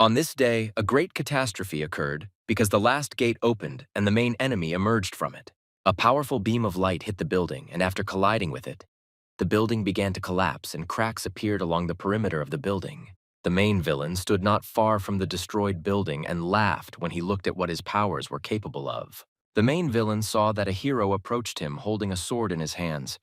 On this day, a great catastrophe occurred because the last gate opened and the main enemy emerged from it. A powerful beam of light hit the building, and after colliding with it, the building began to collapse and cracks appeared along the perimeter of the building. The main villain stood not far from the destroyed building and laughed when he looked at what his powers were capable of. The main villain saw that a hero approached him holding a sword in his hands,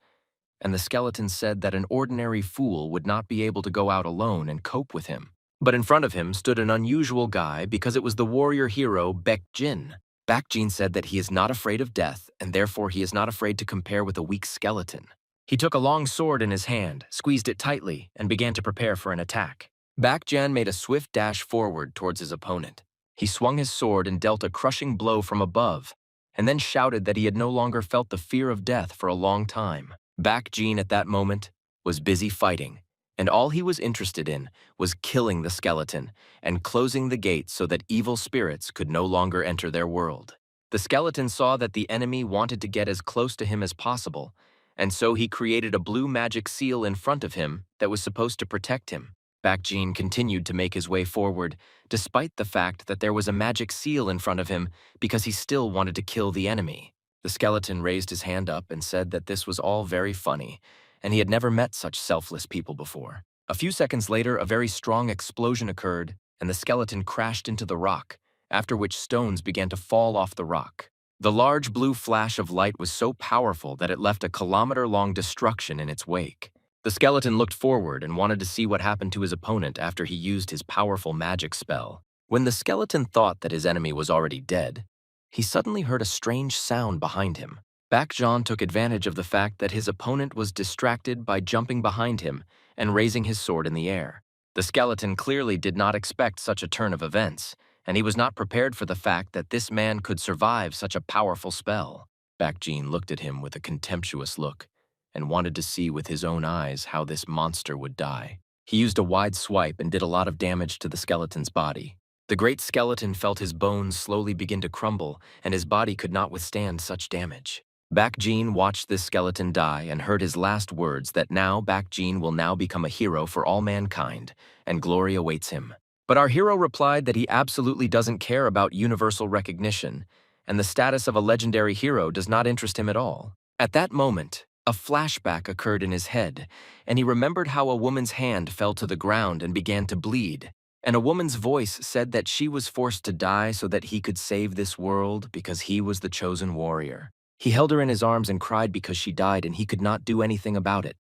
and the skeleton said that an ordinary fool would not be able to go out alone and cope with him. But in front of him stood an unusual guy because it was the warrior hero Baek Jin. Baek Jin said that he is not afraid of death and therefore he is not afraid to compare with a weak skeleton. He took a long sword in his hand, squeezed it tightly, and began to prepare for an attack. Baek Jin made a swift dash forward towards his opponent. He swung his sword and dealt a crushing blow from above, and then shouted that he had no longer felt the fear of death for a long time. Baek Jin at that moment was busy fighting, and all he was interested in was killing the skeleton and closing the gates so that evil spirits could no longer enter their world. The skeleton saw that the enemy wanted to get as close to him as possible, and so he created a blue magic seal in front of him that was supposed to protect him. Baek Jin continued to make his way forward, despite the fact that there was a magic seal in front of him because he still wanted to kill the enemy. The skeleton raised his hand up and said that this was all very funny, and he had never met such selfless people before. A few seconds later, a very strong explosion occurred, and the skeleton crashed into the rock, after which stones began to fall off the rock. The large blue flash of light was so powerful that it left a kilometer-long destruction in its wake. The skeleton looked forward and wanted to see what happened to his opponent after he used his powerful magic spell. When the skeleton thought that his enemy was already dead, he suddenly heard a strange sound behind him. Baek Jin took advantage of the fact that his opponent was distracted by jumping behind him and raising his sword in the air. The skeleton clearly did not expect such a turn of events, and he was not prepared for the fact that this man could survive such a powerful spell. Baek Jin looked at him with a contemptuous look and wanted to see with his own eyes how this monster would die. He used a wide swipe and did a lot of damage to the skeleton's body. The great skeleton felt his bones slowly begin to crumble, and his body could not withstand such damage. Baek Jin watched this skeleton die and heard his last words that now Baek Jin will now become a hero for all mankind, and glory awaits him. But our hero replied that he absolutely doesn't care about universal recognition, and the status of a legendary hero does not interest him at all. At that moment, a flashback occurred in his head, and he remembered how a woman's hand fell to the ground and began to bleed, and a woman's voice said that she was forced to die so that he could save this world because he was the chosen warrior. He held her in his arms and cried because she died and he could not do anything about it.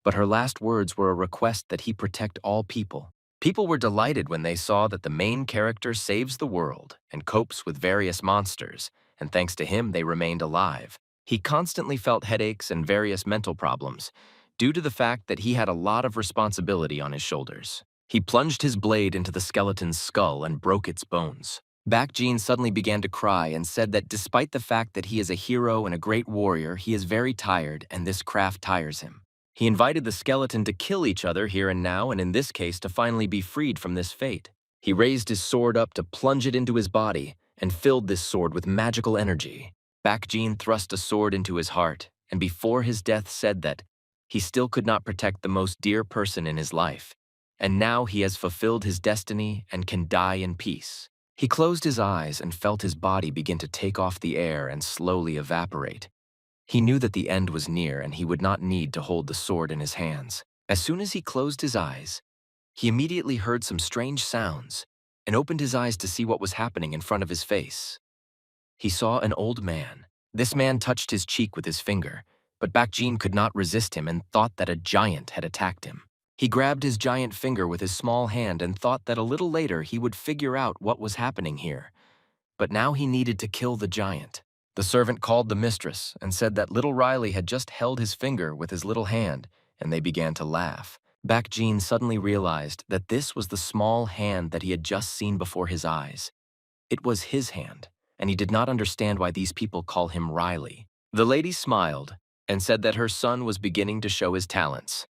But her last words were a request that he protect all people. People were delighted when they saw that the main character saves the world and copes with various monsters, and thanks to him they remained alive. He constantly felt headaches and various mental problems due to the fact that he had a lot of responsibility on his shoulders. He plunged his blade into the skeleton's skull and broke its bones. Baek Jin suddenly began to cry and said that despite the fact that he is a hero and a great warrior, he is very tired and this craft tires him. He invited the skeleton to kill each other here and now, and in this case to finally be freed from this fate. He raised his sword up to plunge it into his body and filled this sword with magical energy. Baek Jin thrust a sword into his heart, and before his death said that he still could not protect the most dear person in his life, and now he has fulfilled his destiny and can die in peace. He closed his eyes and felt his body begin to take off the air and slowly evaporate. He knew that the end was near and he would not need to hold the sword in his hands. As soon as he closed his eyes, he immediately heard some strange sounds and opened his eyes to see what was happening in front of his face. He saw an old man. This man touched his cheek with his finger, but Baek Jin could not resist him and thought that a giant had attacked him. He grabbed his giant finger with his small hand and thought that a little later he would figure out what was happening here. But now he needed to kill the giant. The servant called the mistress and said that little Riley had just held his finger with his little hand, and they began to laugh. Baek Jin suddenly realized that this was the small hand that he had just seen before his eyes. It was his hand, and he did not understand why these people call him Riley. The lady smiled and said that her son was beginning to show his talents.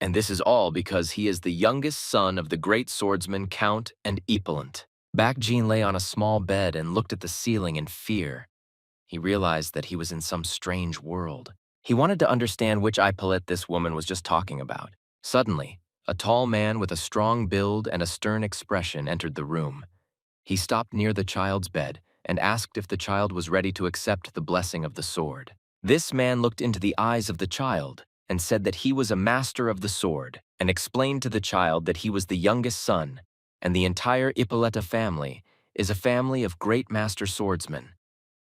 And this is all because he is the youngest son of the great swordsman Count and Epaulant. Baek Jin lay on a small bed and looked at the ceiling in fear. He realized that he was in some strange world. He wanted to understand which Epaulant this woman was just talking about. Suddenly, A tall man with a strong build and a stern expression entered the room. He stopped near the child's bed and asked if the child was ready to accept the blessing of the sword. This man looked into the eyes of the child and said that he was a master of the sword, and explained to the child that he was the youngest son, and the entire Ippolita family is a family of great master swordsmen.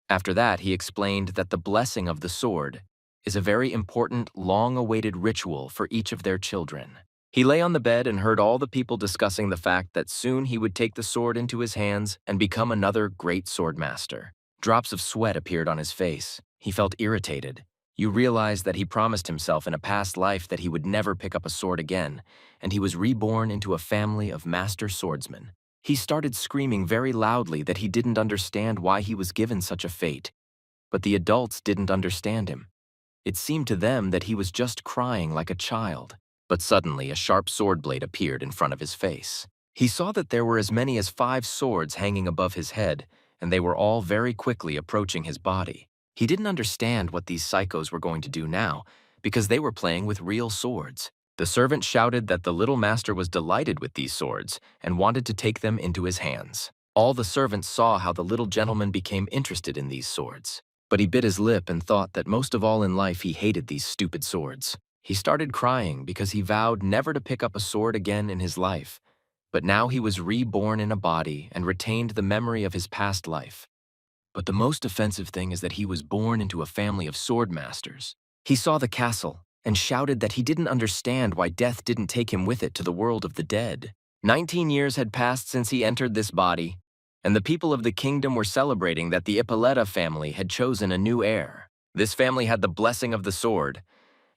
After that, he explained that the blessing of the sword is a very important, long-awaited ritual for each of their children. He lay on the bed and heard all the people discussing the fact that soon he would take the sword into his hands and become another great swordmaster. Drops of sweat appeared on his face. He felt irritated. You realized that he promised himself in a past life that he would never pick up a sword again, and he was reborn into a family of master swordsmen. He started screaming very loudly that he didn't understand why he was given such a fate. But the adults didn't understand him. It seemed to them that he was just crying like a child. But suddenly a sharp sword blade appeared in front of his face. He saw that there were as many as 5 swords hanging above his head, and they were all very quickly approaching his body. He didn't understand what these psychos were going to do now, because they were playing with real swords. The servant shouted that the little master was delighted with these swords and wanted to take them into his hands. All the servants saw how the little gentleman became interested in these swords. But he bit his lip and thought that most of all in life he hated these stupid swords. He started crying because he vowed never to pick up a sword again in his life. But now he was reborn in a body and retained the memory of his past life. But the most offensive thing is that he was born into a family of sword masters. He saw the castle and shouted that he didn't understand why death didn't take him with it to the world of the dead. 19 years had passed since he entered this body, and the people of the kingdom were celebrating that the Ippolita family had chosen a new heir. This family had the blessing of the sword,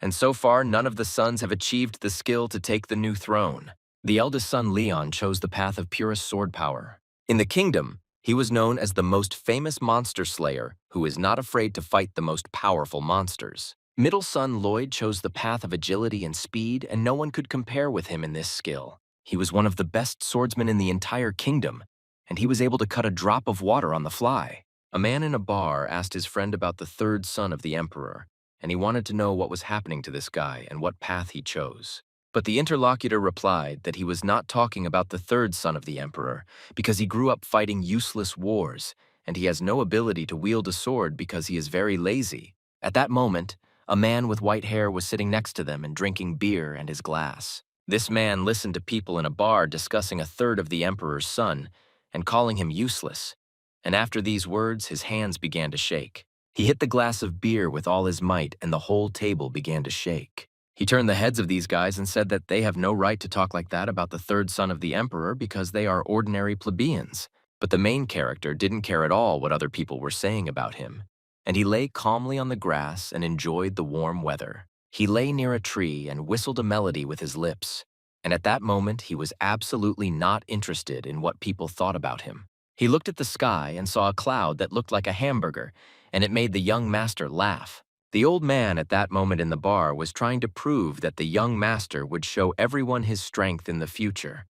and so far none of the sons have achieved the skill to take the new throne. The eldest son, Leon, chose the path of purest sword power. In the kingdom, he was known as the most famous monster slayer who is not afraid to fight the most powerful monsters. Middle son, Lloyd, chose the path of agility and speed, and no one could compare with him in this skill. He was one of the best swordsmen in the entire kingdom, and he was able to cut a drop of water on the fly. A man in a bar asked his friend about the 3rd son of the emperor, and he wanted to know what was happening to this guy and what path he chose. But the interlocutor replied that he was not talking about the 3rd son of the emperor because he grew up fighting useless wars, and he has no ability to wield a sword because he is very lazy. At that moment, a man with white hair was sitting next to them and drinking beer and his glass. This man listened to people in a bar discussing a 3rd of the emperor's son and calling him useless, and after these words his hands began to shake. He hit the glass of beer with all his might, and the whole table began to shake. He turned the heads of these guys and said that they have no right to talk like that about the 3rd son of the emperor because they are ordinary plebeians. But the main character didn't care at all what other people were saying about him, and he lay calmly on the grass and enjoyed the warm weather. He lay near a tree and whistled a melody with his lips, and at that moment he was absolutely not interested in what people thought about him. He looked at the sky and saw a cloud that looked like a hamburger, and it made the young master laugh. The old man at that moment in the bar was trying to prove that the young master would show everyone his strength in the future.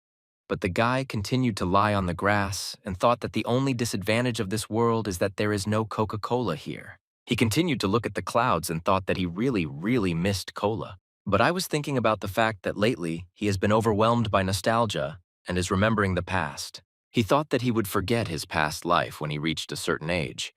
But the guy continued to lie on the grass and thought that the only disadvantage of this world is that there is no Coca-Cola here. He continued to look at the clouds and thought that he really missed cola. But I was thinking about the fact that lately he has been overwhelmed by nostalgia and is remembering the past. He thought that he would forget his past life when he reached a certain age.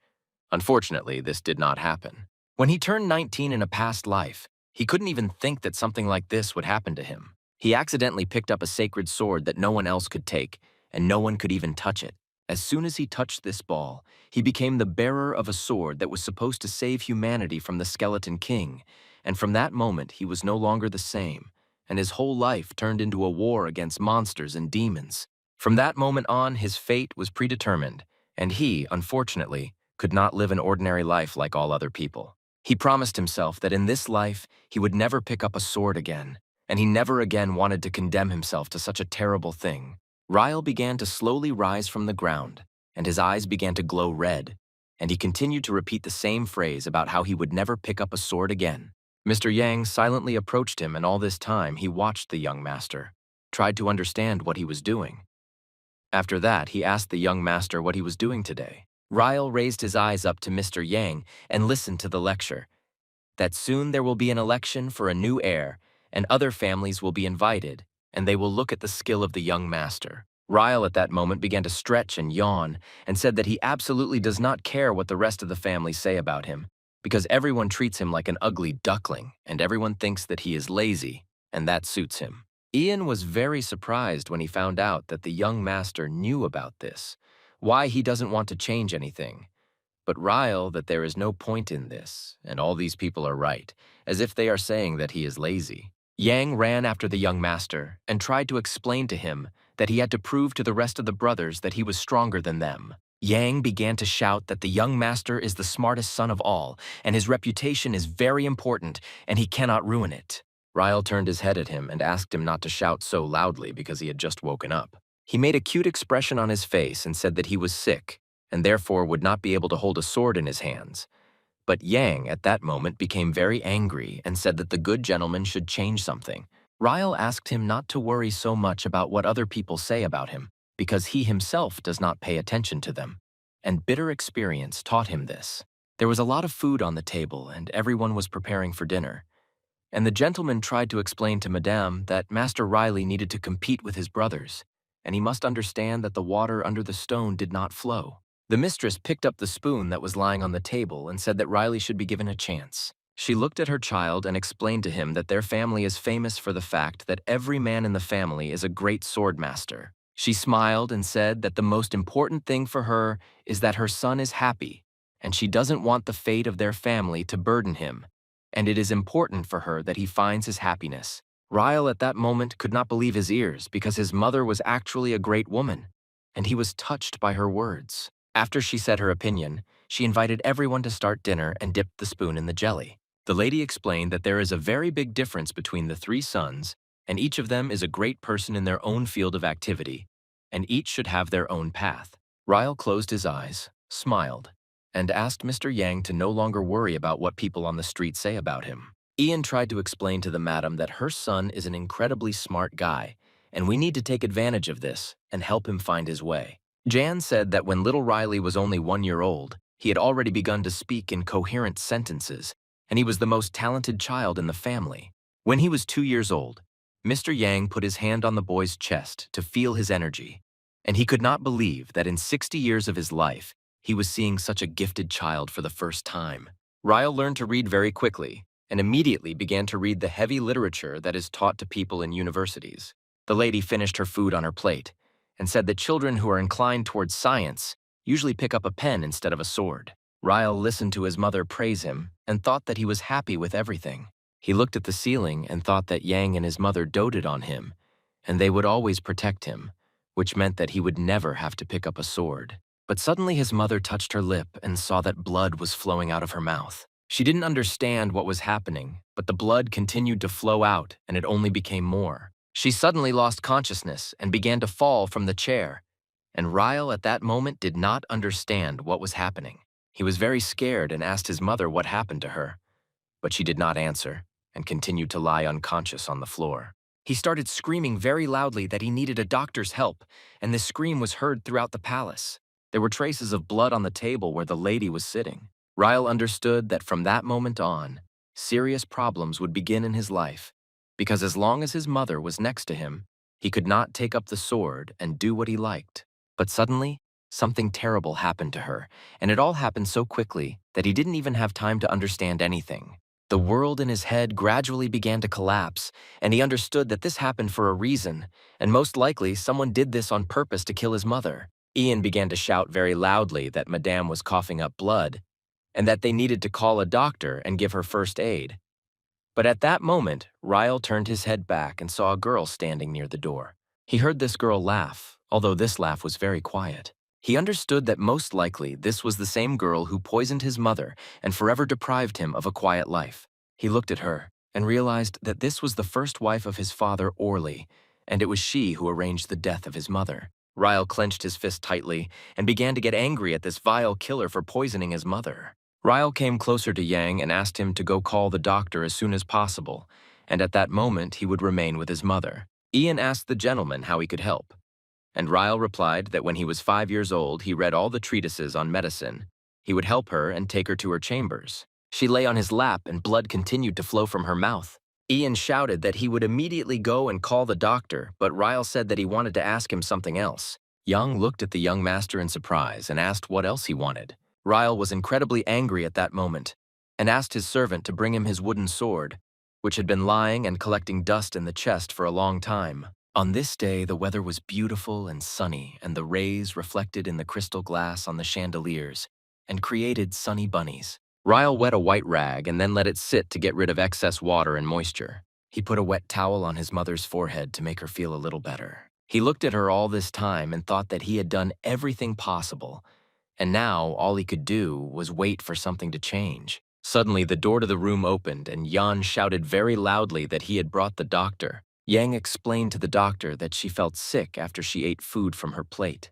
Unfortunately, this did not happen. When he turned 19 in a past life, he couldn't even think that something like this would happen to him. He accidentally picked up a sacred sword that no one else could take, and no one could even touch it. As soon as he touched this ball, he became the bearer of a sword that was supposed to save humanity from the Skeleton King, and from that moment he was no longer the same, and his whole life turned into a war against monsters and demons. From that moment on, his fate was predetermined, and he, unfortunately, could not live an ordinary life like all other people. He promised himself that in this life he would never pick up a sword again, and he never again wanted to condemn himself to such a terrible thing. Ryle began to slowly rise from the ground, and his eyes began to glow red, and he continued to repeat the same phrase about how he would never pick up a sword again. Mr. Yang silently approached him, and all this time he watched the young master, tried to understand what he was doing. After that, he asked the young master what he was doing today. Ryle raised his eyes up to Mr. Yang and listened to the lecture. That soon there will be an election for a new heir, and other families will be invited, and they will look at the skill of the young master. Ryle at that moment began to stretch and yawn and said that he absolutely does not care what the rest of the family say about him, because everyone treats him like an ugly duckling and everyone thinks that he is lazy, and that suits him. Ian was very surprised when he found out that the young master knew about this, why he doesn't want to change anything. But Ryle that there is no point in this, and all these people are right, as if they are saying that he is lazy. Yang ran after the young master and tried to explain to him that he had to prove to the rest of the brothers that he was stronger than them. Yang began to shout that the young master is the smartest son of all, and his reputation is very important, and he cannot ruin it. Ryle turned his head at him and asked him not to shout so loudly because he had just woken up. He made a cute expression on his face and said that he was sick, and therefore would not be able to hold a sword in his hands. But Yang at that moment became very angry and said that the good gentleman should change something. Ryle asked him not to worry so much about what other people say about him, because he himself does not pay attention to them. And bitter experience taught him this. There was a lot of food on the table, and everyone was preparing for dinner. And the gentleman tried to explain to Madame that Master Riley needed to compete with his brothers, and he must understand that the water under the stone did not flow. The mistress picked up the spoon that was lying on the table and said that Riley should be given a chance. She looked at her child and explained to him that their family is famous for the fact that every man in the family is a great sword master. She smiled and said that the most important thing for her is that her son is happy, and she doesn't want the fate of their family to burden him, and it is important for her that he finds his happiness. Ryle at that moment could not believe his ears because his mother was actually a great woman, and he was touched by her words. After she said her opinion, she invited everyone to start dinner and dipped the spoon in the jelly. The lady explained that there is a very big difference between the three sons, and each of them is a great person in their own field of activity, and each should have their own path. Ryle closed his eyes, smiled, and asked Mr. Yang to no longer worry about what people on the street say about him. Ian tried to explain to the madam that her son is an incredibly smart guy, and we need to take advantage of this and help him find his way. Jan said that when little Riley was only 1 year old, he had already begun to speak in coherent sentences, and he was the most talented child in the family. When he was 2 years old, Mr. Yang put his hand on the boy's chest to feel his energy, and he could not believe that in 60 years of his life, he was seeing such a gifted child for the first time. Ryle learned to read very quickly, and immediately began to read the heavy literature that is taught to people in universities. The lady finished her food on her plate, and said that children who are inclined towards science usually pick up a pen instead of a sword. Ryle listened to his mother praise him and thought that he was happy with everything. He looked at the ceiling and thought that Yang and his mother doted on him, and they would always protect him, which meant that he would never have to pick up a sword. But suddenly his mother touched her lip and saw that blood was flowing out of her mouth. She didn't understand what was happening, but the blood continued to flow out and it only became more. She suddenly lost consciousness and began to fall from the chair, and Ryle at that moment did not understand what was happening. He was very scared and asked his mother what happened to her, but she did not answer and continued to lie unconscious on the floor. He started screaming very loudly that he needed a doctor's help, and this scream was heard throughout the palace. There were traces of blood on the table where the lady was sitting. Ryle understood that from that moment on, serious problems would begin in his life, because as long as his mother was next to him, he could not take up the sword and do what he liked. But suddenly, something terrible happened to her, and it all happened so quickly that he didn't even have time to understand anything. The world in his head gradually began to collapse, and he understood that this happened for a reason, and most likely someone did this on purpose to kill his mother. Ian began to shout very loudly that Madame was coughing up blood, and that they needed to call a doctor and give her first aid. But at that moment, Ryle turned his head back and saw a girl standing near the door. He heard this girl laugh, although this laugh was very quiet. He understood that most likely this was the same girl who poisoned his mother and forever deprived him of a quiet life. He looked at her and realized that this was the first wife of his father, Orley, and it was she who arranged the death of his mother. Ryle clenched his fist tightly and began to get angry at this vile killer for poisoning his mother. Ryle came closer to Yang and asked him to go call the doctor as soon as possible, and at that moment he would remain with his mother. Ian asked the gentleman how he could help, and Ryle replied that when he was 5 years old he read all the treatises on medicine. He would help her and take her to her chambers. She lay on his lap and blood continued to flow from her mouth. Ian shouted that he would immediately go and call the doctor, but Ryle said that he wanted to ask him something else. Young looked at the young master in surprise and asked what else he wanted. Ryle was incredibly angry at that moment and asked his servant to bring him his wooden sword, which had been lying and collecting dust in the chest for a long time. On this day, the weather was beautiful and sunny, and the rays reflected in the crystal glass on the chandeliers and created sunny bunnies. Ryle wet a white rag and then let it sit to get rid of excess water and moisture. He put a wet towel on his mother's forehead to make her feel a little better. He looked at her all this time and thought that he had done everything possible, and now all he could do was wait for something to change. Suddenly, the door to the room opened, and Yan shouted very loudly that he had brought the doctor. Yang explained to the doctor that she felt sick after she ate food from her plate.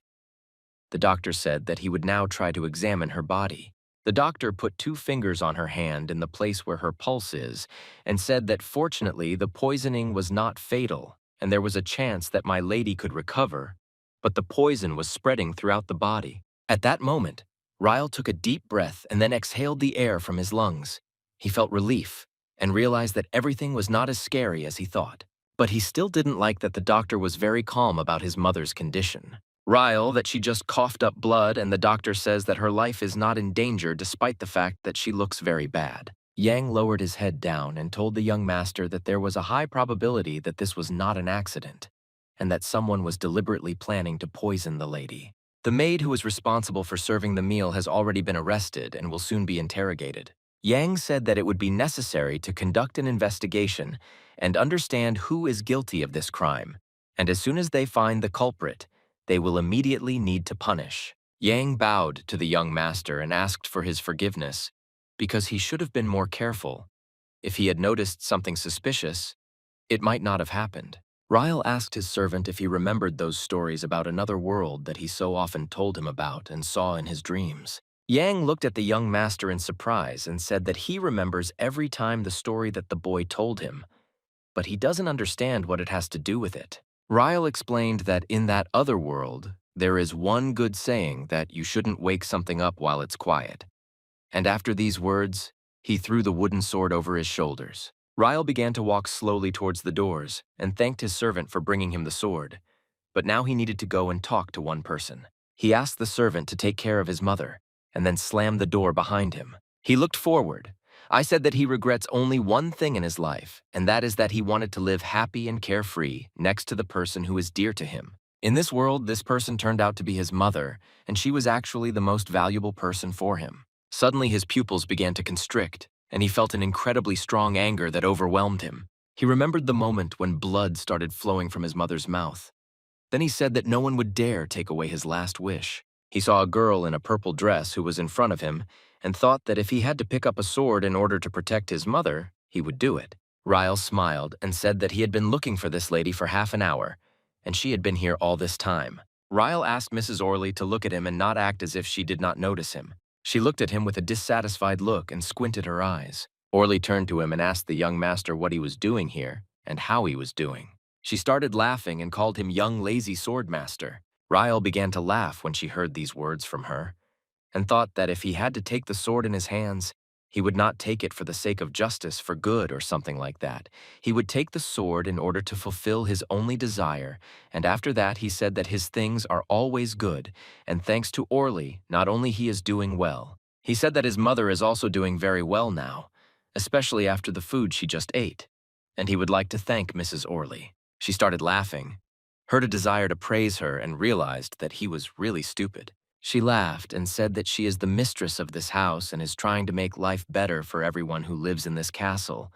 The doctor said that he would now try to examine her body. The doctor put 2 fingers on her hand in the place where her pulse is and said that fortunately the poisoning was not fatal and there was a chance that my lady could recover, but the poison was spreading throughout the body. At that moment, Ryle took a deep breath and then exhaled the air from his lungs. He felt relief and realized that everything was not as scary as he thought. But he still didn't like that the doctor was very calm about his mother's condition. Ryle that she just coughed up blood, and the doctor says that her life is not in danger despite the fact that she looks very bad. Yang lowered his head down and told the young master that there was a high probability that this was not an accident, and that someone was deliberately planning to poison the lady. The maid who was responsible for serving the meal has already been arrested and will soon be interrogated. Yang said that it would be necessary to conduct an investigation and understand who is guilty of this crime, and as soon as they find the culprit, they will immediately need to punish. Yang bowed to the young master and asked for his forgiveness, because he should have been more careful. If he had noticed something suspicious, it might not have happened. Ryle asked his servant if he remembered those stories about another world that he so often told him about and saw in his dreams. Yang looked at the young master in surprise and said that he remembers every time the story that the boy told him, but he doesn't understand what it has to do with it. Ryle explained that in that other world, there is one good saying that you shouldn't wake something up while it's quiet. And after these words, he threw the wooden sword over his shoulders. Ryle began to walk slowly towards the doors and thanked his servant for bringing him the sword. But now he needed to go and talk to one person. He asked the servant to take care of his mother and then slammed the door behind him. He looked forward. I said that he regrets only one thing in his life, and that is that he wanted to live happy and carefree next to the person who is dear to him. In this world, this person turned out to be his mother, and she was actually the most valuable person for him. Suddenly his pupils began to constrict, and he felt an incredibly strong anger that overwhelmed him. He remembered the moment when blood started flowing from his mother's mouth. Then he said that no one would dare take away his last wish. He saw a girl in a purple dress who was in front of him and thought that if he had to pick up a sword in order to protect his mother, he would do it. Ryle smiled and said that he had been looking for this lady for half an hour, and she had been here all this time. Ryle asked Mrs. Orley to look at him and not act as if she did not notice him. She looked at him with a dissatisfied look and squinted her eyes. Orley turned to him and asked the young master what he was doing here and how he was doing. She started laughing and called him young lazy swordmaster. Ryle began to laugh when she heard these words from her, and thought that if he had to take the sword in his hands, he would not take it for the sake of justice, for good, or something like that. He would take the sword in order to fulfill his only desire, and after that he said that his things are always good, and thanks to Orley, not only he is doing well. He said that his mother is also doing very well now, especially after the food she just ate, and he would like to thank Mrs. Orley. She started laughing, heard a desire to praise her, and realized that he was really stupid. She laughed and said that she is the mistress of this house and is trying to make life better for everyone who lives in this castle,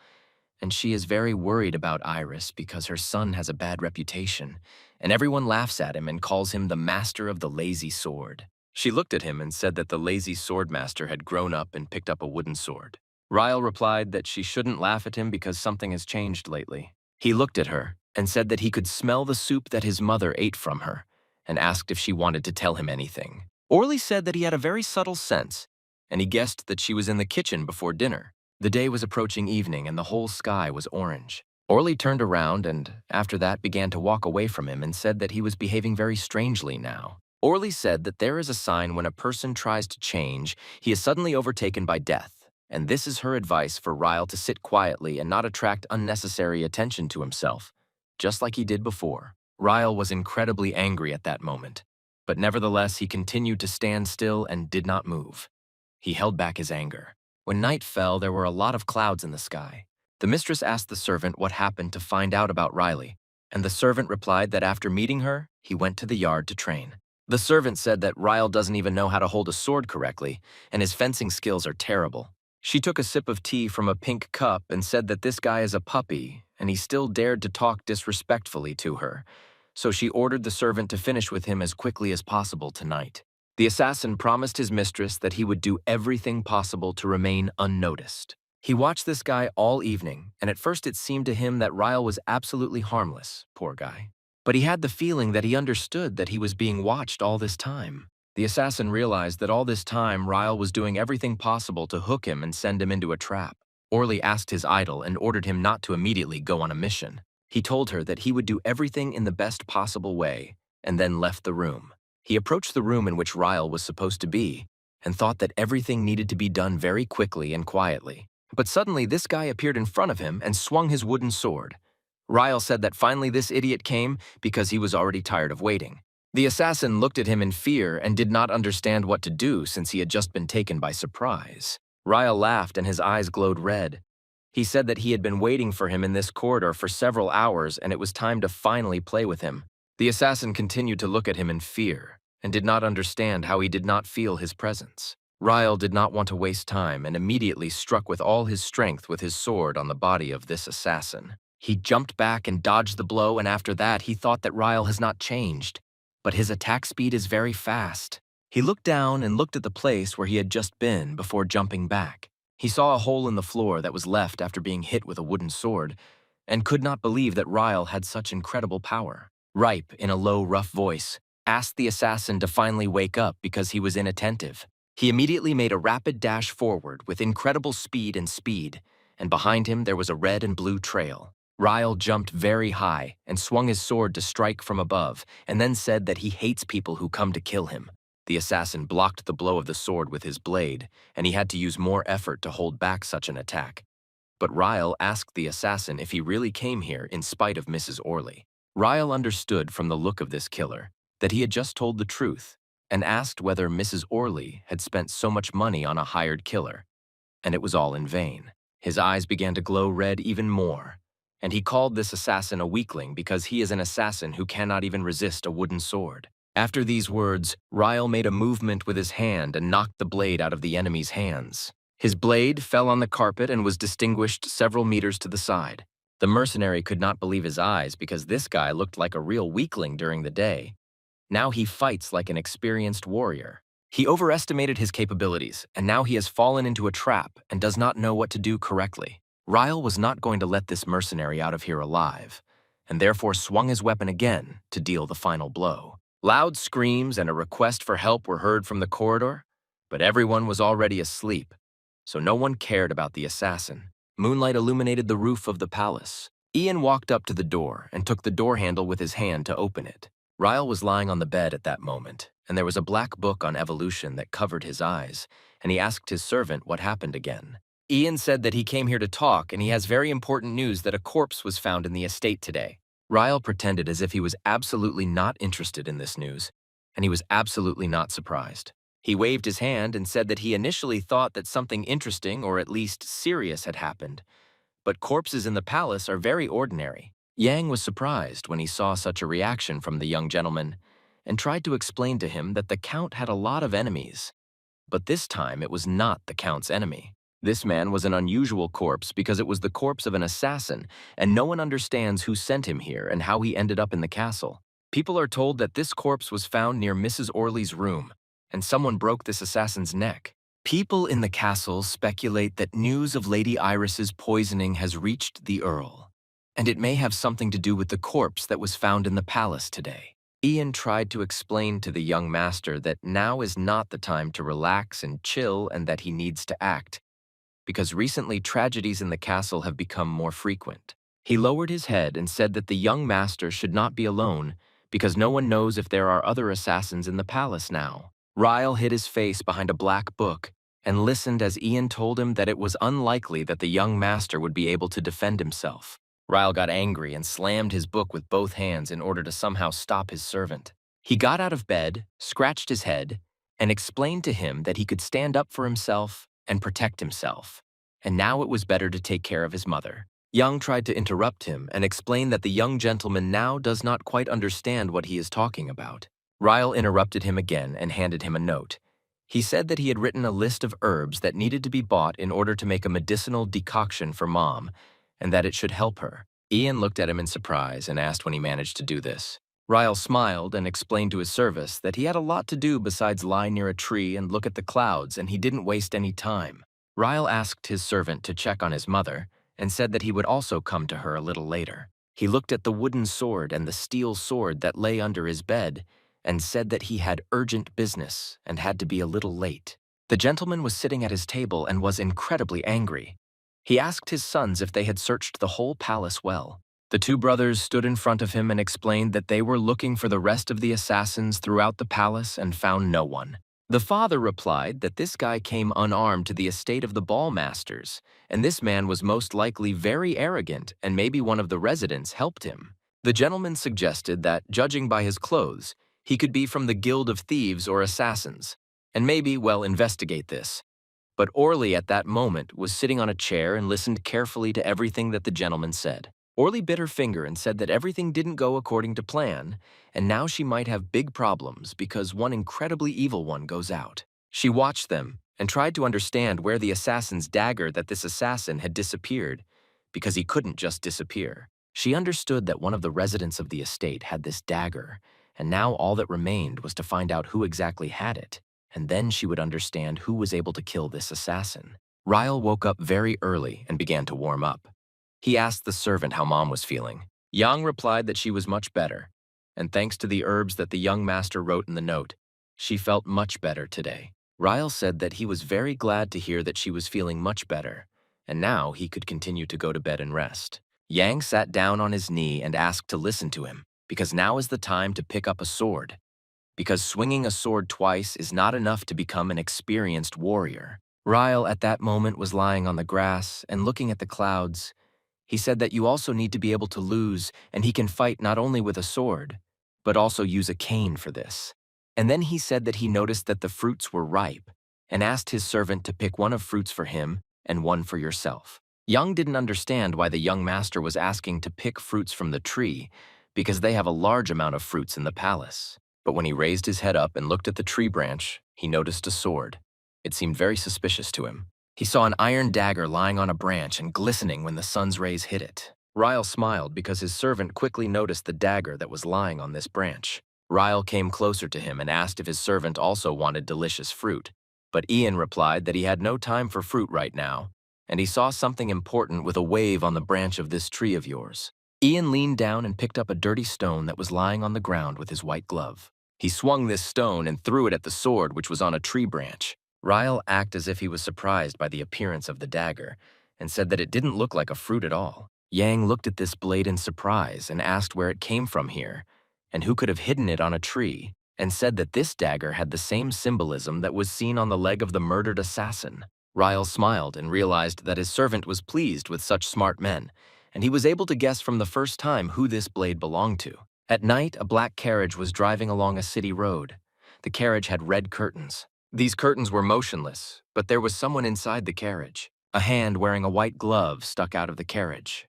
and she is very worried about Iris because her son has a bad reputation, and everyone laughs at him and calls him the master of the lazy sword. She looked at him and said that the lazy swordmaster had grown up and picked up a wooden sword. Ryle replied that she shouldn't laugh at him because something has changed lately. He looked at her and said that he could smell the soup that his mother ate from her, and asked if she wanted to tell him anything. Orley said that he had a very subtle sense, and he guessed that she was in the kitchen before dinner. The day was approaching evening, and the whole sky was orange. Orley turned around and, after that, began to walk away from him and said that he was behaving very strangely now. Orley said that there is a sign when a person tries to change, he is suddenly overtaken by death, and this is her advice for Ryle to sit quietly and not attract unnecessary attention to himself, just like he did before. Ryle was incredibly angry at that moment, but nevertheless he continued to stand still and did not move. He held back his anger. When night fell, there were a lot of clouds in the sky. The mistress asked the servant what happened to find out about Riley, and the servant replied that after meeting her, he went to the yard to train. The servant said that Ryle doesn't even know how to hold a sword correctly, and his fencing skills are terrible. She took a sip of tea from a pink cup and said that this guy is a puppy, and he still dared to talk disrespectfully to her, so she ordered the servant to finish with him as quickly as possible tonight. The assassin promised his mistress that he would do everything possible to remain unnoticed. He watched this guy all evening, and at first it seemed to him that Ryle was absolutely harmless, poor guy. But he had the feeling that he understood that he was being watched all this time. The assassin realized that all this time Ryle was doing everything possible to hook him and send him into a trap. Orley asked his idol and ordered him not to immediately go on a mission. He told her that he would do everything in the best possible way, and then left the room. He approached the room in which Ryle was supposed to be, and thought that everything needed to be done very quickly and quietly. But suddenly this guy appeared in front of him and swung his wooden sword. Ryle said that finally this idiot came because he was already tired of waiting. The assassin looked at him in fear and did not understand what to do since he had just been taken by surprise. Ryle laughed and his eyes glowed red. He said that he had been waiting for him in this corridor for several hours and it was time to finally play with him. The assassin continued to look at him in fear and did not understand how he did not feel his presence. Ryle did not want to waste time and immediately struck with all his strength with his sword on the body of this assassin. He jumped back and dodged the blow, and after that he thought that Ryle has not changed, but his attack speed is very fast. He looked down and looked at the place where he had just been before jumping back. He saw a hole in the floor that was left after being hit with a wooden sword, and could not believe that Ryle had such incredible power. Ripe, in a low, rough voice, asked the assassin to finally wake up because he was inattentive. He immediately made a rapid dash forward with incredible speed, and behind him there was a red and blue trail. Ryle jumped very high and swung his sword to strike from above, and then said that he hates people who come to kill him. The assassin blocked the blow of the sword with his blade, and he had to use more effort to hold back such an attack. But Ryle asked the assassin if he really came here in spite of Mrs. Orley. Ryle understood from the look of this killer that he had just told the truth, and asked whether Mrs. Orley had spent so much money on a hired killer, and it was all in vain. His eyes began to glow red even more, and he called this assassin a weakling because he is an assassin who cannot even resist a wooden sword. After these words, Ryle made a movement with his hand and knocked the blade out of the enemy's hands. His blade fell on the carpet and was distinguished several meters to the side. The mercenary could not believe his eyes because this guy looked like a real weakling during the day. Now he fights like an experienced warrior. He overestimated his capabilities, and now he has fallen into a trap and does not know what to do correctly. Ryle was not going to let this mercenary out of here alive, and therefore swung his weapon again to deal the final blow. Loud screams and a request for help were heard from the corridor, but everyone was already asleep, so no one cared about the assassin. Moonlight illuminated the roof of the palace. Ian walked up to the door and took the door handle with his hand to open it. Ryle was lying on the bed at that moment, and there was a black book on evolution that covered his eyes, and he asked his servant what happened again. Ian said that he came here to talk, and he has very important news that a corpse was found in the estate today. Ryle pretended as if he was absolutely not interested in this news, and he was absolutely not surprised. He waved his hand and said that he initially thought that something interesting or at least serious had happened, but corpses in the palace are very ordinary. Yang was surprised when he saw such a reaction from the young gentleman and tried to explain to him that the Count had a lot of enemies, but this time it was not the Count's enemy. This man was an unusual corpse because it was the corpse of an assassin, and no one understands who sent him here and how he ended up in the castle. People are told that this corpse was found near Mrs. Orley's room, and someone broke this assassin's neck. People in the castle speculate that news of Lady Iris's poisoning has reached the Earl, and it may have something to do with the corpse that was found in the palace today. Ian tried to explain to the young master that now is not the time to relax and chill and that he needs to act, because recently tragedies in the castle have become more frequent. He lowered his head and said that the young master should not be alone because no one knows if there are other assassins in the palace now. Ryle hid his face behind a black book and listened as Ian told him that it was unlikely that the young master would be able to defend himself. Ryle got angry and slammed his book with both hands in order to somehow stop his servant. He got out of bed, scratched his head, and explained to him that he could stand up for himself and protect himself, and now it was better to take care of his mother. Young tried to interrupt him and explain that the young gentleman now does not quite understand what he is talking about. Ryle interrupted him again and handed him a note. He said that he had written a list of herbs that needed to be bought in order to make a medicinal decoction for Mom, and that it should help her. Ian looked at him in surprise and asked when he managed to do this. Ryle smiled and explained to his service that he had a lot to do besides lie near a tree and look at the clouds, and he didn't waste any time. Ryle asked his servant to check on his mother and said that he would also come to her a little later. He looked at the wooden sword and the steel sword that lay under his bed and said that he had urgent business and had to be a little late. The gentleman was sitting at his table and was incredibly angry. He asked his sons if they had searched the whole palace well. The two brothers stood in front of him and explained that they were looking for the rest of the assassins throughout the palace and found no one. The father replied that this guy came unarmed to the estate of the ballmasters, and this man was most likely very arrogant, and maybe one of the residents helped him. The gentleman suggested that, judging by his clothes, he could be from the guild of thieves or assassins, and maybe, well, investigate this. But Orley at that moment was sitting on a chair and listened carefully to everything that the gentleman said. Orley bit her finger and said that everything didn't go according to plan, and now she might have big problems because one incredibly evil one goes out. She watched them and tried to understand where the assassin's dagger that this assassin had disappeared, because he couldn't just disappear. She understood that one of the residents of the estate had this dagger, and now all that remained was to find out who exactly had it, and then she would understand who was able to kill this assassin. Ryle woke up very early and began to warm up. He asked the servant how Mom was feeling. Yang replied that she was much better, and thanks to the herbs that the young master wrote in the note, she felt much better today. Ryle said that he was very glad to hear that she was feeling much better, and now he could continue to go to bed and rest. Yang sat down on his knee and asked to listen to him, because now is the time to pick up a sword. Because swinging a sword twice is not enough to become an experienced warrior. Ryle at that moment was lying on the grass and looking at the clouds. He said that you also need to be able to lose, and he can fight not only with a sword, but also use a cane for this. And then he said that he noticed that the fruits were ripe, and asked his servant to pick one of fruits for him and one for yourself. Young didn't understand why the young master was asking to pick fruits from the tree, because they have a large amount of fruits in the palace. But when he raised his head up and looked at the tree branch, he noticed a sword. It seemed very suspicious to him. He saw an iron dagger lying on a branch and glistening when the sun's rays hit it. Ryle smiled because his servant quickly noticed the dagger that was lying on this branch. Ryle came closer to him and asked if his servant also wanted delicious fruit, but Ian replied that he had no time for fruit right now, and he saw something important with a wave on the branch of this tree of yours. Ian leaned down and picked up a dirty stone that was lying on the ground with his white glove. He swung this stone and threw it at the sword which was on a tree branch. Ryle acted as if he was surprised by the appearance of the dagger and said that it didn't look like a fruit at all. Yang looked at this blade in surprise and asked where it came from here and who could have hidden it on a tree, and said that this dagger had the same symbolism that was seen on the leg of the murdered assassin. Ryle smiled and realized that his servant was pleased with such smart men, and he was able to guess from the first time who this blade belonged to. At night, a black carriage was driving along a city road. The carriage had red curtains. These curtains were motionless, but there was someone inside the carriage. A hand wearing a white glove stuck out of the carriage.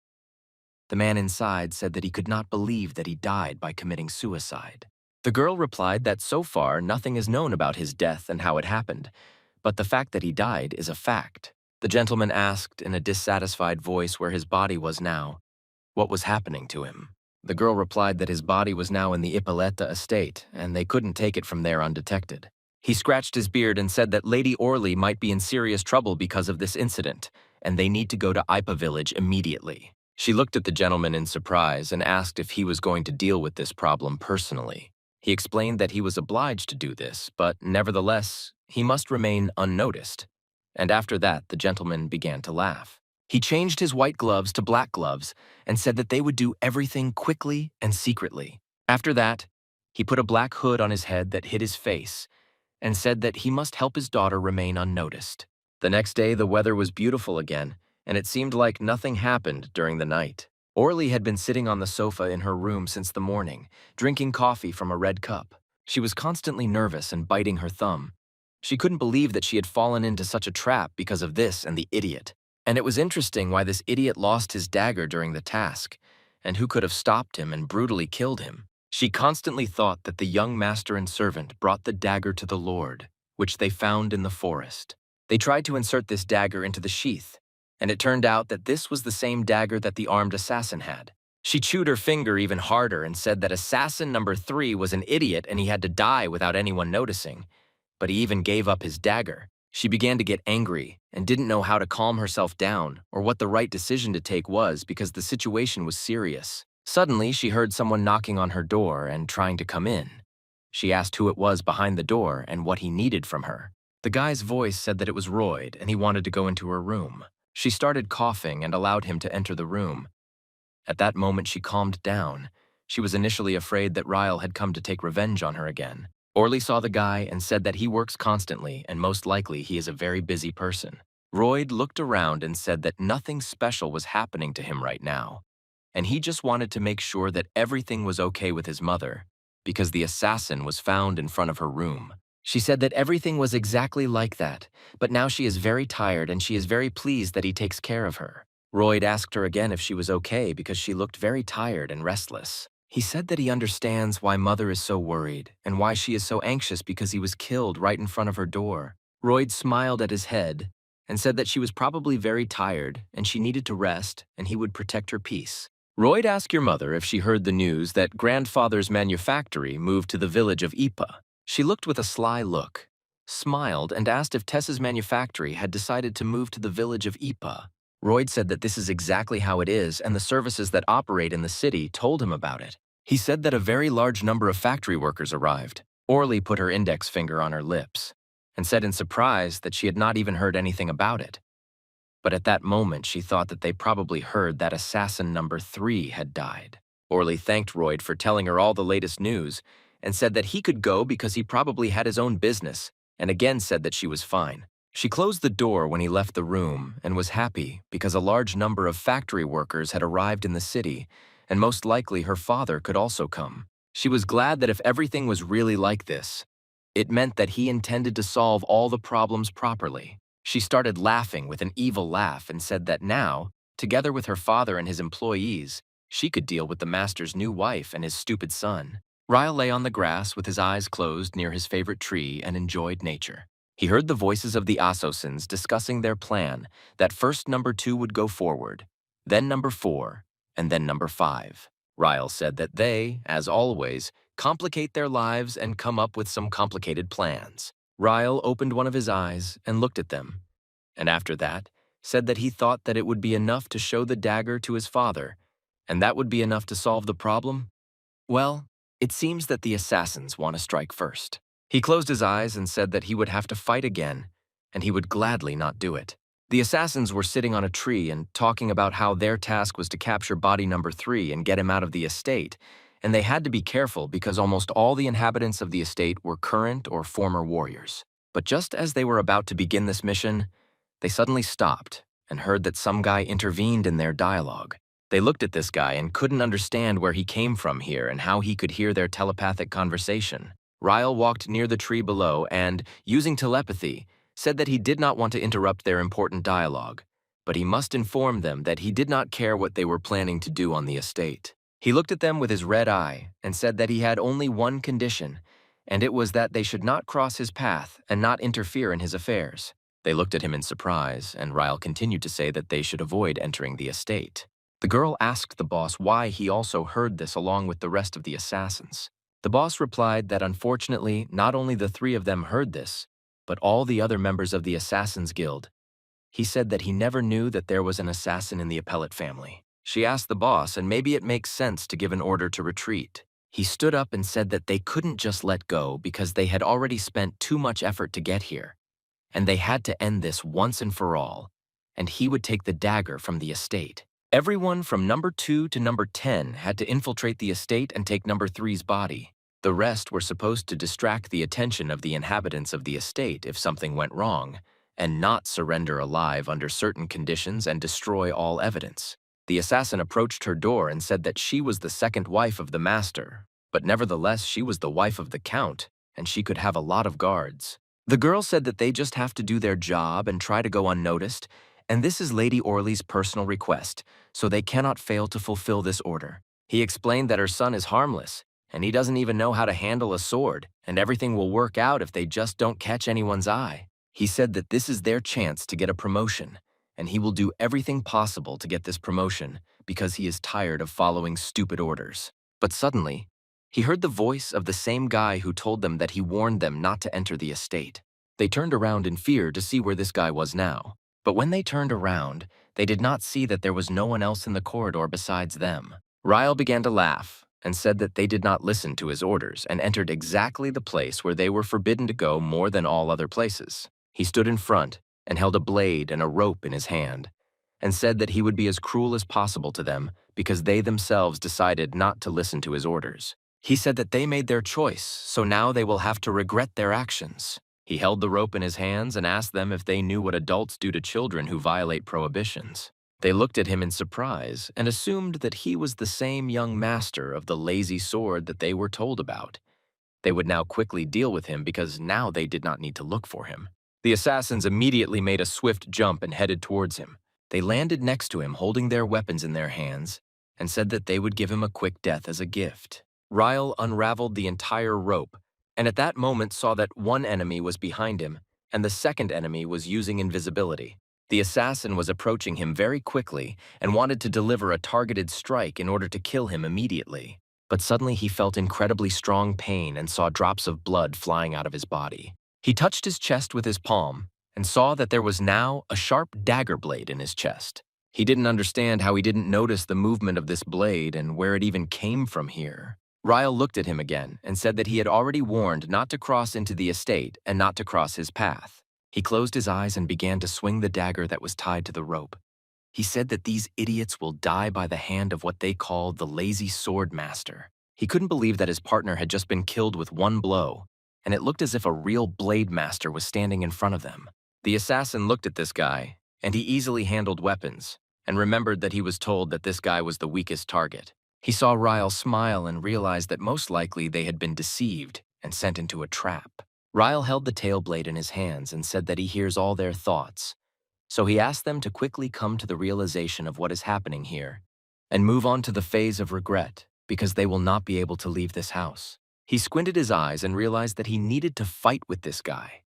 The man inside said that he could not believe that he died by committing suicide. The girl replied that so far nothing is known about his death and how it happened, but the fact that he died is a fact. The gentleman asked in a dissatisfied voice where his body was now, what was happening to him. The girl replied that his body was now in the Ippolita estate, and they couldn't take it from there undetected. He scratched his beard and said that Lady Orley might be in serious trouble because of this incident, and they need to go to Ipa village immediately. She looked at the gentleman in surprise and asked if he was going to deal with this problem personally. He explained that he was obliged to do this, but nevertheless, he must remain unnoticed. And after that, the gentleman began to laugh. He changed his white gloves to black gloves and said that they would do everything quickly and secretly. After that, he put a black hood on his head that hid his face and said that he must help his daughter remain unnoticed. The next day, the weather was beautiful again, and it seemed like nothing happened during the night. Orley had been sitting on the sofa in her room since the morning, drinking coffee from a red cup. She was constantly nervous and biting her thumb. She couldn't believe that she had fallen into such a trap because of this and the idiot. And it was interesting why this idiot lost his dagger during the task, and who could have stopped him and brutally killed him. She constantly thought that the young master and servant brought the dagger to the Lord, which they found in the forest. They tried to insert this dagger into the sheath, and it turned out that this was the same dagger that the armed assassin had. She chewed her finger even harder and said that assassin number 3 was an idiot and he had to die without anyone noticing, but he even gave up his dagger. She began to get angry and didn't know how to calm herself down or what the right decision to take was because the situation was serious. Suddenly, she heard someone knocking on her door and trying to come in. She asked who it was behind the door and what he needed from her. The guy's voice said that it was Royd and he wanted to go into her room. She started coughing and allowed him to enter the room. At that moment, she calmed down. She was initially afraid that Ryle had come to take revenge on her again. Orley saw the guy and said that he works constantly and most likely he is a very busy person. Royd looked around and said that nothing special was happening to him right now, and he just wanted to make sure that everything was okay with his mother because the assassin was found in front of her room. She said that everything was exactly like that, but now she is very tired and she is very pleased that he takes care of her. Royd asked her again if she was okay because she looked very tired and restless. He said that he understands why Mother is so worried and why she is so anxious because he was killed right in front of her door. Royd smiled at his head and said that she was probably very tired and she needed to rest and he would protect her peace. Royd asked your mother if she heard the news that grandfather's manufactory moved to the village of Ipa. She looked with a sly look, smiled, and asked if Tessa's manufactory had decided to move to the village of Ipa. Royd said that this is exactly how it is and the services that operate in the city told him about it. He said that a very large number of factory workers arrived. Orley put her index finger on her lips and said in surprise that she had not even heard anything about it. But at that moment, she thought that they probably heard that assassin number 3 had died. Orley thanked Royd for telling her all the latest news and said that he could go because he probably had his own business, and again said that she was fine. She closed the door when he left the room and was happy because a large number of factory workers had arrived in the city, and most likely her father could also come. She was glad that if everything was really like this, it meant that he intended to solve all the problems properly. She started laughing with an evil laugh and said that now, together with her father and his employees, she could deal with the master's new wife and his stupid son. Ryle lay on the grass with his eyes closed near his favorite tree and enjoyed nature. He heard the voices of the assassins discussing their plan that first number 2 would go forward, then number 4, and then number 5. Ryle said that they, as always, complicate their lives and come up with some complicated plans. Ryle opened one of his eyes and looked at them, and after that, said that he thought that it would be enough to show the dagger to his father, and that would be enough to solve the problem. Well, it seems that the assassins want to strike first. He closed his eyes and said that he would have to fight again, and he would gladly not do it. The assassins were sitting on a tree and talking about how their task was to capture body number 3 and get him out of the estate, and they had to be careful because almost all the inhabitants of the estate were current or former warriors. But just as they were about to begin this mission, they suddenly stopped and heard that some guy intervened in their dialogue. They looked at this guy and couldn't understand where he came from here and how he could hear their telepathic conversation. Ryle walked near the tree below and, using telepathy, said that he did not want to interrupt their important dialogue, but he must inform them that he did not care what they were planning to do on the estate. He looked at them with his red eye and said that he had only one condition, and it was that they should not cross his path and not interfere in his affairs. They looked at him in surprise, and Ryle continued to say that they should avoid entering the estate. The girl asked the boss why he also heard this along with the rest of the assassins. The boss replied that unfortunately, not only the 3 of them heard this, but all the other members of the Assassin's Guild. He said that he never knew that there was an assassin in the Appellate family. She asked the boss, and maybe it makes sense to give an order to retreat. He stood up and said that they couldn't just let go because they had already spent too much effort to get here, and they had to end this once and for all, and he would take the dagger from the estate. Everyone from number 2 to number 10 had to infiltrate the estate and take number 3's body. The rest were supposed to distract the attention of the inhabitants of the estate if something went wrong, and not surrender alive under certain conditions and destroy all evidence. The assassin approached her door and said that she was the second wife of the master, but nevertheless she was the wife of the count, and she could have a lot of guards. The girl said that they just have to do their job and try to go unnoticed, and this is Lady Orley's personal request, so they cannot fail to fulfill this order. He explained that her son is harmless, and he doesn't even know how to handle a sword, and everything will work out if they just don't catch anyone's eye. He said that this is their chance to get a promotion, and he will do everything possible to get this promotion because he is tired of following stupid orders. But suddenly, he heard the voice of the same guy who told them that he warned them not to enter the estate. They turned around in fear to see where this guy was now. But when they turned around, they did not see that there was no one else in the corridor besides them. Ryle began to laugh and said that they did not listen to his orders and entered exactly the place where they were forbidden to go more than all other places. He stood in front and held a blade and a rope in his hand and said that he would be as cruel as possible to them because they themselves decided not to listen to his orders. He said that they made their choice, so now they will have to regret their actions. He held the rope in his hands and asked them if they knew what adults do to children who violate prohibitions. They looked at him in surprise and assumed that he was the same young master of the lazy sword that they were told about. They would now quickly deal with him because now they did not need to look for him. The assassins immediately made a swift jump and headed towards him. They landed next to him holding their weapons in their hands and said that they would give him a quick death as a gift. Ryle unraveled the entire rope and at that moment saw that one enemy was behind him and the second enemy was using invisibility. The assassin was approaching him very quickly and wanted to deliver a targeted strike in order to kill him immediately. But suddenly he felt incredibly strong pain and saw drops of blood flying out of his body. He touched his chest with his palm and saw that there was now a sharp dagger blade in his chest. He didn't understand how he didn't notice the movement of this blade and where it even came from here. Ryle looked at him again and said that he had already warned not to cross into the estate and not to cross his path. He closed his eyes and began to swing the dagger that was tied to the rope. He said that these idiots will die by the hand of what they called the lazy sword master. He couldn't believe that his partner had just been killed with one blow, and it looked as if a real blade master was standing in front of them. The assassin looked at this guy, and he easily handled weapons, and remembered that he was told that this guy was the weakest target. He saw Ryle smile and realized that most likely they had been deceived and sent into a trap. Ryle held the tail blade in his hands and said that he hears all their thoughts, so he asked them to quickly come to the realization of what is happening here and move on to the phase of regret because they will not be able to leave this house. He squinted his eyes and realized that he needed to fight with this guy,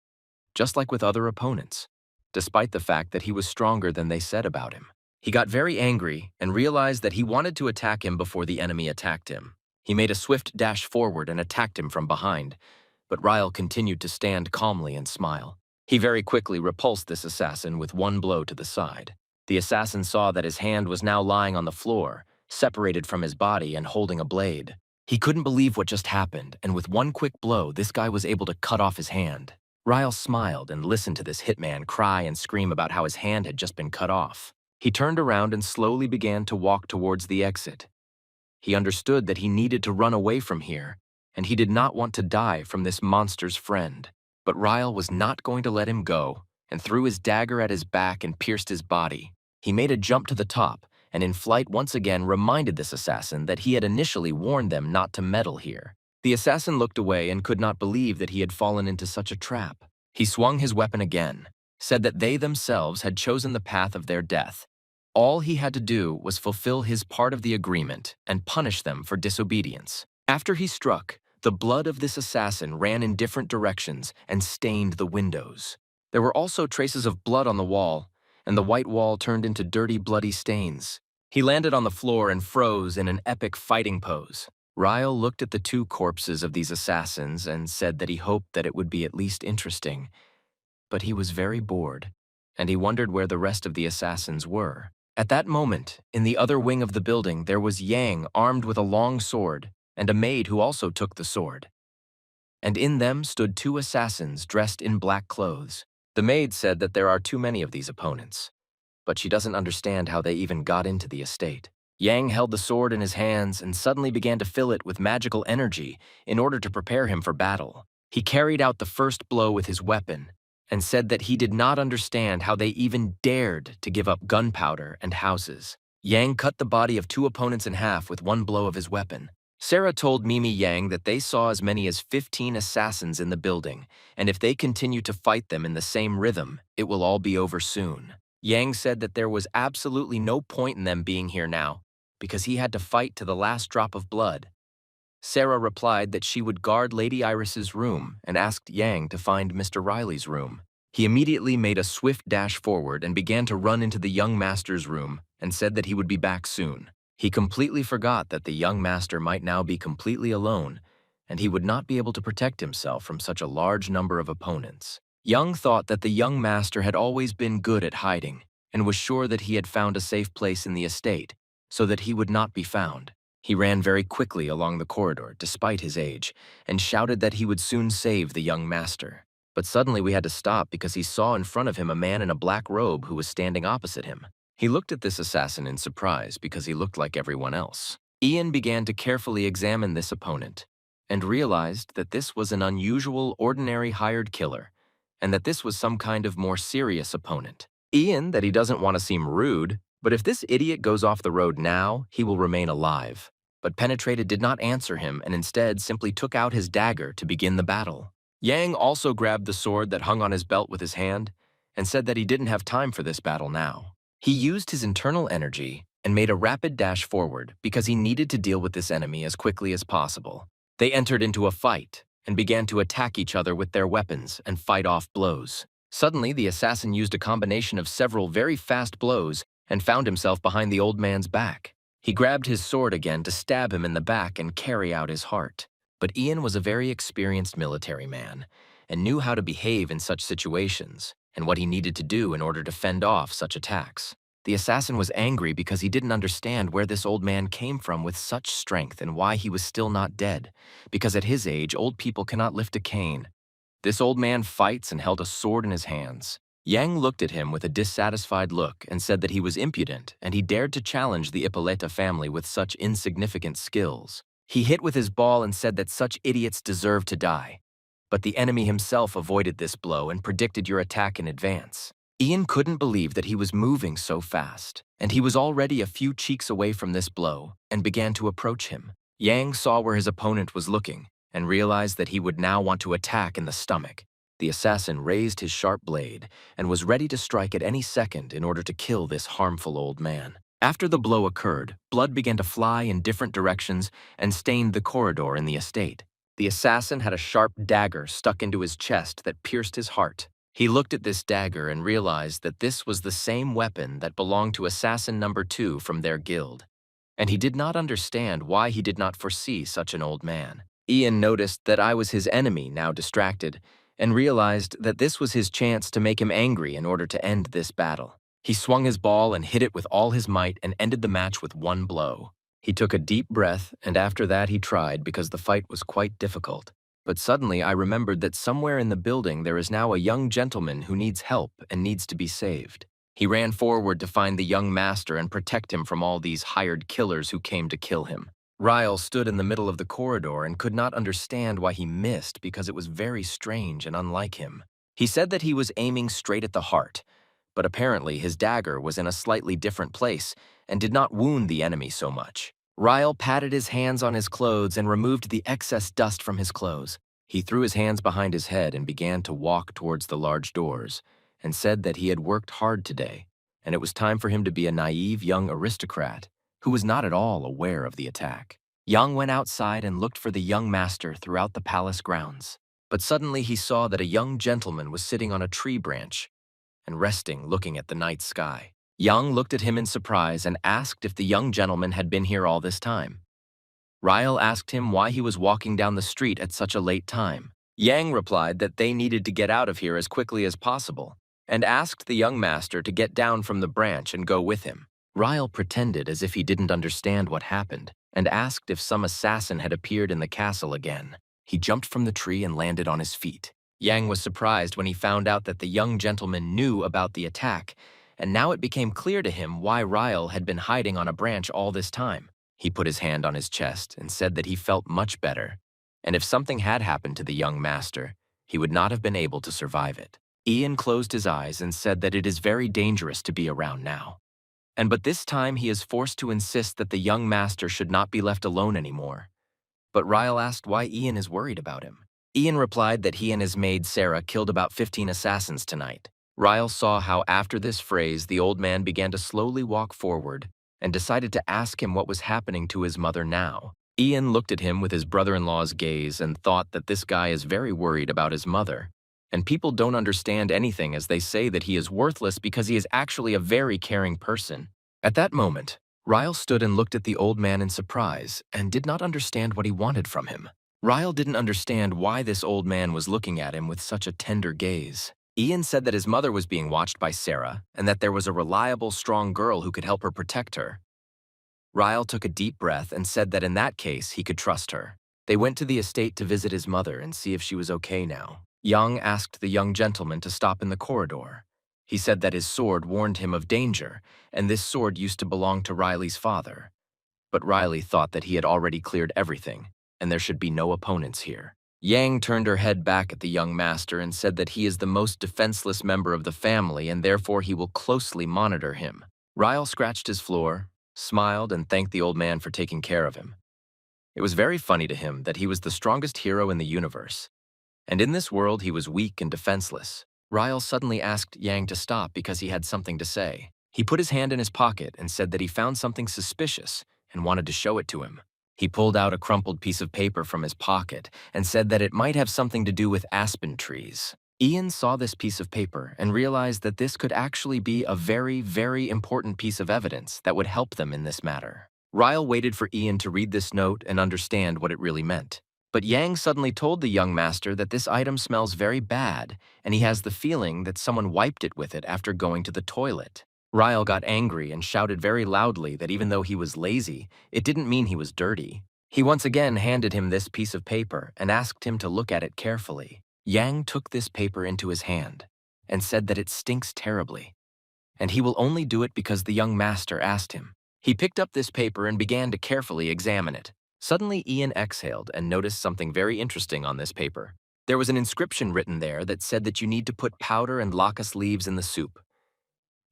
just like with other opponents, despite the fact that he was stronger than they said about him. He got very angry and realized that he wanted to attack him before the enemy attacked him. He made a swift dash forward and attacked him from behind, but Ryle continued to stand calmly and smile. He very quickly repulsed this assassin with one blow to the side. The assassin saw that his hand was now lying on the floor, separated from his body and holding a blade. He couldn't believe what just happened, and with one quick blow, this guy was able to cut off his hand. Ryle smiled and listened to this hitman cry and scream about how his hand had just been cut off. He turned around and slowly began to walk towards the exit. He understood that he needed to run away from here, and he did not want to die from this monster's friend. But Ryle was not going to let him go, and threw his dagger at his back and pierced his body. He made a jump to the top, and in flight once again reminded this assassin that he had initially warned them not to meddle here. The assassin looked away and could not believe that he had fallen into such a trap. He swung his weapon again, said that they themselves had chosen the path of their death. All he had to do was fulfill his part of the agreement and punish them for disobedience. After he struck, the blood of this assassin ran in different directions and stained the windows. There were also traces of blood on the wall, and the white wall turned into dirty, bloody stains. He landed on the floor and froze in an epic fighting pose. Ryle looked at the two corpses of these assassins and said that he hoped that it would be at least interesting. But he was very bored, and he wondered where the rest of the assassins were. At that moment, in the other wing of the building, there was Yang armed with a long sword, and a maid who also took the sword. And in them stood two assassins dressed in black clothes. The maid said that there are too many of these opponents, but she doesn't understand how they even got into the estate. Yang held the sword in his hands and suddenly began to fill it with magical energy in order to prepare him for battle. He carried out the first blow with his weapon and said that he did not understand how they even dared to give up gunpowder and houses. Yang cut the body of two opponents in half with one blow of his weapon. Sarah told Mimi Yang that they saw as many as 15 assassins in the building, and if they continue to fight them in the same rhythm, it will all be over soon. Yang said that there was absolutely no point in them being here now, because he had to fight to the last drop of blood. Sarah replied that she would guard Lady Iris's room and asked Yang to find Mr. Riley's room. He immediately made a swift dash forward and began to run into the young master's room and said that he would be back soon. He completely forgot that the young master might now be completely alone, and he would not be able to protect himself from such a large number of opponents. Yang thought that the young master had always been good at hiding and was sure that he had found a safe place in the estate so that he would not be found. He ran very quickly along the corridor, despite his age, and shouted that he would soon save the young master. But suddenly we had to stop because he saw in front of him a man in a black robe who was standing opposite him. He looked at this assassin in surprise because he looked like everyone else. Ian began to carefully examine this opponent and realized that this was an unusual, ordinary hired killer, and that this was some kind of more serious opponent. Ian, that he doesn't want to seem rude, but if this idiot goes off the road now, he will remain alive. But Penetrated did not answer him and instead simply took out his dagger to begin the battle. Yang also grabbed the sword that hung on his belt with his hand and said that he didn't have time for this battle now. He used his internal energy and made a rapid dash forward because he needed to deal with this enemy as quickly as possible. They entered into a fight and began to attack each other with their weapons and fight off blows. Suddenly, the assassin used a combination of several very fast blows and found himself behind the old man's back. He grabbed his sword again to stab him in the back and carry out his heart. But Ian was a very experienced military man and knew how to behave in such situations and what he needed to do in order to fend off such attacks. The assassin was angry because he didn't understand where this old man came from with such strength and why he was still not dead, because at his age, old people cannot lift a cane. This old man fights and held a sword in his hands. Yang looked at him with a dissatisfied look and said that he was impudent and he dared to challenge the Ippolita family with such insignificant skills. He hit with his ball and said that such idiots deserve to die. But the enemy himself avoided this blow and predicted your attack in advance. Ian couldn't believe that he was moving so fast, and he was already a few cheeks away from this blow and began to approach him. Yang saw where his opponent was looking and realized that he would now want to attack in the stomach. The assassin raised his sharp blade and was ready to strike at any second in order to kill this harmful old man. After the blow occurred, blood began to fly in different directions and stained the corridor in the estate. The assassin had a sharp dagger stuck into his chest that pierced his heart. He looked at this dagger and realized that this was the same weapon that belonged to assassin number 2 from their guild. And he did not understand why he did not foresee such an old man. Ian noticed that I was his enemy, now distracted, and realized that this was his chance to make him angry in order to end this battle. He swung his ball and hit it with all his might and ended the match with one blow. He took a deep breath, and after that he tried because the fight was quite difficult. But suddenly I remembered that somewhere in the building there is now a young gentleman who needs help and needs to be saved. He ran forward to find the young master and protect him from all these hired killers who came to kill him. Ryle stood in the middle of the corridor and could not understand why he missed because it was very strange and unlike him. He said that he was aiming straight at the heart, but apparently his dagger was in a slightly different place and did not wound the enemy so much. Ryle patted his hands on his clothes and removed the excess dust from his clothes. He threw his hands behind his head and began to walk towards the large doors and said that he had worked hard today and it was time for him to be a naive young aristocrat who was not at all aware of the attack. Yang went outside and looked for the young master throughout the palace grounds. But suddenly he saw that a young gentleman was sitting on a tree branch and resting, looking at the night sky. Yang looked at him in surprise and asked if the young gentleman had been here all this time. Ryle asked him why he was walking down the street at such a late time. Yang replied that they needed to get out of here as quickly as possible and asked the young master to get down from the branch and go with him. Ryle pretended as if he didn't understand what happened and asked if some assassin had appeared in the castle again. He jumped from the tree and landed on his feet. Yang was surprised when he found out that the young gentleman knew about the attack and now it became clear to him why Ryle had been hiding on a branch all this time. He put his hand on his chest and said that he felt much better, and if something had happened to the young master, he would not have been able to survive it. Ian closed his eyes and said that it is very dangerous to be around now. But this time he is forced to insist that the young master should not be left alone anymore. But Ryle asked why Ian is worried about him. Ian replied that he and his maid Sarah killed about 15 assassins tonight. Ryle saw how after this phrase the old man began to slowly walk forward and decided to ask him what was happening to his mother now. Ian looked at him with his brother-in-law's gaze and thought that this guy is very worried about his mother. And people don't understand anything as they say that he is worthless because he is actually a very caring person. At that moment, Ryle stood and looked at the old man in surprise and did not understand what he wanted from him. Ryle didn't understand why this old man was looking at him with such a tender gaze. Ian said that his mother was being watched by Sarah and that there was a reliable, strong girl who could help her protect her. Ryle took a deep breath and said that in that case he could trust her. They went to the estate to visit his mother and see if she was okay now. Young asked the young gentleman to stop in the corridor. He said that his sword warned him of danger, and this sword used to belong to Riley's father. But Riley thought that he had already cleared everything, and there should be no opponents here. Yang turned her head back at the young master and said that he is the most defenseless member of the family and therefore he will closely monitor him. Ryle scratched his floor, smiled, and thanked the old man for taking care of him. It was very funny to him that he was the strongest hero in the universe, and in this world he was weak and defenseless. Ryle suddenly asked Yang to stop because he had something to say. He put his hand in his pocket and said that he found something suspicious and wanted to show it to him. He pulled out a crumpled piece of paper from his pocket and said that it might have something to do with aspen trees. Ian saw this piece of paper and realized that this could actually be a very, very important piece of evidence that would help them in this matter. Ryle waited for Ian to read this note and understand what it really meant. But Yang suddenly told the young master that this item smells very bad, and he has the feeling that someone wiped it with it after going to the toilet. Ryle got angry and shouted very loudly that even though he was lazy, it didn't mean he was dirty. He once again handed him this piece of paper and asked him to look at it carefully. Yang took this paper into his hand and said that it stinks terribly, and he will only do it because the young master asked him. He picked up this paper and began to carefully examine it. Suddenly, Ian exhaled and noticed something very interesting on this paper. There was an inscription written there that said that you need to put powder and locust leaves in the soup.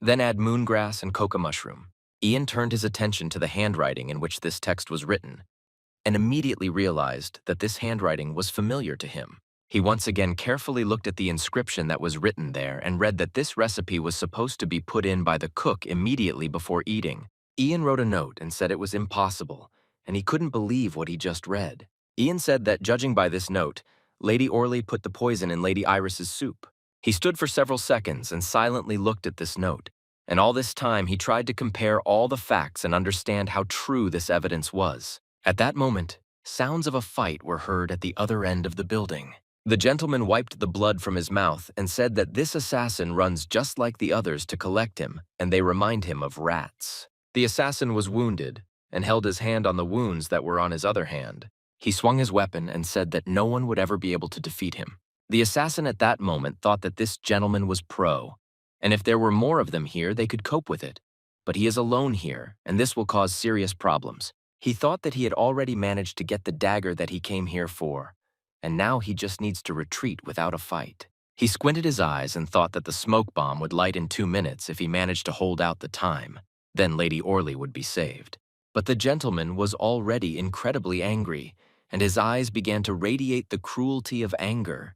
Then add moongrass and coca mushroom. Ian turned his attention to the handwriting in which this text was written, and immediately realized that this handwriting was familiar to him. He once again carefully looked at the inscription that was written there and read that this recipe was supposed to be put in by the cook immediately before eating. Ian wrote a note and said it was impossible, and he couldn't believe what he just read. Ian said that, judging by this note, Lady Orley put the poison in Lady Iris's soup. He stood for several seconds and silently looked at this note, and all this time he tried to compare all the facts and understand how true this evidence was. At that moment, sounds of a fight were heard at the other end of the building. The gentleman wiped the blood from his mouth and said that this assassin runs just like the others to collect him, and they remind him of rats. The assassin was wounded and held his hand on the wounds that were on his other hand. He swung his weapon and said that no one would ever be able to defeat him. The assassin at that moment thought that this gentleman was pro, and if there were more of them here, they could cope with it. But he is alone here, and this will cause serious problems. He thought that he had already managed to get the dagger that he came here for, and now he just needs to retreat without a fight. He squinted his eyes and thought that the smoke bomb would light in 2 minutes if he managed to hold out the time. Then Lady Orley would be saved. But the gentleman was already incredibly angry, and his eyes began to radiate the cruelty of anger.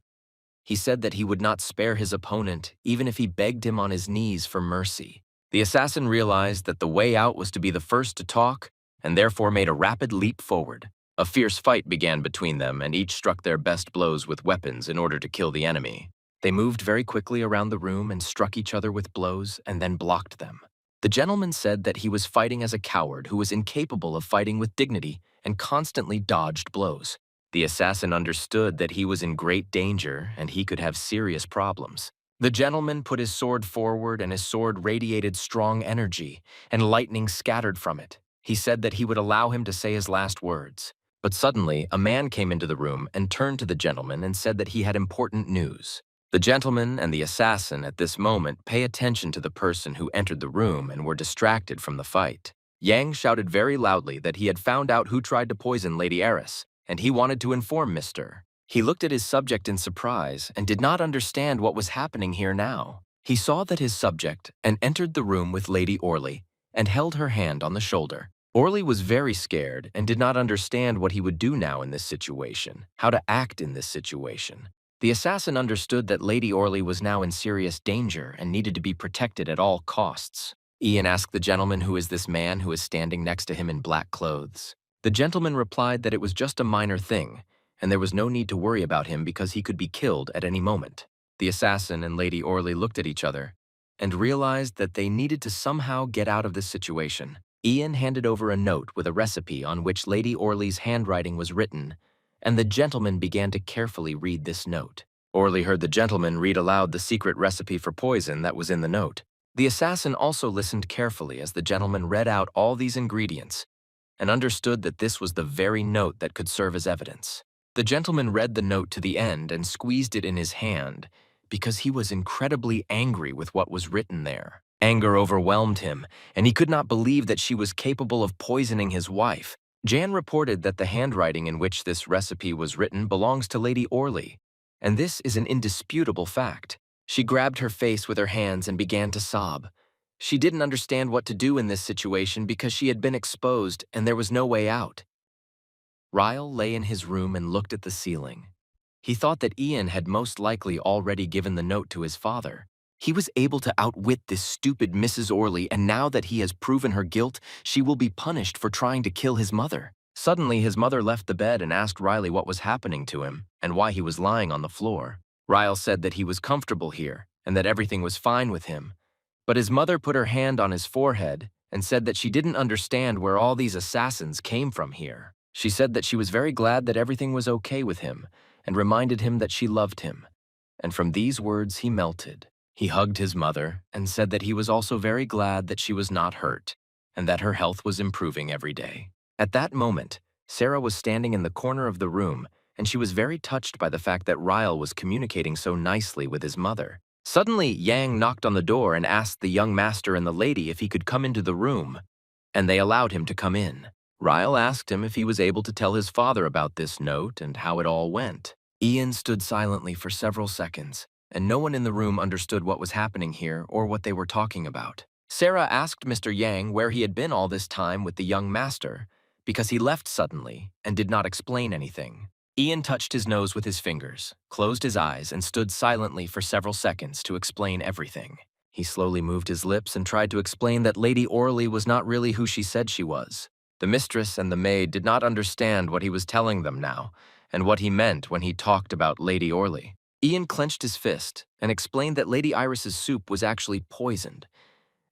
He said that he would not spare his opponent, even if he begged him on his knees for mercy. The assassin realized that the way out was to be the first to talk, and therefore made a rapid leap forward. A fierce fight began between them, and each struck their best blows with weapons in order to kill the enemy. They moved very quickly around the room and struck each other with blows and then blocked them. The gentleman said that he was fighting as a coward who was incapable of fighting with dignity and constantly dodged blows. The assassin understood that he was in great danger and he could have serious problems. The gentleman put his sword forward and his sword radiated strong energy, and lightning scattered from it. He said that he would allow him to say his last words. But suddenly, a man came into the room and turned to the gentleman and said that he had important news. The gentleman and the assassin at this moment pay attention to the person who entered the room and were distracted from the fight. Yang shouted very loudly that he had found out who tried to poison Lady Eris, and he wanted to inform Mr. He looked at his subject in surprise and did not understand what was happening here now. He saw that his subject and entered the room with Lady Orley and held her hand on the shoulder. Orley was very scared and did not understand what he would do now in this situation, how to act in this situation. The assassin understood that Lady Orley was now in serious danger and needed to be protected at all costs. Ian asked the gentleman, who is this man who is standing next to him in black clothes? The gentleman replied that it was just a minor thing, and there was no need to worry about him because he could be killed at any moment. The assassin and Lady Orley looked at each other and realized that they needed to somehow get out of this situation. Ian handed over a note with a recipe on which Lady Orley's handwriting was written, and the gentleman began to carefully read this note. Orley heard the gentleman read aloud the secret recipe for poison that was in the note. The assassin also listened carefully as the gentleman read out all these ingredients and understood that this was the very note that could serve as evidence. The gentleman read the note to the end and squeezed it in his hand because he was incredibly angry with what was written there. Anger overwhelmed him, and he could not believe that she was capable of poisoning his wife. Jan reported that the handwriting in which this recipe was written belongs to Lady Orley, and this is an indisputable fact. She grabbed her face with her hands and began to sob. She didn't understand what to do in this situation because she had been exposed and there was no way out. Ryle lay in his room and looked at the ceiling. He thought that Ian had most likely already given the note to his father. He was able to outwit this stupid Mrs. Orley, and now that he has proven her guilt, she will be punished for trying to kill his mother. Suddenly, his mother left the bed and asked Riley what was happening to him and why he was lying on the floor. Ryle said that he was comfortable here and that everything was fine with him. But his mother put her hand on his forehead and said that she didn't understand where all these assassins came from here. She said that she was very glad that everything was okay with him and reminded him that she loved him. And from these words, he melted. He hugged his mother and said that he was also very glad that she was not hurt and that her health was improving every day. At that moment, Sarah was standing in the corner of the room, and she was very touched by the fact that Ryle was communicating so nicely with his mother. Suddenly, Yang knocked on the door and asked the young master and the lady if he could come into the room, and they allowed him to come in. Ryle asked him if he was able to tell his father about this note and how it all went. Ian stood silently for several seconds, and no one in the room understood what was happening here or what they were talking about. Sarah asked Mr. Yang where he had been all this time with the young master, because he left suddenly and did not explain anything. Ian touched his nose with his fingers, closed his eyes, and stood silently for several seconds to explain everything. He slowly moved his lips and tried to explain that Lady Orley was not really who she said she was. The mistress and the maid did not understand what he was telling them now, and what he meant when he talked about Lady Orley. Ian clenched his fist and explained that Lady Iris's soup was actually poisoned,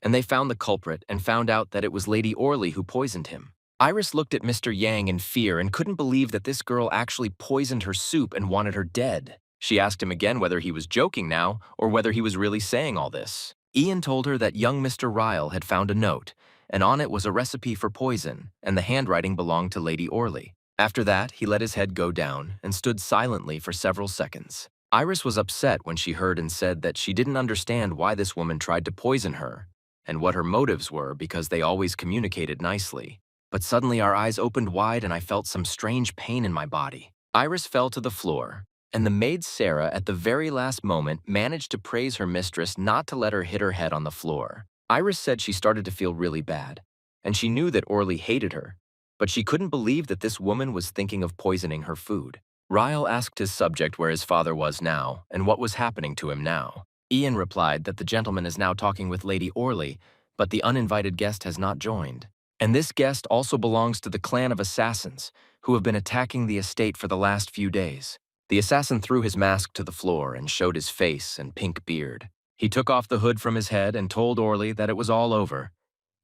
and they found the culprit and found out that it was Lady Orley who poisoned him. Iris looked at Mr. Yang in fear and couldn't believe that this girl actually poisoned her soup and wanted her dead. She asked him again whether he was joking now or whether he was really saying all this. Ian told her that young Mr. Ryle had found a note, and on it was a recipe for poison, and the handwriting belonged to Lady Orley. After that, he let his head go down and stood silently for several seconds. Iris was upset when she heard and said that she didn't understand why this woman tried to poison her and what her motives were because they always communicated nicely. But suddenly our eyes opened wide and I felt some strange pain in my body. Iris fell to the floor, and the maid Sarah at the very last moment managed to praise her mistress not to let her hit her head on the floor. Iris said she started to feel really bad, and she knew that Orley hated her, but she couldn't believe that this woman was thinking of poisoning her food. Ryle asked his subject where his father was now and what was happening to him now. Ian replied that the gentleman is now talking with Lady Orley, but the uninvited guest has not joined. And this guest also belongs to the clan of assassins who have been attacking the estate for the last few days. The assassin threw his mask to the floor and showed his face and pink beard. He took off the hood from his head and told Orley that it was all over.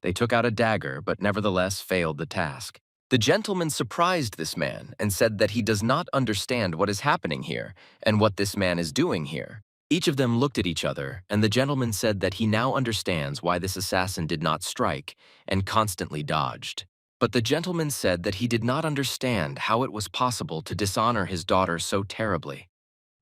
They took out a dagger, but nevertheless failed the task. The gentleman surprised this man and said that he does not understand what is happening here and what this man is doing here. Each of them looked at each other, and the gentleman said that he now understands why this assassin did not strike and constantly dodged. But the gentleman said that he did not understand how it was possible to dishonor his daughter so terribly.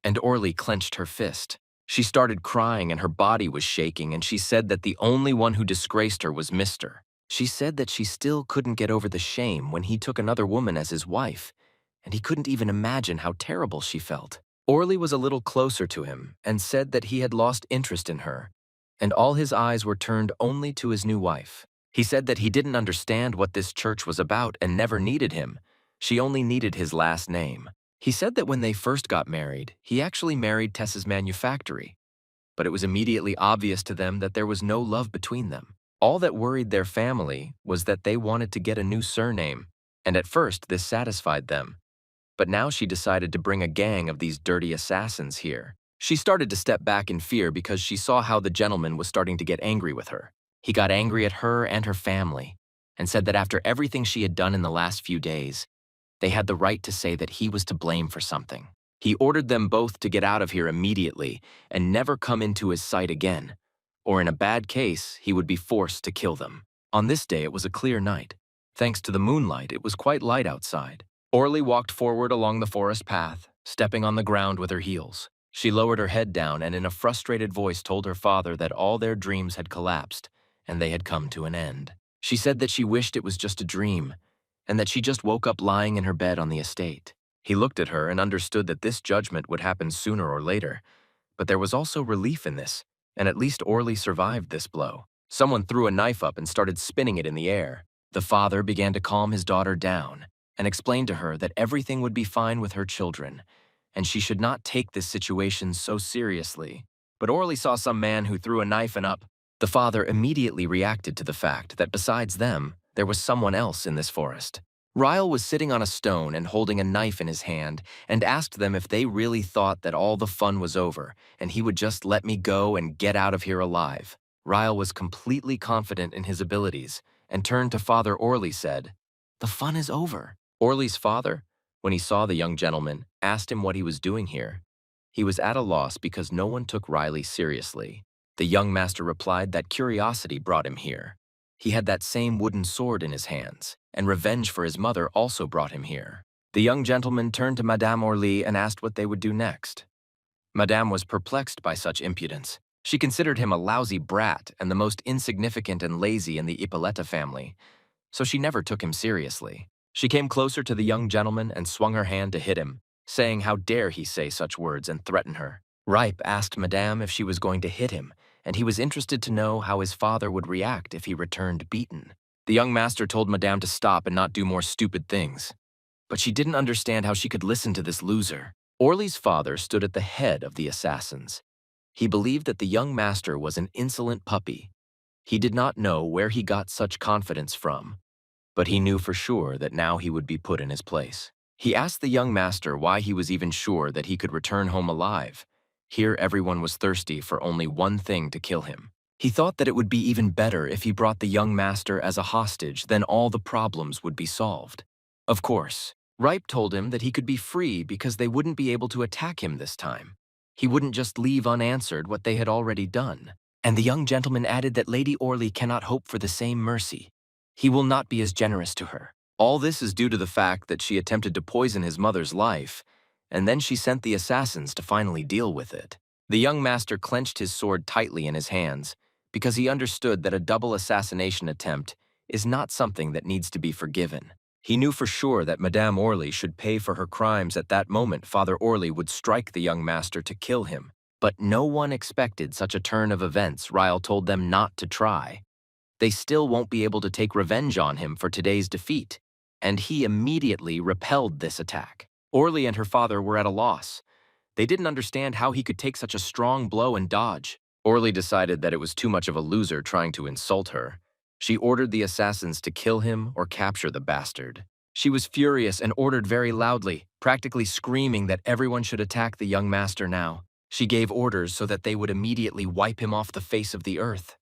And Orley clenched her fist. She started crying and her body was shaking, and she said that the only one who disgraced her was Mr. She said that she still couldn't get over the shame when he took another woman as his wife, and he couldn't even imagine how terrible she felt. Orley was a little closer to him and said that he had lost interest in her, and all his eyes were turned only to his new wife. He said that he didn't understand what this church was about and never needed him. She only needed his last name. He said that when they first got married, he actually married Tess's manufactory, but it was immediately obvious to them that there was no love between them. All that worried their family was that they wanted to get a new surname, and at first this satisfied them. But now she decided to bring a gang of these dirty assassins here. She started to step back in fear because she saw how the gentleman was starting to get angry with her. He got angry at her and her family, and said that after everything she had done in the last few days, they had the right to say that he was to blame for something. He ordered them both to get out of here immediately and never come into his sight again, or in a bad case, he would be forced to kill them. On this day, it was a clear night. Thanks to the moonlight, it was quite light outside. Orley walked forward along the forest path, stepping on the ground with her heels. She lowered her head down and in a frustrated voice told her father that all their dreams had collapsed and they had come to an end. She said that she wished it was just a dream, and that she just woke up lying in her bed on the estate. He looked at her and understood that this judgment would happen sooner or later, but there was also relief in this, and at least Orley survived this blow. Someone threw a knife up and started spinning it in the air. The father began to calm his daughter down and explained to her that everything would be fine with her children, and she should not take this situation so seriously. But Orley saw some man who threw a knife and up. The father immediately reacted to the fact that besides them, there was someone else in this forest. Ryle was sitting on a stone and holding a knife in his hand and asked them if they really thought that all the fun was over and he would just let me go and get out of here alive. Ryle was completely confident in his abilities and turned to Father Orley said, "The fun is over." Orley's father, when he saw the young gentleman, asked him what he was doing here. He was at a loss because no one took Riley seriously. The young master replied that curiosity brought him here. He had that same wooden sword in his hands, and revenge for his mother also brought him here. The young gentleman turned to Madame Orley and asked what they would do next. Madame was perplexed by such impudence. She considered him a lousy brat and the most insignificant and lazy in the Ippolita family, so she never took him seriously. She came closer to the young gentleman and swung her hand to hit him, saying how dare he say such words and threaten her. Ripe asked Madame if she was going to hit him, and he was interested to know how his father would react if he returned beaten. The young master told Madame to stop and not do more stupid things. But she didn't understand how she could listen to this loser. Orley's father stood at the head of the assassins. He believed that the young master was an insolent puppy. He did not know where he got such confidence from, but he knew for sure that now he would be put in his place. He asked the young master why he was even sure that he could return home alive. Here everyone was thirsty for only one thing to kill him. He thought that it would be even better if he brought the young master as a hostage, then all the problems would be solved. Of course, Ripe told him that he could be free because they wouldn't be able to attack him this time. He wouldn't just leave unanswered what they had already done. And the young gentleman added that Lady Orley cannot hope for the same mercy. He will not be as generous to her. All this is due to the fact that she attempted to poison his mother's life, and then she sent the assassins to finally deal with it. The young master clenched his sword tightly in his hands because he understood that a double assassination attempt is not something that needs to be forgiven. He knew for sure that Madame Orley should pay for her crimes. At that moment, Father Orley would strike the young master to kill him. But no one expected such a turn of events. Ryle told them not to try. They still won't be able to take revenge on him for today's defeat, and he immediately repelled this attack. Orley and her father were at a loss. They didn't understand how he could take such a strong blow and dodge. Orley decided that it was too much of a loser trying to insult her. She ordered the assassins to kill him or capture the bastard. She was furious and ordered very loudly, practically screaming that everyone should attack the young master now. She gave orders so that they would immediately wipe him off the face of the earth.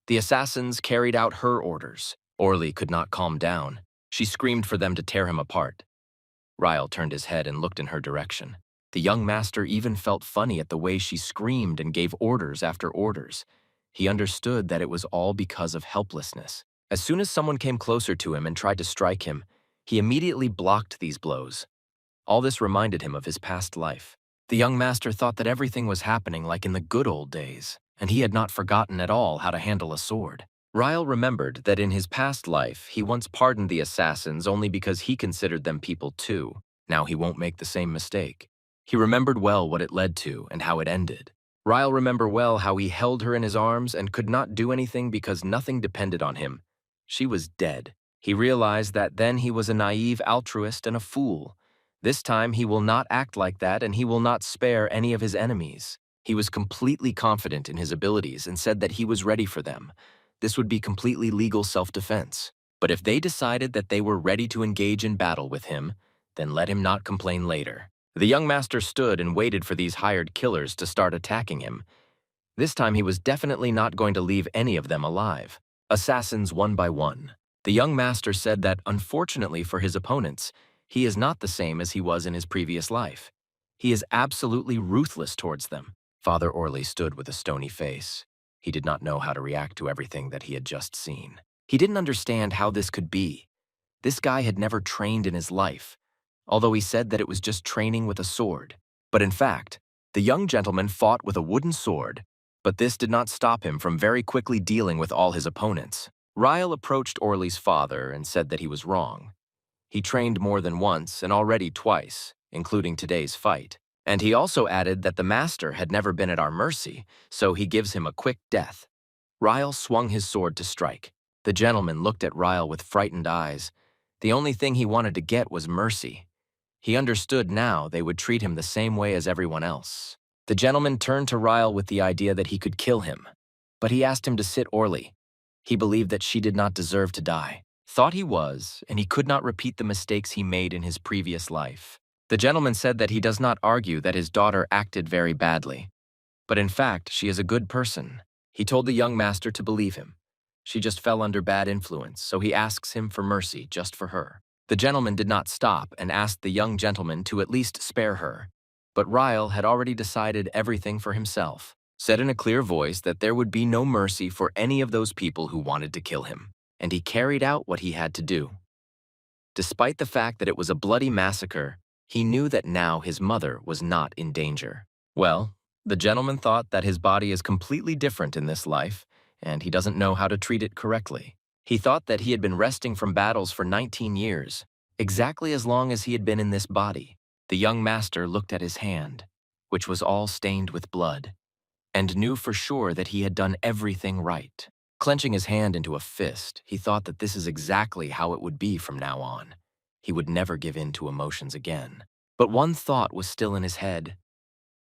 The assassins carried out her orders. Orley could not calm down. She screamed for them to tear him apart. Ryle turned his head and looked in her direction. The young master even felt funny at the way she screamed and gave orders after orders. He understood that it was all because of helplessness. As soon as someone came closer to him and tried to strike him, he immediately blocked these blows. All this reminded him of his past life. The young master thought that everything was happening like in the good old days, and he had not forgotten at all how to handle a sword. Ryle remembered that in his past life, he once pardoned the assassins only because he considered them people too. Now he won't make the same mistake. He remembered well what it led to and how it ended. Ryle remembered well how he held her in his arms and could not do anything because nothing depended on him. She was dead. He realized that then he was a naive altruist and a fool. This time he will not act like that, and he will not spare any of his enemies. He was completely confident in his abilities and said that he was ready for them. This would be completely legal self-defense. But if they decided that they were ready to engage in battle with him, then let him not complain later. The young master stood and waited for these hired killers to start attacking him. This time he was definitely not going to leave any of them alive. Assassins one by one. The young master said that, unfortunately for his opponents, he is not the same as he was in his previous life. He is absolutely ruthless towards them. Father Orley stood with a stony face. He did not know how to react to everything that he had just seen. He didn't understand how this could be. This guy had never trained in his life, although he said that it was just training with a sword. But in fact, the young gentleman fought with a wooden sword, but this did not stop him from very quickly dealing with all his opponents. Ryle approached Orley's father and said that he was wrong. He trained more than once and already twice, including today's fight. And he also added that the master had never been at our mercy, so he gives him a quick death. Ryle swung his sword to strike. The gentleman looked at Ryle with frightened eyes. The only thing he wanted to get was mercy. He understood now they would treat him the same way as everyone else. The gentleman turned to Ryle with the idea that he could kill him, but he asked him to sit Orley. He believed that she did not deserve to die. Thought he was, and he could not repeat the mistakes he made in his previous life. The gentleman said that he does not argue that his daughter acted very badly, but in fact, she is a good person. He told the young master to believe him. She just fell under bad influence, so he asks him for mercy just for her. The gentleman did not stop and asked the young gentleman to at least spare her, but Ryle had already decided everything for himself, said in a clear voice that there would be no mercy for any of those people who wanted to kill him, and he carried out what he had to do. Despite the fact that it was a bloody massacre, he knew that now his mother was not in danger. Well, the gentleman thought that his body is completely different in this life, and he doesn't know how to treat it correctly. He thought that he had been resting from battles for 19 years, exactly as long as he had been in this body. The young master looked at his hand, which was all stained with blood, and knew for sure that he had done everything right. Clenching his hand into a fist, he thought that this is exactly how it would be from now on. He would never give in to emotions again. But one thought was still in his head.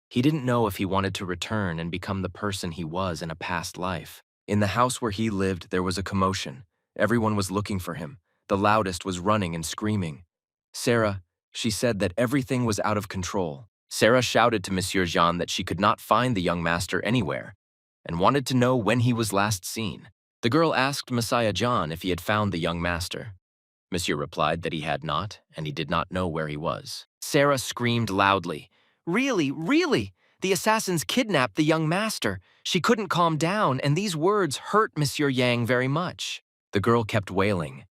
He didn't know if he wanted to return and become the person he was in a past life. In the house where he lived, there was a commotion. Everyone was looking for him. The loudest was running and screaming. Sarah, she said that everything was out of control. Sarah shouted to Monsieur Jean that she could not find the young master anywhere, and wanted to know when he was last seen. The girl asked Messiah John if he had found the young master. Monsieur replied that he had not, and he did not know where he was. Sarah screamed loudly. Really, really? The assassins kidnapped the young master. She couldn't calm down, and these words hurt Monsieur Yang very much. The girl kept wailing.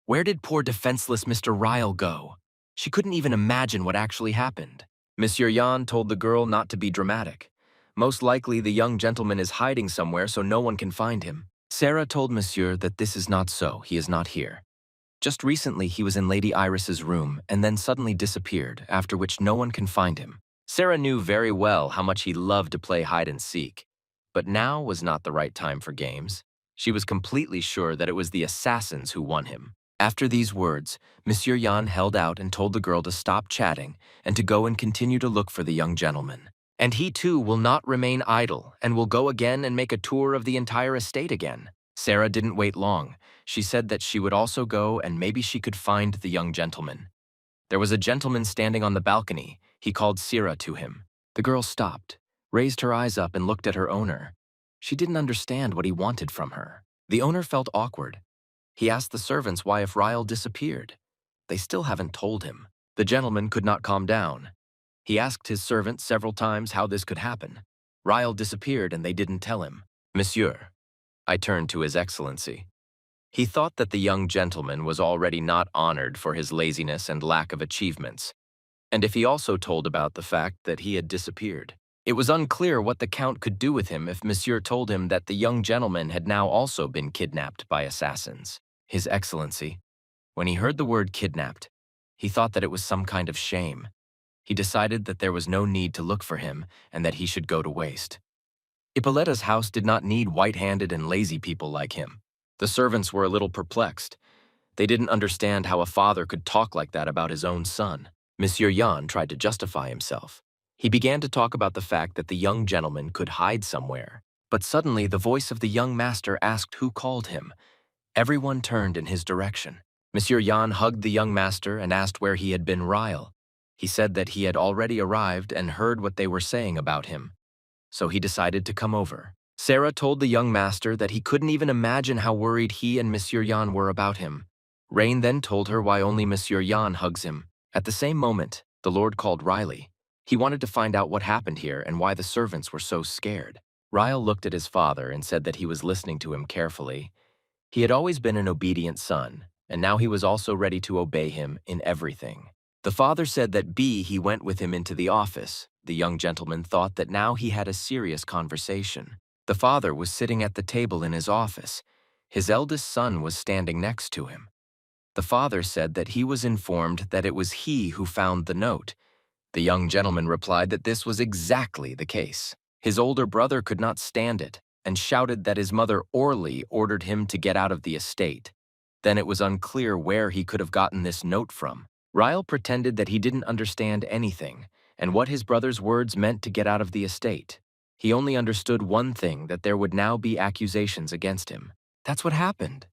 Where did poor defenseless Mr. Ryle go? She couldn't even imagine what actually happened. Monsieur Yan told the girl not to be dramatic. Most likely the young gentleman is hiding somewhere so no one can find him. Sarah told Monsieur that this is not so, he is not here. Just recently he was in Lady Iris's room and then suddenly disappeared, after which no one can find him. Sarah knew very well how much he loved to play hide and seek, but now was not the right time for games. She was completely sure that it was the assassins who won him. After these words, Monsieur Yan held out and told the girl to stop chatting and to go and continue to look for the young gentleman. And he too will not remain idle and will go again and make a tour of the entire estate again. Sarah didn't wait long. She said that she would also go and maybe she could find the young gentleman. There was a gentleman standing on the balcony. He called Sarah to him. The girl stopped, raised her eyes up and looked at her owner. She didn't understand what he wanted from her. The owner felt awkward. He asked the servants why if Ryle disappeared. They still haven't told him. The gentleman could not calm down. He asked his servant several times how this could happen. Ryle disappeared and they didn't tell him. Monsieur, I turned to His Excellency. He thought that the young gentleman was already not honored for his laziness and lack of achievements. and if he also told about the fact that he had disappeared. It was unclear what the Count could do with him if Monsieur told him that the young gentleman had now also been kidnapped by assassins. His Excellency, when he heard the word kidnapped, he thought that it was some kind of shame. He decided that there was no need to look for him and that he should go to waste. Ippoletta's house did not need white-handed and lazy people like him. The servants were a little perplexed. They didn't understand how a father could talk like that about his own son. Monsieur Yan tried to justify himself. He began to talk about the fact that the young gentleman could hide somewhere. But suddenly the voice of the young master asked who called him. Everyone turned in his direction. Monsieur Yan hugged the young master and asked where he had been Ryle. He said that he had already arrived and heard what they were saying about him. So he decided to come over. Sarah told the young master that he couldn't even imagine how worried he and Monsieur Yan were about him. Rain then told her why only Monsieur Yan hugs him. At the same moment, the Lord called Riley. He wanted to find out what happened here and why the servants were so scared. Ryle looked at his father and said that he was listening to him carefully. He had always been an obedient son, and now he was also ready to obey him in everything. The father said that he went with him into the office. The young gentleman thought that now he had a serious conversation. The father was sitting at the table in his office. His eldest son was standing next to him. The father said that he was informed that it was he who found the note. The young gentleman replied that this was exactly the case. His older brother could not stand it and shouted that his mother Orley ordered him to get out of the estate. Then it was unclear where he could have gotten this note from. Ryle pretended that he didn't understand anything and what his brother's words meant to get out of the estate. He only understood one thing, that there would now be accusations against him. That's what happened.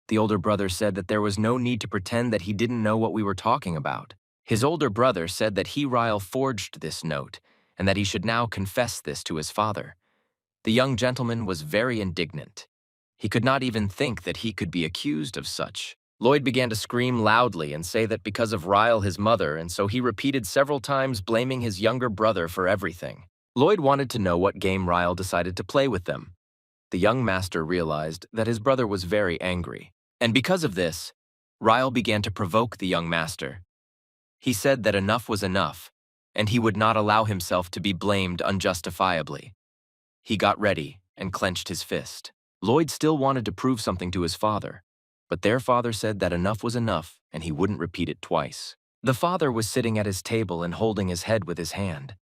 The older brother said that there was no need to pretend that he didn't know what we were talking about. His older brother said that he, Ryle, forged this note and that he should now confess this to his father. The young gentleman was very indignant. He could not even think that he could be accused of such. Lloyd began to scream loudly and say that because of Ryle, his mother, and so he repeated several times blaming his younger brother for everything. Lloyd wanted to know what game Ryle decided to play with them. The young master realized that his brother was very angry, and because of this, Ryle began to provoke the young master. He said that enough was enough, and he would not allow himself to be blamed unjustifiably. He got ready and clenched his fist. Lloyd still wanted to prove something to his father, but their father said that enough was enough and he wouldn't repeat it twice. The father was sitting at his table and holding his head with his hand.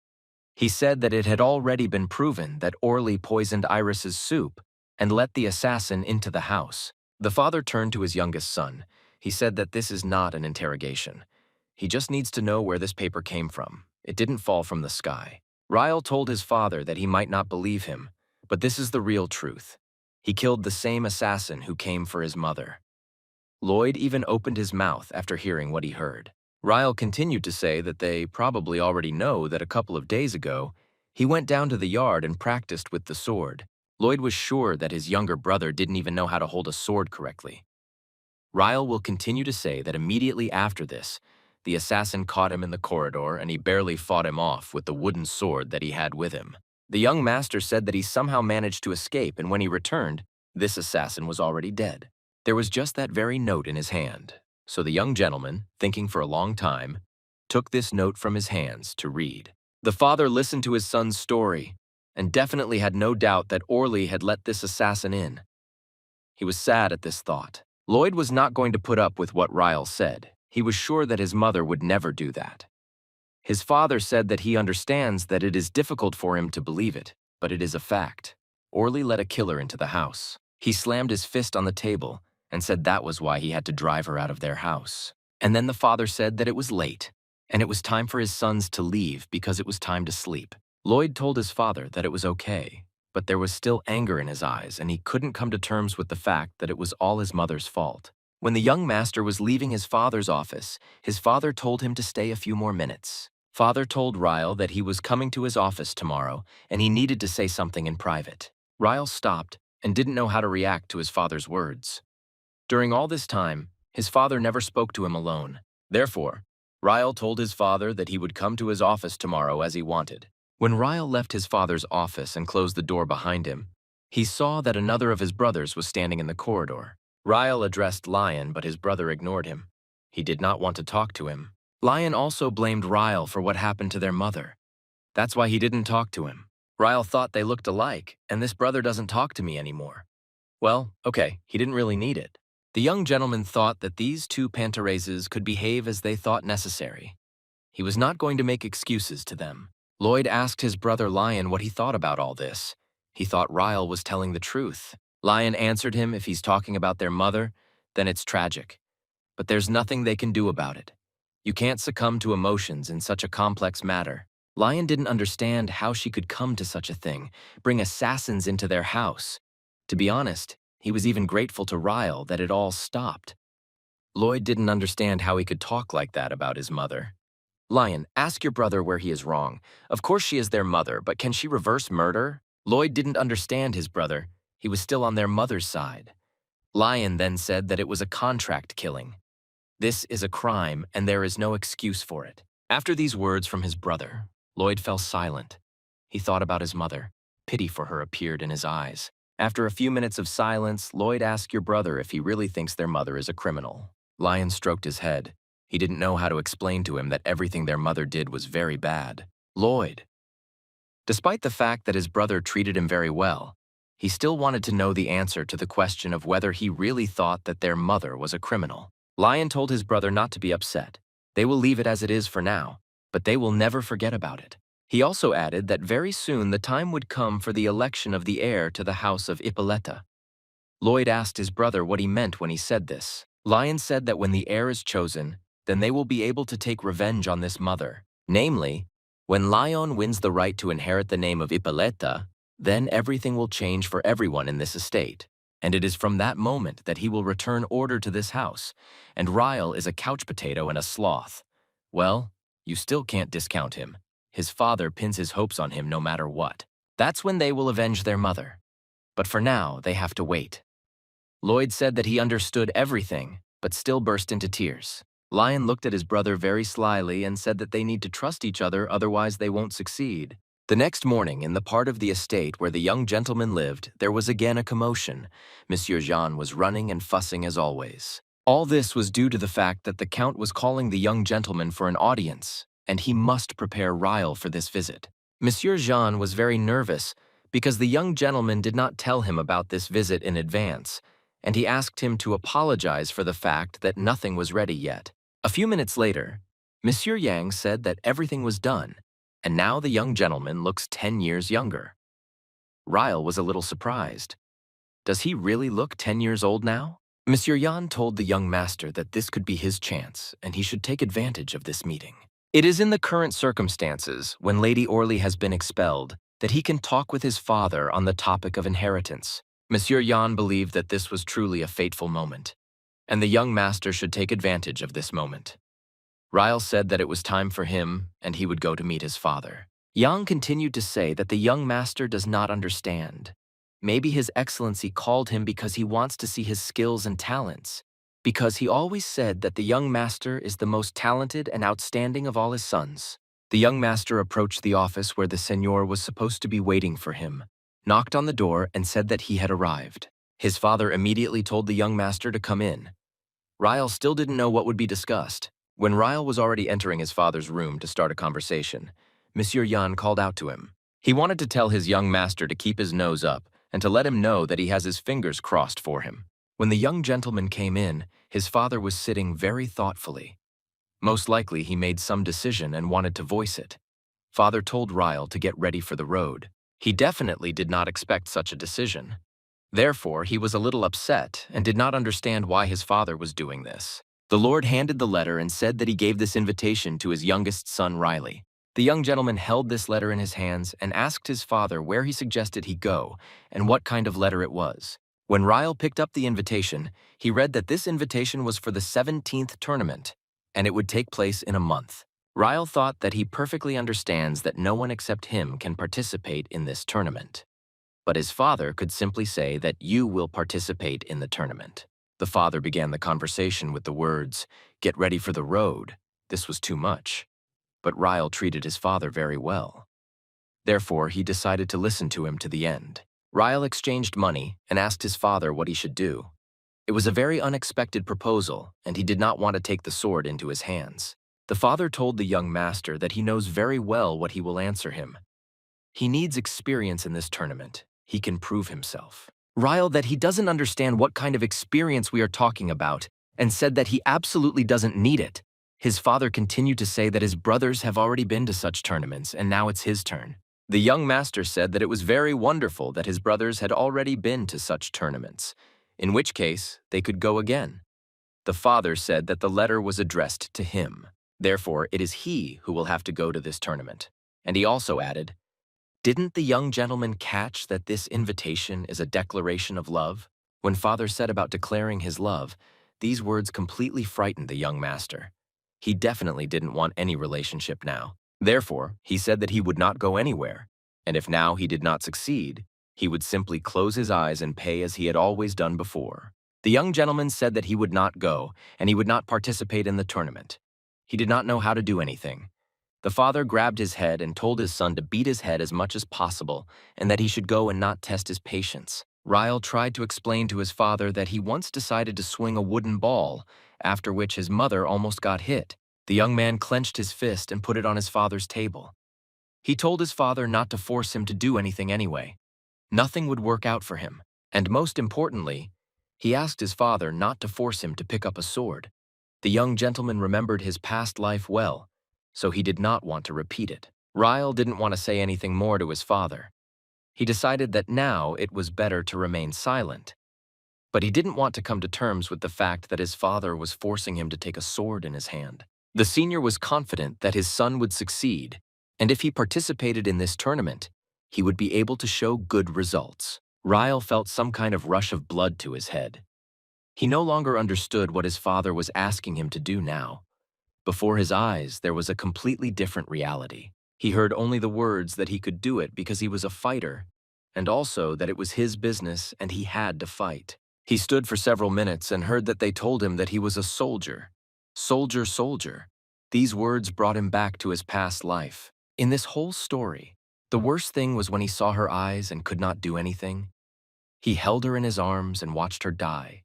He said that it had already been proven that Orley poisoned Iris's soup and let the assassin into the house. The father turned to his youngest son. He said that this is not an interrogation. He just needs to know where this paper came from. It didn't fall from the sky. Ryle told his father that he might not believe him, but this is the real truth. He killed the same assassin who came for his mother. Lloyd even opened his mouth after hearing what he heard. Ryle continued to say that they probably already know that a couple of days ago, he went down to the yard and practiced with the sword. Lloyd was sure that his younger brother didn't even know how to hold a sword correctly. Ryle will continue to say that immediately after this, the assassin caught him in the corridor and he barely fought him off with the wooden sword that he had with him. The young master said that he somehow managed to escape, and when he returned, this assassin was already dead. There was just that very note in his hand, so the young gentleman, thinking for a long time, took this note from his hands to read. The father listened to his son's story and definitely had no doubt that Orley had let this assassin in. He was sad at this thought. Lloyd was not going to put up with what Ryle said. He was sure that his mother would never do that. His father said that he understands that it is difficult for him to believe it, but it is a fact. Orley let a killer into the house. He slammed his fist on the table and said that was why he had to drive her out of their house. And then the father said that it was late, and it was time for his sons to leave because it was time to sleep. Lloyd told his father that it was okay, but there was still anger in his eyes, and he couldn't come to terms with the fact that it was all his mother's fault. When the young master was leaving his father's office, his father told him to stay a few more minutes. Father told Ryle that he was coming to his office tomorrow, and he needed to say something in private. Ryle stopped and didn't know how to react to his father's words. During all this time, his father never spoke to him alone. Therefore, Ryle told his father that he would come to his office tomorrow as he wanted. When Ryle left his father's office and closed the door behind him, he saw that another of his brothers was standing in the corridor. Ryle addressed Lion, but his brother ignored him. He did not want to talk to him. Lion also blamed Ryle for what happened to their mother. That's why he didn't talk to him. Ryle thought they looked alike, and this brother doesn't talk to me anymore. Well, okay, he didn't really need it. The young gentleman thought that these two Pantarazes could behave as they thought necessary. He was not going to make excuses to them. Lloyd asked his brother Lion what he thought about all this. He thought Ryle was telling the truth. Lion answered him if he's talking about their mother, then it's tragic. But there's nothing they can do about it. You can't succumb to emotions in such a complex matter. Lion didn't understand how she could come to such a thing, bring assassins into their house. To be honest, he was even grateful to Ryle that it all stopped. Lloyd didn't understand how he could talk like that about his mother. Lion, ask your brother where he is wrong. Of course she is their mother, but can she reverse murder? Lloyd didn't understand his brother. He was still on their mother's side. Lion then said that it was a contract killing. This is a crime, and there is no excuse for it. After these words from his brother, Lloyd fell silent. He thought about his mother. Pity for her appeared in his eyes. After a few minutes of silence, Lloyd asked your brother if he really thinks their mother is a criminal. Lion stroked his head. He didn't know how to explain to him that everything their mother did was very bad. Lloyd. Despite the fact that his brother treated him very well, he still wanted to know the answer to the question of whether he really thought that their mother was a criminal. Lion told his brother not to be upset. They will leave it as it is for now, but they will never forget about it. He also added that very soon the time would come for the election of the heir to the house of Ippolita. Lloyd asked his brother what he meant when he said this. Lion said that when the heir is chosen, then they will be able to take revenge on this mother. Namely, when Lion wins the right to inherit the name of Ippolita, then everything will change for everyone in this estate. And it is from that moment that he will return order to this house, and Ryle is a couch potato and a sloth. Well, you still can't discount him. His father pins his hopes on him no matter what. That's when they will avenge their mother. But for now, they have to wait. Lloyd said that he understood everything, but still burst into tears. Lion looked at his brother very slyly and said that they need to trust each other, otherwise they won't succeed. The next morning, in the part of the estate where the young gentleman lived, there was again a commotion. Monsieur Jean was running and fussing as always. All this was due to the fact that the Count was calling the young gentleman for an audience, and he must prepare Ryle for this visit. Monsieur Jean was very nervous because the young gentleman did not tell him about this visit in advance, and he asked him to apologize for the fact that nothing was ready yet. A few minutes later, Monsieur Yang said that everything was done, and now the young gentleman looks 10 years younger. Ryle was a little surprised. Does he really look 10 years old now? Monsieur Yan told the young master that this could be his chance, and he should take advantage of this meeting. It is in the current circumstances, when Lady Orley has been expelled, that he can talk with his father on the topic of inheritance. Monsieur Yan believed that this was truly a fateful moment, and the young master should take advantage of this moment. Ryle said that it was time for him, and he would go to meet his father. Yang continued to say that the young master does not understand. Maybe His Excellency called him because he wants to see his skills and talents, because he always said that the young master is the most talented and outstanding of all his sons. The young master approached the office where the seigneur was supposed to be waiting for him, knocked on the door, and said that he had arrived. His father immediately told the young master to come in. Ryle still didn't know what would be discussed. When Ryle was already entering his father's room to start a conversation, Monsieur Yan called out to him. He wanted to tell his young master to keep his nose up and to let him know that he has his fingers crossed for him. When the young gentleman came in, his father was sitting very thoughtfully. Most likely he made some decision and wanted to voice it. Father told Ryle to get ready for the road. He definitely did not expect such a decision. Therefore, he was a little upset and did not understand why his father was doing this. The Lord handed the letter and said that he gave this invitation to his youngest son, Riley. The young gentleman held this letter in his hands and asked his father where he suggested he go and what kind of letter it was. When Ryle picked up the invitation, he read that this invitation was for the 17th tournament, and it would take place in a month. Ryle thought that he perfectly understands that no one except him can participate in this tournament. But his father could simply say that you will participate in the tournament. The father began the conversation with the words, "Get ready for the road." This was too much. But Ryle treated his father very well. Therefore, he decided to listen to him to the end. Ryle exchanged money and asked his father what he should do. It was a very unexpected proposal, and he did not want to take the sword into his hands. The father told the young master that he knows very well what he will answer him. He needs experience in this tournament. He can prove himself. Ryle that he doesn't understand what kind of experience we are talking about and said that he absolutely doesn't need it. His father continued to say that his brothers have already been to such tournaments and now it's his turn. The young master said that it was very wonderful that his brothers had already been to such tournaments, in which case they could go again. The father said that the letter was addressed to him. Therefore, it is he who will have to go to this tournament. And he also added, "Didn't the young gentleman catch that this invitation is a declaration of love?" When father said about declaring his love, these words completely frightened the young master. He definitely didn't want any relationship now. Therefore, he said that he would not go anywhere, and if now he did not succeed, he would simply close his eyes and pay as he had always done before. The young gentleman said that he would not go, and he would not participate in the tournament. He did not know how to do anything. The father grabbed his head and told his son to beat his head as much as possible, and that he should go and not test his patience. Ryle tried to explain to his father that he once decided to swing a wooden ball, after which his mother almost got hit. The young man clenched his fist and put it on his father's table. He told his father not to force him to do anything anyway. Nothing would work out for him. And most importantly, he asked his father not to force him to pick up a sword. The young gentleman remembered his past life well, so he did not want to repeat it. Ryle didn't want to say anything more to his father. He decided that now it was better to remain silent. But he didn't want to come to terms with the fact that his father was forcing him to take a sword in his hand. The senior was confident that his son would succeed, and if he participated in this tournament, he would be able to show good results. Ryle felt some kind of rush of blood to his head. He no longer understood what his father was asking him to do now. Before his eyes, there was a completely different reality. He heard only the words that he could do it because he was a fighter, and also that it was his business and he had to fight. He stood for several minutes and heard that they told him that he was a soldier. Soldier, soldier. These words brought him back to his past life. In this whole story, the worst thing was when he saw her eyes and could not do anything. He held her in his arms and watched her die,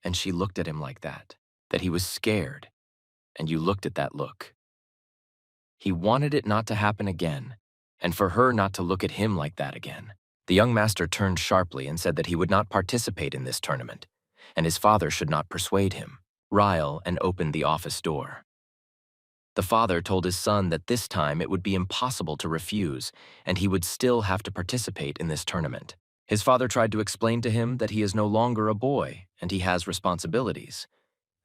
and she looked at him like that he was scared, and you looked at that look. He wanted it not to happen again, and for her not to look at him like that again. The young master turned sharply and said that he would not participate in this tournament, and his father should not persuade him. Ryle and opened the office door. The father told his son that this time it would be impossible to refuse, and he would still have to participate in this tournament. His father tried to explain to him that he is no longer a boy, and he has responsibilities.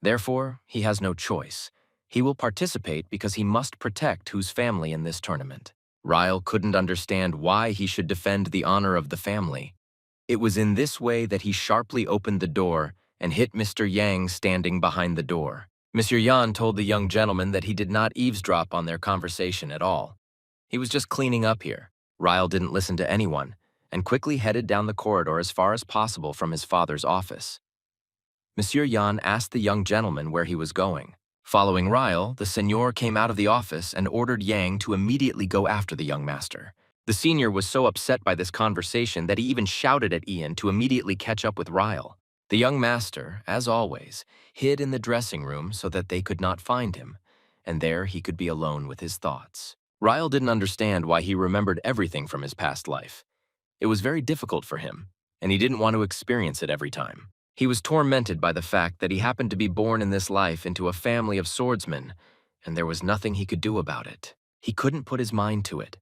Therefore, he has no choice. He will participate because he must protect whose family in this tournament. Ryle couldn't understand why he should defend the honor of the family. It was in this way that he sharply opened the door and hit Mr. Yang standing behind the door. Mr. Yan told the young gentleman that he did not eavesdrop on their conversation at all. He was just cleaning up here. Ryle didn't listen to anyone and quickly headed down the corridor as far as possible from his father's office. Monsieur Yan asked the young gentleman where he was going. Following Ryle, the seigneur came out of the office and ordered Yang to immediately go after the young master. The senior was so upset by this conversation that he even shouted at Ian to immediately catch up with Ryle. The young master, as always, hid in the dressing room so that they could not find him, and there he could be alone with his thoughts. Ryle didn't understand why he remembered everything from his past life. It was very difficult for him, and he didn't want to experience it every time. He was tormented by the fact that he happened to be born in this life into a family of swordsmen, and there was nothing he could do about it. He couldn't put his mind to it.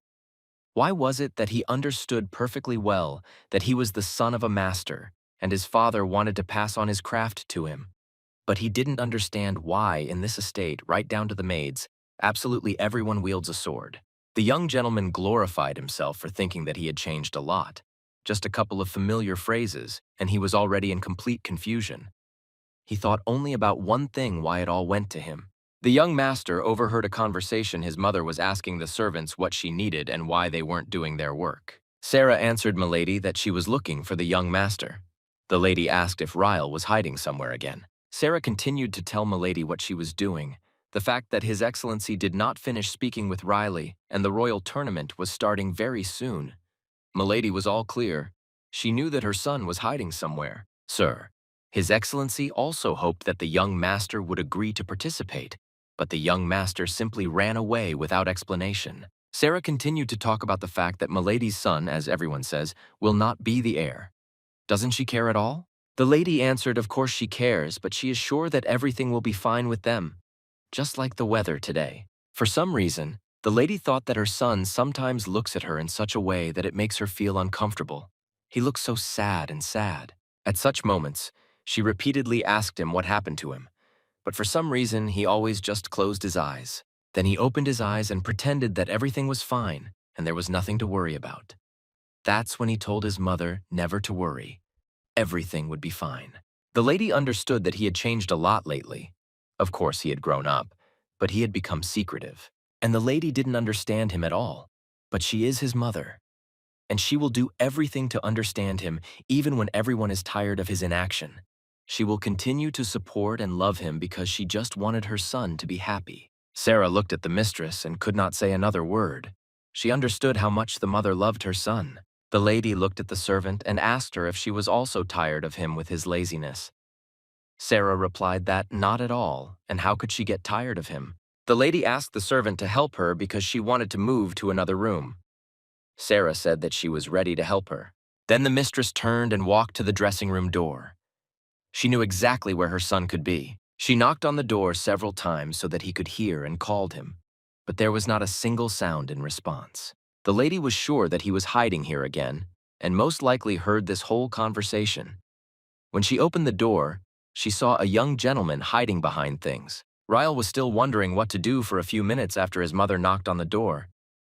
Why was it that he understood perfectly well that he was the son of a master, and his father wanted to pass on his craft to him? But he didn't understand why, in this estate, right down to the maids, absolutely everyone wields a sword. The young gentleman glorified himself for thinking that he had changed a lot. Just a couple of familiar phrases, and he was already in complete confusion. He thought only about one thing why it all went to him. The young master overheard a conversation his mother was asking the servants what she needed and why they weren't doing their work. Sarah answered Milady that she was looking for the young master. The lady asked if Ryle was hiding somewhere again. Sarah continued to tell Milady what she was doing, the fact that His Excellency did not finish speaking with Riley, and the royal tournament was starting very soon. Milady was all clear. She knew that her son was hiding somewhere. Sir, His Excellency also hoped that the young master would agree to participate. but the young master simply ran away without explanation. Sarah continued to talk about the fact that Milady's son, as everyone says, will not be the heir. Doesn't she care at all? The lady answered, of course she cares, but she is sure that everything will be fine with them, just like the weather today. For some reason, the lady thought that her son sometimes looks at her in such a way that it makes her feel uncomfortable. He looks so sad and sad. At such moments, she repeatedly asked him what happened to him, but for some reason he always just closed his eyes. Then he opened his eyes and pretended that everything was fine and there was nothing to worry about. That's when he told his mother never to worry. Everything would be fine. The lady understood that he had changed a lot lately. Of course, he had grown up, but he had become secretive. And the lady didn't understand him at all. But she is his mother. And she will do everything to understand him, even when everyone is tired of his inaction. She will continue to support and love him because she just wanted her son to be happy. Sarah looked at the mistress and could not say another word. She understood how much the mother loved her son. The lady looked at the servant and asked her if she was also tired of him with his laziness. Sarah replied that not at all, and how could she get tired of him? The lady asked the servant to help her because she wanted to move to another room. Sarah said that she was ready to help her. Then the mistress turned and walked to the dressing room door. She knew exactly where her son could be. She knocked on the door several times so that he could hear and called him, but there was not a single sound in response. The lady was sure that he was hiding here again, and most likely heard this whole conversation. When she opened the door, she saw a young gentleman hiding behind things. Ryle was still wondering what to do for a few minutes after his mother knocked on the door,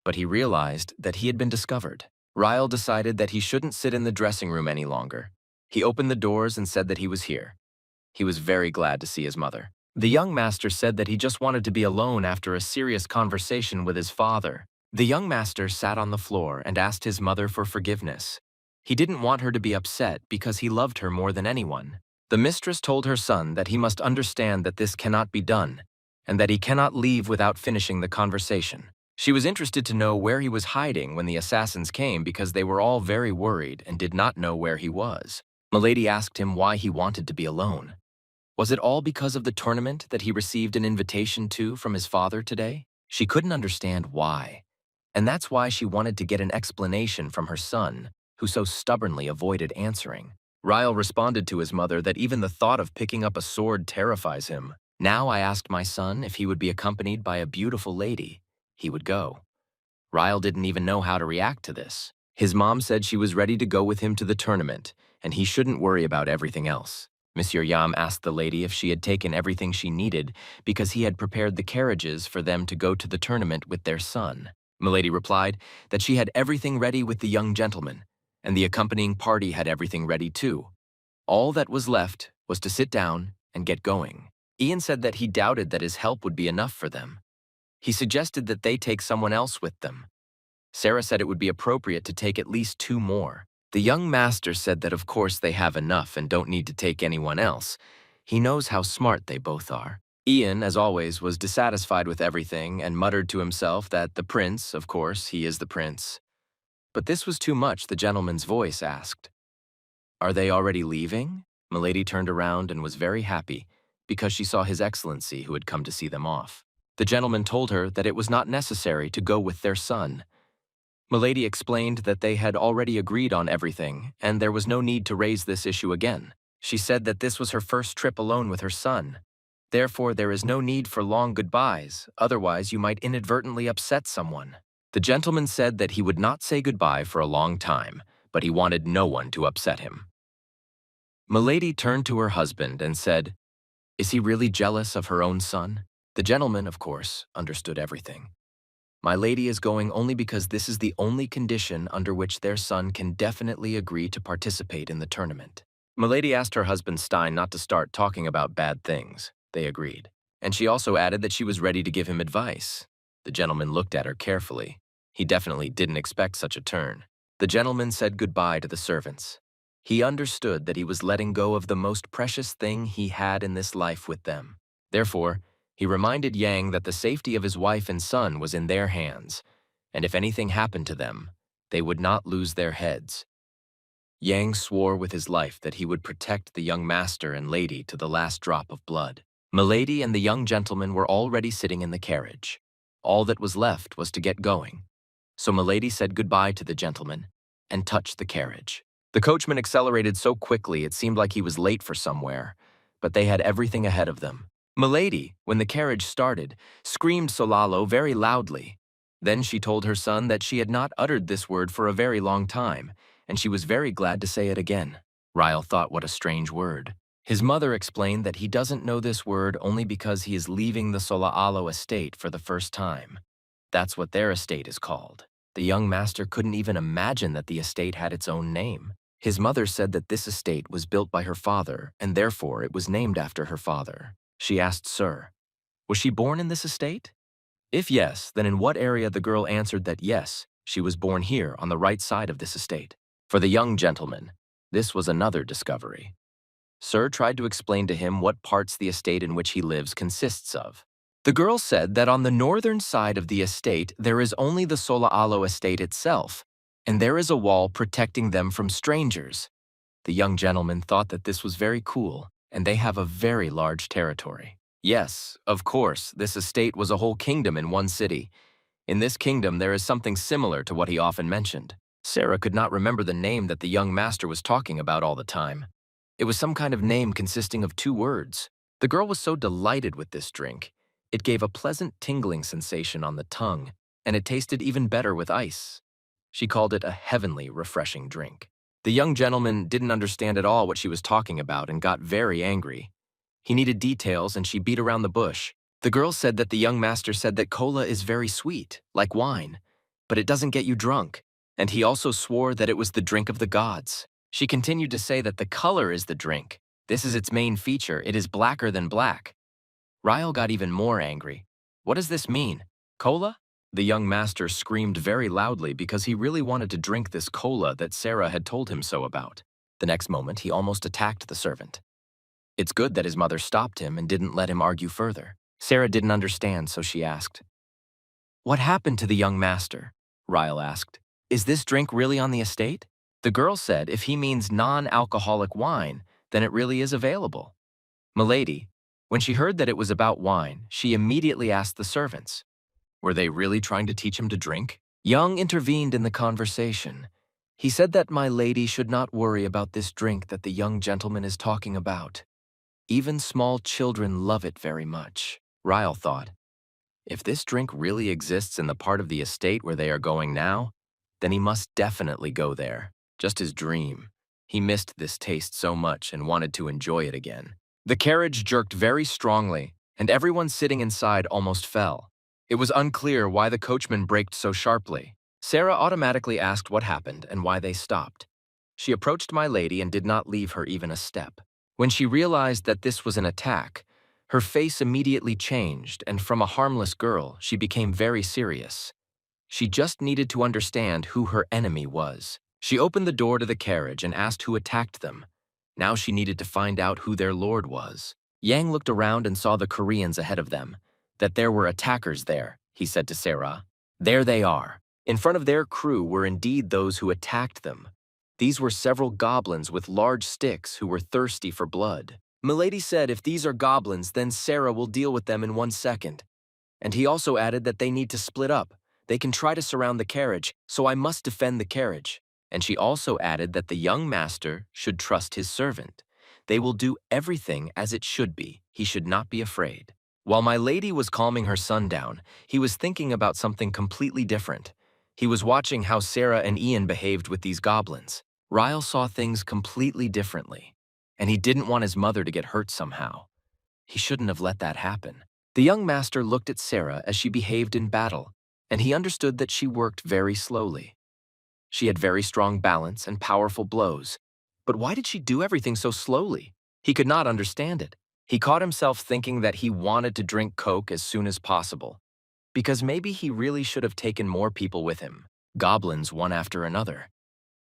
but he realized that he had been discovered. Ryle decided that he shouldn't sit in the dressing room any longer. He opened the doors and said that he was here. He was very glad to see his mother. The young master said that he just wanted to be alone after a serious conversation with his father. The young master sat on the floor and asked his mother for forgiveness. He didn't want her to be upset because he loved her more than anyone. The mistress told her son that he must understand that this cannot be done, and that he cannot leave without finishing the conversation. She was interested to know where he was hiding when the assassins came because they were all very worried and did not know where he was. Milady asked him why he wanted to be alone. Was it all because of the tournament that he received an invitation to from his father today? She couldn't understand why. And that's why she wanted to get an explanation from her son, who so stubbornly avoided answering. Ryle responded to his mother that even the thought of picking up a sword terrifies him. Now I asked my son if he would be accompanied by a beautiful lady. He would go. Ryle didn't even know how to react to this. His mom said she was ready to go with him to the tournament, and he shouldn't worry about everything else. Monsieur Yam asked the lady if she had taken everything she needed because he had prepared the carriages for them to go to the tournament with their son. Milady replied that she had everything ready with the young gentleman, and the accompanying party had everything ready too. All that was left was to sit down and get going. Ian said that he doubted that his help would be enough for them. He suggested that they take someone else with them. Sarah said it would be appropriate to take at least 2 more. The young master said that of course they have enough and don't need to take anyone else. He knows how smart they both are. Ian, as always, was dissatisfied with everything and muttered to himself that the prince, of course, he is the prince. But this was too much, the gentleman's voice asked. Are they already leaving? Milady turned around and was very happy because she saw His Excellency who had come to see them off. The gentleman told her that it was not necessary to go with their son. Milady explained that they had already agreed on everything and there was no need to raise this issue again. She said that this was her first trip alone with her son. Therefore, there is no need for long goodbyes, otherwise you might inadvertently upset someone. The gentleman said that he would not say goodbye for a long time, but he wanted no one to upset him. Milady turned to her husband and said, "Is he really jealous of her own son?" The gentleman, of course, understood everything. My lady is going only because this is the only condition under which their son can definitely agree to participate in the tournament. Milady asked her husband Stein not to start talking about bad things. They agreed. And she also added that she was ready to give him advice. The gentleman looked at her carefully. He definitely didn't expect such a turn. The gentleman said goodbye to the servants. He understood that he was letting go of the most precious thing he had in this life with them. Therefore, he reminded Yang that the safety of his wife and son was in their hands, and if anything happened to them, they would not lose their heads. Yang swore with his life that he would protect the young master and lady to the last drop of blood. Milady and the young gentleman were already sitting in the carriage. All that was left was to get going. So Milady said goodbye to the gentleman and touched the carriage. The coachman accelerated so quickly it seemed like he was late for somewhere, but they had everything ahead of them. Milady, when the carriage started, screamed Solalo very loudly. Then she told her son that she had not uttered this word for a very long time, and she was very glad to say it again. Ryle thought what a strange word. His mother explained that he doesn't know this word only because he is leaving the Sola'alo estate for the first time. That's what their estate is called. The young master couldn't even imagine that the estate had its own name. His mother said that this estate was built by her father, and therefore it was named after her father. She asked Sir, was she born in this estate? If yes, then in what area? The girl answered that yes, she was born here on the right side of this estate. For the young gentleman, this was another discovery. Sir tried to explain to him what parts the estate in which he lives consists of. The girl said that on the northern side of the estate there is only the Sola'alo estate itself, and there is a wall protecting them from strangers. The young gentleman thought that this was very cool, and they have a very large territory. Yes, of course, this estate was a whole kingdom in one city. In this kingdom there is something similar to what he often mentioned. Sarah could not remember the name that the young master was talking about all the time. It was some kind of name consisting of 2 words. The girl was so delighted with this drink. It gave a pleasant tingling sensation on the tongue, and it tasted even better with ice. She called it a heavenly, refreshing drink. The young gentleman didn't understand at all what she was talking about and got very angry. He needed details, and she beat around the bush. The girl said that the young master said that cola is very sweet, like wine, but it doesn't get you drunk, and he also swore that it was the drink of the gods. She continued to say that the color is the drink. This is its main feature. It is blacker than black. Ryle got even more angry. What does this mean? Cola? The young master screamed very loudly because he really wanted to drink this cola that Sarah had told him so about. The next moment, he almost attacked the servant. It's good that his mother stopped him and didn't let him argue further. Sarah didn't understand, so she asked, "What happened to the young master?" Ryle asked. "Is this drink really on the estate?" The girl said if he means non-alcoholic wine, then it really is available. Milady, when she heard that it was about wine, she immediately asked the servants, were they really trying to teach him to drink? Young intervened in the conversation. He said that my lady should not worry about this drink that the young gentleman is talking about. Even small children love it very much. Ryle thought, if this drink really exists in the part of the estate where they are going now, then he must definitely go there. Just his dream. He missed this taste so much and wanted to enjoy it again. The carriage jerked very strongly, and everyone sitting inside almost fell. It was unclear why the coachman braked so sharply. Sarah automatically asked what happened and why they stopped. She approached my lady and did not leave her even a step. When she realized that this was an attack, her face immediately changed, and from a harmless girl, she became very serious. She just needed to understand who her enemy was. She opened the door to the carriage and asked who attacked them. Now she needed to find out who their lord was. Yang looked around and saw the Koreans ahead of them. That there were attackers there, he said to Sarah. There they are. In front of their crew were indeed those who attacked them. These were several goblins with large sticks who were thirsty for blood. Milady said if these are goblins, then Sarah will deal with them in 1 second. And he also added that they need to split up. They can try to surround the carriage, so I must defend the carriage. And she also added that the young master should trust his servant. They will do everything as it should be. He should not be afraid. While my lady was calming her son down, he was thinking about something completely different. He was watching how Sarah and Ian behaved with these goblins. Ryle saw things completely differently, and he didn't want his mother to get hurt somehow. He shouldn't have let that happen. The young master looked at Sarah as she behaved in battle, and he understood that she worked very slowly. She had very strong balance and powerful blows. But why did she do everything so slowly? He could not understand it. He caught himself thinking that he wanted to drink Coke as soon as possible, because maybe he really should have taken more people with him, goblins one after another.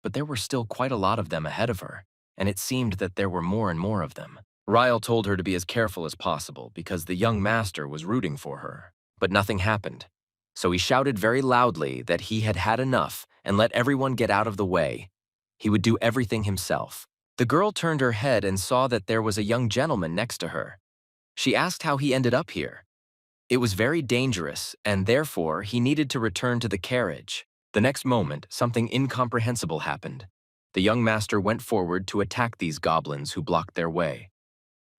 But there were still quite a lot of them ahead of her, and it seemed that there were more and more of them. Ryle told her to be as careful as possible because the young master was rooting for her. But nothing happened. So he shouted very loudly that he had had enough and let everyone get out of the way. He would do everything himself. The girl turned her head and saw that there was a young gentleman next to her. She asked how he ended up here. It was very dangerous, and therefore he needed to return to the carriage. The next moment, something incomprehensible happened. The young master went forward to attack these goblins who blocked their way.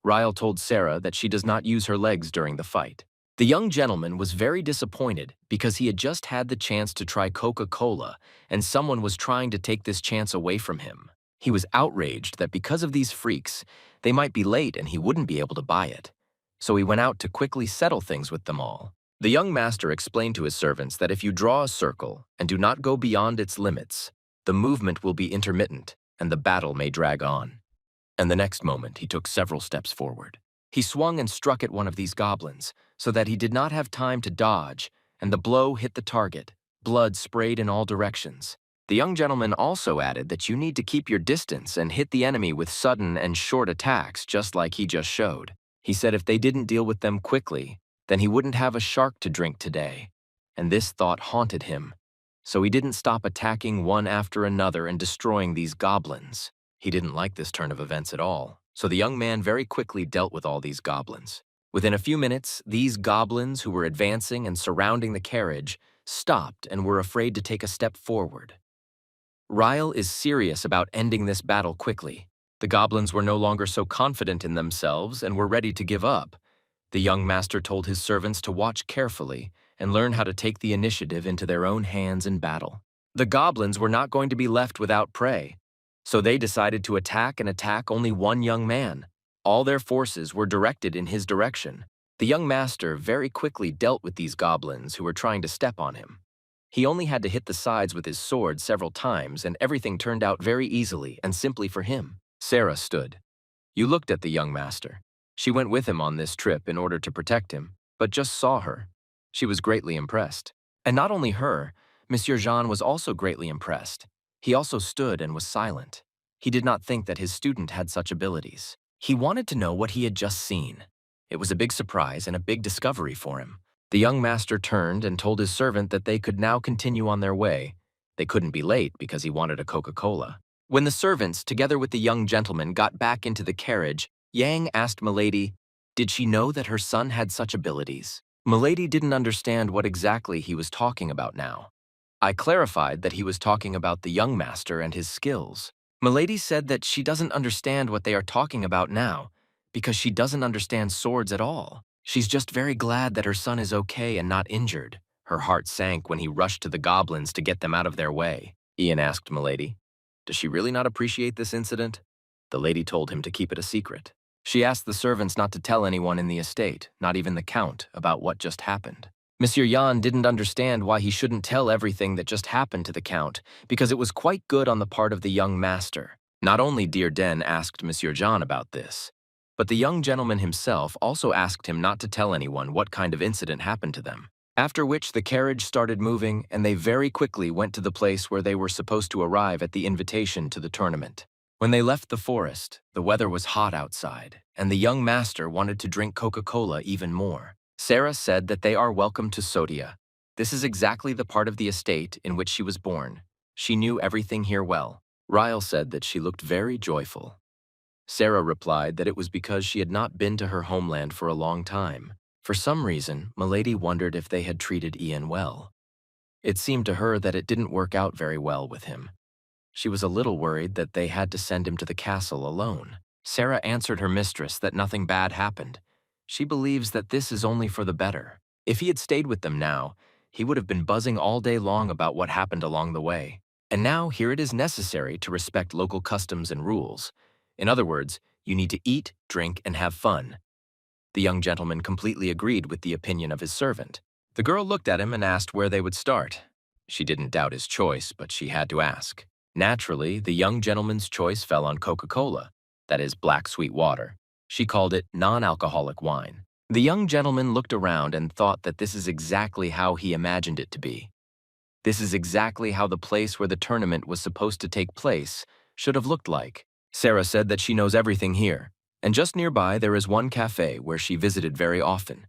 Ryle told Sarah that she does not use her legs during the fight. The young gentleman was very disappointed because he had just had the chance to try Coca-Cola, and someone was trying to take this chance away from him. He was outraged that because of these freaks, they might be late and he wouldn't be able to buy it. So he went out to quickly settle things with them all. The young master explained to his servants that if you draw a circle and do not go beyond its limits, the movement will be intermittent and the battle may drag on. And the next moment, he took several steps forward. He swung and struck at one of these goblins, so that he did not have time to dodge, and the blow hit the target. Blood sprayed in all directions. The young gentleman also added that you need to keep your distance and hit the enemy with sudden and short attacks, just like he just showed. He said if they didn't deal with them quickly, then he wouldn't have a shark to drink today. And this thought haunted him. So he didn't stop attacking one after another and destroying these goblins. He didn't like this turn of events at all, so the young man very quickly dealt with all these goblins. Within a few minutes, these goblins who were advancing and surrounding the carriage stopped and were afraid to take a step forward. Ryle is serious about ending this battle quickly. The goblins were no longer so confident in themselves and were ready to give up. The young master told his servants to watch carefully and learn how to take the initiative into their own hands in battle. The goblins were not going to be left without prey. So they decided to attack only one young man. All their forces were directed in his direction. The young master very quickly dealt with these goblins who were trying to step on him. He only had to hit the sides with his sword several times, and everything turned out very easily and simply for him. Sarah stood. You looked at the young master. She went with him on this trip in order to protect him, but just saw her. She was greatly impressed. And not only her, Monsieur Jean was also greatly impressed. He also stood and was silent. He did not think that his student had such abilities. He wanted to know what he had just seen. It was a big surprise and a big discovery for him. The young master turned and told his servant that they could now continue on their way. They couldn't be late because he wanted a Coca-Cola. When the servants, together with the young gentleman, got back into the carriage, Yang asked Milady, did she know that her son had such abilities? Milady didn't understand what exactly he was talking about now. I clarified that he was talking about the young master and his skills. Milady said that she doesn't understand what they are talking about now, because she doesn't understand swords at all. She's just very glad that her son is okay and not injured. Her heart sank when he rushed to the goblins to get them out of their way. Ian asked Milady, does she really not appreciate this incident? The lady told him to keep it a secret. She asked the servants not to tell anyone in the estate, not even the count, about what just happened. Monsieur Jan didn't understand why he shouldn't tell everything that just happened to the Count, because it was quite good on the part of the young master. Not only Dear Den asked Monsieur Jan about this, but the young gentleman himself also asked him not to tell anyone what kind of incident happened to them. After which the carriage started moving, and they very quickly went to the place where they were supposed to arrive at the invitation to the tournament. When they left the forest, the weather was hot outside, and the young master wanted to drink Coca-Cola even more. Sarah said that they are welcome to Sodia. This is exactly the part of the estate in which she was born. She knew everything here well. Ryle said that she looked very joyful. Sarah replied that it was because she had not been to her homeland for a long time. For some reason, Milady wondered if they had treated Ian well. It seemed to her that it didn't work out very well with him. She was a little worried that they had to send him to the castle alone. Sarah answered her mistress that nothing bad happened. She believes that this is only for the better. If he had stayed with them now, he would have been buzzing all day long about what happened along the way. And now here it is necessary to respect local customs and rules. In other words, you need to eat, drink, and have fun. The young gentleman completely agreed with the opinion of his servant. The girl looked at him and asked where they would start. She didn't doubt his choice, but she had to ask. Naturally, the young gentleman's choice fell on Coca-Cola, that is black sweet water. She called it non-alcoholic wine. The young gentleman looked around and thought that this is exactly how he imagined it to be. This is exactly how the place where the tournament was supposed to take place should have looked like. Sarah said that she knows everything here, and just nearby there is one cafe where she visited very often.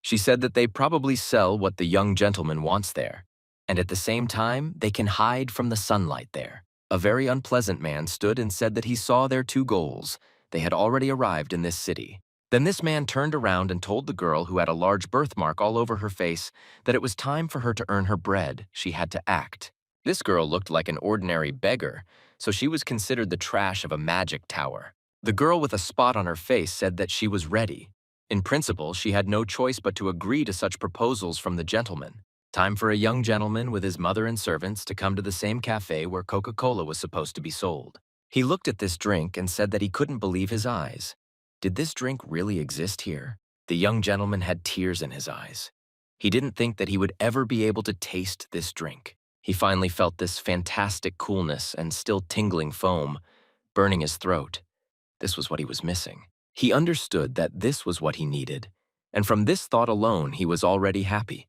She said that they probably sell what the young gentleman wants there, and at the same time they can hide from the sunlight there. A very unpleasant man stood and said that he saw their two goals. They had already arrived in this city. Then this man turned around and told the girl, who had a large birthmark all over her face, that it was time for her to earn her bread. She had to act. This girl looked like an ordinary beggar, so she was considered the trash of a magic tower. The girl with a spot on her face said that she was ready. In principle, she had no choice but to agree to such proposals from the gentleman. Time for a young gentleman with his mother and servants to come to the same cafe where Coca-Cola was supposed to be sold. He looked at this drink and said that he couldn't believe his eyes. Did this drink really exist here? The young gentleman had tears in his eyes. He didn't think that he would ever be able to taste this drink. He finally felt this fantastic coolness and still tingling foam burning his throat. This was what he was missing. He understood that this was what he needed, and from this thought alone, he was already happy.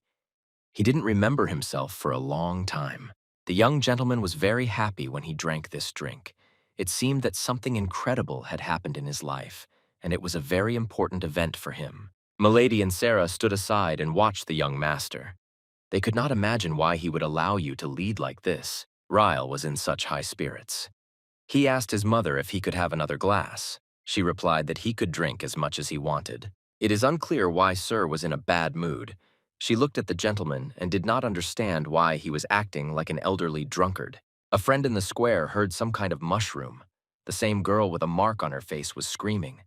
He didn't remember himself for a long time. The young gentleman was very happy when he drank this drink. It seemed that something incredible had happened in his life, and it was a very important event for him. Milady and Sarah stood aside and watched the young master. They could not imagine why he would allow you to lead like this. Ryle was in such high spirits. He asked his mother if he could have another glass. She replied that he could drink as much as he wanted. It is unclear why Sir was in a bad mood. She looked at the gentleman and did not understand why he was acting like an elderly drunkard. A friend in the square heard some kind of mushroom. The same girl with a mark on her face was screaming.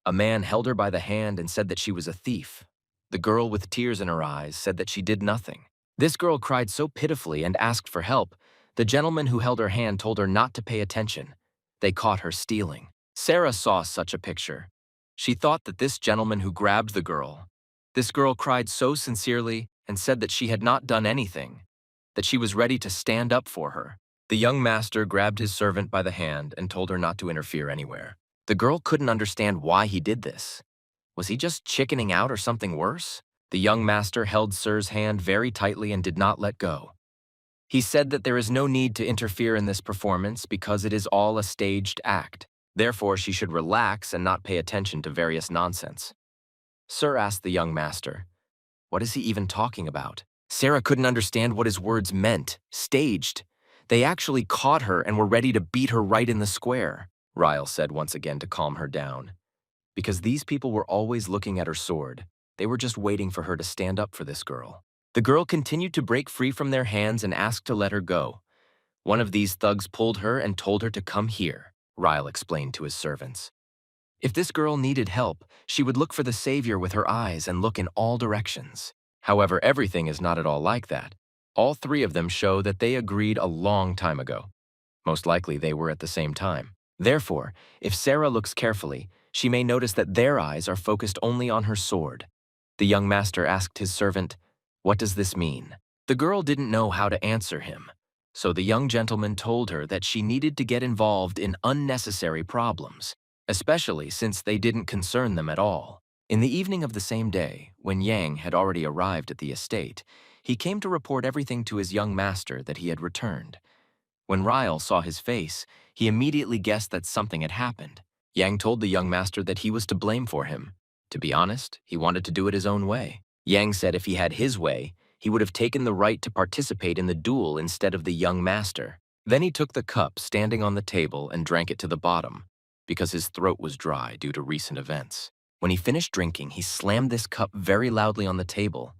A man held her by the hand and said that she was a thief. The girl with tears in her eyes said that she did nothing. This girl cried so pitifully and asked for help. The gentleman who held her hand told her not to pay attention. They caught her stealing. Sarah saw such a picture. She thought that this gentleman who grabbed the girl. This girl cried so sincerely and said that she had not done anything, that she was ready to stand up for her. The young master grabbed his servant by the hand and told her not to interfere anywhere. The girl couldn't understand why he did this. Was he just chickening out or something worse? The young master held Sir's hand very tightly and did not let go. He said that there is no need to interfere in this performance because it is all a staged act. Therefore, she should relax and not pay attention to various nonsense. Sir asked the young master, "What is he even talking about?" Sarah couldn't understand what his words meant. Staged. They actually caught her and were ready to beat her right in the square, Ryle said once again to calm her down. Because these people were always looking at her sword. They were just waiting for her to stand up for this girl. The girl continued to break free from their hands and asked to let her go. One of these thugs pulled her and told her to come here, Ryle explained to his servants. If this girl needed help, she would look for the savior with her eyes and look in all directions. However, everything is not at all like that. All three of them show that they agreed a long time ago. Most likely they were at the same time. Therefore, if Sarah looks carefully, she may notice that their eyes are focused only on her sword. The young master asked his servant, "What does this mean?" The girl didn't know how to answer him, so the young gentleman told her that she needed to get involved in unnecessary problems, especially since they didn't concern them at all. In the evening of the same day, when Yang had already arrived at the estate, he came to report everything to his young master that he had returned. When Ryle saw his face, he immediately guessed that something had happened. Yang told the young master that he was to blame for him. To be honest, he wanted to do it his own way. Yang said if he had his way, he would have taken the right to participate in the duel instead of the young master. Then he took the cup standing on the table and drank it to the bottom, because his throat was dry due to recent events. When he finished drinking, he slammed this cup very loudly on the table.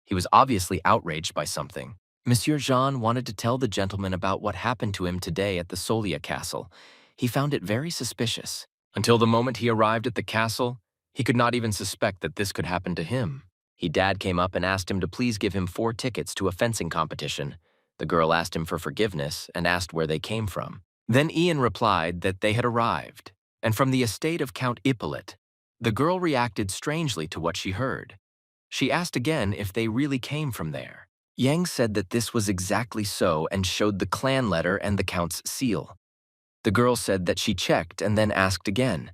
He was obviously outraged by something. Monsieur Jean wanted to tell the gentleman about what happened to him today at the Solia castle. He found it very suspicious. Until the moment he arrived at the castle, he could not even suspect that this could happen to him. Dad came up and asked him to please give him 4 tickets to a fencing competition. The girl asked him for forgiveness and asked where they came from. Then Ian replied that they had arrived, and from the estate of Count Hippolyte. The girl reacted strangely to what she heard. She asked again if they really came from there. Yang said that this was exactly so and showed the clan letter and the Count's seal. The girl said that she checked and then asked again,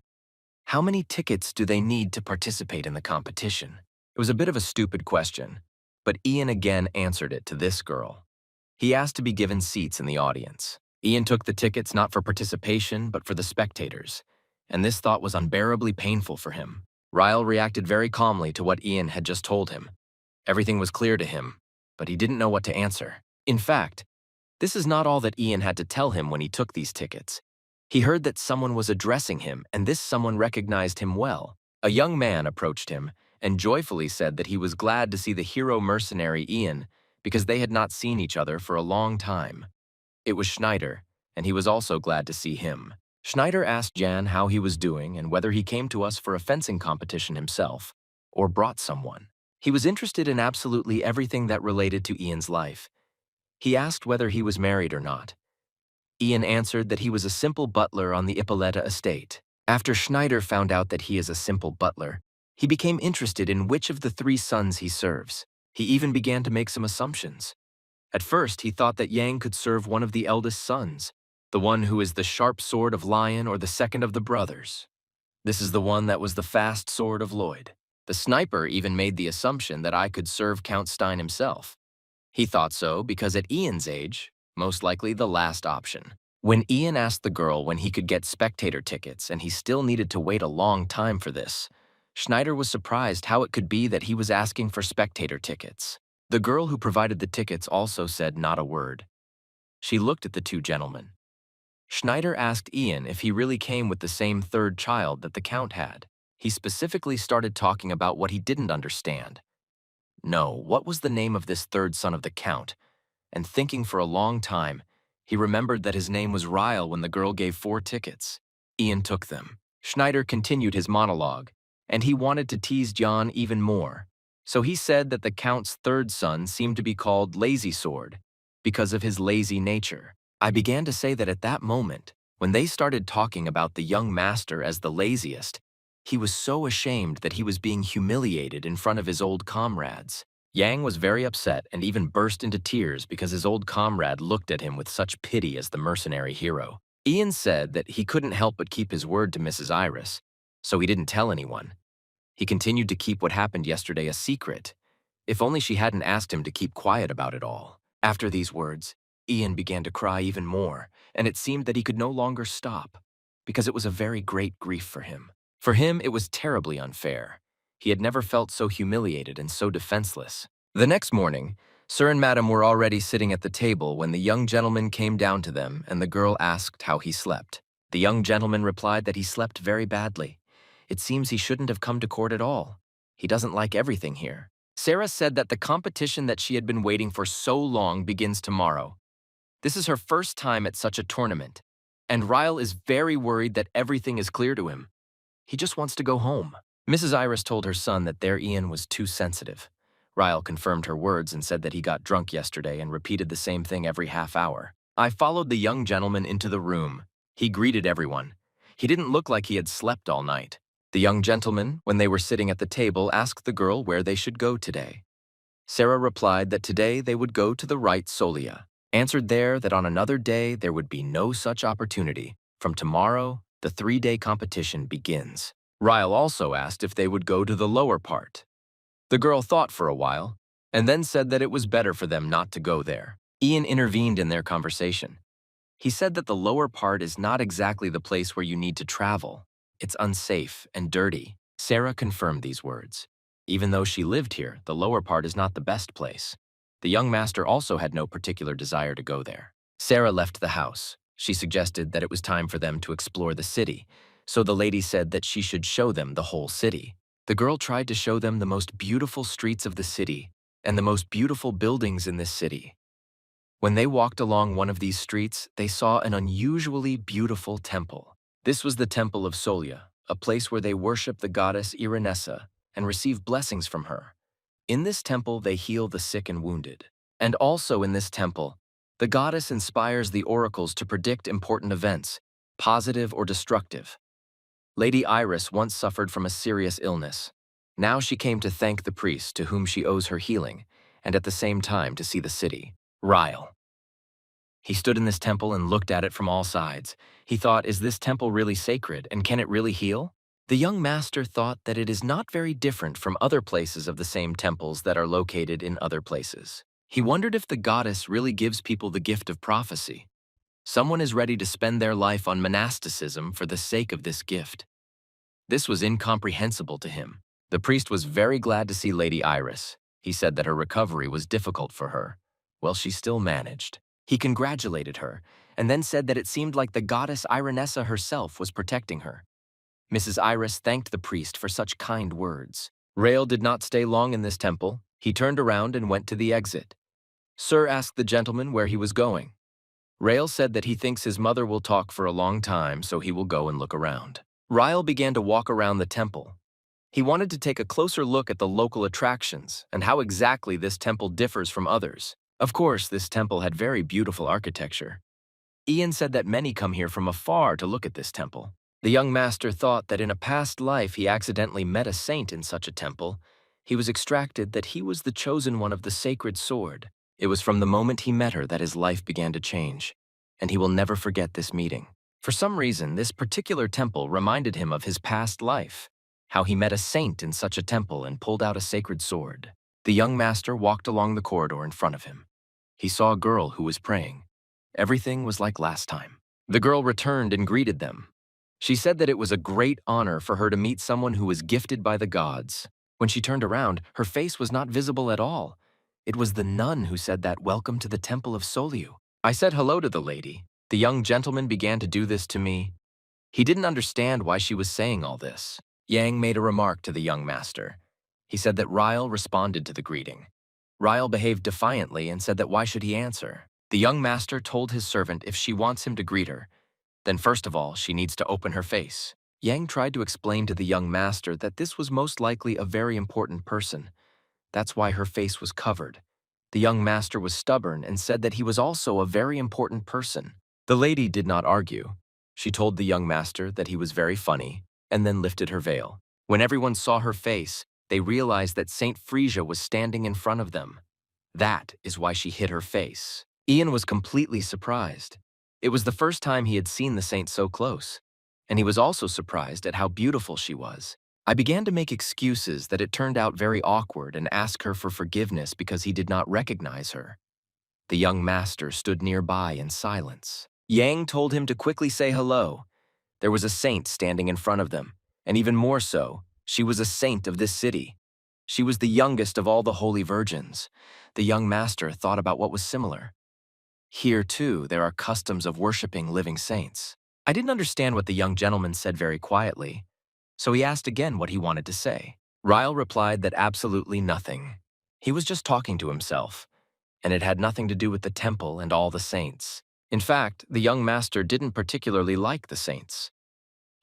"How many tickets do they need to participate in the competition?" It was a bit of a stupid question, but Ian again answered it to this girl. He asked to be given seats in the audience. Ian took the tickets not for participation, but for the spectators, and this thought was unbearably painful for him. Ryle reacted very calmly to what Ian had just told him. Everything was clear to him, but he didn't know what to answer. In fact, this is not all that Ian had to tell him when he took these tickets. He heard that someone was addressing him, and this someone recognized him well. A young man approached him and joyfully said that he was glad to see the hero mercenary Ian because they had not seen each other for a long time. It was Schneider, and he was also glad to see him. Schneider asked Jan how he was doing and whether he came to us for a fencing competition himself, or brought someone. He was interested in absolutely everything that related to Ian's life. He asked whether he was married or not. Ian answered that he was a simple butler on the Ippolita estate. After Schneider found out that he is a simple butler, he became interested in which of the 3 sons he serves. He even began to make some assumptions. At first, he thought that Yang could serve one of the eldest sons, the one who is the sharp sword of Lion or the second of the brothers. This is the one that was the fast sword of Lloyd. The sniper even made the assumption that I could serve Count Stein himself. He thought so because at Ian's age, most likely the last option. When Ian asked the girl when he could get spectator tickets and he still needed to wait a long time for this, Schneider was surprised how it could be that he was asking for spectator tickets. The girl who provided the tickets also said not a word. She looked at the 2 gentlemen. Schneider asked Ian if he really came with the same 3rd child that the Count had. He specifically started talking about what he didn't understand. No, what was the name of this 3rd son of the Count? And thinking for a long time, he remembered that his name was Ryle when the girl gave 4 tickets. Ian took them. Schneider continued his monologue, and he wanted to tease Jan even more. So he said that the Count's 3rd son seemed to be called Lazy Sword because of his lazy nature. I began to say that at that moment, when they started talking about the young master as the laziest, he was so ashamed that he was being humiliated in front of his old comrades. Yang was very upset and even burst into tears because his old comrade looked at him with such pity as the mercenary hero. Ian said that he couldn't help but keep his word to Mrs. Iris, so he didn't tell anyone. He continued to keep what happened yesterday a secret. If only she hadn't asked him to keep quiet about it all. After these words, Ian began to cry even more, and it seemed that he could no longer stop, because it was a very great grief for him. For him, it was terribly unfair. He had never felt so humiliated and so defenseless. The next morning, Sir and Madam were already sitting at the table when the young gentleman came down to them and the girl asked how he slept. The young gentleman replied that he slept very badly. It seems he shouldn't have come to court at all. He doesn't like everything here. Sarah said that the competition that she had been waiting for so long begins tomorrow. This is her first time at such a tournament, and Ryle is very worried that everything is clear to him. He just wants to go home. Mrs. Iris told her son that their Ian was too sensitive. Ryle confirmed her words and said that he got drunk yesterday and repeated the same thing every half hour. I followed the young gentleman into the room. He greeted everyone. He didn't look like he had slept all night. The young gentleman, when they were sitting at the table, asked the girl where they should go today. Sarah replied that today they would go to the right Solia, answered there that on another day there would be no such opportunity. From tomorrow, the 3-day competition begins. Ryle also asked if they would go to the lower part. The girl thought for a while, and then said that it was better for them not to go there. Ian intervened in their conversation. He said that the lower part is not exactly the place where you need to travel. It's unsafe and dirty. Sarah confirmed these words. Even though she lived here, the lower part is not the best place. The young master also had no particular desire to go there. Sarah left the house. She suggested that it was time for them to explore the city, so the lady said that she should show them the whole city. The girl tried to show them the most beautiful streets of the city and the most beautiful buildings in this city. When they walked along one of these streets, they saw an unusually beautiful temple. This was the Temple of Solia, a place where they worship the goddess Irenessa and receive blessings from her. In this temple, they heal the sick and wounded. And also in this temple, the goddess inspires the oracles to predict important events, positive or destructive. Lady Iris once suffered from a serious illness. Now she came to thank the priest to whom she owes her healing, and at the same time to see the city. Ryle. He stood in this temple and looked at it from all sides. He thought, is this temple really sacred, and can it really heal? The young master thought that it is not very different from other places of the same temples that are located in other places. He wondered if the goddess really gives people the gift of prophecy. Someone is ready to spend their life on monasticism for the sake of this gift. This was incomprehensible to him. The priest was very glad to see Lady Iris. He said that her recovery was difficult for her. Well, she still managed. He congratulated her, and then said that it seemed like the goddess Irenessa herself was protecting her. Mrs. Iris thanked the priest for such kind words. Rael did not stay long in this temple. He turned around and went to the exit. Sir asked the gentleman where he was going. Rael said that he thinks his mother will talk for a long time, so he will go and look around. Rael began to walk around the temple. He wanted to take a closer look at the local attractions and how exactly this temple differs from others. Of course, this temple had very beautiful architecture. Ian said that many come here from afar to look at this temple. The young master thought that in a past life he accidentally met a saint in such a temple. He was extracted that he was the chosen one of the sacred sword. It was from the moment he met her that his life began to change, and he will never forget this meeting. For some reason, this particular temple reminded him of his past life, how he met a saint in such a temple and pulled out a sacred sword. The young master walked along the corridor in front of him. He saw a girl who was praying. Everything was like last time. The girl returned and greeted them. She said that it was a great honor for her to meet someone who was gifted by the gods. When she turned around, her face was not visible at all. It was the nun who said that, "Welcome to the Temple of Soliu." I said hello to the lady. The young gentleman began to do this to me. He didn't understand why she was saying all this. Yang made a remark to the young master. He said that Ryle responded to the greeting. Ryle behaved defiantly and said that why should he answer? The young master told his servant if she wants him to greet her, then first of all, she needs to open her face. Yang tried to explain to the young master that this was most likely a very important person. That's why her face was covered. The young master was stubborn and said that he was also a very important person. The lady did not argue. She told the young master that he was very funny, and then lifted her veil. When everyone saw her face, they realized that Saint Frisia was standing in front of them. That is why she hid her face. Ian was completely surprised. It was the first time he had seen the saint so close, and he was also surprised at how beautiful she was. I began to make excuses that it turned out very awkward and ask her for forgiveness because he did not recognize her. The young master stood nearby in silence. Yang told him to quickly say hello. There was a saint standing in front of them, and even more so, she was a saint of this city. She was the youngest of all the holy virgins. The young master thought about what was similar. Here, too, there are customs of worshipping living saints. I didn't understand what the young gentleman said very quietly, so he asked again what he wanted to say. Ryle replied that absolutely nothing. He was just talking to himself, and it had nothing to do with the temple and all the saints. In fact, the young master didn't particularly like the saints.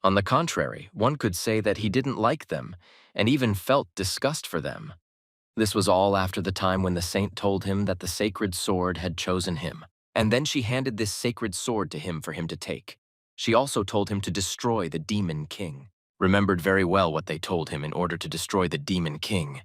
On the contrary, one could say that he didn't like them and even felt disgust for them. This was all after the time when the saint told him that the sacred sword had chosen him. And then she handed this sacred sword to him for him to take. She also told him to destroy the demon king. Remembered very well what they told him in order to destroy the demon king.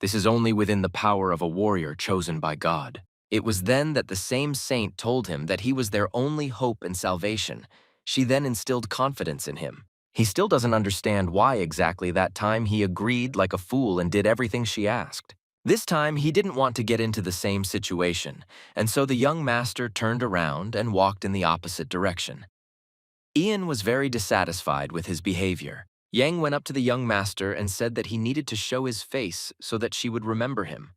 This is only within the power of a warrior chosen by God. It was then that the same saint told him that he was their only hope and salvation. She then instilled confidence in him. He still doesn't understand why exactly that time he agreed like a fool and did everything she asked. This time, he didn't want to get into the same situation, and so the young master turned around and walked in the opposite direction. Ian was very dissatisfied with his behavior. Yang went up to the young master and said that he needed to show his face so that she would remember him.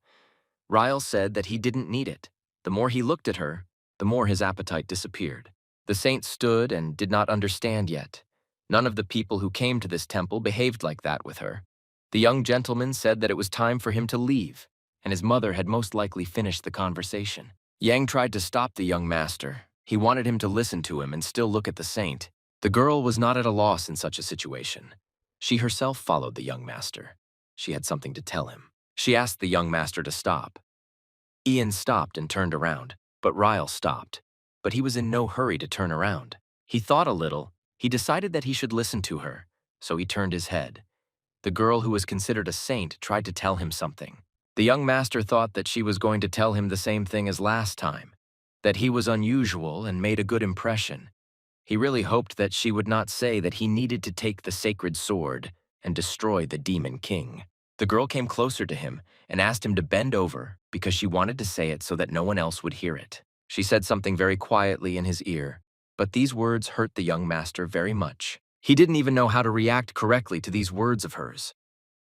Ryle said that he didn't need it. The more he looked at her, the more his appetite disappeared. The saint stood and did not understand yet. None of the people who came to this temple behaved like that with her. The young gentleman said that it was time for him to leave, and his mother had most likely finished the conversation. Yang tried to stop the young master. He wanted him to listen to him and still look at the saint. The girl was not at a loss in such a situation. She herself followed the young master. She had something to tell him. She asked the young master to stop. Ian stopped and turned around, but Ryle stopped. But he was in no hurry to turn around. He thought a little. He decided that he should listen to her, so he turned his head. The girl who was considered a saint tried to tell him something. The young master thought that she was going to tell him the same thing as last time, that he was unusual and made a good impression. He really hoped that she would not say that he needed to take the sacred sword and destroy the demon king. The girl came closer to him and asked him to bend over because she wanted to say it so that no one else would hear it. She said something very quietly in his ear, but these words hurt the young master very much. He didn't even know how to react correctly to these words of hers.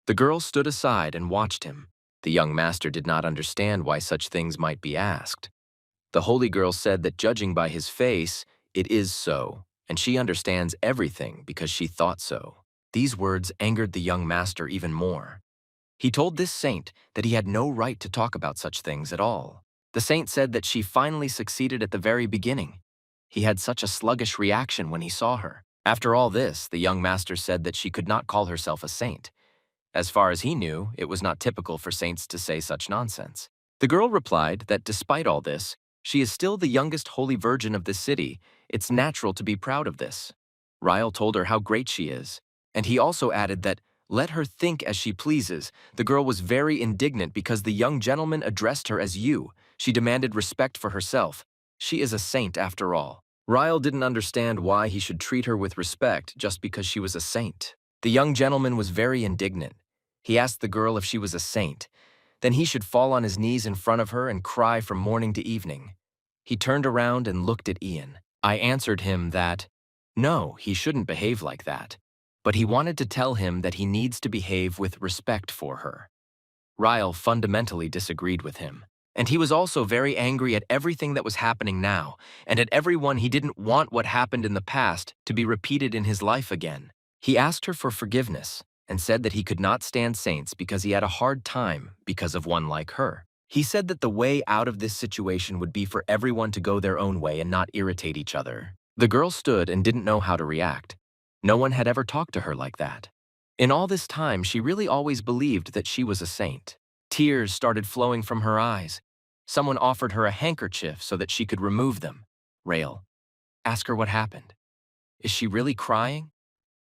The girl stood aside and watched him. The young master did not understand why such things might be asked. The holy girl said that judging by his face, it is so, and she understands everything because she thought so. These words angered the young master even more. He told this saint that he had no right to talk about such things at all. The saint said that she finally succeeded at the very beginning. He had such a sluggish reaction when he saw her. After all this, the young master said that she could not call herself a saint. As far as he knew, it was not typical for saints to say such nonsense. The girl replied that despite all this, she is still the youngest holy virgin of this city. It's natural to be proud of this. Ryle told her how great she is, and he also added that, let her think as she pleases. The girl was very indignant because the young gentleman addressed her as you. She demanded respect for herself. She is a saint after all. Ryle didn't understand why he should treat her with respect just because she was a saint. The young gentleman was very indignant. He asked the girl if she was a saint. Then he should fall on his knees in front of her and cry from morning to evening. He turned around and looked at Ian. I answered him that, no, he shouldn't behave like that. But he wanted to tell him that he needs to behave with respect for her. Ryle fundamentally disagreed with him. And he was also very angry at everything that was happening now, and at everyone. He didn't want what happened in the past to be repeated in his life again. He asked her for forgiveness and said that he could not stand saints because he had a hard time because of one like her. He said that the way out of this situation would be for everyone to go their own way and not irritate each other. The girl stood and didn't know how to react. No one had ever talked to her like that. In all this time, she really always believed that she was a saint. Tears started flowing from her eyes. Someone offered her a handkerchief so that she could remove them. Rail, ask her what happened. Is she really crying?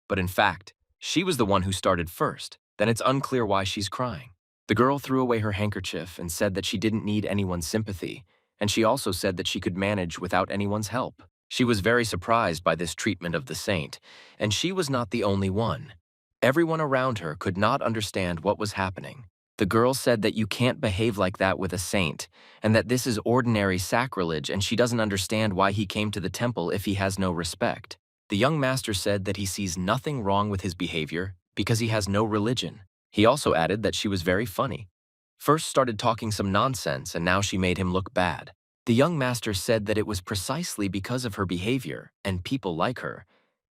But in fact, she was the one who started first. Then it's unclear why she's crying. The girl threw away her handkerchief and said that she didn't need anyone's sympathy, and she also said that she could manage without anyone's help. She was very surprised by this treatment of the saint, and she was not the only one. Everyone around her could not understand what was happening. The girl said that you can't behave like that with a saint, and that this is ordinary sacrilege, and she doesn't understand why he came to the temple if he has no respect. The young master said that he sees nothing wrong with his behavior because he has no religion. He also added that she was very funny. First started talking some nonsense, and now she made him look bad. The young master said that it was precisely because of her behavior and people like her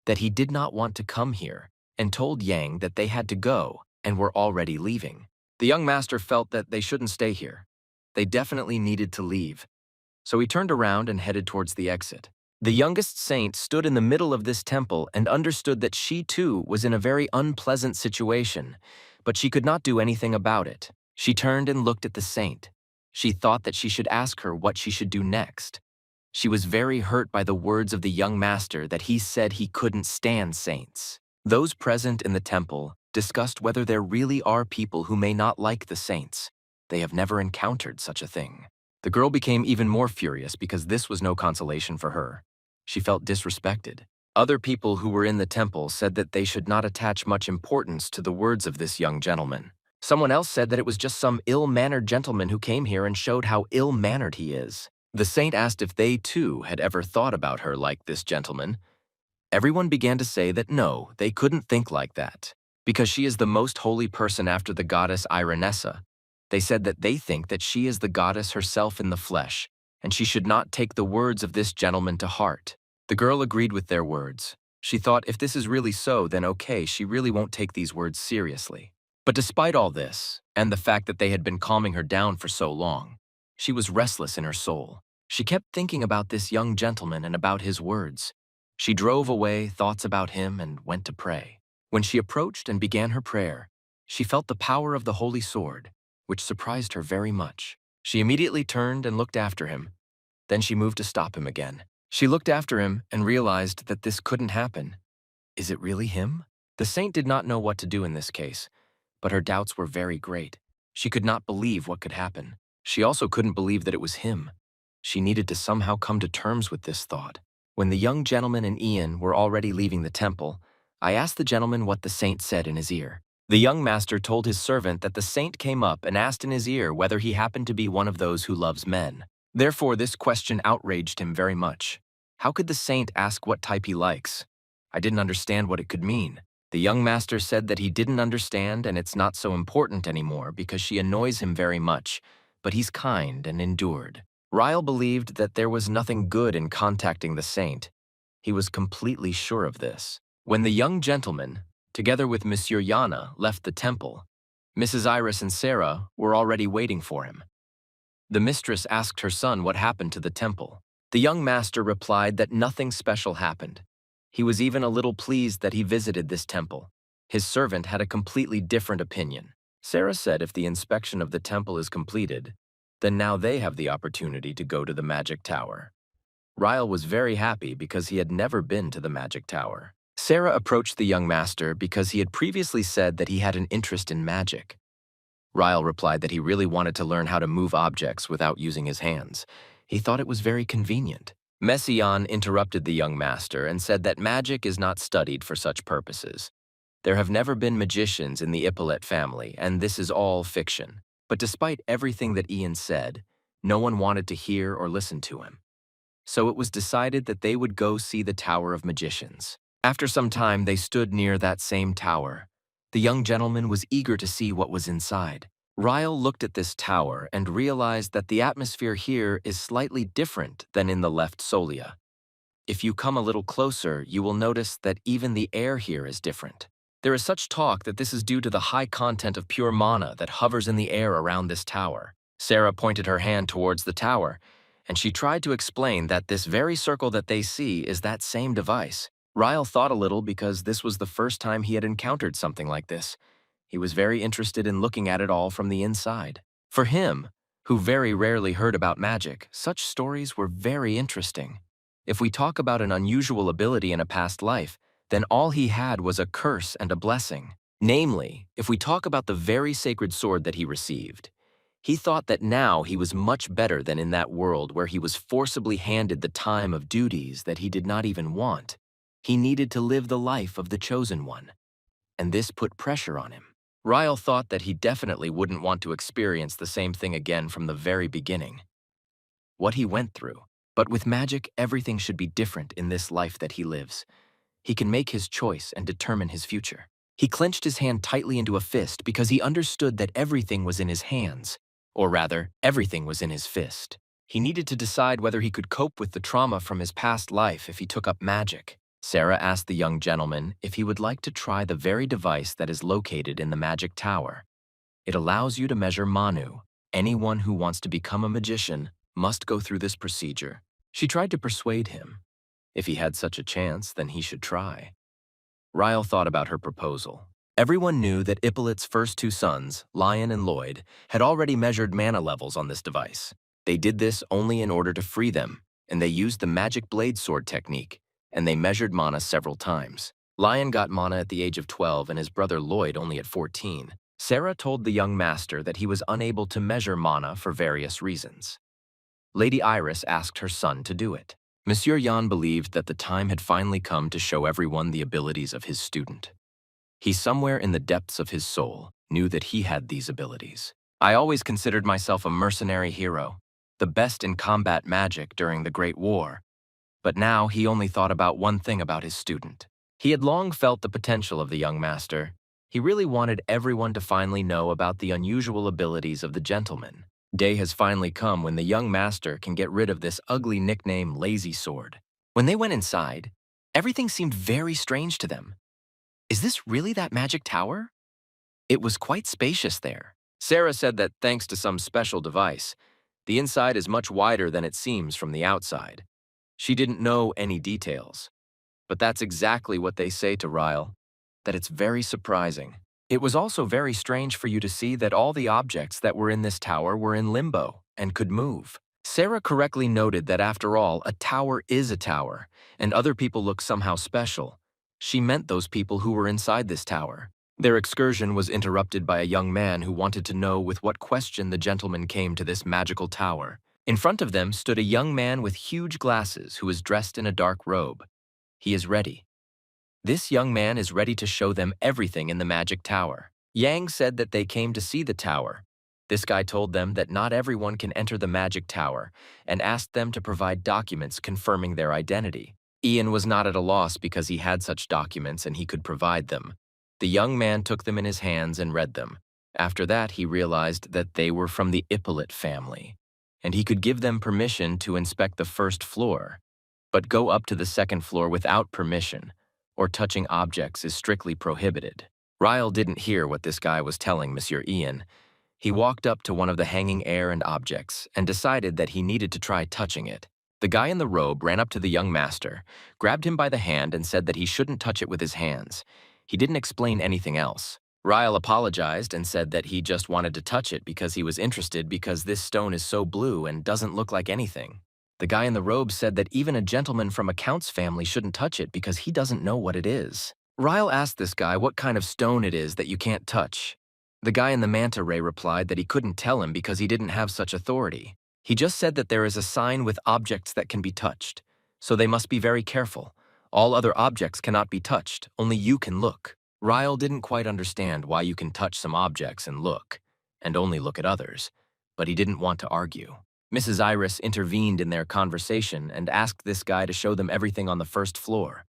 that he did not want to come here, and told Yang that they had to go and were already leaving. The young master felt that they shouldn't stay here. They definitely needed to leave. So he turned around and headed towards the exit. The youngest saint stood in the middle of this temple and understood that she too was in a very unpleasant situation, but she could not do anything about it. She turned and looked at the saint. She thought that she should ask her what she should do next. She was very hurt by the words of the young master that he said he couldn't stand saints. Those present in the temple discussed whether there really are people who may not like the saints. They have never encountered such a thing. The girl became even more furious because this was no consolation for her. She felt disrespected. Other people who were in the temple said that they should not attach much importance to the words of this young gentleman. Someone else said that it was just some ill-mannered gentleman who came here and showed how ill-mannered he is. The saint asked if they too had ever thought about her like this gentleman. Everyone began to say that no, they couldn't think like that, because she is the most holy person after the goddess Irenessa. They said that they think that she is the goddess herself in the flesh, and she should not take the words of this gentleman to heart. The girl agreed with their words. She thought if this is really so, then okay, she really won't take these words seriously. But despite all this, and the fact that they had been calming her down for so long, she was restless in her soul. She kept thinking about this young gentleman and about his words. She drove away thoughts about him and went to pray. When she approached and began her prayer, she felt the power of the holy sword, which surprised her very much. She immediately turned and looked after him. Then she moved to stop him again. She looked after him and realized that this couldn't happen. Is it really him? The saint did not know what to do in this case, but her doubts were very great. She could not believe what could happen. She also couldn't believe that it was him. She needed to somehow come to terms with this thought. When the young gentleman and Ian were already leaving the temple, I asked the gentleman what the saint said in his ear. The young master told his servant that the saint came up and asked in his ear whether he happened to be one of those who loves men. Therefore, this question outraged him very much. How could the saint ask what type he likes? I didn't understand what it could mean. The young master said that he didn't understand and it's not so important anymore because she annoys him very much, but he's kind and endured. Ryle believed that there was nothing good in contacting the saint. He was completely sure of this. When the young gentleman, together with Monsieur Yana, left the temple, Mrs. Iris and Sarah were already waiting for him. The mistress asked her son what happened to the temple. The young master replied that nothing special happened. He was even a little pleased that he visited this temple. His servant had a completely different opinion. Sarah said if the inspection of the temple is completed, then now they have the opportunity to go to the magic tower. Ryle was very happy because he had never been to the magic tower. Sarah approached the young master because he had previously said that he had an interest in magic. Ryle replied that he really wanted to learn how to move objects without using his hands. He thought it was very convenient. Messiaen interrupted the young master and said that magic is not studied for such purposes. There have never been magicians in the Ippolet family, and this is all fiction. But despite everything that Ian said, no one wanted to hear or listen to him. So it was decided that they would go see the Tower of Magicians. After some time, they stood near that same tower. The young gentleman was eager to see what was inside. Ryle looked at this tower and realized that the atmosphere here is slightly different than in the left Solia. If you come a little closer, you will notice that even the air here is different. There is such talk that this is due to the high content of pure mana that hovers in the air around this tower. Sarah pointed her hand towards the tower, and she tried to explain that this very circle that they see is that same device. Ryle thought a little because this was the first time he had encountered something like this. He was very interested in looking at it all from the inside. For him, who very rarely heard about magic, such stories were very interesting. If we talk about an unusual ability in a past life, then all he had was a curse and a blessing. Namely, if we talk about the very sacred sword that he received, he thought that now he was much better than in that world where he was forcibly handed the time of duties that he did not even want. He needed to live the life of the chosen one, and this put pressure on him. Ryle thought that he definitely wouldn't want to experience the same thing again from the very beginning. What he went through. But with magic, everything should be different in this life that he lives. He can make his choice and determine his future. He clenched his hand tightly into a fist because he understood that everything was in his hands. Or rather, everything was in his fist. He needed to decide whether he could cope with the trauma from his past life if he took up magic. Sarah asked the young gentleman if he would like to try the very device that is located in the magic tower. It allows you to measure Manu. Anyone who wants to become a magician must go through this procedure. She tried to persuade him. If he had such a chance, then he should try. Ryle thought about her proposal. Everyone knew that Ippolet's first two sons, Lion and Lloyd, had already measured mana levels on this device. They did this only in order to free them, and they used the magic blade sword technique, and they measured mana several times. Lion got mana at the age of 12 and his brother Lloyd only at 14. Sarah told the young master that he was unable to measure mana for various reasons. Lady Iris asked her son to do it. Monsieur Yan believed that the time had finally come to show everyone the abilities of his student. He somewhere in the depths of his soul knew that he had these abilities. I always considered myself a mercenary hero, the best in combat magic during the Great War. But now he only thought about one thing about his student. He had long felt the potential of the young master. He really wanted everyone to finally know about the unusual abilities of the gentleman. Day has finally come when the young master can get rid of this ugly nickname Lazy Sword. When they went inside, everything seemed very strange to them. Is this really that magic tower? It was quite spacious there. Sarah said that thanks to some special device, the inside is much wider than it seems from the outside. She didn't know any details. But that's exactly what they say to Ryle, that it's very surprising. It was also very strange for you to see that all the objects that were in this tower were in limbo and could move. Sarah correctly noted that after all, a tower is a tower, and other people look somehow special. She meant those people who were inside this tower. Their excursion was interrupted by a young man who wanted to know with what question the gentleman came to this magical tower. In front of them stood a young man with huge glasses who was dressed in a dark robe. He is ready. This young man is ready to show them everything in the magic tower. Yang said that they came to see the tower. This guy told them that not everyone can enter the magic tower and asked them to provide documents confirming their identity. Ian was not at a loss because he had such documents and he could provide them. The young man took them in his hands and read them. After that, he realized that they were from the Ippolet family, and he could give them permission to inspect the first floor. but go up to the second floor without permission, or touching objects is strictly prohibited. Ryle didn't hear what this guy was telling Monsieur Ian. He walked up to one of the hanging air and objects and decided that he needed to try touching it. The guy in the robe ran up to the young master, grabbed him by the hand and said that he shouldn't touch it with his hands. He didn't explain anything else. Ryle apologized and said that he just wanted to touch it because he was interested because this stone is so blue and doesn't look like anything. The guy in the robe said that even a gentleman from a count's family shouldn't touch it because he doesn't know what it is. Ryle asked this guy what kind of stone it is that you can't touch. The guy in the manta ray replied that he couldn't tell him because he didn't have such authority. He just said that there is a sign with objects that can be touched, so they must be very careful. All other objects cannot be touched, only you can look. Ryle didn't quite understand why you can touch some objects and only look at others, but he didn't want to argue. Mrs. Iris intervened in their conversation and asked this guy to show them everything on the first floor.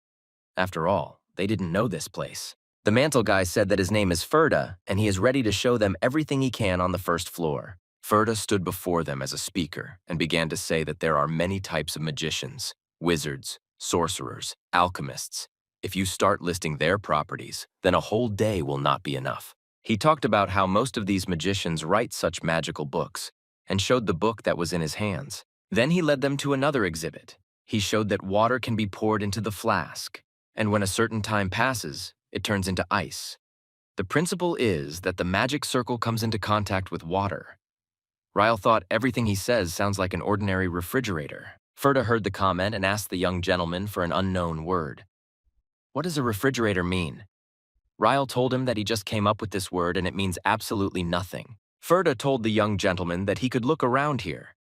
After all, they didn't know this place. The mantle guy said that his name is Ferda, and he is ready to show them everything he can on the first floor. Ferda stood before them as a speaker and began to say that there are many types of magicians, wizards, sorcerers, alchemists. If you start listing their properties, then a whole day will not be enough. He talked about how most of these magicians write such magical books, and showed the book that was in his hands. Then he led them to another exhibit. He showed that water can be poured into the flask, and when a certain time passes, it turns into ice. The principle is that the magic circle comes into contact with water. Ryle thought everything he says sounds like an ordinary refrigerator. Ferda heard the comment and asked the young gentleman for an unknown word. What does a refrigerator mean? Ryle told him that he just came up with this word and it means absolutely nothing. Ferda told the young gentleman that he could look around here.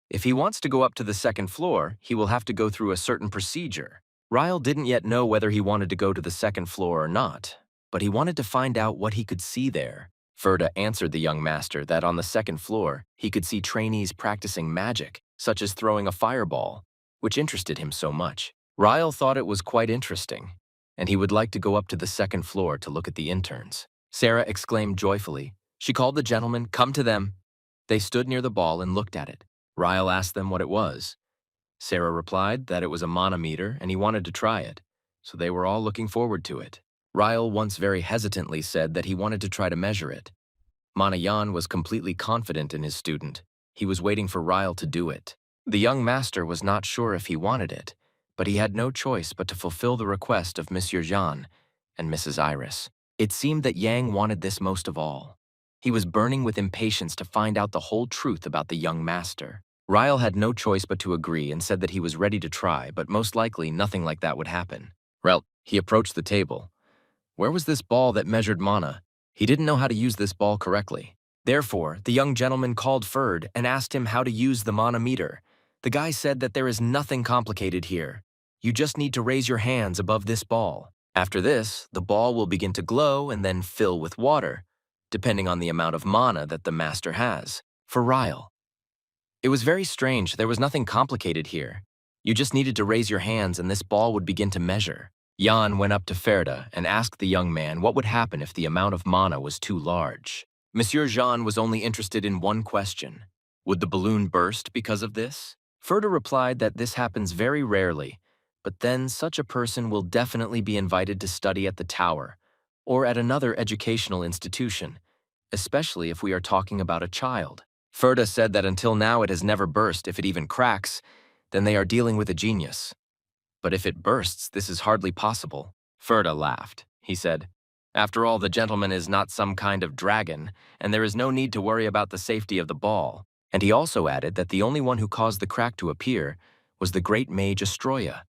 If he wants to go up to the second floor, he will have to go through a certain procedure. Ryle didn't yet know whether he wanted to go to the second floor or not, but he wanted to find out what he could see there. Ferda answered the young master that on the second floor, he could see trainees practicing magic, such as throwing a fireball, which interested him so much. Ryle thought it was quite interesting, and he would like to go up to the second floor to look at the interns. Sarah exclaimed joyfully. She called the gentlemen, "Come to them." They stood near the ball and looked at it. Ryle asked them what it was. Sarah replied that it was a manometer and he wanted to try it, so they were all looking forward to it. Ryle once very hesitantly said that he wanted to try to measure it. Manayan was completely confident in his student. He was waiting for Ryle to do it. The young master was not sure if he wanted it, but he had no choice but to fulfill the request of Monsieur Jean and Mrs. Iris. It seemed that Yang wanted this most of all. He was burning with impatience to find out the whole truth about the young master. Ryle had no choice but to agree and said that he was ready to try, but most likely nothing like that would happen. He approached the table. Where was this ball that measured mana? He didn't know how to use this ball correctly. Therefore, the young gentleman called Ferd and asked him how to use the mana meter. The guy said that there is nothing complicated here. You just need to raise your hands above this ball. After this, the ball will begin to glow and then fill with water, depending on the amount of mana that the master has. For Ryle, it was very strange. There was nothing complicated here. You just needed to raise your hands and this ball would begin to measure. Jan went up to Ferda and asked the young man what would happen if the amount of mana was too large. Monsieur Jean was only interested in one question. Would the balloon burst because of this? Ferda replied that this happens very rarely, but then such a person will definitely be invited to study at the tower or at another educational institution, especially if we are talking about a child. Ferda said that until now it has never burst. If it even cracks, then they are dealing with a genius. But if it bursts, this is hardly possible. Ferda laughed. He said, after all, the gentleman is not some kind of dragon, and there is no need to worry about the safety of the ball. And he also added that the only one who caused the crack to appear was the great mage Astroya,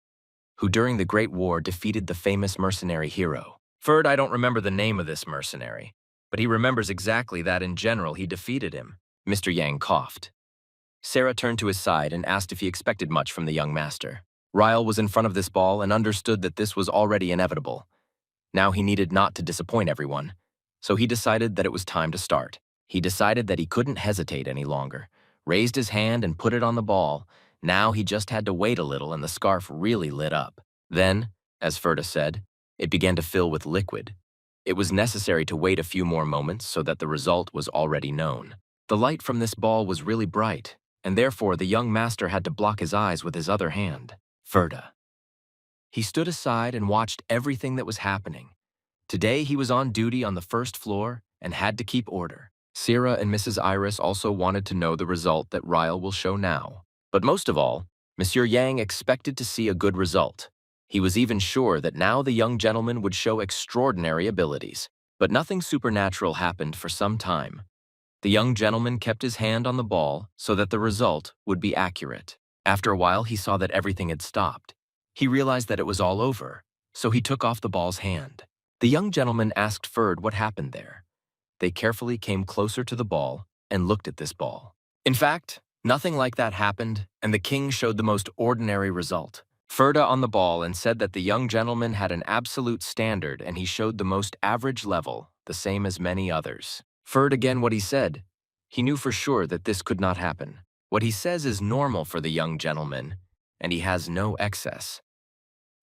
who during the Great War defeated the famous mercenary hero. Ferd, I don't remember the name of this mercenary, but he remembers exactly that in general he defeated him. Mr. Yang coughed. Sarah turned to his side and asked if he expected much from the young master. Ryle was in front of this ball and understood that this was already inevitable. Now he needed not to disappoint everyone, so he decided that it was time to start. He decided that he couldn't hesitate any longer, raised his hand and put it on the ball. Now he just had to wait a little and the scarf really lit up. Then, as Ferda said, it began to fill with liquid. It was necessary to wait a few more moments so that the result was already known. The light from this ball was really bright, and therefore the young master had to block his eyes with his other hand. Ferda. He stood aside and watched everything that was happening. Today he was on duty on the first floor and had to keep order. Sierra and Mrs. Iris also wanted to know the result that Ryle will show now. But most of all, Monsieur Yang expected to see a good result. He was even sure that now the young gentleman would show extraordinary abilities. But nothing supernatural happened for some time. The young gentleman kept his hand on the ball so that the result would be accurate. After a while, he saw that everything had stopped. He realized that it was all over, so he took off the ball's hand. The young gentleman asked Ferd what happened there. They carefully came closer to the ball and looked at this ball. In fact, nothing like that happened, and the king showed the most ordinary result. Ferda on the ball and said that the young gentleman had an absolute standard and he showed the most average level, the same as many others. Ferd again what he said. He knew for sure that this could not happen. What he says is normal for the young gentleman, and he has no excess.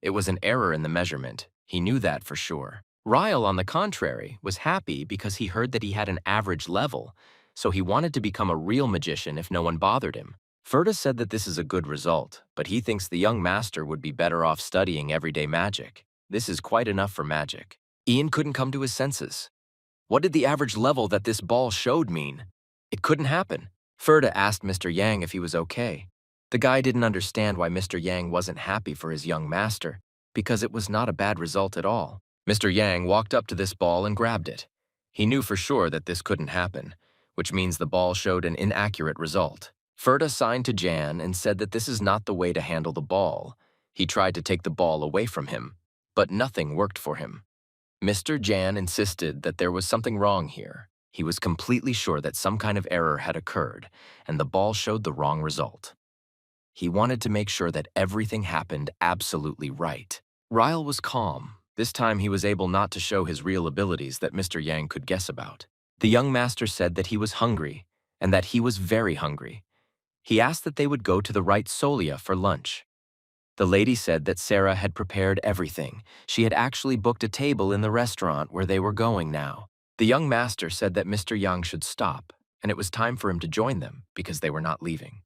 It was an error in the measurement. He knew that for sure. Ryle, on the contrary, was happy because he heard that he had an average level, so he wanted to become a real magician if no one bothered him. Ferda said that this is a good result, but he thinks the young master would be better off studying everyday magic. This is quite enough for magic. Ian couldn't come to his senses. What did the average level that this ball showed mean? It couldn't happen. Ferda asked Mr. Yang if he was okay. The guy didn't understand why Mr. Yang wasn't happy for his young master, because it was not a bad result at all. Mr. Yang walked up to this ball and grabbed it. He knew for sure that this couldn't happen, which means the ball showed an inaccurate result. Ferda signed to Jan and said that this is not the way to handle the ball. He tried to take the ball away from him, but nothing worked for him. Mr. Jan insisted that there was something wrong here. He was completely sure that some kind of error had occurred, and the ball showed the wrong result. He wanted to make sure that everything happened absolutely right. Ryle was calm. This time he was able not to show his real abilities that Mr. Yang could guess about. The young master said that he was hungry, and that he was very hungry. He asked that they would go to the right Solia for lunch. The lady said that Sarah had prepared everything. She had actually booked a table in the restaurant where they were going now. The young master said that Mr. Yang should stop, and it was time for him to join them because they were not leaving.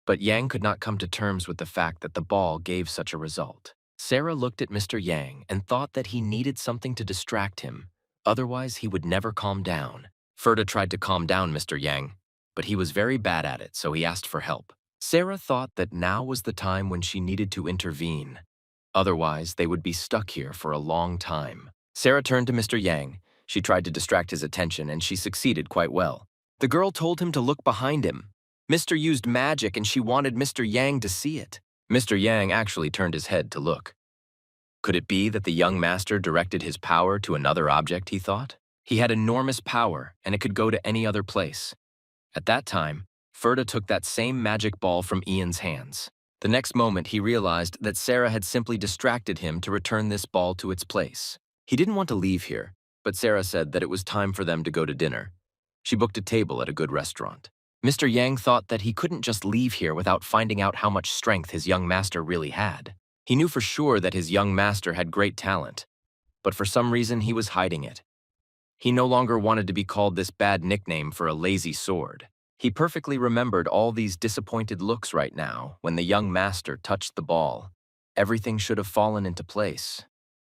But Yang could not come to terms with the fact that the ball gave such a result. Sarah looked at Mr. Yang and thought that he needed something to distract him, otherwise he would never calm down. Ferda tried to calm down Mr. Yang, but he was very bad at it, so he asked for help. Sarah thought that now was the time when she needed to intervene. Otherwise, they would be stuck here for a long time. Sarah turned to Mr. Yang. She tried to distract his attention, and she succeeded quite well. The girl told him to look behind him. Mr. used magic, and she wanted Mr. Yang to see it. Mr. Yang actually turned his head to look. Could it be that the young master directed his power to another object, he thought? He had enormous power, and it could go to any other place. At that time, Ferda took that same magic ball from Ian's hands. The next moment, he realized that Sarah had simply distracted him to return this ball to its place. He didn't want to leave here, but Sarah said that it was time for them to go to dinner. She booked a table at a good restaurant. Mr. Yang thought that he couldn't just leave here without finding out how much strength his young master really had. He knew for sure that his young master had great talent, but for some reason he was hiding it. He no longer wanted to be called this bad nickname for a lazy sword. He perfectly remembered all these disappointed looks right now when the young master touched the ball. Everything should have fallen into place.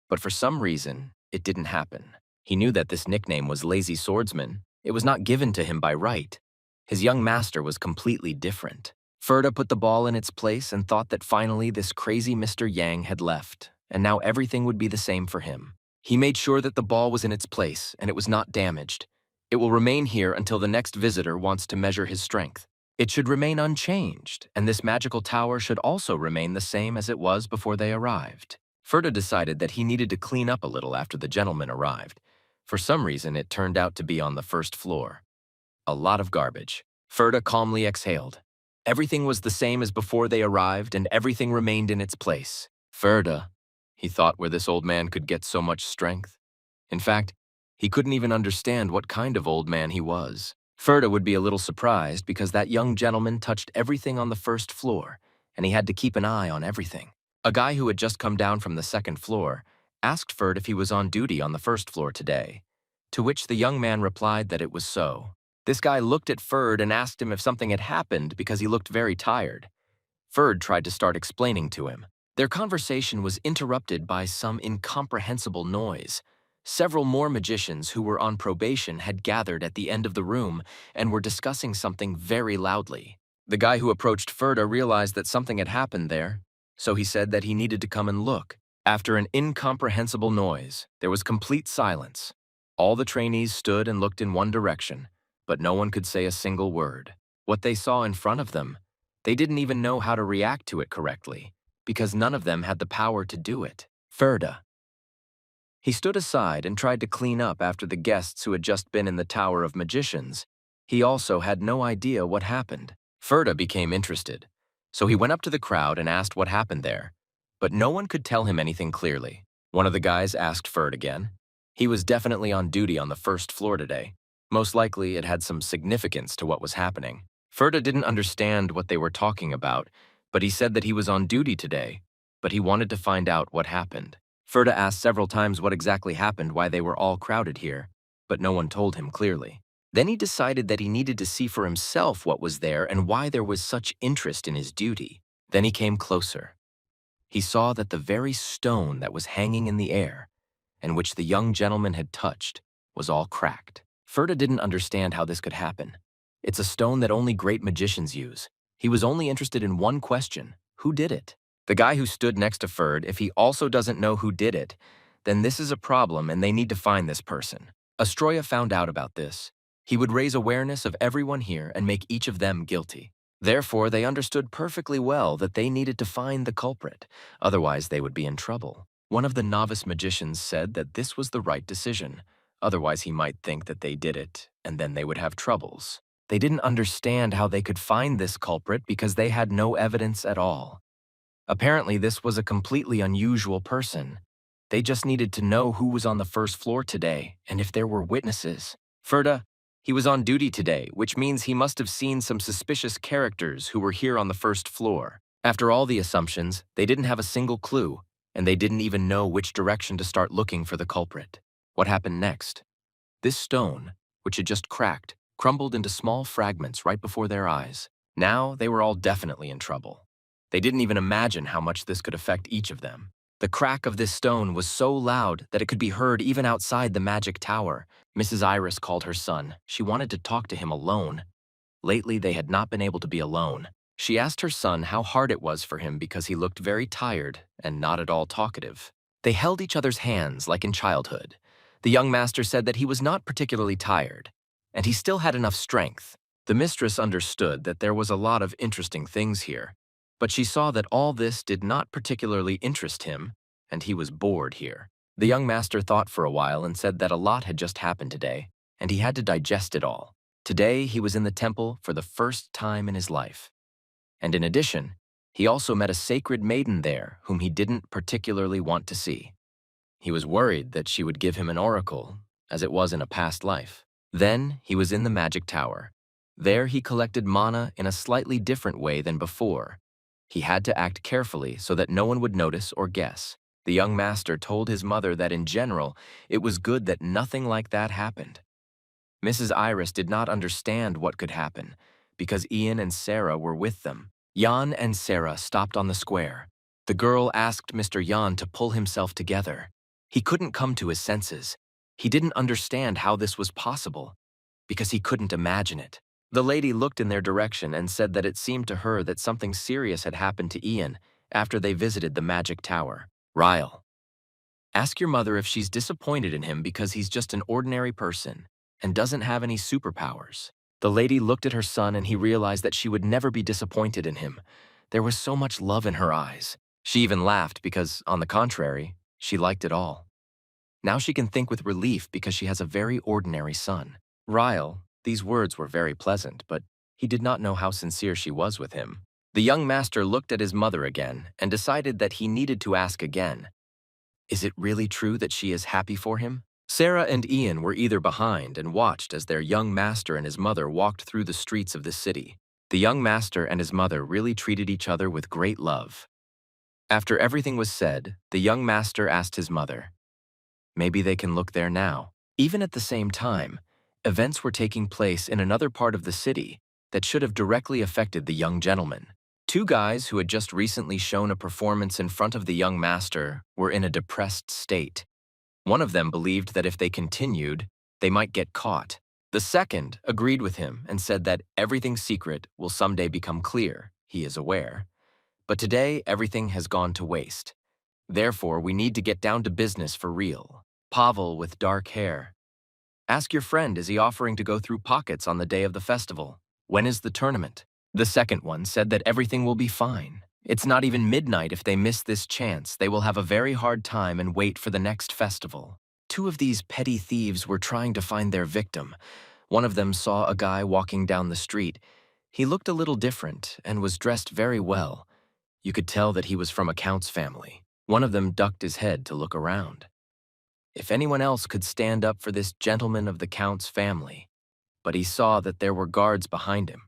But for some reason, it didn't happen. He knew that this nickname was Lazy Swordsman. It was not given to him by right. His young master was completely different. Ferda put the ball in its place and thought that finally this crazy Mr. Yang had left, and now everything would be the same for him. He made sure that the ball was in its place and it was not damaged. It will remain here until the next visitor wants to measure his strength. It should remain unchanged, and this magical tower should also remain the same as it was before they arrived. Ferda decided that he needed to clean up a little after the gentleman arrived. For some reason, it turned out to be on the first floor. A lot of garbage. Ferda calmly exhaled. Everything was the same as before they arrived, and everything remained in its place. Ferda, he thought, where this old man could get so much strength. In fact, he couldn't even understand what kind of old man he was. Ferda would be a little surprised because that young gentleman touched everything on the first floor, and he had to keep an eye on everything. A guy who had just come down from the second floor asked Ferd if he was on duty on the first floor today, to which the young man replied that it was so. This guy looked at Ferd and asked him if something had happened because he looked very tired. Ferd tried to start explaining to him. Their conversation was interrupted by some incomprehensible noise. Several more magicians who were on probation had gathered at the end of the room and were discussing something very loudly. The guy who approached Ferda realized that something had happened there, so he said that he needed to come and look. After an incomprehensible noise, there was complete silence. All the trainees stood and looked in one direction, but no one could say a single word. What they saw in front of them, they didn't even know how to react to it correctly, because none of them had the power to do it. Ferda. He stood aside and tried to clean up after the guests who had just been in the Tower of Magicians. He also had no idea what happened. Ferda became interested, so he went up to the crowd and asked what happened there, but no one could tell him anything clearly. One of the guys asked Ferd again. He was definitely on duty on the first floor today. Most likely it had some significance to what was happening. Ferda didn't understand what they were talking about, but he said that he was on duty today, but he wanted to find out what happened. Ferda asked several times what exactly happened, why they were all crowded here, but no one told him clearly. Then he decided that he needed to see for himself what was there and why there was such interest in his duty. Then he came closer. He saw that the very stone that was hanging in the air, and which the young gentleman had touched, was all cracked. Ferda didn't understand how this could happen. It's a stone that only great magicians use. He was only interested in one question: who did it? The guy who stood next to Ferd, if he also doesn't know who did it, then this is a problem and they need to find this person. Astroya found out about this. He would raise awareness of everyone here and make each of them guilty. Therefore, they understood perfectly well that they needed to find the culprit, otherwise they would be in trouble. One of the novice magicians said that this was the right decision, otherwise he might think that they did it, and then they would have troubles. They didn't understand how they could find this culprit because they had no evidence at all. Apparently, this was a completely unusual person. They just needed to know who was on the first floor today and if there were witnesses. Ferda, he was on duty today, which means he must have seen some suspicious characters who were here on the first floor. After all the assumptions, they didn't have a single clue, and they didn't even know which direction to start looking for the culprit. What happened next? This stone, which had just cracked, crumbled into small fragments right before their eyes. Now they were all definitely in trouble. They didn't even imagine how much this could affect each of them. The crack of this stone was so loud that it could be heard even outside the magic tower. Mrs. Iris called her son. She wanted to talk to him alone. Lately, they had not been able to be alone. She asked her son how hard it was for him because he looked very tired and not at all talkative. They held each other's hands like in childhood. The young master said that he was not particularly tired, and he still had enough strength. The mistress understood that there was a lot of interesting things here, but she saw that all this did not particularly interest him, and he was bored here. The young master thought for a while and said that a lot had just happened today, and he had to digest it all. Today, he was in the temple for the first time in his life. And in addition, he also met a sacred maiden there whom he didn't particularly want to see. He was worried that she would give him an oracle, as it was in a past life. Then, he was in the magic tower. There, he collected mana in a slightly different way than before. He had to act carefully so that no one would notice or guess. The young master told his mother that in general, it was good that nothing like that happened. Mrs. Iris did not understand what could happen, because Ian and Sarah were with them. Jan and Sarah stopped on the square. The girl asked Mr. Jan to pull himself together. He couldn't come to his senses. He didn't understand how this was possible, because he couldn't imagine it. The lady looked in their direction and said that it seemed to her that something serious had happened to Ian after they visited the magic tower. Ryle, ask your mother if she's disappointed in him because he's just an ordinary person and doesn't have any superpowers. The lady looked at her son and he realized that she would never be disappointed in him. There was so much love in her eyes. She even laughed because, on the contrary, she liked it all. Now she can think with relief because she has a very ordinary son. Ryle, these words were very pleasant, but he did not know how sincere she was with him. The young master looked at his mother again and decided that he needed to ask again. Is it really true that she is happy for him? Sarah and Ian were either behind and watched as their young master and his mother walked through the streets of the city. The young master and his mother really treated each other with great love. After everything was said, the young master asked his mother, maybe they can look there now. Even at the same time, events were taking place in another part of the city that should have directly affected the young gentleman. Two guys who had just recently shown a performance in front of the young master were in a depressed state. One of them believed that if they continued, they might get caught. The second agreed with him and said that everything's secret will someday become clear, he is aware. But today, everything has gone to waste. Therefore, we need to get down to business for real. Pavel with dark hair. Ask your friend, is he offering to go through pockets on the day of the festival? When is the tournament? The second one said that everything will be fine. It's not even midnight. If they miss this chance, they will have a very hard time and wait for the next festival. Two of these petty thieves were trying to find their victim. One of them saw a guy walking down the street. He looked a little different and was dressed very well. You could tell that he was from a count's family. One of them ducked his head to look around. If anyone else could stand up for this gentleman of the count's family, but he saw that there were guards behind him,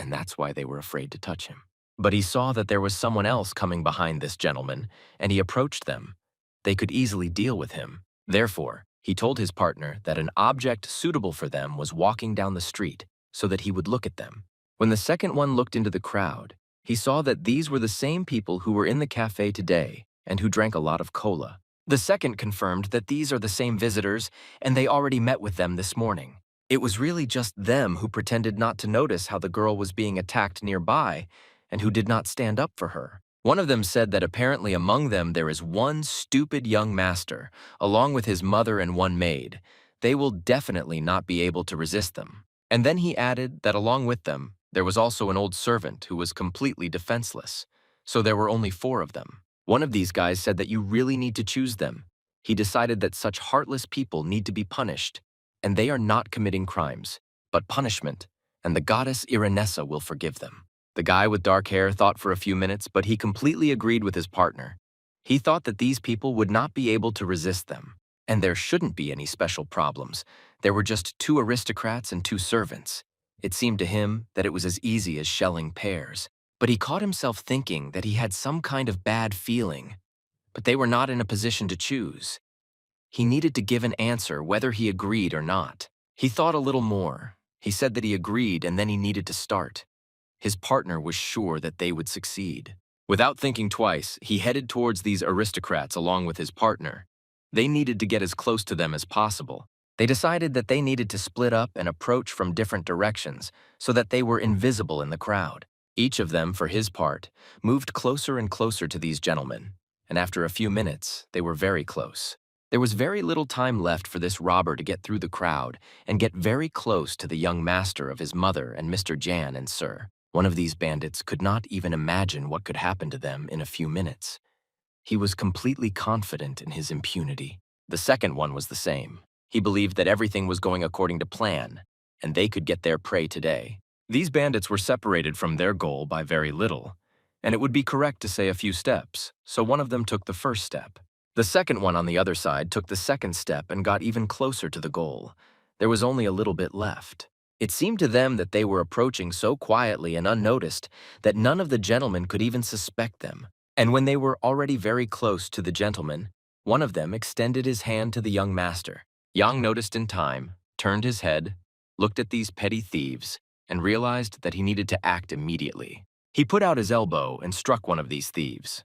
and that's why they were afraid to touch him. But he saw that there was someone else coming behind this gentleman, and he approached them. They could easily deal with him. Therefore, he told his partner that an object suitable for them was walking down the street so that he would look at them. When the second one looked into the crowd, he saw that these were the same people who were in the cafe today and who drank a lot of cola. The second confirmed that these are the same visitors and they already met with them this morning. It was really just them who pretended not to notice how the girl was being attacked nearby and who did not stand up for her. One of them said that apparently among them there is one stupid young master, along with his mother and one maid. They will definitely not be able to resist them. And then he added that along with them, there was also an old servant who was completely defenseless. So there were only 4 of them. One of these guys said that you really need to choose them. He decided that such heartless people need to be punished, and they are not committing crimes, but punishment, and the goddess Irenessa will forgive them. The guy with dark hair thought for a few minutes, but he completely agreed with his partner. He thought that these people would not be able to resist them, and there shouldn't be any special problems. There were just 2 aristocrats and 2 servants. It seemed to him that it was as easy as shelling pears. But he caught himself thinking that he had some kind of bad feeling, but they were not in a position to choose. He needed to give an answer whether he agreed or not. He thought a little more. He said that he agreed and then he needed to start. His partner was sure that they would succeed. Without thinking twice, he headed towards these aristocrats along with his partner. They needed to get as close to them as possible. They decided that they needed to split up and approach from different directions so that they were invisible in the crowd. Each of them, for his part, moved closer and closer to these gentlemen, and after a few minutes, they were very close. There was very little time left for this robber to get through the crowd and get very close to the young master of his mother and Mr. Jan and Sir. One of these bandits could not even imagine what could happen to them in a few minutes. He was completely confident in his impunity. The second one was the same. He believed that everything was going according to plan, and they could get their prey today. These bandits were separated from their goal by very little, and it would be correct to say a few steps, so one of them took the first step. The second one on the other side took the second step and got even closer to the goal. There was only a little bit left. It seemed to them that they were approaching so quietly and unnoticed that none of the gentlemen could even suspect them. And when they were already very close to the gentleman, one of them extended his hand to the young master. Yang noticed in time, turned his head, looked at these petty thieves, and realized that he needed to act immediately. He put out his elbow and struck one of these thieves.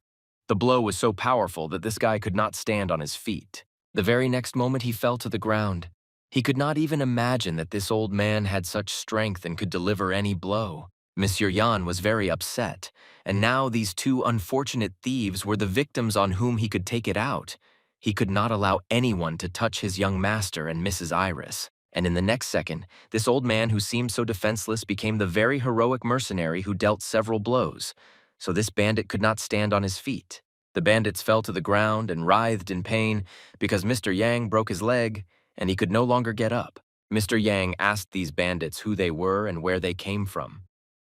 The blow was so powerful that this guy could not stand on his feet. The very next moment he fell to the ground. He could not even imagine that this old man had such strength and could deliver any blow. Monsieur Yan was very upset, and now these 2 unfortunate thieves were the victims on whom he could take it out. He could not allow anyone to touch his young master and Mrs. Iris. And in the next second, this old man who seemed so defenseless became the very heroic mercenary who dealt several blows. So this bandit could not stand on his feet. The bandits fell to the ground and writhed in pain because Mr. Yang broke his leg and he could no longer get up. Mr. Yang asked these bandits who they were and where they came from.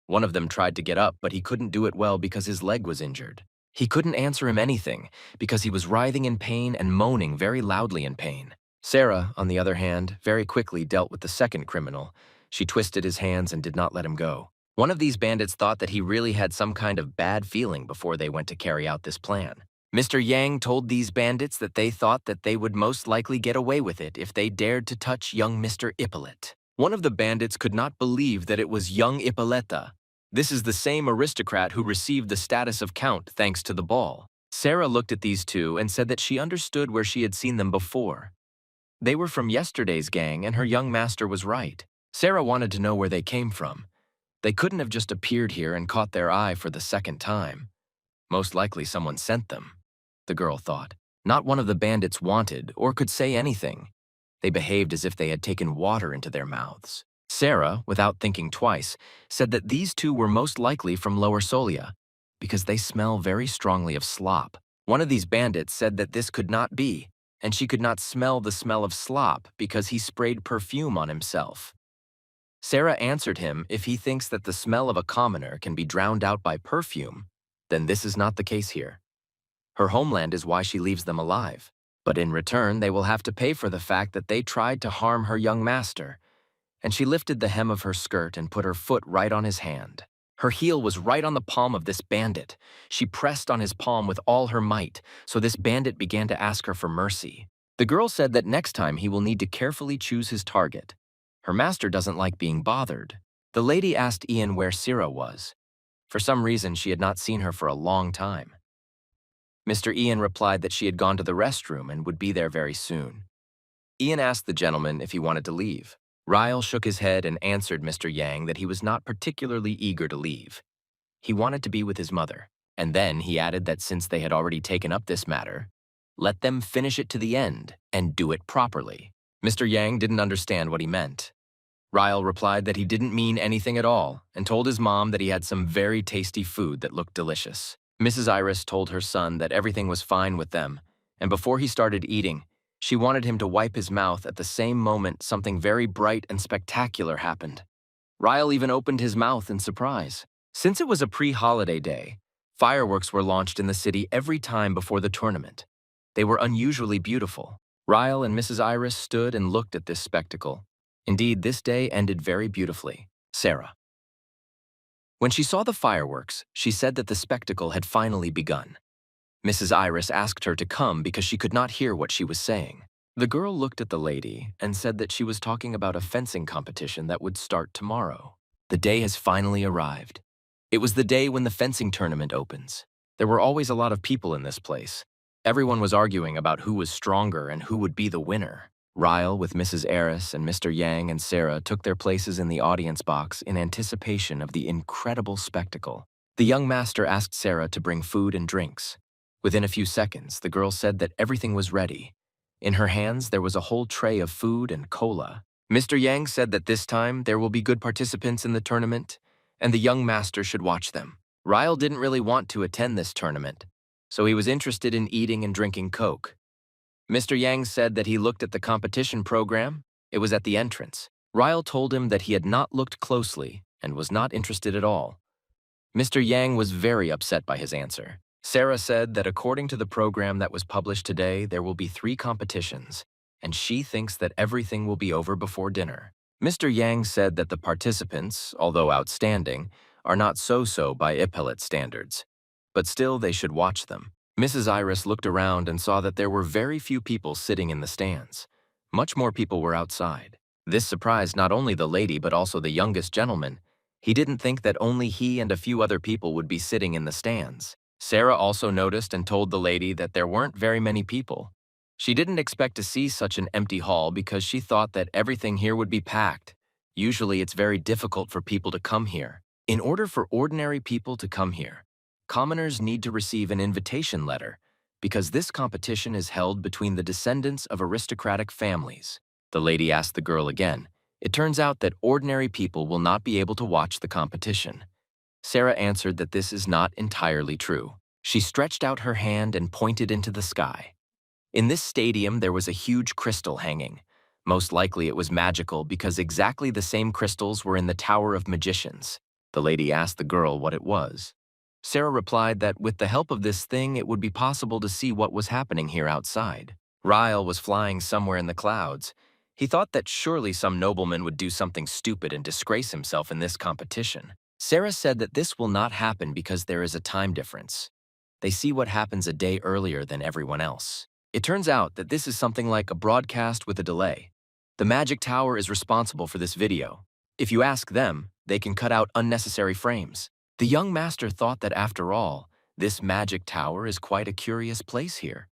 One of them tried to get up, but he couldn't do it well because his leg was injured. He couldn't answer him anything because he was writhing in pain and moaning very loudly in pain. Sarah, on the other hand, very quickly dealt with the second criminal. She twisted his hands and did not let him go. One of these bandits thought that he really had some kind of bad feeling before they went to carry out this plan. Mr. Yang told these bandits that they thought that they would most likely get away with it if they dared to touch young Mr. Ippolit. One of the bandits could not believe that it was young Ippolita. This is the same aristocrat who received the status of count thanks to the ball. Sarah looked at these two and said that she understood where she had seen them before. They were from yesterday's gang, and her young master was right. Sarah wanted to know where they came from. They couldn't have just appeared here and caught their eye for the second time. Most likely someone sent them, the girl thought. Not one of the bandits wanted or could say anything. They behaved as if they had taken water into their mouths. Sarah, without thinking twice, said that these two were most likely from Lower Solia, because they smell very strongly of slop. One of these bandits said that this could not be, and she could not smell the smell of slop because he sprayed perfume on himself. Sarah answered him if he thinks that the smell of a commoner can be drowned out by perfume, then this is not the case here. Her homeland is why she leaves them alive, but in return they will have to pay for the fact that they tried to harm her young master, and she lifted the hem of her skirt and put her foot right on his hand. Her heel was right on the palm of this bandit. She pressed on his palm with all her might, so this bandit began to ask her for mercy. The girl said that next time he will need to carefully choose his target. Her master doesn't like being bothered. The lady asked Ian where Sira was. For some reason, she had not seen her for a long time. Mr. Ian replied that she had gone to the restroom and would be there very soon. Ian asked the gentleman if he wanted to leave. Ryle shook his head and answered Mr. Yang that he was not particularly eager to leave. He wanted to be with his mother, and then he added that since they had already taken up this matter, let them finish it to the end and do it properly. Mr. Yang didn't understand what he meant. Ryle replied that he didn't mean anything at all and told his mom that he had some very tasty food that looked delicious. Mrs. Iris told her son that everything was fine with them, and before he started eating, she wanted him to wipe his mouth. At the same moment, something very bright and spectacular happened. Ryle even opened his mouth in surprise. Since it was a pre-holiday day, fireworks were launched in the city every time before the tournament. They were unusually beautiful. Ryle and Mrs. Iris stood and looked at this spectacle. Indeed, this day ended very beautifully. Sarah. When she saw the fireworks, she said that the spectacle had finally begun. Mrs. Iris asked her to come because she could not hear what she was saying. The girl looked at the lady and said that she was talking about a fencing competition that would start tomorrow. The day has finally arrived. It was the day when the fencing tournament opens. There were always a lot of people in this place. Everyone was arguing about who was stronger and who would be the winner. Ryle, with Mrs. Eris and Mr. Yang and Sarah, took their places in the audience box in anticipation of the incredible spectacle. The young master asked Sarah to bring food and drinks. Within a few seconds, the girl said that everything was ready. In her hands, there was a whole tray of food and cola. Mr. Yang said that this time there will be good participants in the tournament, and the young master should watch them. Ryle didn't really want to attend this tournament, so he was interested in eating and drinking Coke. Mr. Yang said that he looked at the competition program. It was at the entrance. Ryle told him that he had not looked closely and was not interested at all. Mr. Yang was very upset by his answer. Sarah said that according to the program that was published today, there will be 3 competitions, and she thinks that everything will be over before dinner. Mr. Yang said that the participants, although outstanding, are not so-so by Ippelet standards, but still they should watch them. Mrs. Iris looked around and saw that there were very few people sitting in the stands. Much more people were outside. This surprised not only the lady but also the youngest gentleman. He didn't think that only he and a few other people would be sitting in the stands. Sarah also noticed and told the lady that there weren't very many people. She didn't expect to see such an empty hall because she thought that everything here would be packed. Usually it's very difficult for people to come here. In order for ordinary people to come here, commoners need to receive an invitation letter because this competition is held between the descendants of aristocratic families. The lady asked the girl again. It turns out that ordinary people will not be able to watch the competition. Sarah answered that this is not entirely true. She stretched out her hand and pointed into the sky. In this stadium, there was a huge crystal hanging. Most likely it was magical because exactly the same crystals were in the Tower of Magicians. The lady asked the girl what it was. Sarah replied that with the help of this thing, it would be possible to see what was happening here outside. Ryle was flying somewhere in the clouds. He thought that surely some nobleman would do something stupid and disgrace himself in this competition. Sarah said that this will not happen because there is a time difference. They see what happens a day earlier than everyone else. It turns out that this is something like a broadcast with a delay. The Magic Tower is responsible for this video. If you ask them, they can cut out unnecessary frames. The young master thought that after all, this magic tower is quite a curious place here.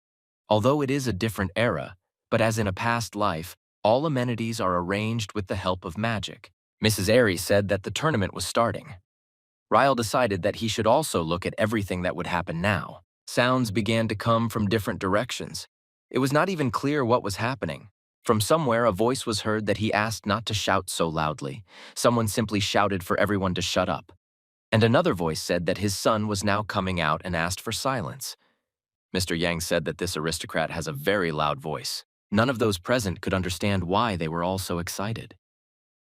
Although it is a different era, but as in a past life, all amenities are arranged with the help of magic. Mrs. Airy said that the tournament was starting. Ryle decided that he should also look at everything that would happen now. Sounds began to come from different directions. It was not even clear what was happening. From somewhere, a voice was heard that he asked not to shout so loudly. Someone simply shouted for everyone to shut up. And another voice said that his son was now coming out and asked for silence. Mr. Yang said that this aristocrat has a very loud voice. None of those present could understand why they were all so excited.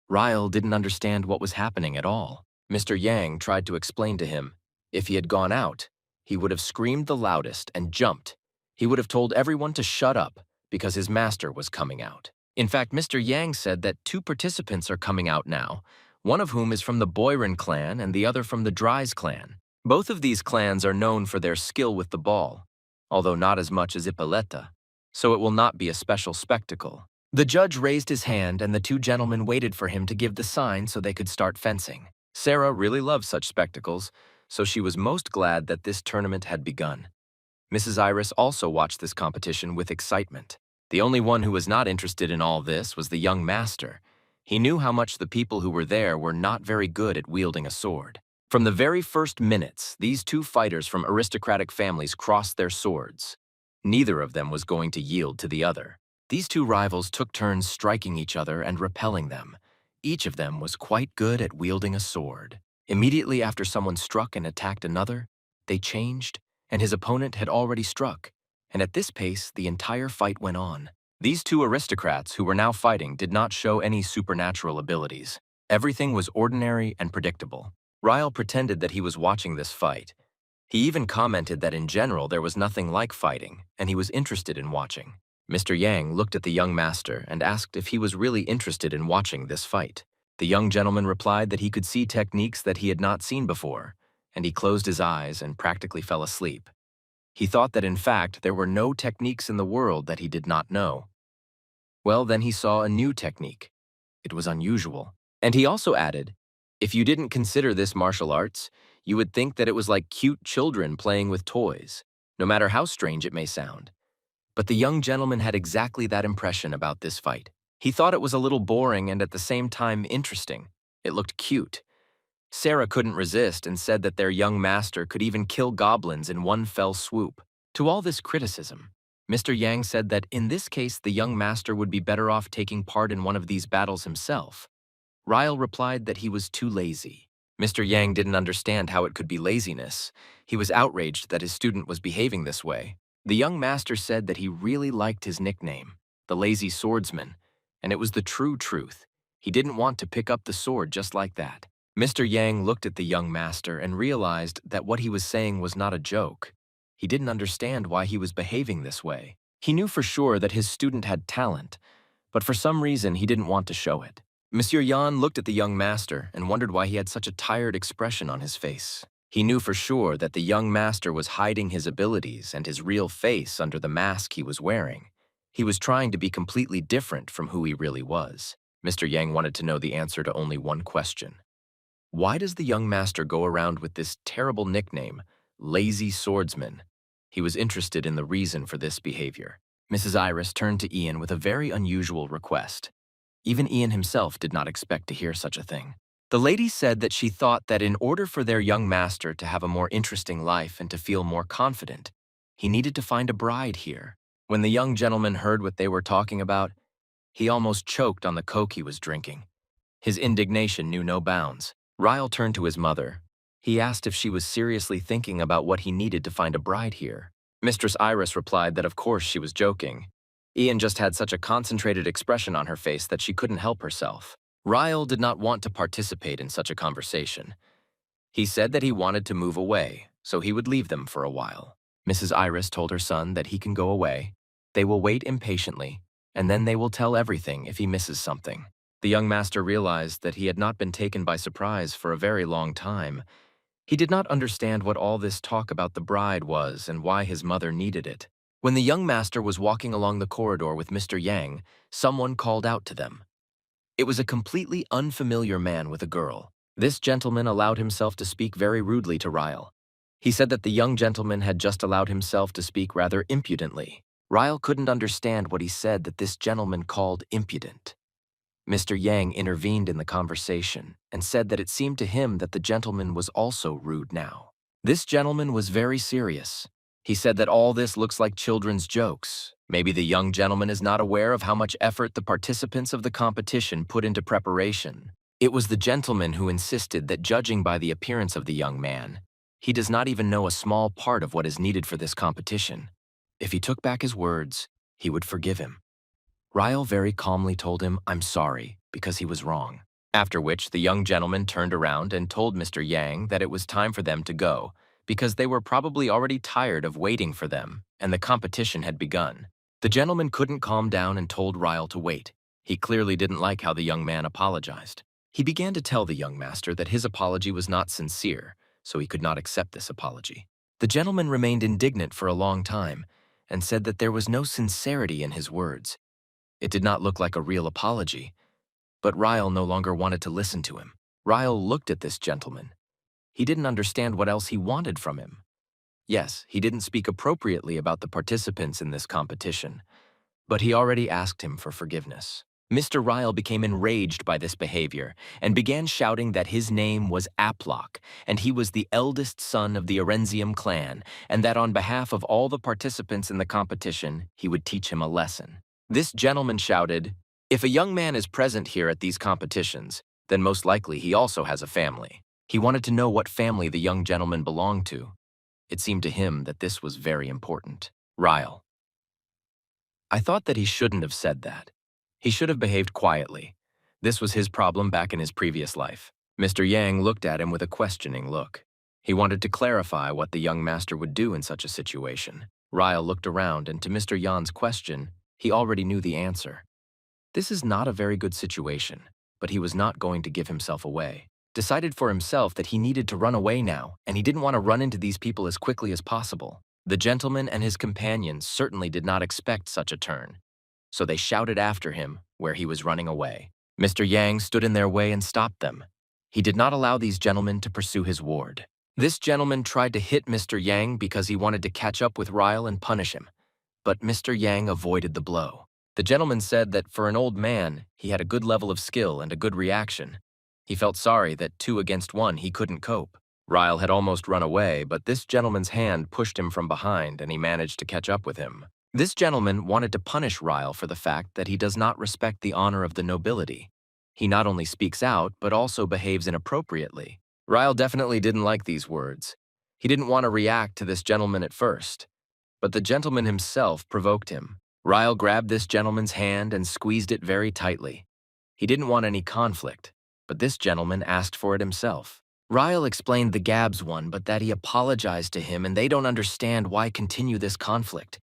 Ryle didn't understand what was happening at all. Mr. Yang tried to explain to him. If he had gone out, he would have screamed the loudest and jumped. He would have told everyone to shut up because his master was coming out. In fact, Mr. Yang said that 2 participants are coming out now, one of whom is from the Boyron clan and the other from the Dries clan. Both of these clans are known for their skill with the ball, although not as much as Ippolita, so it will not be a special spectacle. The judge raised his hand and the 2 gentlemen waited for him to give the sign so they could start fencing. Sarah really loved such spectacles, so she was most glad that this tournament had begun. Mrs. Iris also watched this competition with excitement. The only one who was not interested in all this was the young master. He knew how much the people who were there were not very good at wielding a sword. From the very first minutes, these 2 fighters from aristocratic families crossed their swords. Neither of them was going to yield to the other. These 2 rivals took turns striking each other and repelling them. Each of them was quite good at wielding a sword. Immediately after someone struck and attacked another, they changed, and his opponent had already struck. And at this pace, the entire fight went on. These 2 aristocrats who were now fighting did not show any supernatural abilities. Everything was ordinary and predictable. Ryle pretended that he was watching this fight. He even commented that in general there was nothing like fighting, and he was interested in watching. Mr. Yang looked at the young master and asked if he was really interested in watching this fight. The young gentleman replied that he could see techniques that he had not seen before, and he closed his eyes and practically fell asleep. He thought that in fact there were no techniques in the world that he did not know. Well, then he saw a new technique. It was unusual. And he also added, if you didn't consider this martial arts, you would think that it was like cute children playing with toys, no matter how strange it may sound. But the young gentleman had exactly that impression about this fight. He thought it was a little boring and at the same time interesting. It looked cute. Sarah couldn't resist and said that their young master could even kill goblins in one fell swoop. To all this criticism, Mr. Yang said that in this case the young master would be better off taking part in one of these battles himself. Ryle replied that he was too lazy. Mr. Yang didn't understand how it could be laziness. He was outraged that his student was behaving this way. The young master said that he really liked his nickname, the lazy swordsman, and it was the true truth. He didn't want to pick up the sword just like that. Mr. Yang looked at the young master and realized that what he was saying was not a joke. He didn't understand why he was behaving this way. He knew for sure that his student had talent, but for some reason he didn't want to show it. Monsieur Yan looked at the young master and wondered why he had such a tired expression on his face. He knew for sure that the young master was hiding his abilities and his real face under the mask he was wearing. He was trying to be completely different from who he really was. Mr. Yang wanted to know the answer to only one question. Why does the young master go around with this terrible nickname, Lazy Swordsman? He was interested in the reason for this behavior. Mrs. Iris turned to Ian with a very unusual request. Even Ian himself did not expect to hear such a thing. The lady said that she thought that in order for their young master to have a more interesting life and to feel more confident, he needed to find a bride here. When the young gentleman heard what they were talking about, he almost choked on the coke he was drinking. His indignation knew no bounds. Ryle turned to his mother. He asked if she was seriously thinking about what he needed to find a bride here. Mistress Iris replied that of course she was joking. Ian just had such a concentrated expression on her face that she couldn't help herself. Ryle did not want to participate in such a conversation. He said that he wanted to move away, so he would leave them for a while. Mrs. Iris told her son that he can go away. They will wait impatiently, and then they will tell everything if he misses something. The young master realized that he had not been taken by surprise for a very long time. He did not understand what all this talk about the bride was and why his mother needed it. When the young master was walking along the corridor with Mr. Yang, someone called out to them. It was a completely unfamiliar man with a girl. This gentleman allowed himself to speak very rudely to Ryle. He said that the young gentleman had just allowed himself to speak rather impudently. Ryle couldn't understand what he said that this gentleman called impudent. Mr. Yang intervened in the conversation and said that it seemed to him that the gentleman was also rude now. This gentleman was very serious. He said that all this looks like children's jokes. Maybe the young gentleman is not aware of how much effort the participants of the competition put into preparation. It was the gentleman who insisted that, judging by the appearance of the young man, he does not even know a small part of what is needed for this competition. If he took back his words, he would forgive him. Ryle very calmly told him, "I'm sorry," because he was wrong. After which, the young gentleman turned around and told Mr. Yang that it was time for them to go, because they were probably already tired of waiting for them, and the competition had begun. The gentleman couldn't calm down and told Ryle to wait. He clearly didn't like how the young man apologized. He began to tell the young master that his apology was not sincere, so he could not accept this apology. The gentleman remained indignant for a long time and said that there was no sincerity in his words. It did not look like a real apology, but Ryle no longer wanted to listen to him. Ryle looked at this gentleman. He didn't understand what else he wanted from him. Yes, he didn't speak appropriately about the participants in this competition, but he already asked him for forgiveness. Mr. Ryle became enraged by this behavior and began shouting that his name was Aplock and he was the eldest son of the Arenzium clan, and that on behalf of all the participants in the competition, he would teach him a lesson. This gentleman shouted, "If a young man is present here at these competitions, then most likely he also has a family." He wanted to know what family the young gentleman belonged to. It seemed to him that this was very important. Ryle: "I thought that he shouldn't have said that. He should have behaved quietly. This was his problem back in his previous life." Mr. Yang looked at him with a questioning look. He wanted to clarify what the young master would do in such a situation. Ryle looked around, and to Mr. Yan's question, he already knew the answer. This is not a very good situation, but he was not going to give himself away. Decided for himself that he needed to run away now, and he didn't want to run into these people as quickly as possible. The gentleman and his companions certainly did not expect such a turn, so they shouted after him where he was running away. Mr. Yang stood in their way and stopped them. He did not allow these gentlemen to pursue his ward. This gentleman tried to hit Mr. Yang because he wanted to catch up with Ryle and punish him, but Mr. Yang avoided the blow. The gentleman said that for an old man, he had a good level of skill and a good reaction. He felt sorry that 2 against 1 he couldn't cope. Ryle had almost run away, but this gentleman's hand pushed him from behind and he managed to catch up with him. This gentleman wanted to punish Ryle for the fact that he does not respect the honor of the nobility. He not only speaks out, but also behaves inappropriately. Ryle definitely didn't like these words. He didn't want to react to this gentleman at first, but the gentleman himself provoked him. Ryle grabbed this gentleman's hand and squeezed it very tightly. He didn't want any conflict, but this gentleman asked for it himself. Ryle explained the Gabs one, but that he apologized to him and they don't understand why continue this conflict.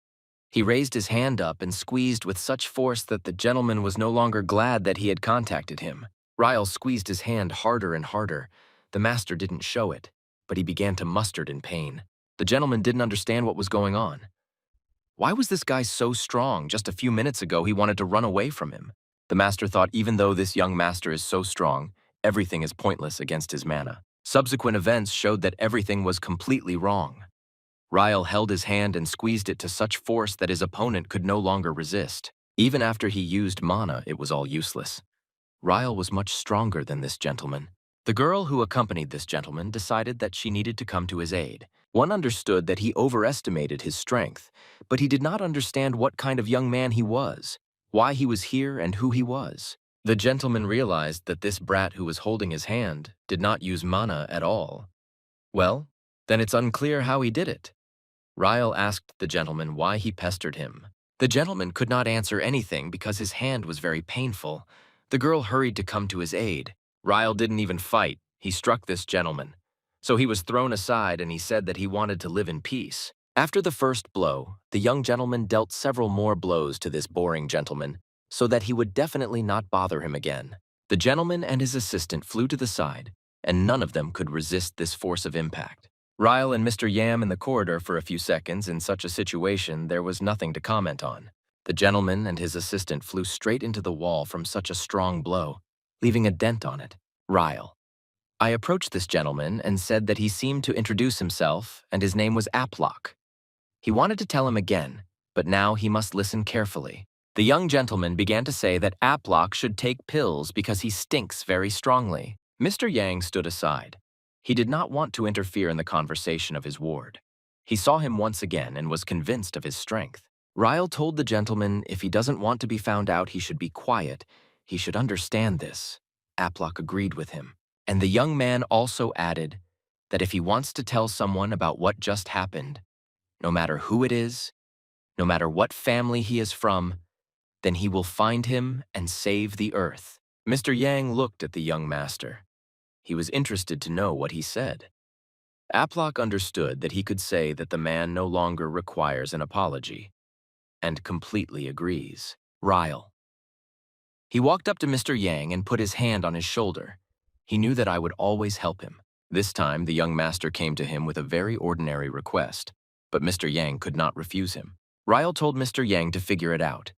He raised his hand up and squeezed with such force that the gentleman was no longer glad that he had contacted him. Ryle squeezed his hand harder and harder. The master didn't show it, but he began to mustard in pain. The gentleman didn't understand what was going on. Why was this guy so strong? Just a few minutes ago, he wanted to run away from him. The master thought even though this young master is so strong, everything is pointless against his mana. Subsequent events showed that everything was completely wrong. Ryle held his hand and squeezed it to such force that his opponent could no longer resist. Even after he used mana, it was all useless. Ryle was much stronger than this gentleman. The girl who accompanied this gentleman decided that she needed to come to his aid. One understood that he overestimated his strength, but he did not understand what kind of young man he was, why he was here, and who he was. The gentleman realized that this brat who was holding his hand did not use mana at all. Well, then it's unclear how he did it. Ryle asked the gentleman why he pestered him. The gentleman could not answer anything because his hand was very painful. The girl hurried to come to his aid. Ryle didn't even fight. He struck this gentleman. So he was thrown aside and he said that he wanted to live in peace. After the first blow, the young gentleman dealt several more blows to this boring gentleman so that he would definitely not bother him again. The gentleman and his assistant flew to the side, and none of them could resist this force of impact. Ryle and Mr. Yam in the corridor for a few seconds. In such a situation, there was nothing to comment on. The gentleman and his assistant flew straight into the wall from such a strong blow, leaving a dent on it. Ryle. I approached this gentleman and said that he seemed to introduce himself and his name was Aplock. He wanted to tell him again, but now he must listen carefully. The young gentleman began to say that Aplock should take pills because he stinks very strongly. Mr. Yang stood aside. He did not want to interfere in the conversation of his ward. He saw him once again and was convinced of his strength. Ryle told the gentleman if he doesn't want to be found out, he should be quiet. He should understand this. Aplock agreed with him. And the young man also added that if he wants to tell someone about what just happened, no matter who it is, no matter what family he is from, then he will find him and save the earth. Mr. Yang looked at the young master. He was interested to know what he said. Aplock understood that he could say that the man no longer requires an apology, and completely agrees. Ryle. He walked up to Mr. Yang and put his hand on his shoulder. He knew that I would always help him. This time, the young master came to him with a very ordinary request, but Mr. Yang could not refuse him. Ryle told Mr. Yang to figure it out.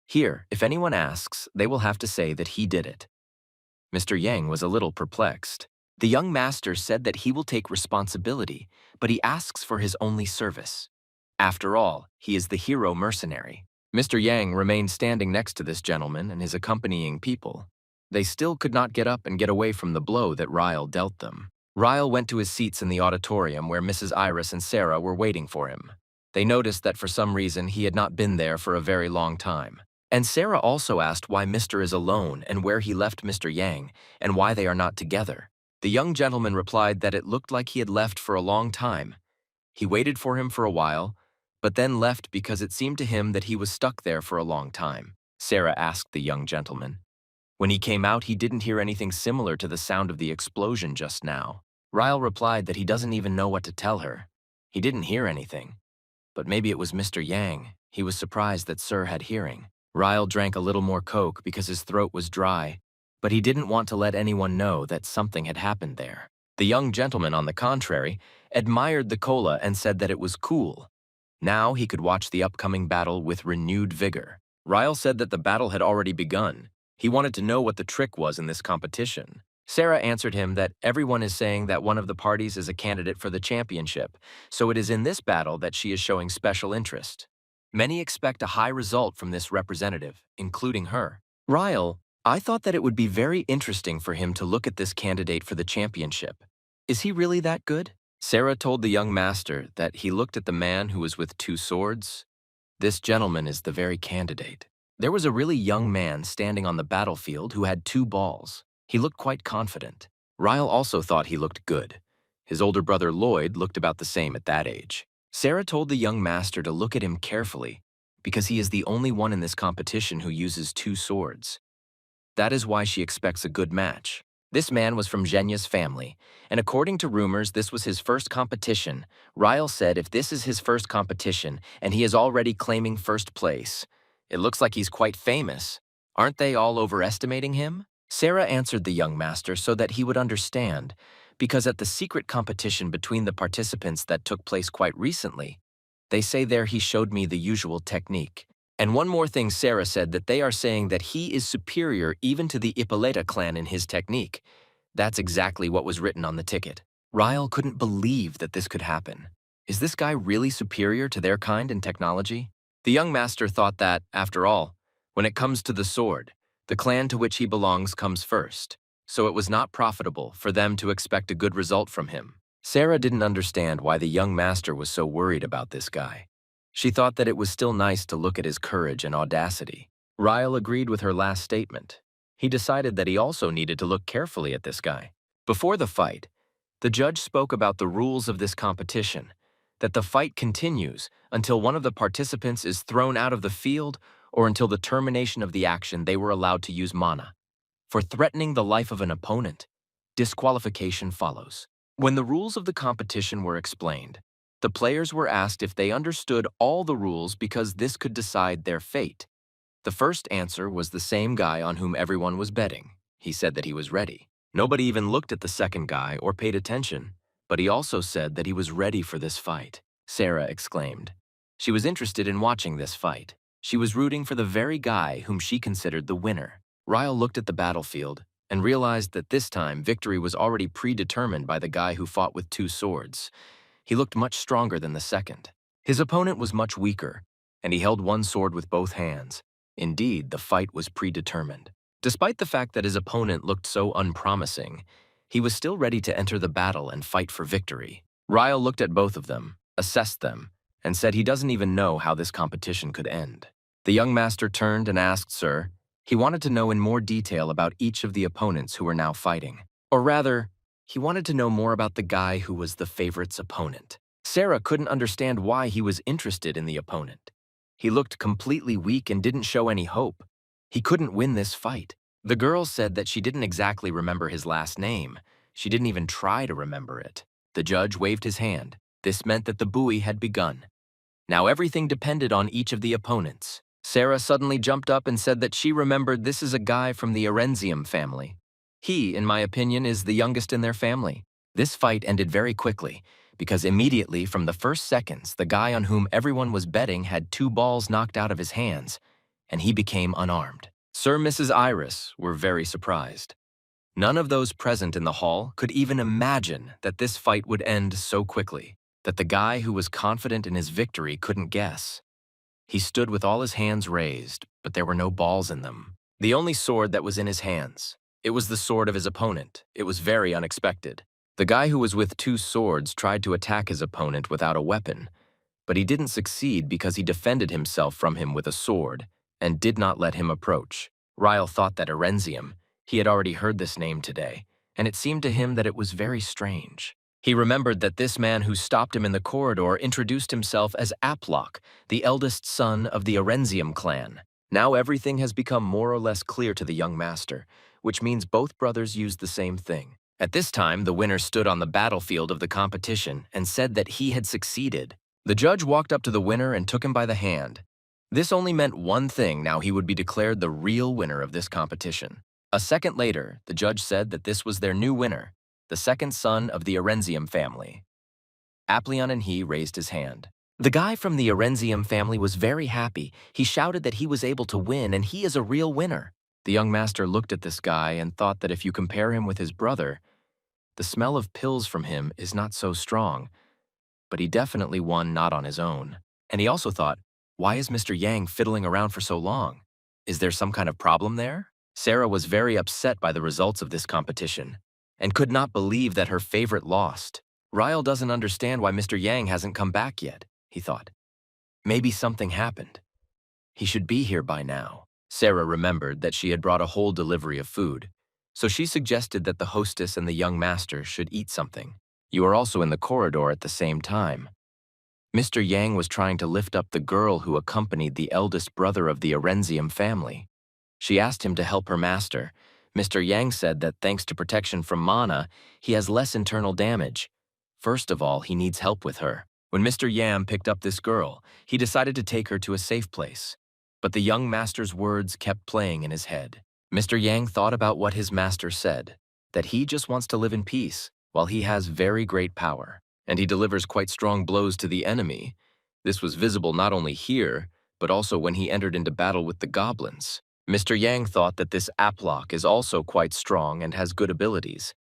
Here, if anyone asks, they will have to say that he did it. Mr. Yang was a little perplexed. The young master said that he will take responsibility, but he asks for his only service. After all, he is the hero mercenary. Mr. Yang remained standing next to this gentleman and his accompanying people. They still could not get up and get away from the blow that Ryle dealt them. Ryle went to his seats in the auditorium where Mrs. Iris and Sarah were waiting for him. They noticed that for some reason he had not been there for a very long time. And Sarah also asked why Mr. is alone and where he left Mr. Yang and why they are not together. The young gentleman replied that it looked like he had left for a long time. He waited for him for a while, but then left because it seemed to him that he was stuck there for a long time. Sarah asked the young gentleman. When he came out, he didn't hear anything similar to the sound of the explosion just now. Ryle replied that he doesn't even know what to tell her. He didn't hear anything. But maybe it was Mr. Yang. He was surprised that Sir had hearing. Ryle drank a little more Coke because his throat was dry, but he didn't want to let anyone know that something had happened there. The young gentleman, on the contrary, admired the cola and said that it was cool. Now he could watch the upcoming battle with renewed vigor. Ryle said that the battle had already begun. He wanted to know what the trick was in this competition. Sarah answered him that everyone is saying that one of the parties is a candidate for the championship, so it is in this battle that she is showing special interest. Many expect a high result from this representative, including her. Ryle, I thought that it would be very interesting for him to look at this candidate for the championship. Is he really that good? Sarah told the young master that he looked at the man who was with 2 swords. This gentleman is the very candidate. There was a really young man standing on the battlefield who had 2 balls. He looked quite confident. Ryle also thought he looked good. His older brother Lloyd looked about the same at that age. Sarah told the young master to look at him carefully because he is the only one in this competition who uses 2 swords. That is why she expects a good match. This man was from Zhenya's family, and according to rumors, this was his first competition. Ryle said if this is his first competition and he is already claiming first place, it looks like he's quite famous. Aren't they all overestimating him? Sarah answered the young master so that he would understand, because at the secret competition between the participants that took place quite recently, they say there he showed me the usual technique. And one more thing, Sarah said that they are saying that he is superior even to the Ippolita clan in his technique. That's exactly what was written on the ticket. Ryle couldn't believe that this could happen. Is this guy really superior to their kind in technology? The young master thought that, after all, when it comes to the sword, the clan to which he belongs comes first, so it was not profitable for them to expect a good result from him. Sarah didn't understand why the young master was so worried about this guy. She thought that it was still nice to look at his courage and audacity. Ryle agreed with her last statement. He decided that he also needed to look carefully at this guy. Before the fight, the judge spoke about the rules of this competition, that the fight continues until one of the participants is thrown out of the field or until the termination of the action they were allowed to use mana. For threatening the life of an opponent, disqualification follows. When the rules of the competition were explained, the players were asked if they understood all the rules because this could decide their fate. The first answer was the same guy on whom everyone was betting. He said that he was ready. Nobody even looked at the second guy or paid attention, but he also said that he was ready for this fight. Sarah exclaimed. She was interested in watching this fight. She was rooting for the very guy whom she considered the winner. Ryle looked at the battlefield and realized that this time victory was already predetermined by the guy who fought with two swords. He looked much stronger than the second. His opponent was much weaker, and he held one sword with both hands. Indeed, the fight was predetermined. Despite the fact that his opponent looked so unpromising, he was still ready to enter the battle and fight for victory. Ryle looked at both of them, assessed them, and said he doesn't even know how this competition could end. The young master turned and asked Sir. He wanted to know in more detail about each of the opponents who were now fighting. Or rather, he wanted to know more about the guy who was the favorite's opponent. Sarah couldn't understand why he was interested in the opponent. He looked completely weak and didn't show any hope. He couldn't win this fight. The girl said that she didn't exactly remember his last name. She didn't even try to remember it. The judge waved his hand. This meant that the buoy had begun. Now everything depended on each of the opponents. Sarah suddenly jumped up and said that she remembered this is a guy from the Arenzium family. He, in my opinion, is the youngest in their family. This fight ended very quickly, because immediately from the first seconds, the guy on whom everyone was betting had two balls knocked out of his hands, and he became unarmed. Sir and Mrs. Iris were very surprised. None of those present in the hall could even imagine that this fight would end so quickly, that the guy who was confident in his victory couldn't guess. He stood with all his hands raised, but there were no balls in them. The only sword that was in his hands. It was the sword of his opponent. It was very unexpected. The guy who was with two swords tried to attack his opponent without a weapon, but he didn't succeed because he defended himself from him with a sword and did not let him approach. Ryle thought that Arenzium, he had already heard this name today, and it seemed to him that it was very strange. He remembered that this man who stopped him in the corridor introduced himself as Aplock, the eldest son of the Arenzium clan. Now everything has become more or less clear to the young master, which means both brothers used the same thing. At this time, the winner stood on the battlefield of the competition and said that he had succeeded. The judge walked up to the winner and took him by the hand. This only meant one thing: now he would be declared the real winner of this competition. A second later, the judge said that this was their new winner, the second son of the Arenzium family. Aplion and he raised his hand. The guy from the Arenzium family was very happy. He shouted that he was able to win, and he is a real winner. The young master looked at this guy and thought that if you compare him with his brother, the smell of pills from him is not so strong, but he definitely won not on his own. And he also thought, why is Mr. Yang fiddling around for so long? Is there some kind of problem there? Sarah was very upset by the results of this competition and could not believe that her favorite lost. Ryle doesn't understand why Mr. Yang hasn't come back yet, he thought. Maybe something happened. He should be here by now. Sarah remembered that she had brought a whole delivery of food, so she suggested that the hostess and the young master should eat something. You are also in the corridor at the same time. Mr. Yang was trying to lift up the girl who accompanied the eldest brother of the Arenzium family. She asked him to help her master. Mr. Yang said that thanks to protection from mana, he has less internal damage. First of all, he needs help with her. When Mr. Yang picked up this girl, he decided to take her to a safe place. But the young master's words kept playing in his head. Mr. Yang thought about what his master said, that he just wants to live in peace, while he has very great power, and he delivers quite strong blows to the enemy. This was visible not only here, but also when he entered into battle with the goblins. Mr. Yang thought that this Aplock is also quite strong and has good abilities,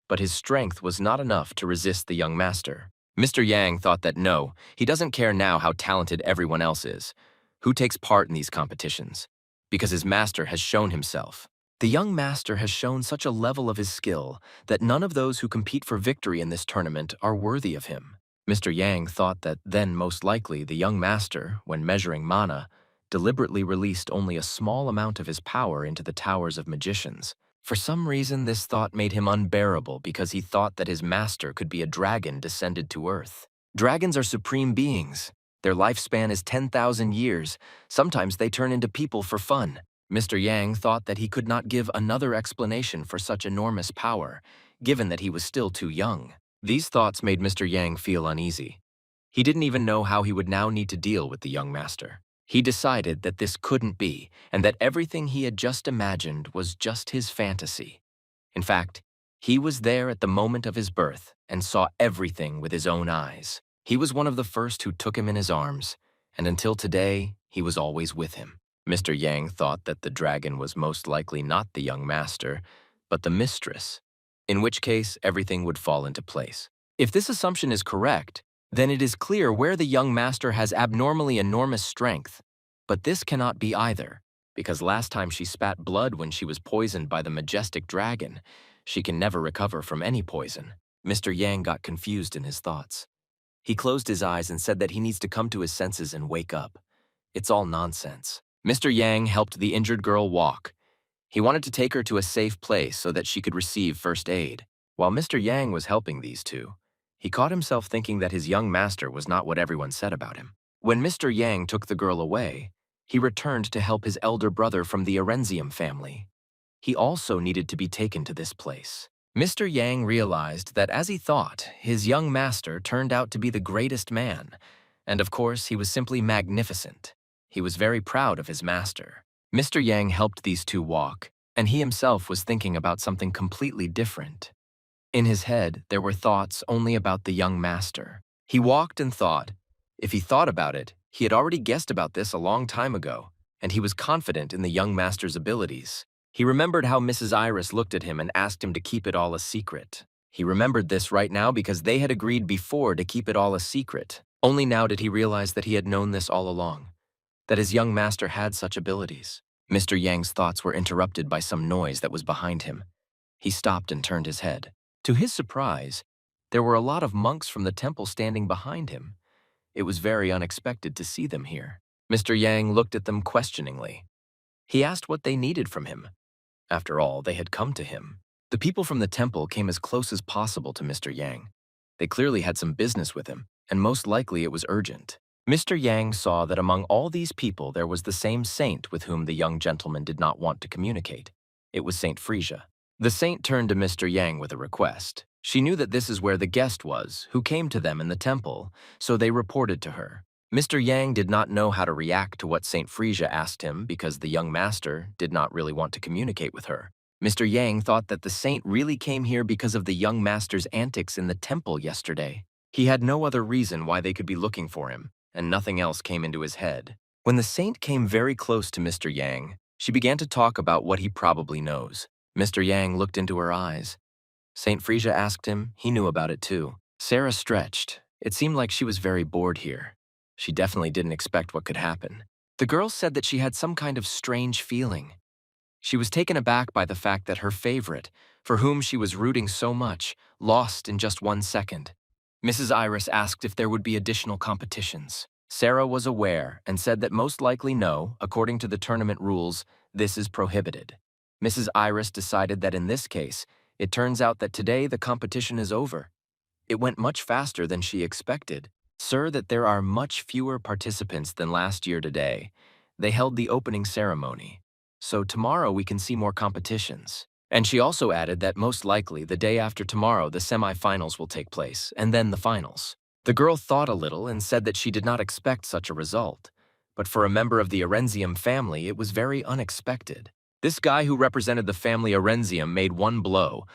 but his strength was not enough to resist the young master. Mr. Yang thought that no, he doesn't care now how talented everyone else is, who takes part in these competitions, because his master has shown himself. The young master has shown such a level of his skill that none of those who compete for victory in this tournament are worthy of him. Mr. Yang thought that then most likely the young master, when measuring mana, deliberately released only a small amount of his power into the towers of magicians. For some reason, this thought made him unbearable because he thought that his master could be a dragon descended to earth. Dragons are supreme beings. Their lifespan is 10,000 years. Sometimes they turn into people for fun. Mr. Yang thought that he could not give another explanation for such enormous power, given that he was still too young. These thoughts made Mr. Yang feel uneasy. He didn't even know how he would now need to deal with the young master. He decided that this couldn't be, and that everything he had just imagined was just his fantasy. In fact, he was there at the moment of his birth and saw everything with his own eyes. He was one of the first who took him in his arms, and until today, he was always with him. Mr. Yang thought that the dragon was most likely not the young master, but the mistress, in which case everything would fall into place. If this assumption is correct, then it is clear where the young master has abnormally enormous strength. But this cannot be either, because last time she spat blood when she was poisoned by the majestic dragon, she can never recover from any poison. Mr. Yang got confused in his thoughts. He closed his eyes and said that he needs to come to his senses and wake up. It's all nonsense. Mr. Yang helped the injured girl walk. He wanted to take her to a safe place so that she could receive first aid. While Mr. Yang was helping these two, he caught himself thinking that his young master was not what everyone said about him. When Mr. Yang took the girl away, he returned to help his elder brother from the Arenzium family. He also needed to be taken to this place. Mr. Yang realized that as he thought, his young master turned out to be the greatest man, and of course he was simply magnificent. He was very proud of his master. Mr. Yang helped these two walk, and he himself was thinking about something completely different. In his head, there were thoughts only about the young master. He walked and thought. If he thought about it, he had already guessed about this a long time ago, and he was confident in the young master's abilities. He remembered how Mrs. Iris looked at him and asked him to keep it all a secret. He remembered this right now because they had agreed before to keep it all a secret. Only now did he realize that he had known this all along, that his young master had such abilities. Mr. Yang's thoughts were interrupted by some noise that was behind him. He stopped and turned his head. To his surprise, there were a lot of monks from the temple standing behind him. It was very unexpected to see them here. Mr. Yang looked at them questioningly. He asked what they needed from him. After all, they had come to him. The people from the temple came as close as possible to Mr. Yang. They clearly had some business with him, and most likely it was urgent. Mr. Yang saw that among all these people there was the same saint with whom the young gentleman did not want to communicate. It was Saint Frisia. The saint turned to Mr. Yang with a request. She knew that this is where the guest was, who came to them in the temple, so they reported to her. Mr. Yang did not know how to react to what Saint Frisia asked him because the young master did not really want to communicate with her. Mr. Yang thought that the saint really came here because of the young master's antics in the temple yesterday. He had no other reason why they could be looking for him, and nothing else came into his head. When the saint came very close to Mr. Yang, she began to talk about what he probably knows. Mr. Yang looked into her eyes. Saint Frisia asked him. He knew about it too. Sarah stretched. It seemed like she was very bored here. She definitely didn't expect what could happen. The girl said that she had some kind of strange feeling. She was taken aback by the fact that her favorite, for whom she was rooting so much, lost in just 1 second. Mrs. Iris asked if there would be additional competitions. Sarah was aware and said that most likely no, according to the tournament rules, this is prohibited. Mrs. Iris decided that in this case, it turns out that today the competition is over. It went much faster than she expected. Sir, that there are much fewer participants than last year today. They held the opening ceremony. So tomorrow we can see more competitions. And she also added that most likely the day after tomorrow the semi-finals will take place, and then the finals. The girl thought a little and said that she did not expect such a result. But for a member of the Arenzium family, it was very unexpected. This guy who represented the family Arenzium made one blow,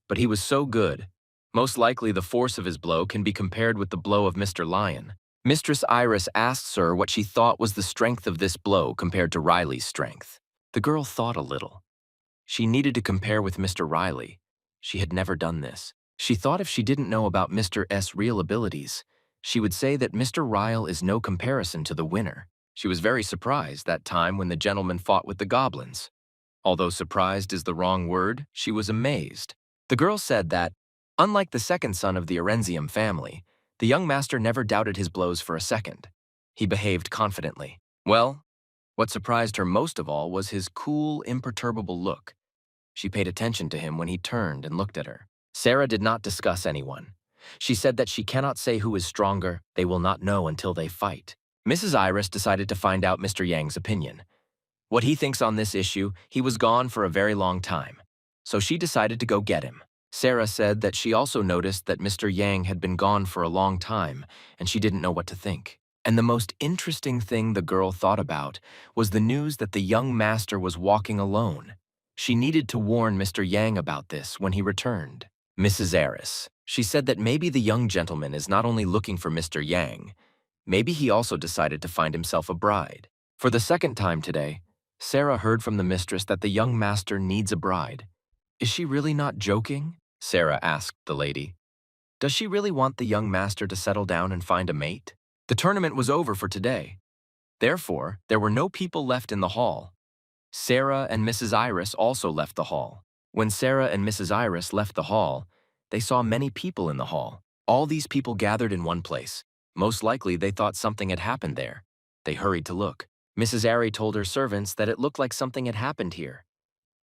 but he was so good. Most likely the force of his blow can be compared with the blow of Mr. Lion. Mistress Iris asked Sir what she thought was the strength of this blow compared to Riley's strength. The girl thought a little. She needed to compare with Mr. Riley. She had never done this. She thought if she didn't know about Mr. S' real abilities, she would say that Mr. Ryle is no comparison to the winner. She was very surprised that time when the gentleman fought with the goblins. Although surprised is the wrong word, she was amazed. The girl said that, unlike the second son of the Arenzium family, the young master never doubted his blows for a second. He behaved confidently. Well, what surprised her most of all was his cool, imperturbable look. She paid attention to him when he turned and looked at her. Sarah did not discuss anyone. She said that she cannot say who is stronger. They will not know until they fight. Mrs. Iris decided to find out Mr. Yang's opinion. What he thinks on this issue, he was gone for a very long time. So she decided to go get him. Sarah said that she also noticed that Mr. Yang had been gone for a long time, and she didn't know what to think. And the most interesting thing the girl thought about was the news that the young master was walking alone. She needed to warn Mr. Yang about this when he returned. Mrs. Iris, she said that maybe the young gentleman is not only looking for Mr. Yang, Maybe he also decided to find himself a bride. For the second time today, Sarah heard from the mistress that the young master needs a bride. Is she really not joking? Sarah asked the lady. Does she really want the young master to settle down and find a mate? The tournament was over for today. Therefore, there were no people left in the hall. Sarah and Mrs. Iris also left the hall. When Sarah and Mrs. Iris left the hall, they saw many people in the hall. All these people gathered in one place. Most likely, they thought something had happened there. They hurried to look. Mrs. Airy told her servants that it looked like something had happened here.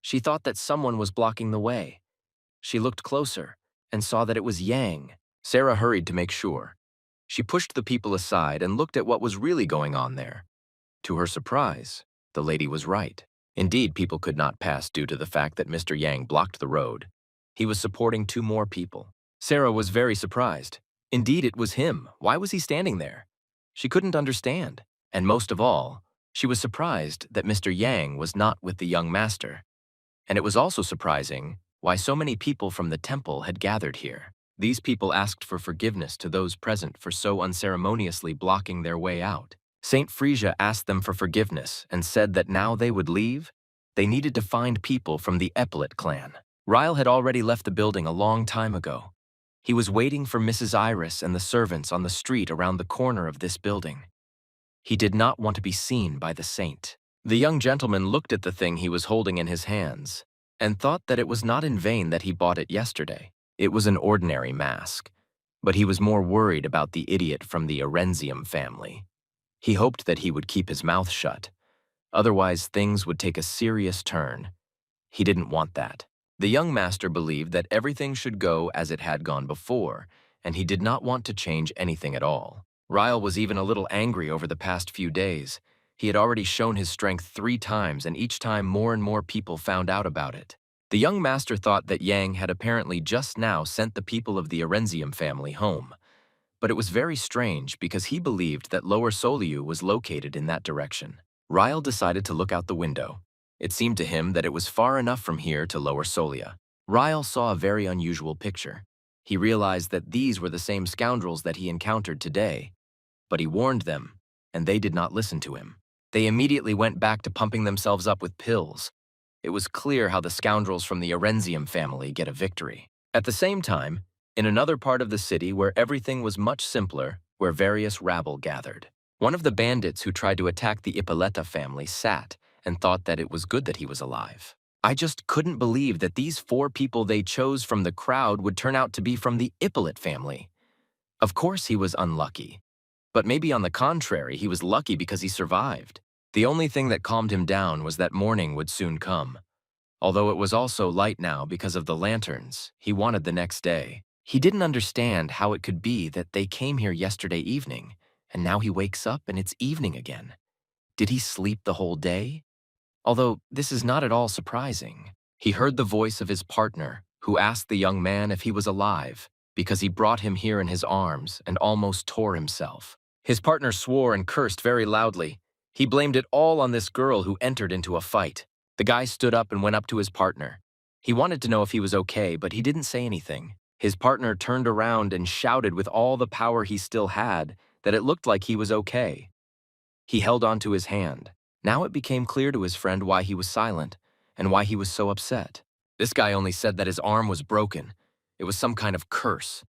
She thought that someone was blocking the way. She looked closer and saw that it was Yang. Sarah hurried to make sure. She pushed the people aside and looked at what was really going on there. To her surprise, the lady was right. Indeed, people could not pass due to the fact that Mr. Yang blocked the road. He was supporting two more people. Sarah was very surprised. Indeed, it was him. Why was he standing there? She couldn't understand. And most of all, she was surprised that Mr. Yang was not with the young master. And it was also surprising why so many people from the temple had gathered here. These people asked for forgiveness to those present for so unceremoniously blocking their way out. Saint Frisia asked them for forgiveness and said that now they would leave. They needed to find people from the Epaulet clan. Ryle had already left the building a long time ago. He was waiting for Mrs. Iris and the servants on the street around the corner of this building. He did not want to be seen by the saint. The young gentleman looked at the thing he was holding in his hands and thought that it was not in vain that he bought it yesterday. It was an ordinary mask, but he was more worried about the idiot from the Arenzium family. He hoped that he would keep his mouth shut. Otherwise, things would take a serious turn. He didn't want that. The young master believed that everything should go as it had gone before, and he did not want to change anything at all. Ryle was even a little angry over the past few days. He had already shown his strength 3 times, and each time more and more people found out about it. The young master thought that Yang had apparently just now sent the people of the Arenzium family home. But it was very strange because he believed that Lower Soliu was located in that direction. Ryle decided to look out the window. It seemed to him that it was far enough from here to Lower Solia. Ryle saw a very unusual picture. He realized that these were the same scoundrels that he encountered today. But he warned them, and they did not listen to him. They immediately went back to pumping themselves up with pills. It was clear how the scoundrels from the Arenzium family get a victory. At the same time, in another part of the city where everything was much simpler, where various rabble gathered. One of the bandits who tried to attack the Ippolita family sat and thought that it was good that he was alive. I just couldn't believe that these 4 people they chose from the crowd would turn out to be from the Ippolit family. Of course he was unlucky. But maybe on the contrary, he was lucky because he survived. The only thing that calmed him down was that morning would soon come. Although it was also light now because of the lanterns, he wanted the next day. He didn't understand how it could be that they came here yesterday evening, and now he wakes up and it's evening again. Did he sleep the whole day? Although this is not at all surprising. He heard the voice of his partner, who asked the young man if he was alive, because he brought him here in his arms and almost tore himself. His partner swore and cursed very loudly. He blamed it all on this girl who entered into a fight. The guy stood up and went up to his partner. He wanted to know if he was okay, but he didn't say anything. His partner turned around and shouted with all the power he still had that it looked like he was okay. He held onto his hand. Now it became clear to his friend why he was silent and why he was so upset. This guy only said that his arm was broken. It was some kind of curse.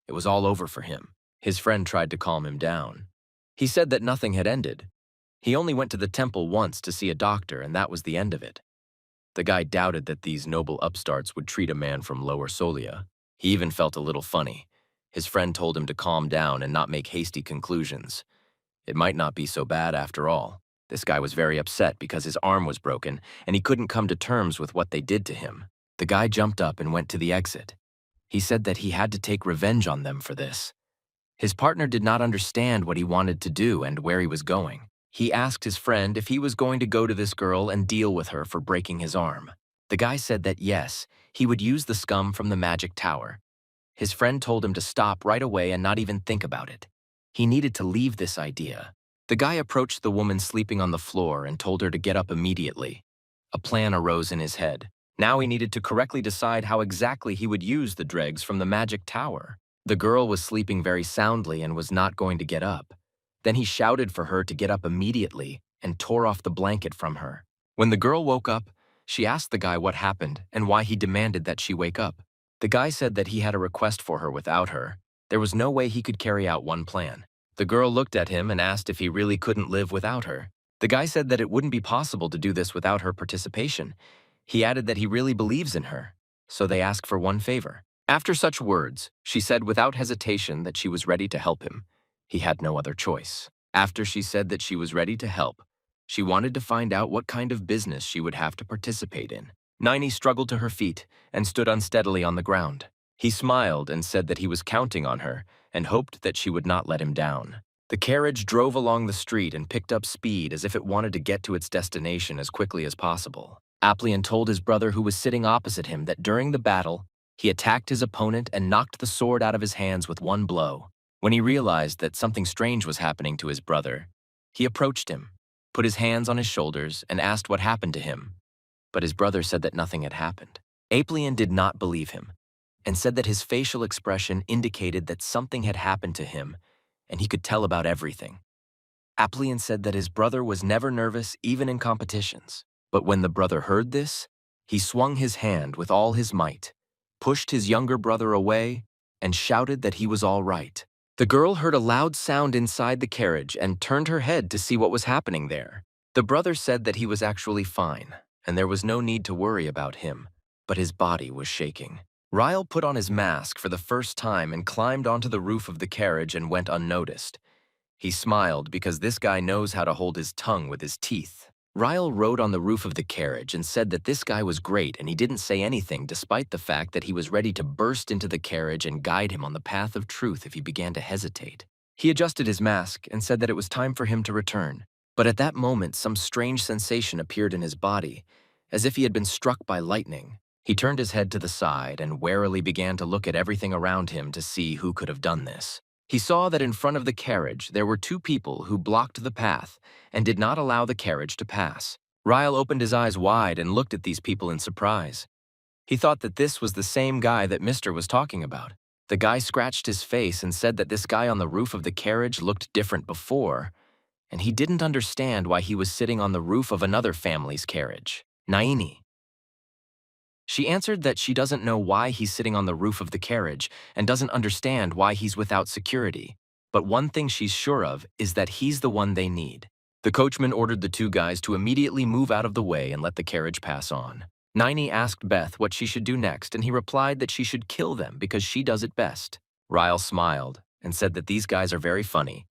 It was all over for him. His friend tried to calm him down. He said that nothing had ended. He only went to the temple once to see a doctor, and that was the end of it. The guy doubted that these noble upstarts would treat a man from Lower Solia. He even felt a little funny. His friend told him to calm down and not make hasty conclusions. It might not be so bad after all. This guy was very upset because his arm was broken, and he couldn't come to terms with what they did to him. The guy jumped up and went to the exit. He said that he had to take revenge on them for this. His partner did not understand what he wanted to do and where he was going. He asked his friend if he was going to go to this girl and deal with her for breaking his arm. The guy said that yes, he would use the scum from the magic tower. His friend told him to stop right away and not even think about it. He needed to leave this idea. The guy approached the woman sleeping on the floor and told her to get up immediately. A plan arose in his head. Now he needed to correctly decide how exactly he would use the dregs from the magic tower. The girl was sleeping very soundly and was not going to get up. Then he shouted for her to get up immediately and tore off the blanket from her. When the girl woke up, she asked the guy what happened and why he demanded that she wake up. The guy said that he had a request for her without her. There was no way he could carry out one plan. The girl looked at him and asked if he really couldn't live without her. The guy said that it wouldn't be possible to do this without her participation. He added that he really believes in her, so they asked for one favor. After such words, she said without hesitation that she was ready to help him. He had no other choice. After she said that she was ready to help, she wanted to find out what kind of business she would have to participate in. Nini struggled to her feet and stood unsteadily on the ground. He smiled and said that he was counting on her and hoped that she would not let him down. The carriage drove along the street and picked up speed as if it wanted to get to its destination as quickly as possible. Aplian told his brother, who was sitting opposite him, that during the battle, he attacked his opponent and knocked the sword out of his hands with one blow. When he realized that something strange was happening to his brother, he approached him, put his hands on his shoulders, and asked what happened to him. But his brother said that nothing had happened. Aplian did not believe him and said that his facial expression indicated that something had happened to him and he could tell about everything. Aplian said that his brother was never nervous even in competitions. But when the brother heard this, he swung his hand with all his might, pushed his younger brother away, and shouted that he was all right. The girl heard a loud sound inside the carriage and turned her head to see what was happening there. The brother said that he was actually fine, and there was no need to worry about him, but his body was shaking. Ryle put on his mask for the first time and climbed onto the roof of the carriage and went unnoticed. He smiled because this guy knows how to hold his tongue with his teeth. Ryle rode on the roof of the carriage and said that this guy was great and he didn't say anything despite the fact that he was ready to burst into the carriage and guide him on the path of truth if he began to hesitate. He adjusted his mask and said that it was time for him to return. But at that moment, some strange sensation appeared in his body, as if he had been struck by lightning. He turned his head to the side and warily began to look at everything around him to see who could have done this. He saw that in front of the carriage there were two people who blocked the path and did not allow the carriage to pass. Ryle opened his eyes wide and looked at these people in surprise. He thought that this was the same guy that Mr. was talking about. The guy scratched his face and said that this guy on the roof of the carriage looked different before, and he didn't understand why he was sitting on the roof of another family's carriage. Naini. She answered that she doesn't know why he's sitting on the roof of the carriage and doesn't understand why he's without security. But one thing she's sure of is that he's the one they need. The coachman ordered the two guys to immediately move out of the way and let the carriage pass on. Naini asked Beth what she should do next, and he replied that she should kill them because she does it best. Ryle smiled and said that these guys are very funny,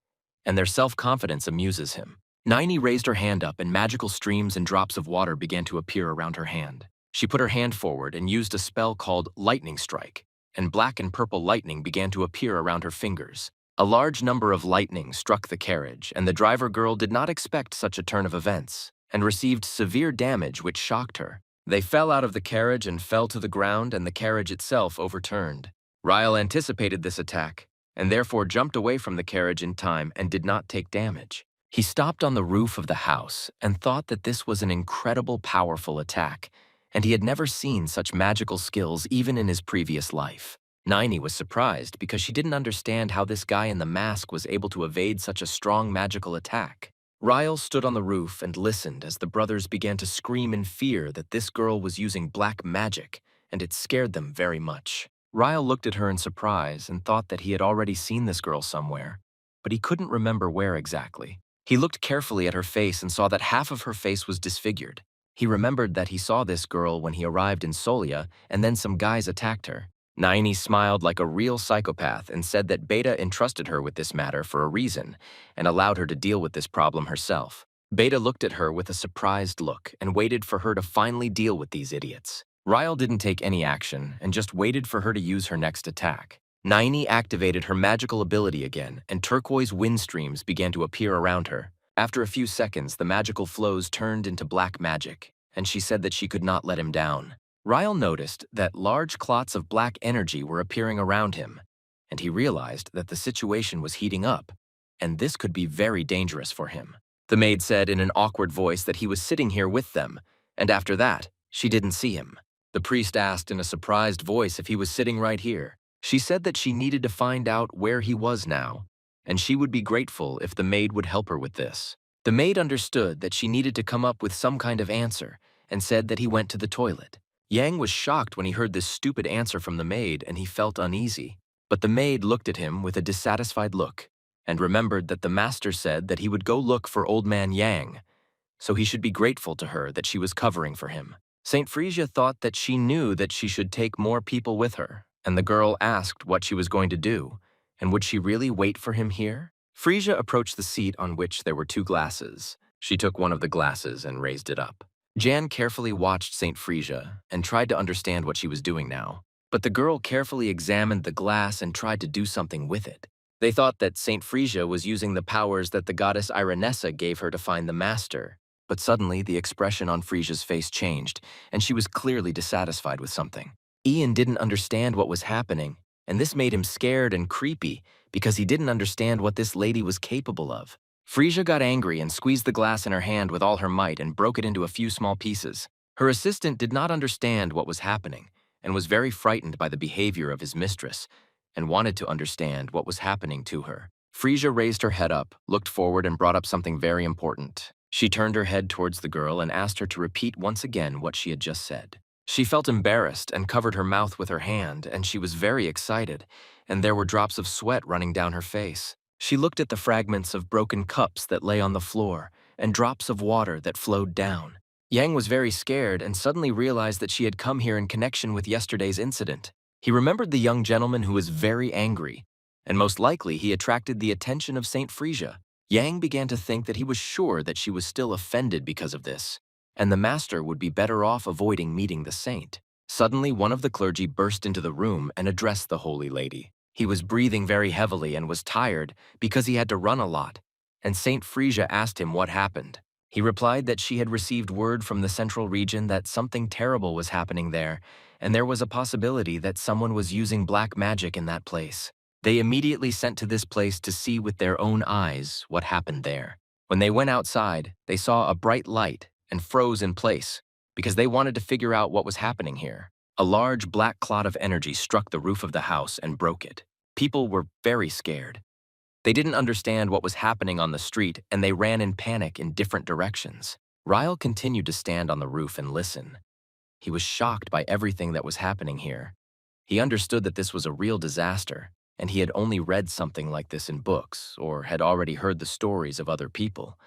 and their self-confidence amuses him. Naini raised her hand up and magical streams and drops of water began to appear around her hand. She put her hand forward and used a spell called Lightning Strike, and black and purple lightning began to appear around her fingers. A large number of lightning struck the carriage, and the driver girl did not expect such a turn of events, and received severe damage which shocked her. They fell out of the carriage and fell to the ground, and the carriage itself overturned. Ryle anticipated this attack, and therefore jumped away from the carriage in time and did not take damage. He stopped on the roof of the house and thought that this was an incredible, powerful attack, and he had never seen such magical skills even in his previous life. Naini was surprised because she didn't understand how this guy in the mask was able to evade such a strong magical attack. Ryle stood on the roof and listened as the brothers began to scream in fear that this girl was using black magic, and it scared them very much. Ryle looked at her in surprise and thought that he had already seen this girl somewhere, but he couldn't remember where exactly. He looked carefully at her face and saw that half of her face was disfigured. He remembered that he saw this girl when he arrived in Solia, and then some guys attacked her. Naini smiled like a real psychopath and said that Beta entrusted her with this matter for a reason and allowed her to deal with this problem herself. Beta looked at her with a surprised look and waited for her to finally deal with these idiots. Ryle didn't take any action and just waited for her to use her next attack. Naini activated her magical ability again, and turquoise wind streams began to appear around her. After a few seconds, the magical flows turned into black magic, and she said that she could not let him down. Ryle noticed that large clots of black energy were appearing around him, and he realized that the situation was heating up, and this could be very dangerous for him. The maid said in an awkward voice that he was sitting here with them, and after that, she didn't see him. The priest asked in a surprised voice if he was sitting right here. She said that she needed to find out where he was now, and she would be grateful if the maid would help her with this. The maid understood that she needed to come up with some kind of answer and said that he went to the toilet. Yang was shocked when he heard this stupid answer from the maid, and he felt uneasy. But the maid looked at him with a dissatisfied look and remembered that the master said that he would go look for old man Yang, so he should be grateful to her that she was covering for him. Saint Frisia thought that she knew that she should take more people with her, and the girl asked what she was going to do, and would she really wait for him here? Frisia approached the seat on which there were two glasses. She took one of the glasses and raised it up. Jan carefully watched Saint Frisia and tried to understand what she was doing now. But the girl carefully examined the glass and tried to do something with it. They thought that Saint Frisia was using the powers that the goddess Irenessa gave her to find the master. But suddenly, the expression on Frisia's face changed, and she was clearly dissatisfied with something. Ian didn't understand what was happening, and this made him scared and creepy because he didn't understand what this lady was capable of. Frisia got angry and squeezed the glass in her hand with all her might and broke it into a few small pieces. Her assistant did not understand what was happening and was very frightened by the behavior of his mistress and wanted to understand what was happening to her. Frisia raised her head up, looked forward, and brought up something very important. She turned her head towards the girl and asked her to repeat once again what she had just said. She felt embarrassed and covered her mouth with her hand, and she was very excited, and there were drops of sweat running down her face. She looked at the fragments of broken cups that lay on the floor and drops of water that flowed down. Yang was very scared and suddenly realized that she had come here in connection with yesterday's incident. He remembered the young gentleman who was very angry, and most likely he attracted the attention of Saint Frisia. Yang began to think that he was sure that she was still offended because of this, and the master would be better off avoiding meeting the saint. Suddenly, one of the clergy burst into the room and addressed the holy lady. He was breathing very heavily and was tired because he had to run a lot, and Saint Frisia asked him what happened. He replied that she had received word from the central region that something terrible was happening there, and there was a possibility that someone was using black magic in that place. They immediately sent to this place to see with their own eyes what happened there. When they went outside, they saw a bright light and froze in place because they wanted to figure out what was happening here. A large black clot of energy struck the roof of the house and broke it. People were very scared. They didn't understand what was happening on the street, and they ran in panic in different directions. Ryle continued to stand on the roof and listen. He was shocked by everything that was happening here. He understood that this was a real disaster, and he had only read something like this in books or had already heard the stories of other people.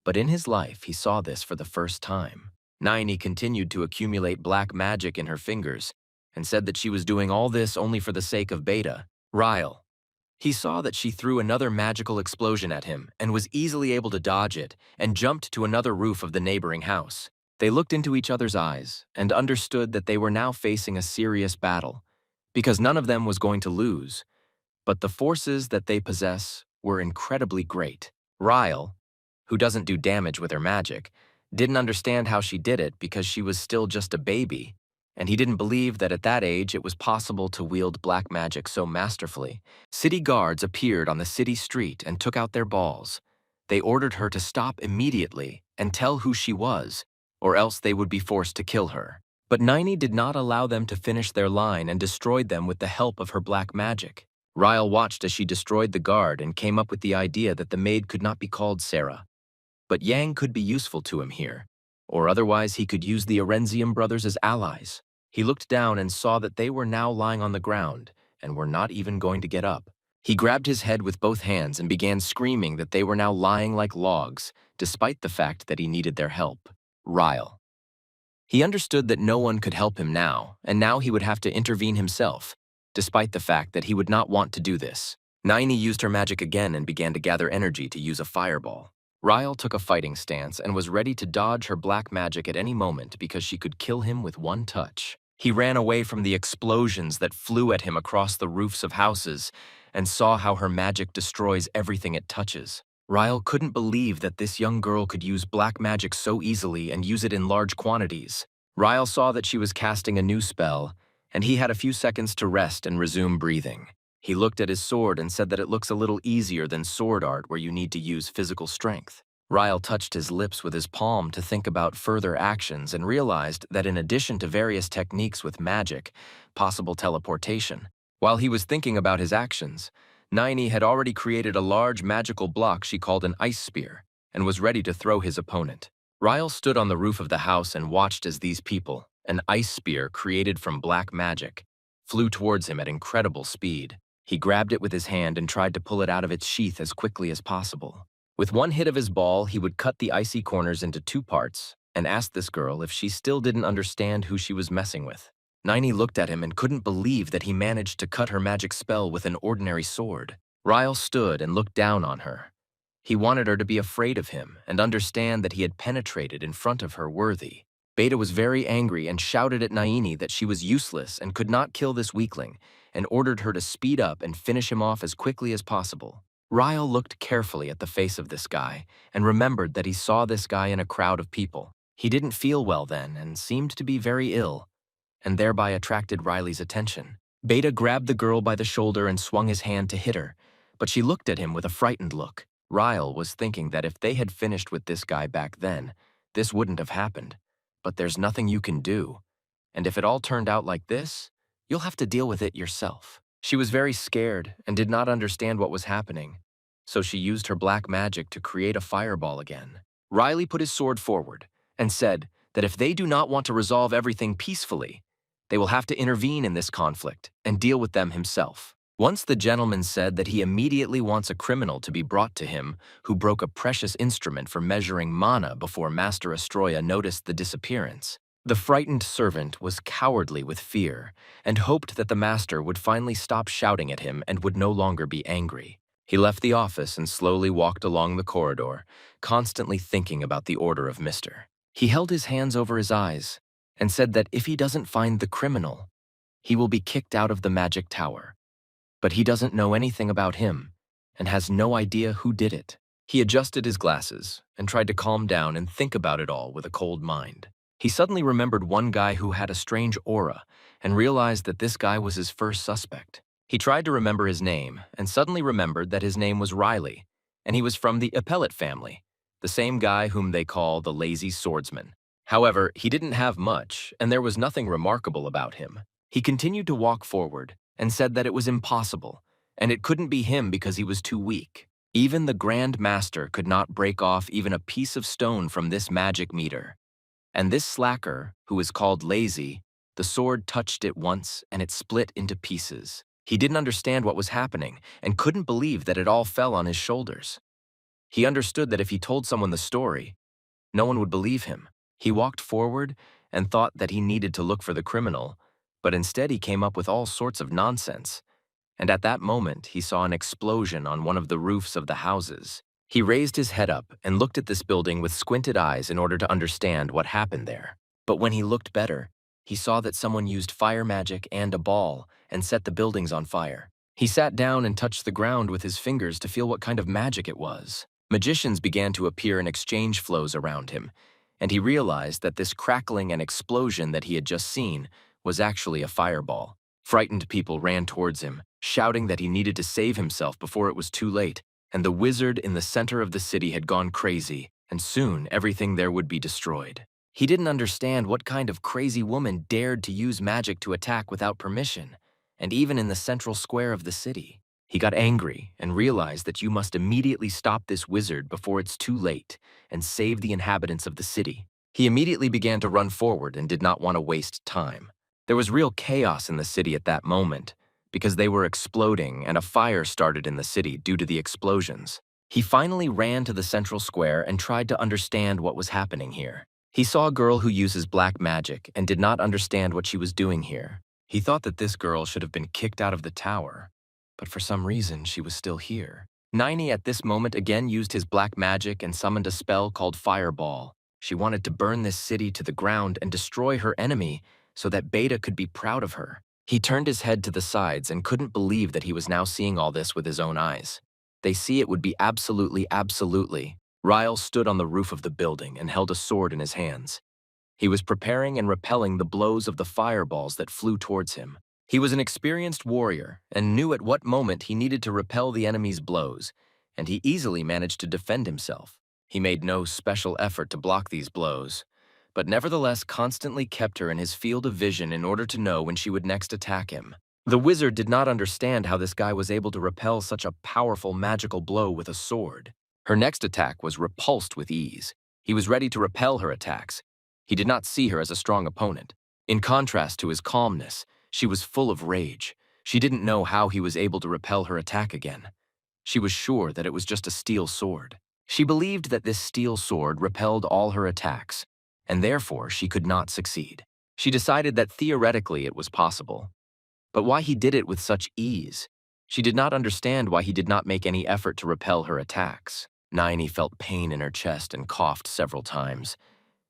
But in his life, he saw this for the first time. Naini continued to accumulate black magic in her fingers and said that she was doing all this only for the sake of Beta, Ryle. He saw that she threw another magical explosion at him and was easily able to dodge it and jumped to another roof of the neighboring house. They looked into each other's eyes and understood that they were now facing a serious battle because none of them was going to lose, but the forces that they possess were incredibly great. Ryle, who doesn't do damage with her magic, didn't understand how she did it because she was still just a baby, and he didn't believe that at that age it was possible to wield black magic so masterfully. City guards appeared on the city street and took out their balls. They ordered her to stop immediately and tell who she was, or else they would be forced to kill her. But Naini did not allow them to finish their line and destroyed them with the help of her black magic. Ryle watched as she destroyed the guard and came up with the idea that the maid could not be called Sarah. But Yang could be useful to him here, or otherwise he could use the Orenzium brothers as allies. He looked down and saw that they were now lying on the ground and were not even going to get up. He grabbed his head with both hands and began screaming that they were now lying like logs, despite the fact that he needed their help. Ryle. He understood that no one could help him now, and now he would have to intervene himself, despite the fact that he would not want to do this. Naini used her magic again and began to gather energy to use a fireball. Ryle took a fighting stance and was ready to dodge her black magic at any moment because she could kill him with one touch. He ran away from the explosions that flew at him across the roofs of houses and saw how her magic destroys everything it touches. Ryle couldn't believe that this young girl could use black magic so easily and use it in large quantities. Ryle saw that she was casting a new spell, and he had a few seconds to rest and resume breathing. He looked at his sword and said that it looks a little easier than sword art where you need to use physical strength. Ryle touched his lips with his palm to think about further actions and realized that in addition to various techniques with magic, possible teleportation. While he was thinking about his actions, Naini had already created a large magical block she called an ice spear and was ready to throw his opponent. Ryle stood on the roof of the house and watched as these people, an ice spear created from black magic, flew towards him at incredible speed. He grabbed it with his hand and tried to pull it out of its sheath as quickly as possible. With one hit of his ball, he would cut the icy corners into two parts and asked this girl if she still didn't understand who she was messing with. Naini looked at him and couldn't believe that he managed to cut her magic spell with an ordinary sword. Ryle stood and looked down on her. He wanted her to be afraid of him and understand that he had penetrated in front of her worthy. Beta was very angry and shouted at Naini that she was useless and could not kill this weakling, and ordered her to speed up and finish him off as quickly as possible. Ryle looked carefully at the face of this guy and remembered that he saw this guy in a crowd of people. He didn't feel well then and seemed to be very ill, and thereby attracted Riley's attention. Beta grabbed the girl by the shoulder and swung his hand to hit her, but she looked at him with a frightened look. Ryle was thinking that if they had finished with this guy back then, this wouldn't have happened. But there's nothing you can do, and if it all turned out like this, you'll have to deal with it yourself. She was very scared and did not understand what was happening, so she used her black magic to create a fireball again. Riley put his sword forward and said that if they do not want to resolve everything peacefully, they will have to intervene in this conflict and deal with them himself. Once the gentleman said that he immediately wants a criminal to be brought to him who broke a precious instrument for measuring mana before Master Astroya noticed the disappearance. The frightened servant was cowardly with fear and hoped that the master would finally stop shouting at him and would no longer be angry. He left the office and slowly walked along the corridor, constantly thinking about the order of Mr. He held his hands over his eyes and said that if he doesn't find the criminal, he will be kicked out of the magic tower. But he doesn't know anything about him and has no idea who did it. He adjusted his glasses and tried to calm down and think about it all with a cold mind. He suddenly remembered one guy who had a strange aura and realized that this guy was his first suspect. He tried to remember his name and suddenly remembered that his name was Riley, and he was from the Appellate family, the same guy whom they call the lazy swordsman. However, he didn't have much, and there was nothing remarkable about him. He continued to walk forward and said that it was impossible, and it couldn't be him because he was too weak. Even the Grand Master could not break off even a piece of stone from this magic meter. And this slacker, who is called lazy, the sword touched it once and it split into pieces. He didn't understand what was happening and couldn't believe that it all fell on his shoulders. He understood that if he told someone the story, no one would believe him. He walked forward and thought that he needed to look for the criminal, but instead he came up with all sorts of nonsense. And at that moment, he saw an explosion on one of the roofs of the houses. He raised his head up and looked at this building with squinted eyes in order to understand what happened there. But when he looked better, he saw that someone used fire magic and a ball and set the buildings on fire. He sat down and touched the ground with his fingers to feel what kind of magic it was. Magicians began to appear in exchange flows around him, and he realized that this crackling and explosion that he had just seen was actually a fireball. Frightened people ran towards him, shouting that he needed to save himself before it was too late, and the wizard in the center of the city had gone crazy, and soon everything there would be destroyed. He didn't understand what kind of crazy woman dared to use magic to attack without permission, and even in the central square of the city. He got angry and realized that you must immediately stop this wizard before it's too late and save the inhabitants of the city. He immediately began to run forward and did not want to waste time. There was real chaos in the city at that moment, because they were exploding and a fire started in the city due to the explosions. He finally ran to the central square and tried to understand what was happening here. He saw a girl who uses black magic and did not understand what she was doing here. He thought that this girl should have been kicked out of the tower, but for some reason she was still here. Naini at this moment again used his black magic and summoned a spell called Fireball. She wanted to burn this city to the ground and destroy her enemy so that Beta could be proud of her. He turned his head to the sides and couldn't believe that he was now seeing all this with his own eyes. They see it would be absolutely. Ryle stood on the roof of the building and held a sword in his hands. He was preparing and repelling the blows of the fireballs that flew towards him. He was an experienced warrior and knew at what moment he needed to repel the enemy's blows, and he easily managed to defend himself. He made no special effort to block these blows, but nevertheless constantly kept her in his field of vision in order to know when she would next attack him. The wizard did not understand how this guy was able to repel such a powerful magical blow with a sword. Her next attack was repulsed with ease. He was ready to repel her attacks. He did not see her as a strong opponent. In contrast to his calmness, she was full of rage. She didn't know how he was able to repel her attack again. She was sure that it was just a steel sword. She believed that this steel sword repelled all her attacks, and therefore she could not succeed. She decided that theoretically it was possible. But why he did it with such ease? She did not understand why he did not make any effort to repel her attacks. Naini felt pain in her chest and coughed several times.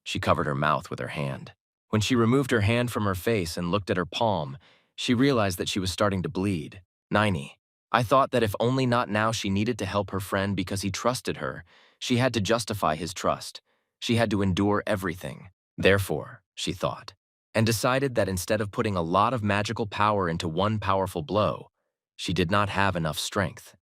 She covered her mouth with her hand. When she removed her hand from her face and looked at her palm, she realized that she was starting to bleed. Naini, I thought that if only not now she needed to help her friend because he trusted her. She had to justify his trust. She had to endure everything. Therefore, she thought, and decided that instead of putting a lot of magical power into one powerful blow, she did not have enough strength.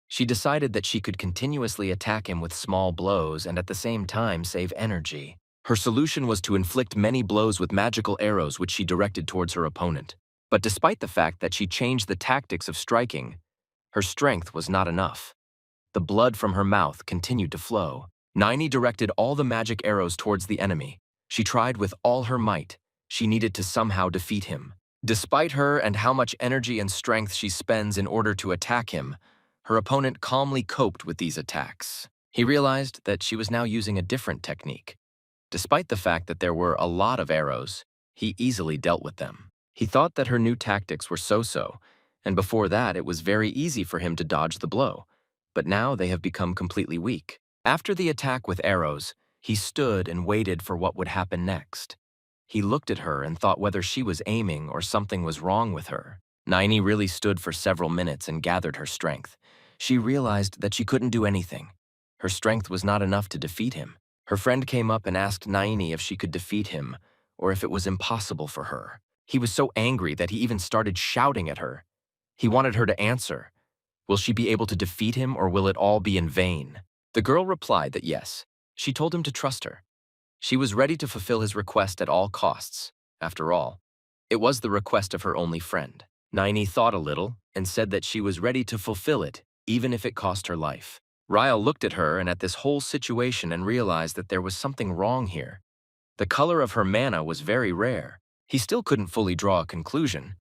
She decided that she could continuously attack him with small blows and at the same time save energy. Her solution was to inflict many blows with magical arrows which she directed towards her opponent. But despite the fact that she changed the tactics of striking, her strength was not enough. The blood from her mouth continued to flow. Naini directed all the magic arrows towards the enemy. She tried with all her might. She needed to somehow defeat him. Despite her and how much energy and strength she spends in order to attack him, her opponent calmly coped with these attacks. He realized that she was now using a different technique. Despite the fact that there were a lot of arrows, he easily dealt with them. He thought that her new tactics were so-so, and before that it was very easy for him to dodge the blow. But now they have become completely weak. After the attack with arrows, he stood and waited for what would happen next. He looked at her and thought whether she was aiming or something was wrong with her. Naini really stood for several minutes and gathered her strength. She realized that she couldn't do anything. Her strength was not enough to defeat him. Her friend came up and asked Naini if she could defeat him, or if it was impossible for her. He was so angry that he even started shouting at her. He wanted her to answer. Will she be able to defeat him, or will it all be in vain? The girl replied that yes. She told him to trust her. She was ready to fulfill his request at all costs. After all, it was the request of her only friend. Naini thought a little and said that she was ready to fulfill it, even if it cost her life. Ryle looked at her and at this whole situation and realized that there was something wrong here. The color of her mana was very rare. He still couldn't fully draw a conclusion,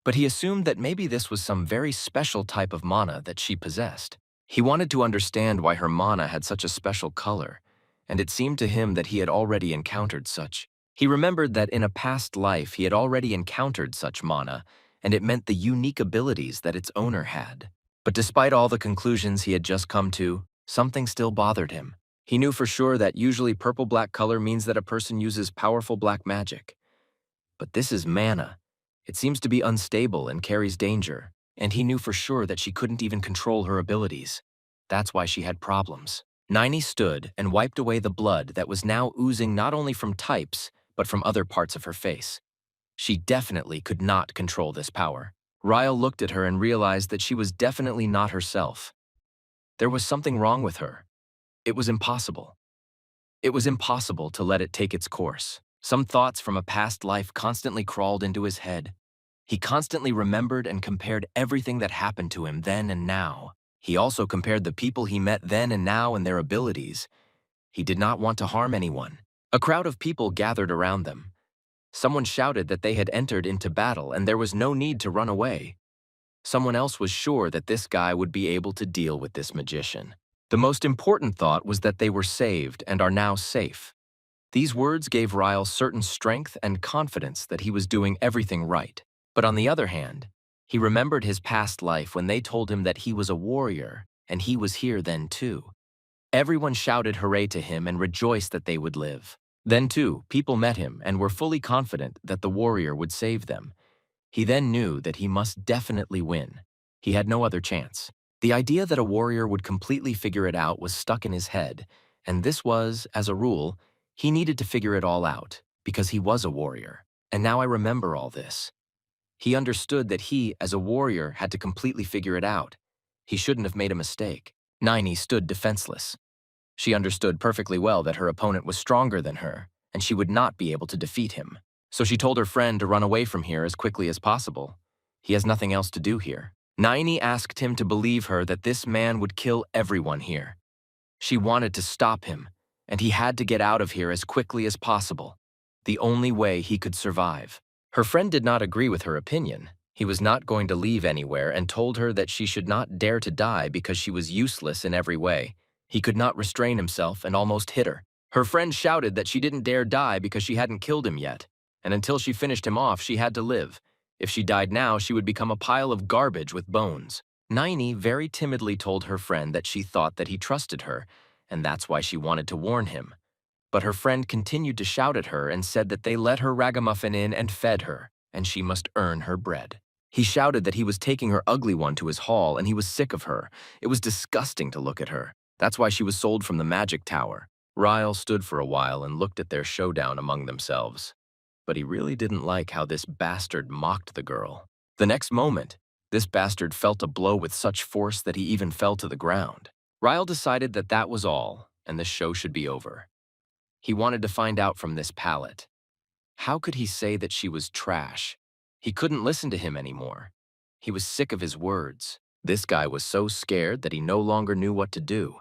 but he assumed that maybe this was some very special type of mana that she possessed. He wanted to understand why her mana had such a special color, and it seemed to him that he had already encountered such. He remembered that in a past life he had already encountered such mana, and it meant the unique abilities that its owner had. But despite all the conclusions he had just come to, something still bothered him. He knew for sure that usually purple-black color means that a person uses powerful black magic. But this is mana. It seems to be unstable and carries danger, and he knew for sure that she couldn't even control her abilities. That's why she had problems. Naini stood and wiped away the blood that was now oozing not only from types, but from other parts of her face. She definitely could not control this power. Ryle looked at her and realized that she was definitely not herself. There was something wrong with her. It was impossible. It was impossible to let it take its course. Some thoughts from a past life constantly crawled into his head. He constantly remembered and compared everything that happened to him then and now. He also compared the people he met then and now and their abilities. He did not want to harm anyone. A crowd of people gathered around them. Someone shouted that they had entered into battle and there was no need to run away. Someone else was sure that this guy would be able to deal with this magician. The most important thought was that they were saved and are now safe. These words gave Ryle certain strength and confidence that he was doing everything right. But on the other hand, he remembered his past life when they told him that he was a warrior and he was here then too. Everyone shouted hooray to him and rejoiced that they would live. Then too, people met him and were fully confident that the warrior would save them. He then knew that he must definitely win. He had no other chance. The idea that a warrior would completely figure it out was stuck in his head, and this was, as a rule, he needed to figure it all out, because he was a warrior. And now I remember all this. He understood that he, as a warrior, had to completely figure it out. He shouldn't have made a mistake. Naini stood defenseless. She understood perfectly well that her opponent was stronger than her, and she would not be able to defeat him. So she told her friend to run away from here as quickly as possible. He has nothing else to do here. Naini asked him to believe her that this man would kill everyone here. She wanted to stop him, and he had to get out of here as quickly as possible. The only way he could survive. Her friend did not agree with her opinion. He was not going to leave anywhere and told her that she should not dare to die because she was useless in every way. He could not restrain himself and almost hit her. Her friend shouted that she didn't dare die because she hadn't killed him yet, and until she finished him off, she had to live. If she died now, she would become a pile of garbage with bones. Naini very timidly told her friend that she thought that he trusted her, and that's why she wanted to warn him. But her friend continued to shout at her and said that they let her ragamuffin in and fed her, and she must earn her bread. He shouted that he was taking her ugly one to his hall and he was sick of her. It was disgusting to look at her. That's why she was sold from the magic tower. Ryle stood for a while and looked at their showdown among themselves. But he really didn't like how this bastard mocked the girl. The next moment, this bastard felt a blow with such force that he even fell to the ground. Ryle decided that that was all, and the show should be over. He wanted to find out from this pallet. How could he say that she was trash? He couldn't listen to him anymore. He was sick of his words. This guy was so scared that he no longer knew what to do,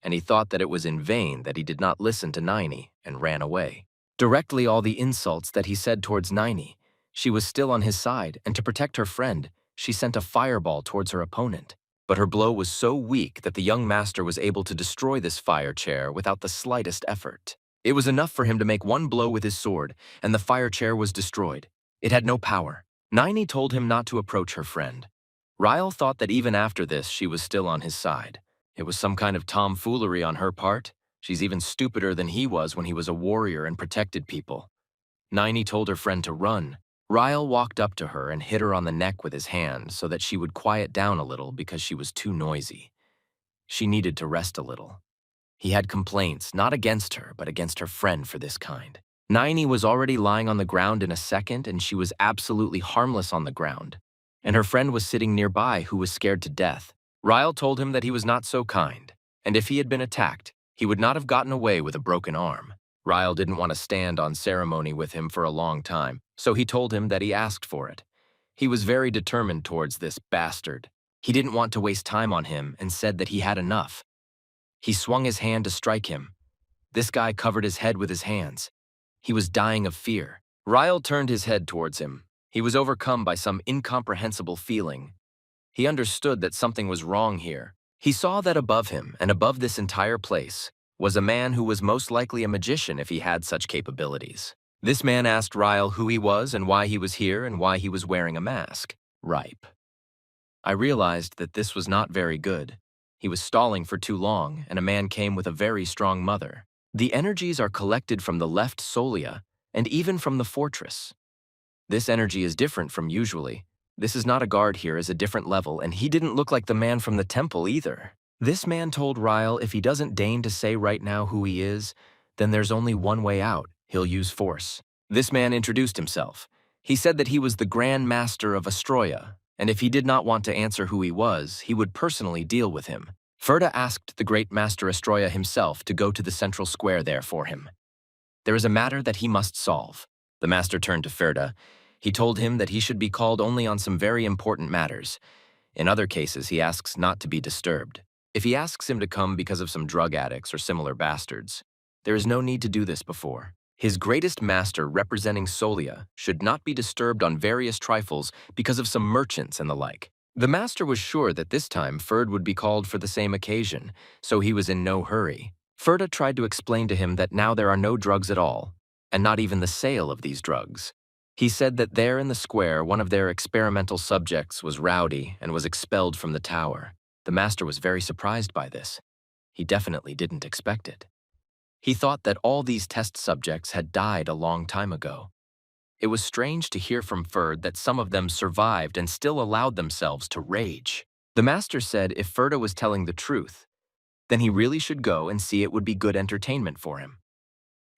and he thought that it was in vain that he did not listen to Naini and ran away. Directly all the insults that he said towards Naini, she was still on his side, and to protect her friend, she sent a fireball towards her opponent. But her blow was so weak that the young master was able to destroy this fire chair without the slightest effort. It was enough for him to make one blow with his sword, and the fire chair was destroyed. It had no power. Naini told him not to approach her friend. Ryle thought that even after this, she was still on his side. It was some kind of tomfoolery on her part. She's even stupider than he was when he was a warrior and protected people. Naini told her friend to run. Ryle walked up to her and hit her on the neck with his hand so that she would quiet down a little because she was too noisy. She needed to rest a little. He had complaints, not against her, but against her friend for this kind. Naini was already lying on the ground in a second, and she was absolutely harmless on the ground. And her friend was sitting nearby who was scared to death. Ryle told him that he was not so kind, and if he had been attacked, he would not have gotten away with a broken arm. Ryle didn't want to stand on ceremony with him for a long time, so he told him that he asked for it. He was very determined towards this bastard. He didn't want to waste time on him and said that he had enough. He swung his hand to strike him. This guy covered his head with his hands. He was dying of fear. Ryle turned his head towards him. He was overcome by some incomprehensible feeling. He understood that something was wrong here. He saw that above him, and above this entire place, was a man who was most likely a magician if he had such capabilities. This man asked Ryle who he was and why he was here and why he was wearing a mask. Ripe. I realized that this was not very good. He was stalling for too long, and a man came with a very strong mother. The energies are collected from the left solia, and even from the fortress. This energy is different from usually. This is not a guard here as a different level, and he didn't look like the man from the temple either. This man told Ryle if he doesn't deign to say right now who he is, then there's only one way out. He'll use force. This man introduced himself. He said that he was the Grand Master of Astroya, and if he did not want to answer who he was, he would personally deal with him. Ferda asked the Great Master Astroya himself to go to the central square there for him. There is a matter that he must solve. The master turned to Ferda. He told him that he should be called only on some very important matters. In other cases, he asks not to be disturbed. If he asks him to come because of some drug addicts or similar bastards, there is no need to do this before. His greatest master representing Solia should not be disturbed on various trifles because of some merchants and the like. The master was sure that this time Ferd would be called for the same occasion, so he was in no hurry. Ferda tried to explain to him that now there are no drugs at all, and not even the sale of these drugs. He said that there in the square one of their experimental subjects was rowdy and was expelled from the tower. The master was very surprised by this. He definitely didn't expect it. He thought that all these test subjects had died a long time ago. It was strange to hear from Ferd that some of them survived and still allowed themselves to rage. The master said if Ferda was telling the truth, then he really should go and see it would be good entertainment for him.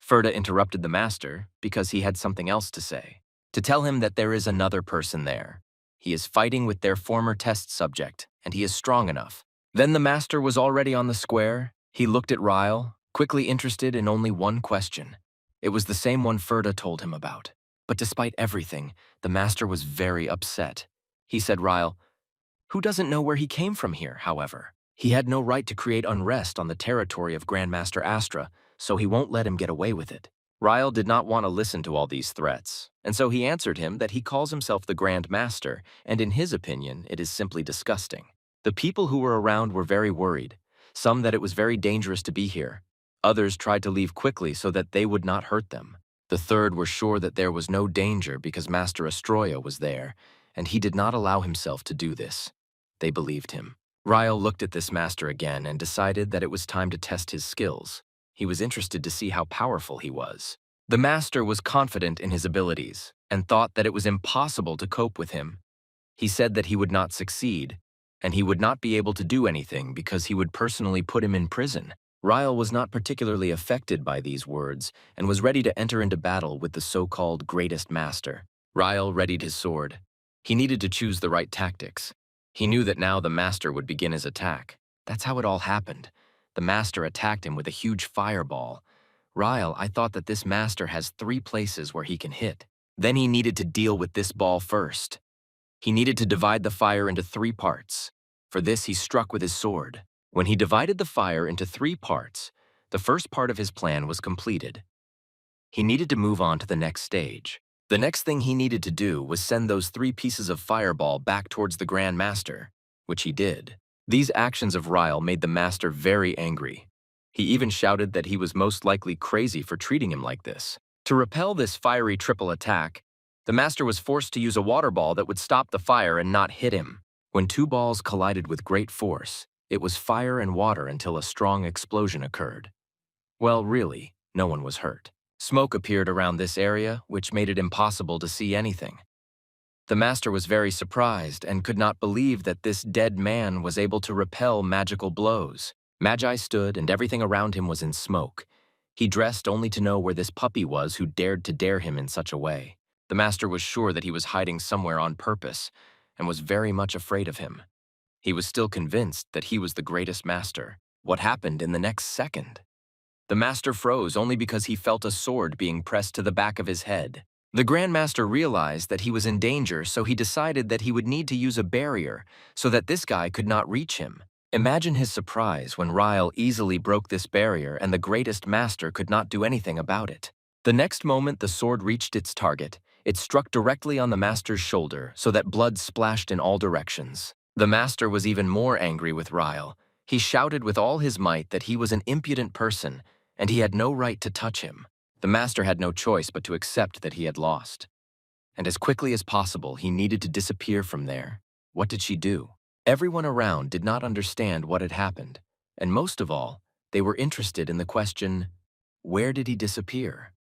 Ferda interrupted the master because he had something else to say. To tell him that there is another person there. He is fighting with their former test subject, and he is strong enough. Then the master was already on the square. He looked at Ryle, quickly interested in only one question. It was the same one Ferda told him about. But despite everything, the master was very upset. he said Ryle, who doesn't know where he came from here, however. He had no right to create unrest on the territory of Grandmaster Astra, so he won't let him get away with it. Ryle did not want to listen to all these threats, and so he answered him that he calls himself the Grand Master, and in his opinion, it is simply disgusting. The people who were around were very worried, some that it was very dangerous to be here. Others tried to leave quickly so that they would not hurt them. The third were sure that there was no danger because Master Astroya was there, and he did not allow himself to do this. They believed him. Ryle looked at this master again and decided that it was time to test his skills. He was interested to see how powerful he was. The master was confident in his abilities and thought that it was impossible to cope with him. He said that he would not succeed, and he would not be able to do anything because he would personally put him in prison. Ryle was not particularly affected by these words and was ready to enter into battle with the so-called greatest master. Ryle readied his sword. He needed to choose the right tactics. He knew that now the master would begin his attack. That's how it all happened. The master attacked him with a huge fireball. Ryle, I thought that this master has 3 places where he can hit. Then he needed to deal with this ball first. He needed to divide the fire into 3 parts. For this, he struck with his sword. When he divided the fire into 3 parts, the first part of his plan was completed. He needed to move on to the next stage. The next thing he needed to do was send those 3 pieces of fireball back towards the Grand Master, which he did. These actions of Ryle made the master very angry. He even shouted that he was most likely crazy for treating him like this. To repel this fiery triple attack, the master was forced to use a water ball that would stop the fire and not hit him. When 2 balls collided with great force, it was fire and water until a strong explosion occurred. Well, really, no one was hurt. Smoke appeared around this area, which made it impossible to see anything. The master was very surprised and could not believe that this dead man was able to repel magical blows. Magi stood and everything around him was in smoke. He dressed only to know where this puppy was who dared to dare him in such a way. The master was sure that he was hiding somewhere on purpose and was very much afraid of him. He was still convinced that he was the greatest master. What happened in the next second? The master froze only because he felt a sword being pressed to the back of his head. The Grand Master realized that he was in danger, so he decided that he would need to use a barrier so that this guy could not reach him. Imagine his surprise when Ryle easily broke this barrier and the greatest master could not do anything about it. The next moment the sword reached its target, it struck directly on the master's shoulder so that blood splashed in all directions. The master was even more angry with Ryle. He shouted with all his might that he was an impudent person and he had no right to touch him. The master had no choice but to accept that he had lost. And as quickly as possible, he needed to disappear from there. What did she do? Everyone around did not understand what had happened, and most of all, they were interested in the question, where did he disappear?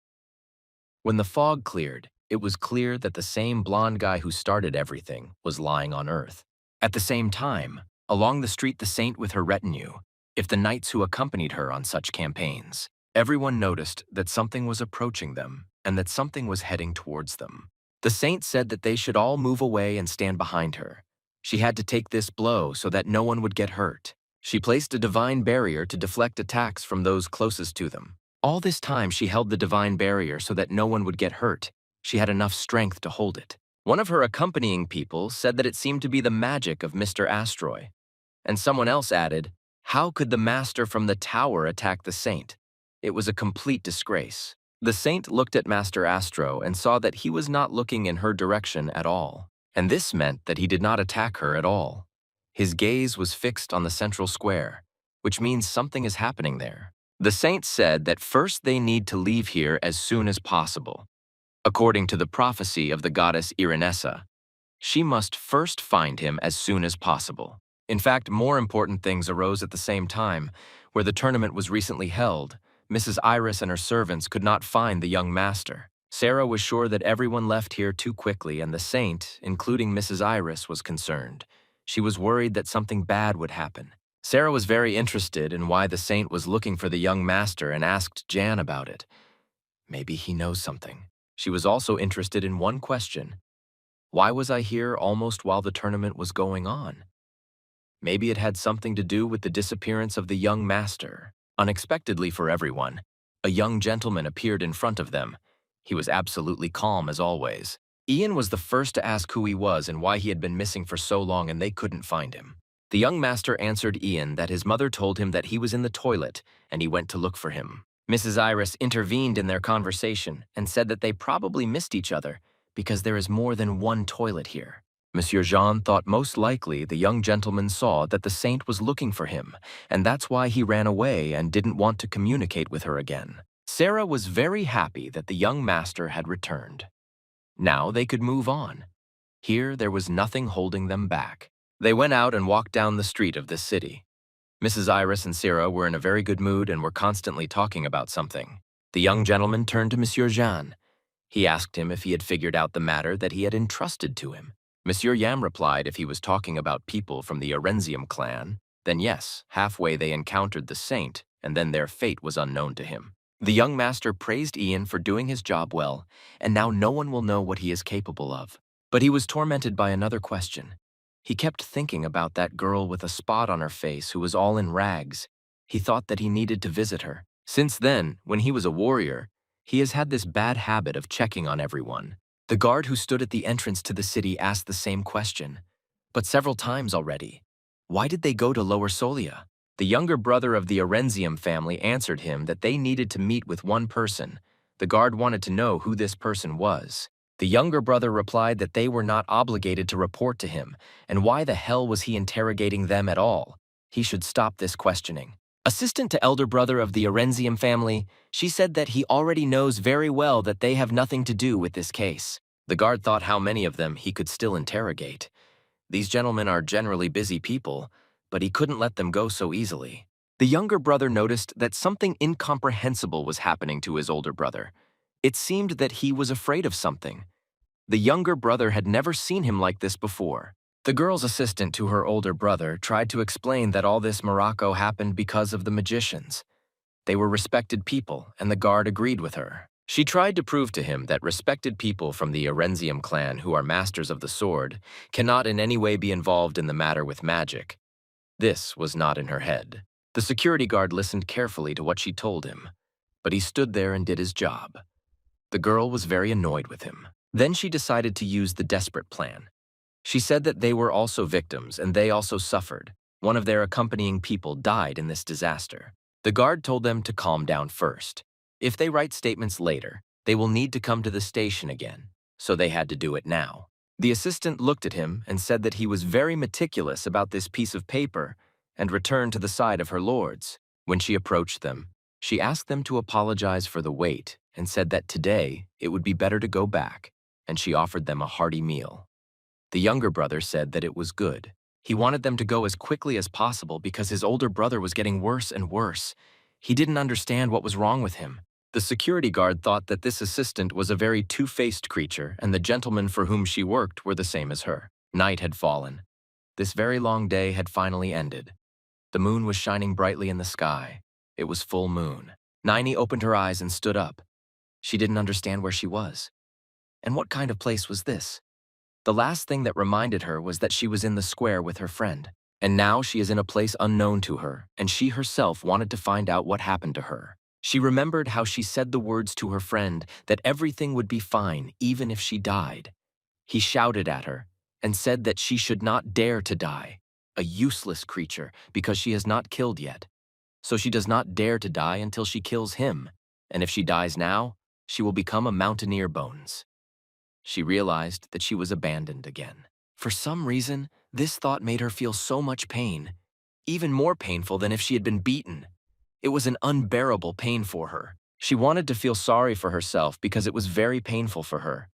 When the fog cleared, it was clear that the same blonde guy who started everything was lying on Earth. At the same time, along the street the saint with her retinue, if the knights who accompanied her on such campaigns, everyone noticed that something was approaching them and that something was heading towards them. The saint said that they should all move away and stand behind her. She had to take this blow so that no one would get hurt. She placed a divine barrier to deflect attacks from those closest to them. All this time she held the divine barrier so that no one would get hurt. She had enough strength to hold it. One of her accompanying people said that it seemed to be the magic of Mr. Astroy. And someone else added, how could the master from the tower attack the saint? It was a complete disgrace. The saint looked at Master Astro and saw that he was not looking in her direction at all. And this meant that he did not attack her at all. His gaze was fixed on the central square, which means something is happening there. The saint said that first they need to leave here as soon as possible. According to the prophecy of the goddess Irenessa, she must first find him as soon as possible. In fact, more important things arose at the same time. Where the tournament was recently held, Mrs. Iris and her servants could not find the young master. Sarah was sure that everyone left here too quickly, and the saint, including Mrs. Iris, was concerned. She was worried that something bad would happen. Sarah was very interested in why the saint was looking for the young master and asked Jan about it. Maybe he knows something. She was also interested in one question. Why was I here almost while the tournament was going on? Maybe it had something to do with the disappearance of the young master. Unexpectedly for everyone, a young gentleman appeared in front of them. He was absolutely calm as always. Ian was the first to ask who he was and why he had been missing for so long and they couldn't find him. The young master answered Ian that his mother told him that he was in the toilet and he went to look for him. Mrs. Iris intervened in their conversation and said that they probably missed each other because there is more than one toilet here. Monsieur Jean thought most likely the young gentleman saw that the saint was looking for him, and that's why he ran away and didn't want to communicate with her again. Sarah was very happy that the young master had returned. Now they could move on. Here there was nothing holding them back. They went out and walked down the street of this city. Mrs. Iris and Sarah were in a very good mood and were constantly talking about something. The young gentleman turned to Monsieur Jean. He asked him if he had figured out the matter that he had entrusted to him. Monsieur Yam replied if he was talking about people from the Orenzium clan, then yes, halfway they encountered the saint, and then their fate was unknown to him. The young master praised Ian for doing his job well, and now no one will know what he is capable of. But he was tormented by another question. He kept thinking about that girl with a spot on her face who was all in rags. He thought that he needed to visit her. Since then, when he was a warrior, he has had this bad habit of checking on everyone. The guard who stood at the entrance to the city asked the same question, but several times already. Why did they go to Lower Solia? The younger brother of the Orenzium family answered him that they needed to meet with one person. The guard wanted to know who this person was. The younger brother replied that they were not obligated to report to him, and why the hell was he interrogating them at all? He should stop this questioning. Assistant to elder brother of the Orenzium family, she said that he already knows very well that they have nothing to do with this case. The guard thought how many of them he could still interrogate. These gentlemen are generally busy people, but he couldn't let them go so easily. The younger brother noticed that something incomprehensible was happening to his older brother. It seemed that he was afraid of something. The younger brother had never seen him like this before. The girl's assistant to her older brother tried to explain that all this Morocco happened because of the magicians. They were respected people, and the guard agreed with her. She tried to prove to him that respected people from the Orenzium clan who are masters of the sword cannot in any way be involved in the matter with magic. This was not in her head. The security guard listened carefully to what she told him, but he stood there and did his job. The girl was very annoyed with him. Then she decided to use the desperate plan. She said that they were also victims and they also suffered. One of their accompanying people died in this disaster. The guard told them to calm down first. If they write statements later, they will need to come to the station again, so they had to do it now. The assistant looked at him and said that he was very meticulous about this piece of paper and returned to the side of her lords. When she approached them, she asked them to apologize for the wait and said that today it would be better to go back, and she offered them a hearty meal. The younger brother said that it was good. He wanted them to go as quickly as possible because his older brother was getting worse and worse. He didn't understand what was wrong with him. The security guard thought that this assistant was a very two-faced creature, and the gentlemen for whom she worked were the same as her. Night had fallen. This very long day had finally ended. The moon was shining brightly in the sky. It was full moon. Nini opened her eyes and stood up. She didn't understand where she was. And what kind of place was this? The last thing that reminded her was that she was in the square with her friend. And now she is in a place unknown to her, and she herself wanted to find out what happened to her. She remembered how she said the words to her friend that everything would be fine even if she died. He shouted at her and said that she should not dare to die, a useless creature because she has not killed yet. So she does not dare to die until she kills him, and if she dies now, she will become a mountaineer bones. She realized that she was abandoned again. For some reason, this thought made her feel so much pain, even more painful than if she had been beaten. It was an unbearable pain for her. She wanted to feel sorry for herself because it was very painful for her.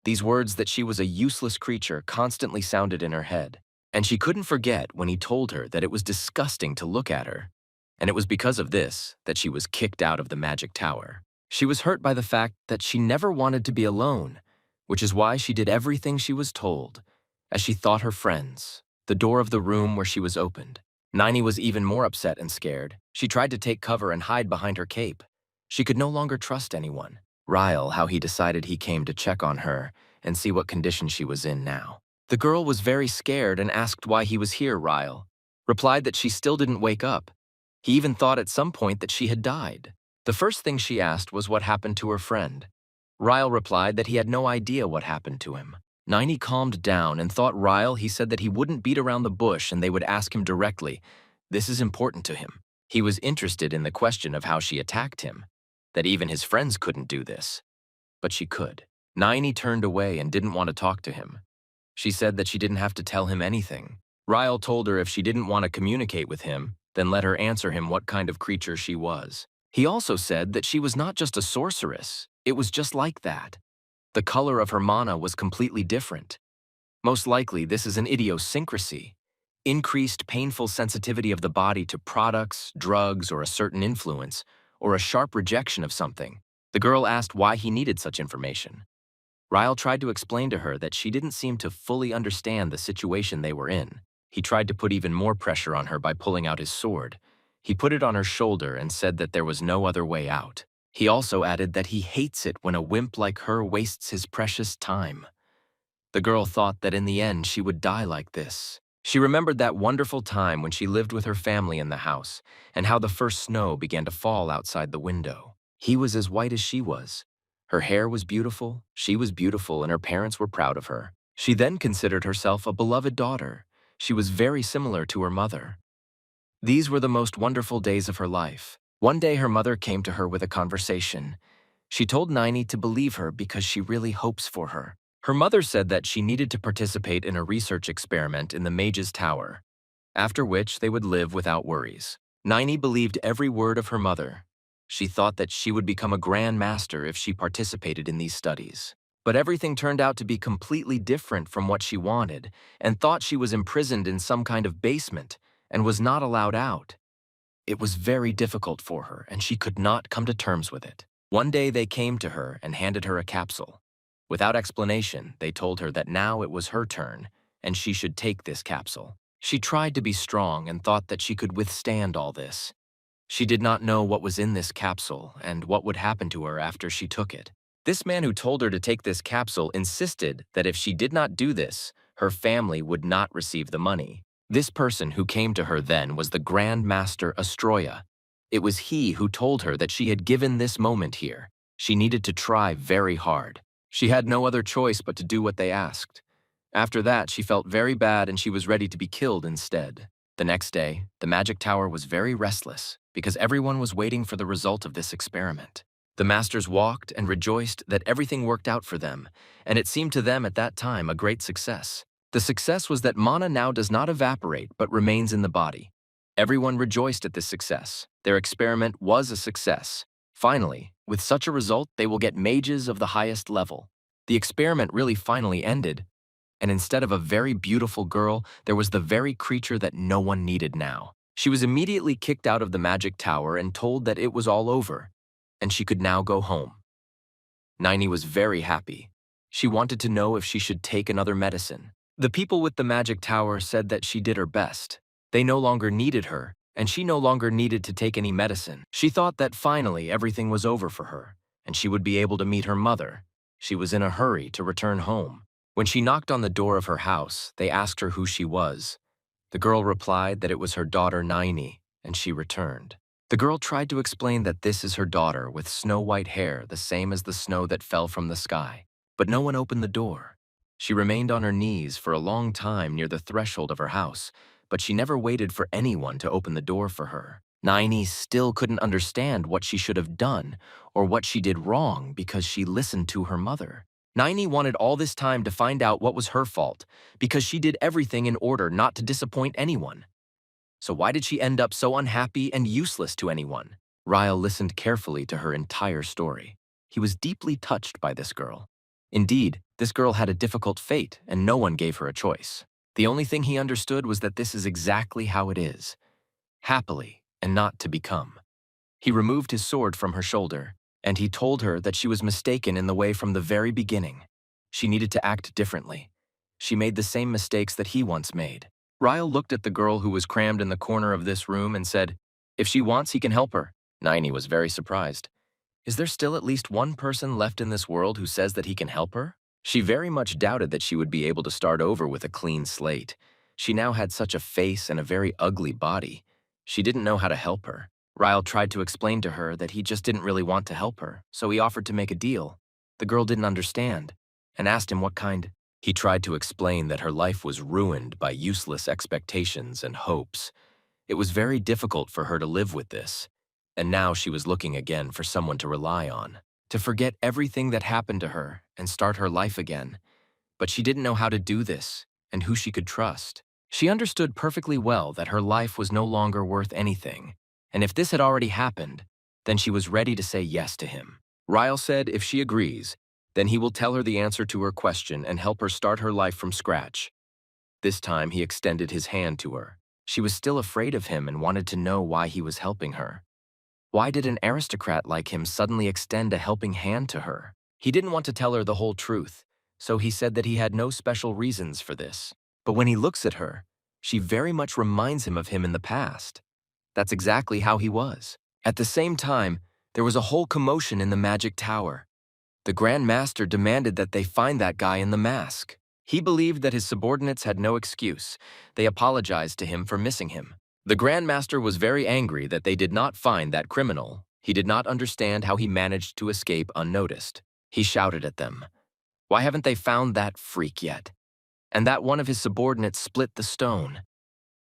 These words that she was a useless creature constantly sounded in her head, and she couldn't forget when he told her that it was disgusting to look at her. And it was because of this that she was kicked out of the magic tower. She was hurt by the fact that she never wanted to be alone, which is why she did everything she was told. As she thought her friends, the door of the room where she was opened. Nini was even more upset and scared. She tried to take cover and hide behind her cape. She could no longer trust anyone. Ryle, how he decided he came to check on her and see what condition she was in now. The girl was very scared and asked why he was here. Ryle replied that she still didn't wake up. He even thought at some point that she had died. The first thing she asked was what happened to her friend. Ryle replied that he had no idea what happened to him. Niney calmed down and thought Ryle he said that he wouldn't beat around the bush and they would ask him directly. This is important to him. He was interested in the question of how she attacked him, that even his friends couldn't do this. But she could. Niney turned away and didn't want to talk to him. She said that she didn't have to tell him anything. Ryle told her if she didn't want to communicate with him, then let her answer him what kind of creature she was. He also said that she was not just a sorceress, it was just like that. The color of her mana was completely different. Most likely, this is an idiosyncrasy. Increased painful sensitivity of the body to products, drugs, or a certain influence, or a sharp rejection of something. The girl asked why he needed such information. Ryle tried to explain to her that she didn't seem to fully understand the situation they were in. He tried to put even more pressure on her by pulling out his sword. He put it on her shoulder and said that there was no other way out. He also added that he hates it when a wimp like her wastes his precious time. The girl thought that in the end she would die like this. She remembered that wonderful time when she lived with her family in the house, and how the first snow began to fall outside the window. He was as white as she was. Her hair was beautiful, she was beautiful, and her parents were proud of her. She then considered herself a beloved daughter. She was very similar to her mother. These were the most wonderful days of her life. One day her mother came to her with a conversation. She told Niney to believe her because she really hopes for her. Her mother said that she needed to participate in a research experiment in the Mage's Tower, after which they would live without worries. Niney believed every word of her mother. She thought that she would become a Grand Master if she participated in these studies. But everything turned out to be completely different from what she wanted, and thought she was imprisoned in some kind of basement and was not allowed out. It was very difficult for her, and she could not come to terms with it. One day they came to her and handed her a capsule. Without explanation, they told her that now it was her turn, and she should take this capsule. She tried to be strong and thought that she could withstand all this. She did not know what was in this capsule and what would happen to her after she took it. This man who told her to take this capsule insisted that if she did not do this, her family would not receive the money. This person who came to her then was the Grand Master Astroya. It was he who told her that she had given this moment here. She needed to try very hard. She had no other choice but to do what they asked. After that, she felt very bad and she was ready to be killed instead. The next day, the magic tower was very restless because everyone was waiting for the result of this experiment. The masters walked and rejoiced that everything worked out for them, and it seemed to them at that time a great success. The success was that mana now does not evaporate but remains in the body. Everyone rejoiced at this success. Their experiment was a success. Finally, with such a result, they will get mages of the highest level. The experiment really finally ended, and instead of a very beautiful girl, there was the very creature that no one needed now. She was immediately kicked out of the magic tower and told that it was all over, and she could now go home. Niney was very happy. She wanted to know if she should take another medicine. The people with the magic tower said that she did her best. They no longer needed her, and she no longer needed to take any medicine. She thought that finally everything was over for her, and she would be able to meet her mother. She was in a hurry to return home. When she knocked on the door of her house, they asked her who she was. The girl replied that it was her daughter Niney, and she returned. The girl tried to explain that this is her daughter with snow-white hair, the same as the snow that fell from the sky. But no one opened the door. She remained on her knees for a long time near the threshold of her house, but she never waited for anyone to open the door for her. Niney still couldn't understand what she should have done or what she did wrong because she listened to her mother. Niney wanted all this time to find out what was her fault because she did everything in order not to disappoint anyone. So why did she end up so unhappy and useless to anyone? Ryle listened carefully to her entire story. He was deeply touched by this girl. Indeed, this girl had a difficult fate and no one gave her a choice. The only thing he understood was that this is exactly how it is, happily and not to become. He removed his sword from her shoulder, and he told her that she was mistaken in the way from the very beginning. She needed to act differently. She made the same mistakes that he once made. Ryle looked at the girl who was crammed in the corner of this room and said, "If she wants, he can help her." Niney was very surprised. Is there still at least one person left in this world who says that he can help her? She very much doubted that she would be able to start over with a clean slate. She now had such a face and a very ugly body. She didn't know how to help her. Ryle tried to explain to her that he just didn't really want to help her, so he offered to make a deal. The girl didn't understand and asked him what kind. He tried to explain that her life was ruined by useless expectations and hopes. It was very difficult for her to live with this, and now she was looking again for someone to rely on, to forget everything that happened to her and start her life again. But she didn't know how to do this and who she could trust. She understood perfectly well that her life was no longer worth anything, and if this had already happened, then she was ready to say yes to him. Ryle said if she agrees, then he will tell her the answer to her question and help her start her life from scratch. This time he extended his hand to her. She was still afraid of him and wanted to know why he was helping her. Why did an aristocrat like him suddenly extend a helping hand to her? He didn't want to tell her the whole truth, so he said that he had no special reasons for this. But when he looks at her, she very much reminds him of him in the past. That's exactly how he was. At the same time, there was a whole commotion in the magic tower. The Grand Master demanded that they find that guy in the mask. He believed that his subordinates had no excuse. They apologized to him for missing him. The Grand Master was very angry that they did not find that criminal. He did not understand how he managed to escape unnoticed. He shouted at them, "Why haven't they found that freak yet?" And that one of his subordinates split the stone.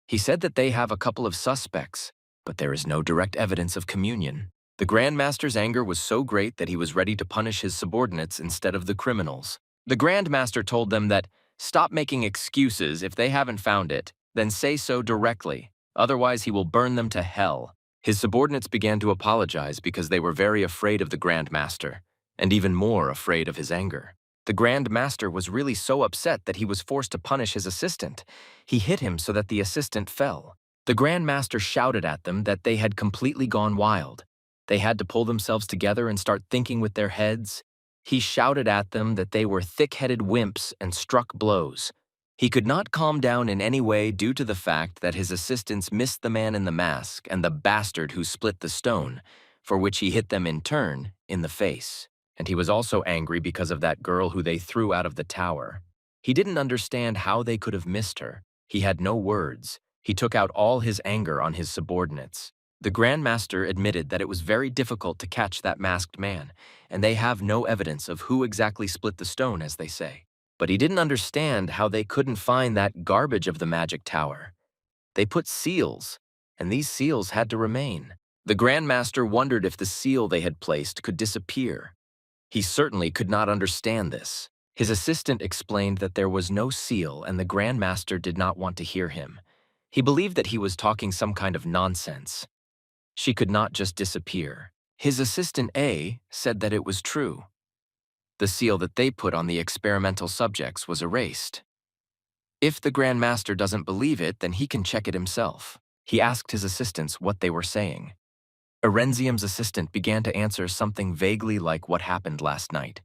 He said that they have a couple of suspects, but there is no direct evidence of communion. The Grand Master's anger was so great that he was ready to punish his subordinates instead of the criminals. The Grand Master told them that, "Stop making excuses. If they haven't found it, then say so directly. Otherwise, he will burn them to hell." His subordinates began to apologize because they were very afraid of the Grand Master, and even more afraid of his anger. The Grand Master was really so upset that he was forced to punish his assistant. He hit him so that the assistant fell. The Grand Master shouted at them that they had completely gone wild. They had to pull themselves together and start thinking with their heads. He shouted at them that they were thick-headed wimps and struck blows. He could not calm down in any way due to the fact that his assistants missed the man in the mask and the bastard who split the stone, for which he hit them in turn in the face. And he was also angry because of that girl who they threw out of the tower. He didn't understand how they could have missed her. He had no words. He took out all his anger on his subordinates. The Grand Master admitted that it was very difficult to catch that masked man, and they have no evidence of who exactly split the stone, as they say. But he didn't understand how they couldn't find that garbage of the magic tower. They put seals, and these seals had to remain. The Grand Master wondered if the seal they had placed could disappear. He certainly could not understand this. His assistant explained that there was no seal and the Grand Master did not want to hear him. He believed that he was talking some kind of nonsense. She could not just disappear. His assistant A said that it was true. The seal that they put on the experimental subjects was erased. If the Grand Master doesn't believe it, then he can check it himself. He asked his assistants what they were saying. Erenzium's assistant began to answer something vaguely like what happened last night.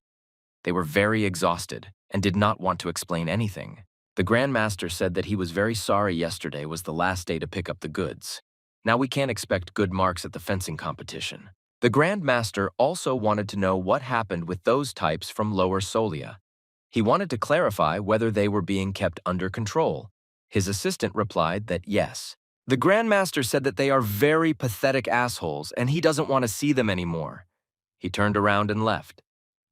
They were very exhausted and did not want to explain anything. The Grand Master said that he was very sorry yesterday was the last day to pick up the goods. Now we can't expect good marks at the fencing competition. The Grand Master also wanted to know what happened with those types from Lower Solia. He wanted to clarify whether they were being kept under control. His assistant replied that yes. The Grand Master said that they are very pathetic assholes and he doesn't want to see them anymore. He turned around and left.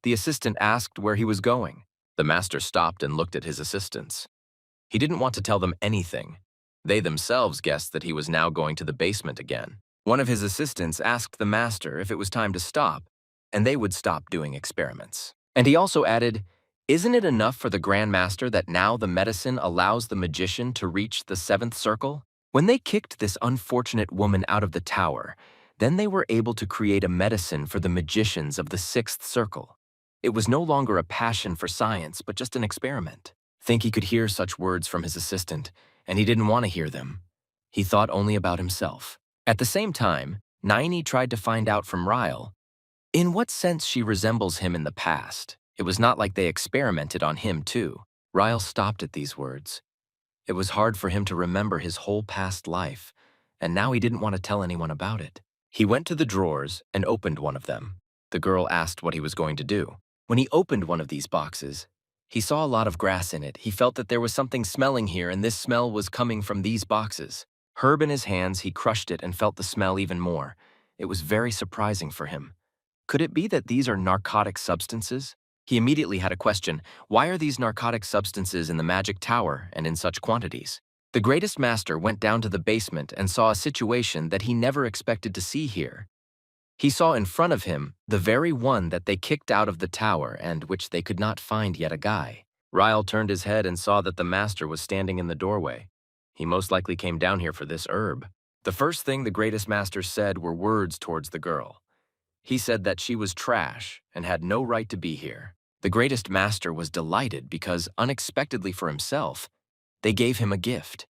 The assistant asked where he was going. The master stopped and looked at his assistants. He didn't want to tell them anything. They themselves guessed that he was now going to the basement again. One of his assistants asked the master if it was time to stop, and they would stop doing experiments. And he also added, "Isn't it enough for the Grand Master that now the medicine allows the magician to reach the 7th circle? When they kicked this unfortunate woman out of the tower, then they were able to create a medicine for the magicians of the 6th circle. It was no longer a passion for science, but just an experiment." Think he could hear such words from his assistant, and he didn't want to hear them. He thought only about himself. At the same time, Naini tried to find out from Ryle in what sense she resembles him in the past. It was not like they experimented on him too. Ryle stopped at these words. It was hard for him to remember his whole past life, and now he didn't want to tell anyone about it. He went to the drawers and opened one of them. The girl asked what he was going to do. When he opened one of these boxes, he saw a lot of grass in it. He felt that there was something smelling here, and this smell was coming from these boxes. Herb in his hands, he crushed it and felt the smell even more. It was very surprising for him. Could it be that these are narcotic substances? He immediately had a question. Why are these narcotic substances in the magic tower and in such quantities? The greatest master went down to the basement and saw a situation that he never expected to see here. He saw in front of him the very one that they kicked out of the tower and which they could not find yet a guy. Ryle turned his head and saw that the master was standing in the doorway. He most likely came down here for this herb. The first thing the greatest master said were words towards the girl. He said that she was trash and had no right to be here. The greatest master was delighted because, unexpectedly for himself, they gave him a gift.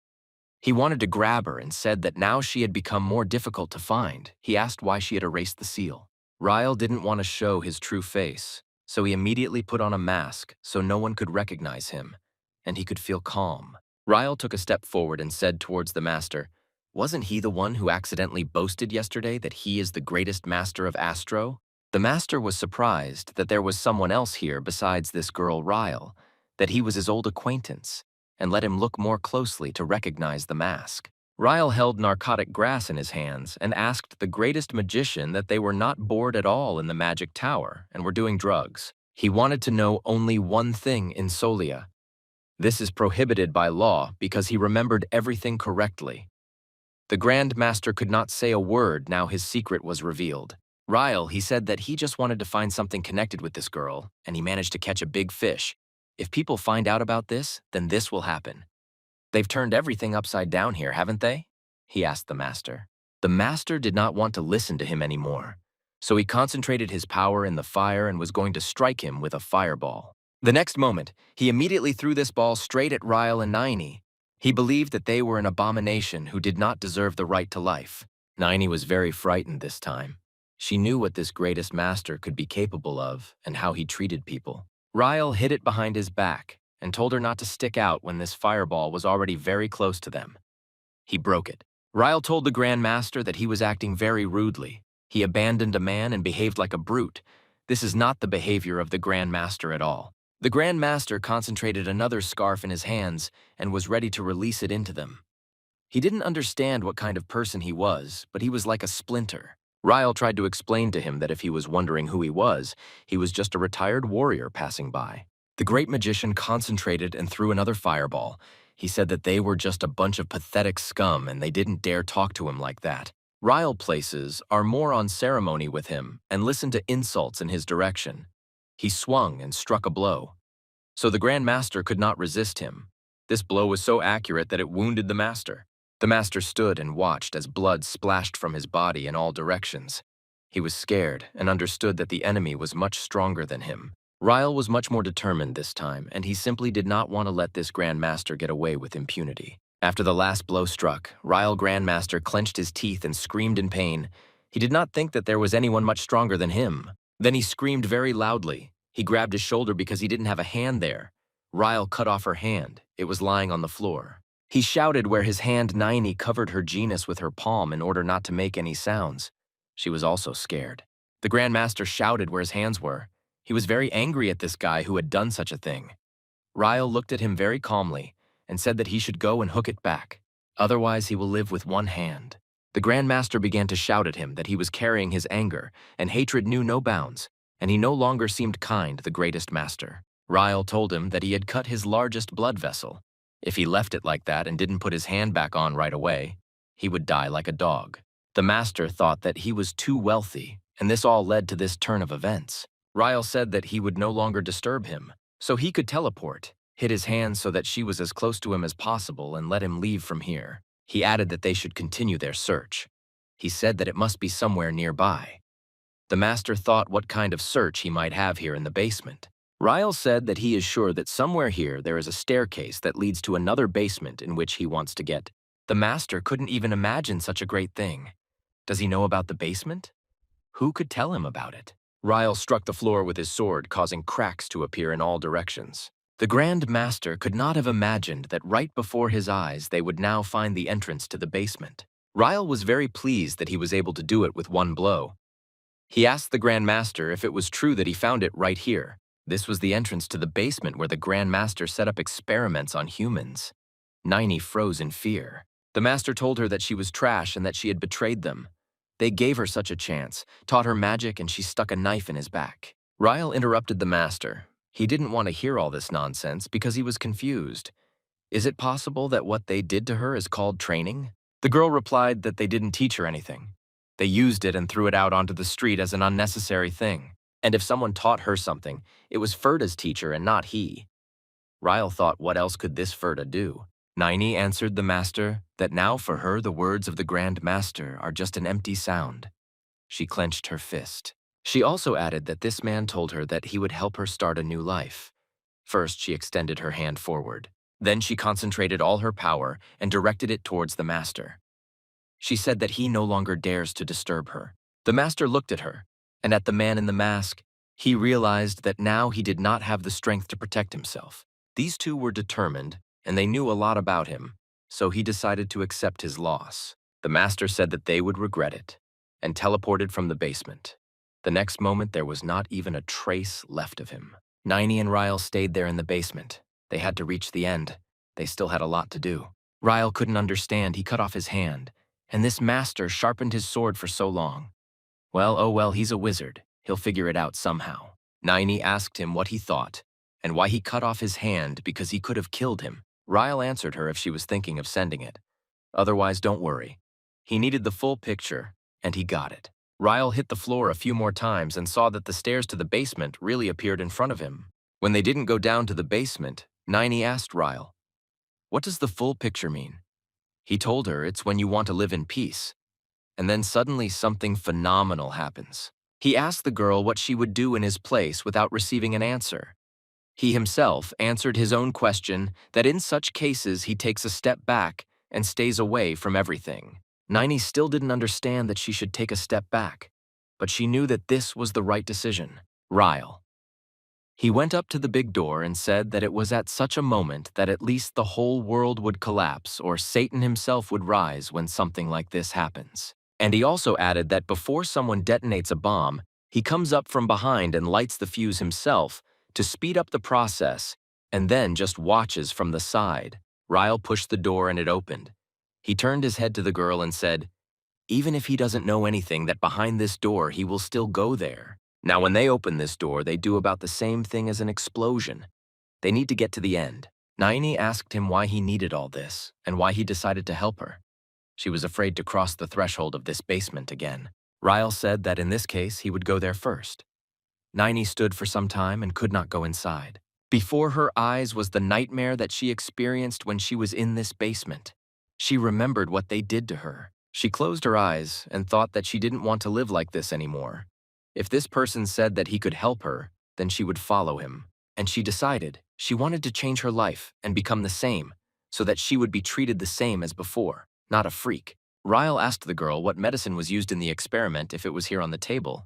He wanted to grab her and said that now she had become more difficult to find. He asked why she had erased the seal. Ryle didn't want to show his true face, so he immediately put on a mask so no one could recognize him, and he could feel calm. Ryle took a step forward and said towards the master, "Wasn't he the one who accidentally boasted yesterday that he is the greatest master of Astro?" The master was surprised that there was someone else here besides this girl Ryle, that he was his old acquaintance, and let him look more closely to recognize the mask. Ryle held narcotic grass in his hands and asked the greatest magician that they were not bored at all in the magic tower and were doing drugs. He wanted to know only one thing in Solia. This is prohibited by law because he remembered everything correctly. The Grand Master could not say a word now his secret was revealed. Ryle, he said that he just wanted to find something connected with this girl, and he managed to catch a big fish. If people find out about this, then this will happen. "They've turned everything upside down here, haven't they?" he asked the master. The master did not want to listen to him anymore, so he concentrated his power in the fire and was going to strike him with a fireball. The next moment, he immediately threw this ball straight at Ryle and Naini. He believed that they were an abomination who did not deserve the right to life. Naini was very frightened this time. She knew what this greatest master could be capable of and how he treated people. Ryle hid it behind his back and told her not to stick out when this fireball was already very close to them. He broke it. Ryle told the Grand Master that he was acting very rudely. He abandoned a man and behaved like a brute. This is not the behavior of the Grand Master at all. The Grand Master concentrated another scarf in his hands and was ready to release it into them. He didn't understand what kind of person he was, but he was like a splinter. Ryle tried to explain to him that if he was wondering who he was just a retired warrior passing by. The great magician concentrated and threw another fireball. He said that they were just a bunch of pathetic scum and they didn't dare talk to him like that. Ryle places are more on ceremony with him and listened to insults in his direction. He swung and struck a blow. So the Grand Master could not resist him. This blow was so accurate that it wounded the master. The master stood and watched as blood splashed from his body in all directions. He was scared and understood that the enemy was much stronger than him. Ryle was much more determined this time, and he simply did not want to let this Grand Master get away with impunity. After the last blow struck, Ryle Grand Master clenched his teeth and screamed in pain. He did not think that there was anyone much stronger than him. Then he screamed very loudly. He grabbed his shoulder because he didn't have a hand there. Ryle cut off her hand. It was lying on the floor. He shouted where his hand Naini covered her genus with her palm in order not to make any sounds. She was also scared. The Grand Master shouted where his hands were. He was very angry at this guy who had done such a thing. Ryle looked at him very calmly and said that he should go and hook it back. Otherwise, he will live with one hand. The Grand Master began to shout at him that he was carrying his anger, and hatred knew no bounds, and he no longer seemed kind, the greatest master. Ryle told him that he had cut his largest blood vessel. If he left it like that and didn't put his hand back on right away, he would die like a dog. The master thought that he was too wealthy, and this all led to this turn of events. Ryle said that he would no longer disturb him, so he could teleport, hid his hand so that she was as close to him as possible and let him leave from here. He added that they should continue their search. He said that it must be somewhere nearby. The master thought what kind of search he might have here in the basement. Ryle said that he is sure that somewhere here there is a staircase that leads to another basement in which he wants to get. The master couldn't even imagine such a great thing. Does he know about the basement? Who could tell him about it? Ryle struck the floor with his sword, causing cracks to appear in all directions. The Grand Master could not have imagined that right before his eyes they would now find the entrance to the basement. Ryle was very pleased that he was able to do it with one blow. He asked the Grand Master if it was true that he found it right here. This was the entrance to the basement where the Grand Master set up experiments on humans. Naini froze in fear. The master told her that she was trash and that she had betrayed them. They gave her such a chance, taught her magic, and she stuck a knife in his back. Ryle interrupted the master. He didn't want to hear all this nonsense because he was confused. Is it possible that what they did to her is called training? The girl replied that they didn't teach her anything. They used it and threw it out onto the street as an unnecessary thing. And if someone taught her something, it was Ferda's teacher and not he. Ryle thought, what else could this Ferda do? Nini answered the master that now for her the words of the Grand Master are just an empty sound. She clenched her fist. She also added that this man told her that he would help her start a new life. First, she extended her hand forward. Then she concentrated all her power and directed it towards the master. She said that he no longer dares to disturb her. The master looked at her, and at the man in the mask. He realized that now he did not have the strength to protect himself. These two were determined, and they knew a lot about him, so he decided to accept his loss. The master said that they would regret it, and teleported from the basement. The next moment, there was not even a trace left of him. Nini and Ryle stayed there in the basement. They had to reach the end. They still had a lot to do. Ryle couldn't understand. He cut off his hand, and this master sharpened his sword for so long. Well, oh well, he's a wizard. He'll figure it out somehow. Nini asked him what he thought, and why he cut off his hand because he could have killed him. Ryle answered her if she was thinking of sending it. Otherwise, don't worry. He needed the full picture, and he got it. Ryle hit the floor a few more times and saw that the stairs to the basement really appeared in front of him. When they didn't go down to the basement, Nini asked Ryle, "What does the full picture mean?" He told her it's when you want to live in peace. And then suddenly something phenomenal happens. He asked the girl what she would do in his place without receiving an answer. He himself answered his own question that in such cases he takes a step back and stays away from everything. Nini still didn't understand that she should take a step back, but she knew that this was the right decision. Ryle. He went up to the big door and said that it was at such a moment that at least the whole world would collapse or Satan himself would rise when something like this happens. And he also added that before someone detonates a bomb, he comes up from behind and lights the fuse himself to speed up the process, and then just watches from the side. Ryle pushed the door and it opened. He turned his head to the girl and said, even if he doesn't know anything, that behind this door he will still go there. Now when they open this door, they do about the same thing as an explosion. They need to get to the end. Nini asked him why he needed all this, and why he decided to help her. She was afraid to cross the threshold of this basement again. Ryle said that in this case he would go there first. Nini stood for some time and could not go inside. Before her eyes was the nightmare that she experienced when she was in this basement. She remembered what they did to her. She closed her eyes and thought that she didn't want to live like this anymore. If this person said that he could help her, then she would follow him. And she decided she wanted to change her life and become the same, so that she would be treated the same as before, not a freak. Ryle asked the girl what medicine was used in the experiment if it was here on the table.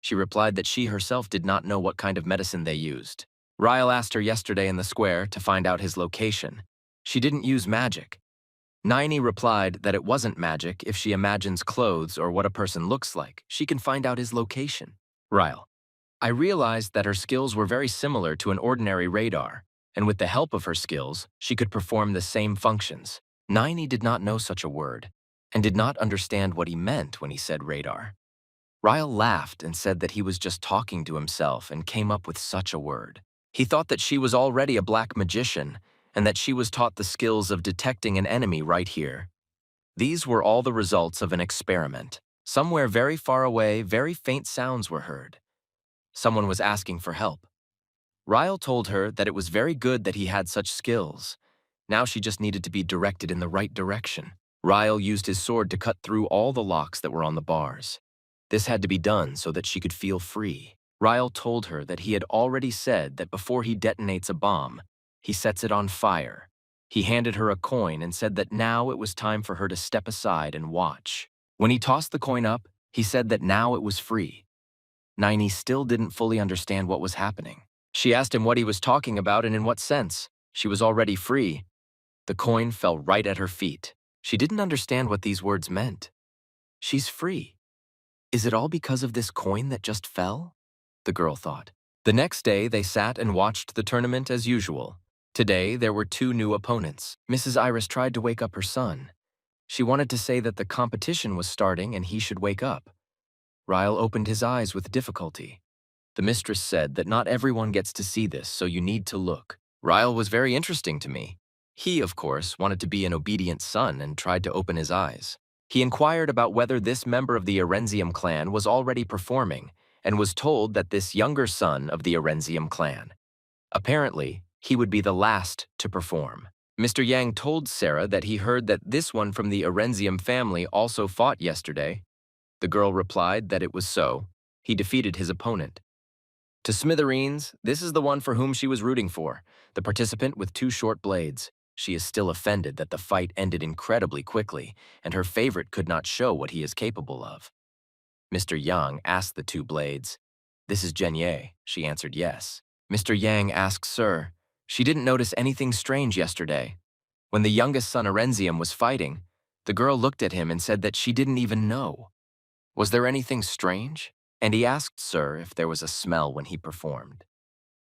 She replied that she herself did not know what kind of medicine they used. Ryle asked her yesterday in the square to find out his location. She didn't use magic. Nini replied that it wasn't magic if she imagines clothes or what a person looks like. She can find out his location. Ryle. I realized that her skills were very similar to an ordinary radar, and with the help of her skills, she could perform the same functions. Nini did not know such a word, and did not understand what he meant when he said radar. Ryle laughed and said that he was just talking to himself and came up with such a word. He thought that she was already a black magician, and that she was taught the skills of detecting an enemy right here. These were all the results of an experiment. Somewhere very far away, very faint sounds were heard. Someone was asking for help. Ryle told her that it was very good that he had such skills. Now she just needed to be directed in the right direction. Ryle used his sword to cut through all the locks that were on the bars. This had to be done so that she could feel free. Ryle told her that he had already said that before he detonates a bomb, he sets it on fire. He handed her a coin and said that now it was time for her to step aside and watch. When he tossed the coin up, he said that now it was free. Nini still didn't fully understand what was happening. She asked him what he was talking about and in what sense. She was already free. The coin fell right at her feet. She didn't understand what these words meant. She's free. Is it all because of this coin that just fell? The girl thought. The next day, they sat and watched the tournament as usual. Today, there were two new opponents. Mrs. Iris tried to wake up her son. She wanted to say that the competition was starting and he should wake up. Ryle opened his eyes with difficulty. The mistress said that not everyone gets to see this, so you need to look. Ryle was very interesting to me. He, of course, wanted to be an obedient son and tried to open his eyes. He inquired about whether this member of the Arenzium clan was already performing and was told that this younger son of the Arenzium clan. Apparently, he would be the last to perform. Mr. Yang told Sarah that he heard that this one from the Arenzium family also fought yesterday. The girl replied that it was so. He defeated his opponent. To smithereens, this is the one for whom she was rooting for, the participant with 2 short blades. She is still offended that the fight ended incredibly quickly, and her favorite could not show what he is capable of. Mr. Yang asked the 2 blades. "This is Jenye," she answered yes. Mr. Yang asked Sir. She didn't notice anything strange yesterday. When the youngest son Arenzium was fighting, the girl looked at him and said that she didn't even know. Was there anything strange? And he asked Sir if there was a smell when he performed.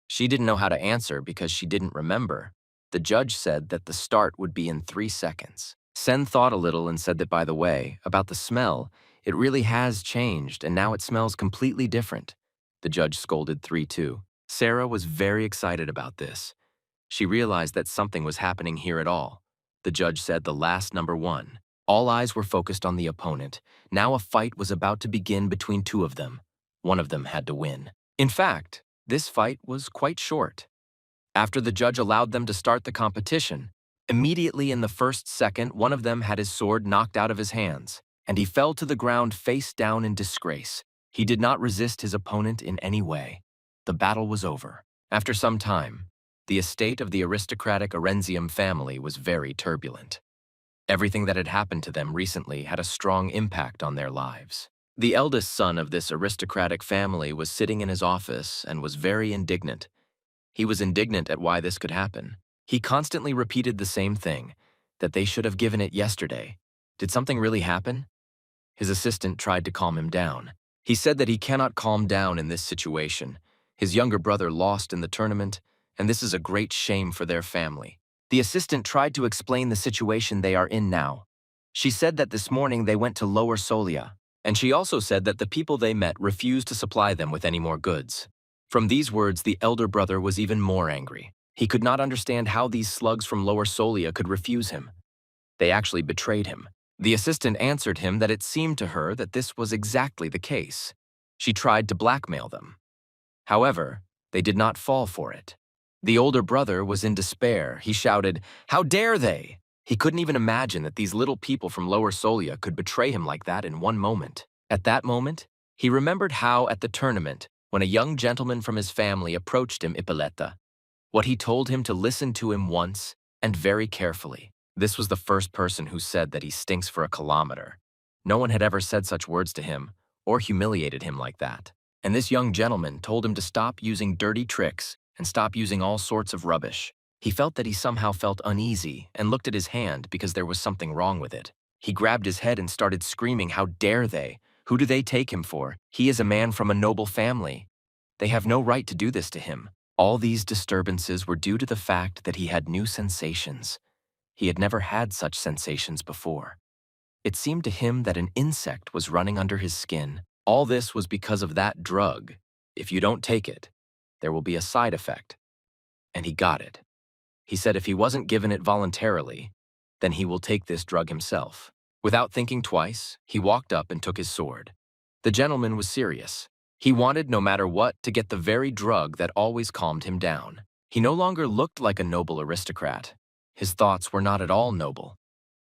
She didn't know how to answer because she didn't remember. The judge said that the start would be in 3 seconds. Sen thought a little and said that, by the way, about the smell, it really has changed and now it smells completely different. The judge scolded 3-2. Sarah was very excited about this. She realized that something was happening here at all. The judge said the last number 1. All eyes were focused on the opponent. Now a fight was about to begin between 2 of them. One of them had to win. In fact, this fight was quite short. After the judge allowed them to start the competition, immediately in the first second, one of them had his sword knocked out of his hands, and he fell to the ground face down in disgrace. He did not resist his opponent in any way. The battle was over. After some time, the estate of the aristocratic Arenzium family was very turbulent. Everything that had happened to them recently had a strong impact on their lives. The eldest son of this aristocratic family was sitting in his office and was very indignant. He was indignant at why this could happen. He constantly repeated the same thing, that they should have given it yesterday. Did something really happen? His assistant tried to calm him down. He said that he cannot calm down in this situation. His younger brother lost in the tournament, and this is a great shame for their family. The assistant tried to explain the situation they are in now. She said that this morning they went to Lower Solia, and she also said that the people they met refused to supply them with any more goods. From these words, the elder brother was even more angry. He could not understand how these slugs from Lower Solia could refuse him. They actually betrayed him. The assistant answered him that it seemed to her that this was exactly the case. She tried to blackmail them. However, they did not fall for it. The older brother was in despair. He shouted, "How dare they?" He couldn't even imagine that these little people from Lower Solia could betray him like that in one moment. At that moment, he remembered how at the tournament, when a young gentleman from his family approached him, Ippolita, what he told him to listen to him once and very carefully. This was the first person who said that he stinks for a kilometer. No one had ever said such words to him or humiliated him like that. And this young gentleman told him to stop using dirty tricks and stop using all sorts of rubbish. He felt that he somehow felt uneasy and looked at his hand because there was something wrong with it. He grabbed his head and started screaming, "How dare they? Who do they take him for? He is a man from a noble family. They have no right to do this to him." All these disturbances were due to the fact that he had new sensations. He had never had such sensations before. It seemed to him that an insect was running under his skin. All this was because of that drug. If you don't take it, there will be a side effect. And he got it. He said if he wasn't given it voluntarily, then he will take this drug himself. Without thinking twice, he walked up and took his sword. The gentleman was serious. He wanted, no matter what, to get the very drug that always calmed him down. He no longer looked like a noble aristocrat. His thoughts were not at all noble.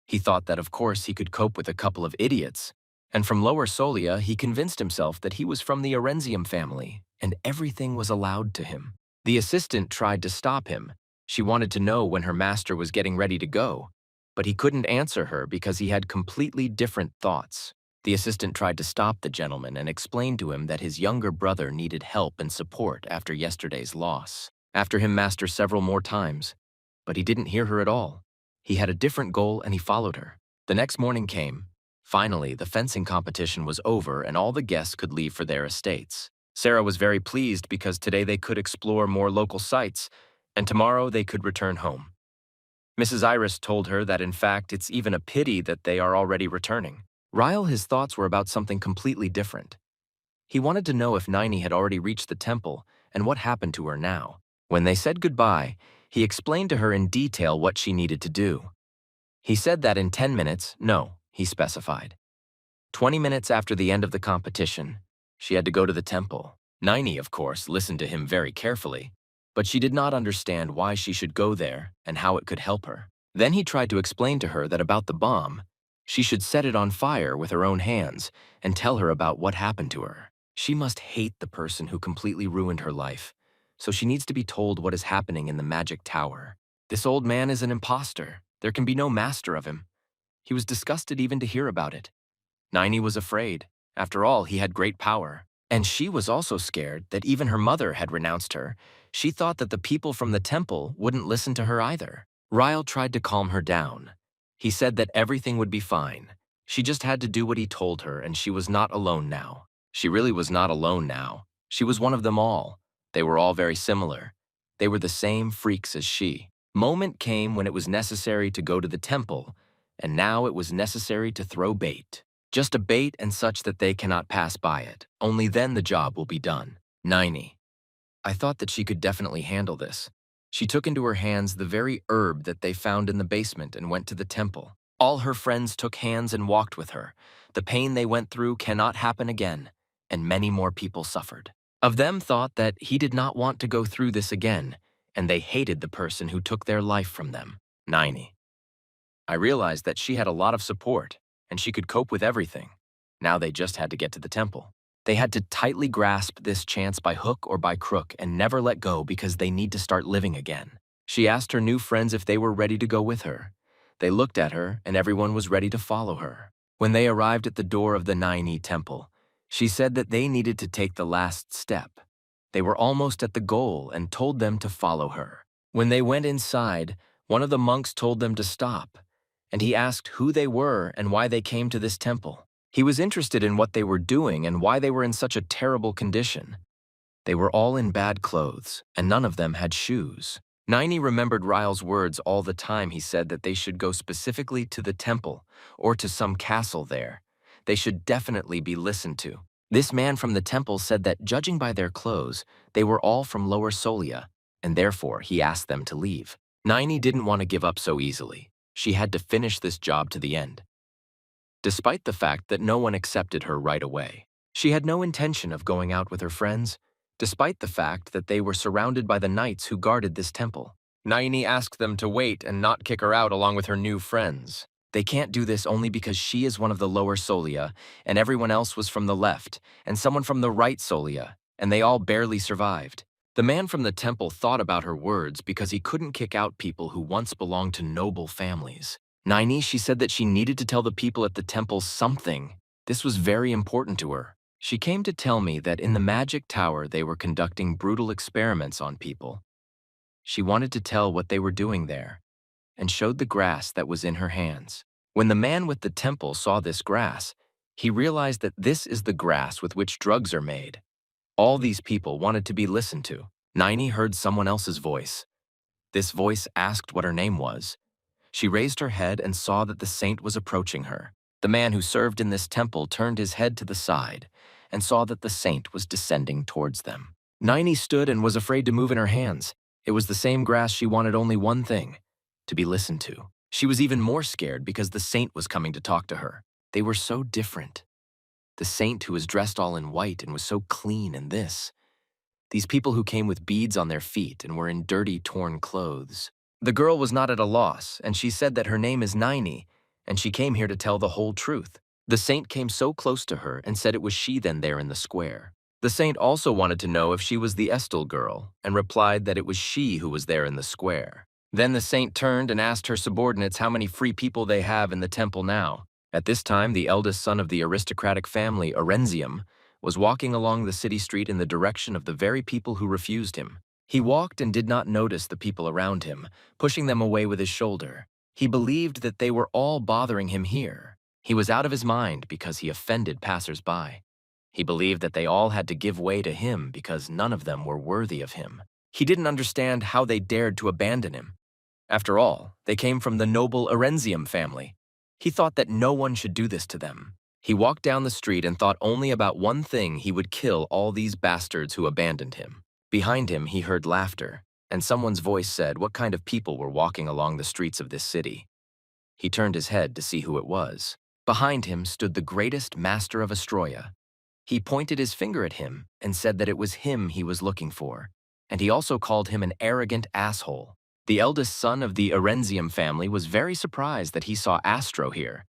He thought that, of course, he could cope with a couple of idiots, and from Lower Solia, he convinced himself that he was from the Arenzium family, and everything was allowed to him. The assistant tried to stop him. She wanted to know when her master was getting ready to go, but he couldn't answer her because he had completely different thoughts. The assistant tried to stop the gentleman and explained to him that his younger brother needed help and support after yesterday's loss. After him master several more times, but he didn't hear her at all. He had a different goal and he followed her. The next morning came. Finally, the fencing competition was over and all the guests could leave for their estates. Sarah was very pleased because today they could explore more local sites and tomorrow they could return home. Mrs. Iris told her that in fact it's even a pity that they are already returning. Ryle, his thoughts were about something completely different. He wanted to know if Niney had already reached the temple and what happened to her now. When they said goodbye, he explained to her in detail what she needed to do. He said that in 10 minutes, no, he specified. 20 minutes after the end of the competition, she had to go to the temple. Niney, of course, listened to him very carefully, but she did not understand why she should go there and how it could help her. Then he tried to explain to her that about the bomb, she should set it on fire with her own hands and tell her about what happened to her. She must hate the person who completely ruined her life, so she needs to be told what is happening in the magic tower. This old man is an imposter. There can be no master of him. He was disgusted even to hear about it. Niney was afraid. After all, he had great power. And she was also scared that even her mother had renounced her. She thought that the people from the temple wouldn't listen to her either. Ryle tried to calm her down. He said that everything would be fine. She just had to do what he told her, and she was not alone now. She really was not alone now. She was one of them all. They were all very similar. They were the same freaks as she. Moment came when it was necessary to go to the temple, and now it was necessary to throw bait. Just a bait and such that they cannot pass by it. Only then the job will be done. Niney. I thought that she could definitely handle this. She took into her hands the very herb that they found in the basement and went to the temple. All her friends took hands and walked with her. The pain they went through cannot happen again, and many more people suffered. Of them thought that he did not want to go through this again, and they hated the person who took their life from them. Niney. I realized that she had a lot of support, and she could cope with everything. Now they just had to get to the temple. They had to tightly grasp this chance by hook or by crook and never let go because they need to start living again. She asked her new friends if they were ready to go with her. They looked at her, and everyone was ready to follow her. When they arrived at the door of the Niney temple, she said that they needed to take the last step. They were almost at the goal and told them to follow her. When they went inside, one of the monks told them to stop, and he asked who they were and why they came to this temple. He was interested in what they were doing and why they were in such a terrible condition. They were all in bad clothes, and none of them had shoes. Niney remembered Ryle's words all the time. He said that they should go specifically to the temple or to some castle there. They should definitely be listened to. This man from the temple said that, judging by their clothes, they were all from Lower Solia, and therefore he asked them to leave. Niney didn't want to give up so easily. She had to finish this job to the end. Despite the fact that no one accepted her right away. She had no intention of going out with her friends, despite the fact that they were surrounded by the knights who guarded this temple. Niney asked them to wait and not kick her out along with her new friends. They can't do this only because she is one of the Lower Solia, and everyone else was from the left, and someone from the right Solia, and they all barely survived. The man from the temple thought about her words because he couldn't kick out people who once belonged to noble families. Niney, she said that she needed to tell the people at the temple something. This was very important to her. She came to tell me that in the magic tower they were conducting brutal experiments on people. She wanted to tell what they were doing there, and showed the grass that was in her hands. When the man with the temple saw this grass, he realized that this is the grass with which drugs are made. All these people wanted to be listened to. Niney heard someone else's voice. This voice asked what her name was. She raised her head and saw that the saint was approaching her. The man who served in this temple turned his head to the side and saw that the saint was descending towards them. Niney stood and was afraid to move in her hands. It was the same grass. She wanted only one thing, to be listened to. She was even more scared because the saint was coming to talk to her. They were so different. The saint who was dressed all in white and was so clean, and these people who came with beads on their feet and were in dirty, torn clothes. The girl was not at a loss, and she said that her name is Niney, and she came here to tell the whole truth. The saint came so close to her and said it was she then there in the square. The saint also wanted to know if she was the Estel girl, and replied that it was she who was there in the square. Then the saint turned and asked her subordinates how many free people they have in the temple now. At this time, the eldest son of the aristocratic family, Orenzium, was walking along the city street in the direction of the very people who refused him. He walked and did not notice the people around him, pushing them away with his shoulder. He believed that they were all bothering him here. He was out of his mind because he offended passers-by. He believed that they all had to give way to him because none of them were worthy of him. He didn't understand how they dared to abandon him. After all, they came from the noble Erenzium family. He thought that no one should do this to them. He walked down the street and thought only about one thing: he would kill all these bastards who abandoned him. Behind him, he heard laughter, and someone's voice said what kind of people were walking along the streets of this city. He turned his head to see who it was. Behind him stood the greatest master of Astroya. He pointed his finger at him and said that it was him he was looking for, and he also called him an arrogant asshole. The eldest son of the Erenzium family was very surprised that he saw Astro here,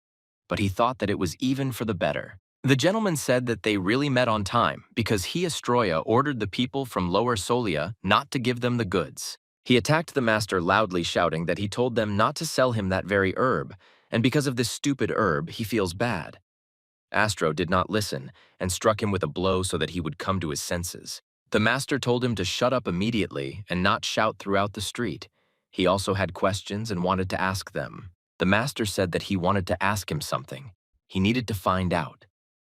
but he thought that it was even for the better. The gentleman said that they really met on time because he, Astroya, ordered the people from Lower Solia not to give them the goods. He attacked the master, loudly shouting that he told them not to sell him that very herb, and because of this stupid herb, he feels bad. Astro did not listen and struck him with a blow so that he would come to his senses. The master told him to shut up immediately and not shout throughout the street. He also had questions and wanted to ask them. The master said that he wanted to ask him something. He needed to find out.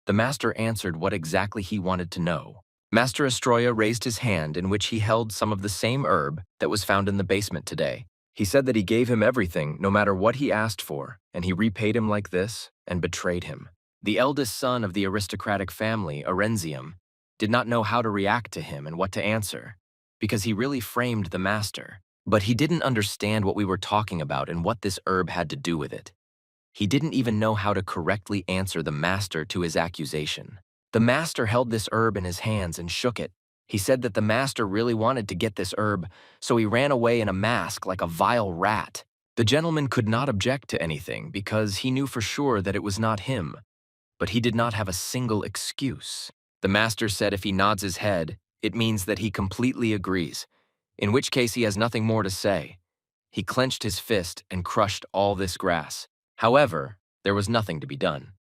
The master answered what exactly he wanted to know. Master Astroya raised his hand, in which he held some of the same herb that was found in the basement today. He said that he gave him everything, no matter what he asked for, and he repaid him like this and betrayed him. The eldest son of the aristocratic family, Erenzium, did not know how to react to him and what to answer, because he really framed the master. But he didn't understand what we were talking about and what this herb had to do with it. He didn't even know how to correctly answer the master to his accusation. The master held this herb in his hands and shook it. He said that the master really wanted to get this herb, so he ran away in a mask like a vile rat. The gentleman could not object to anything because he knew for sure that it was not him, but he did not have a single excuse. The master said if he nods his head, it means that he completely agrees, in which case he has nothing more to say. He clenched his fist and crushed all this grass. However, there was nothing to be done.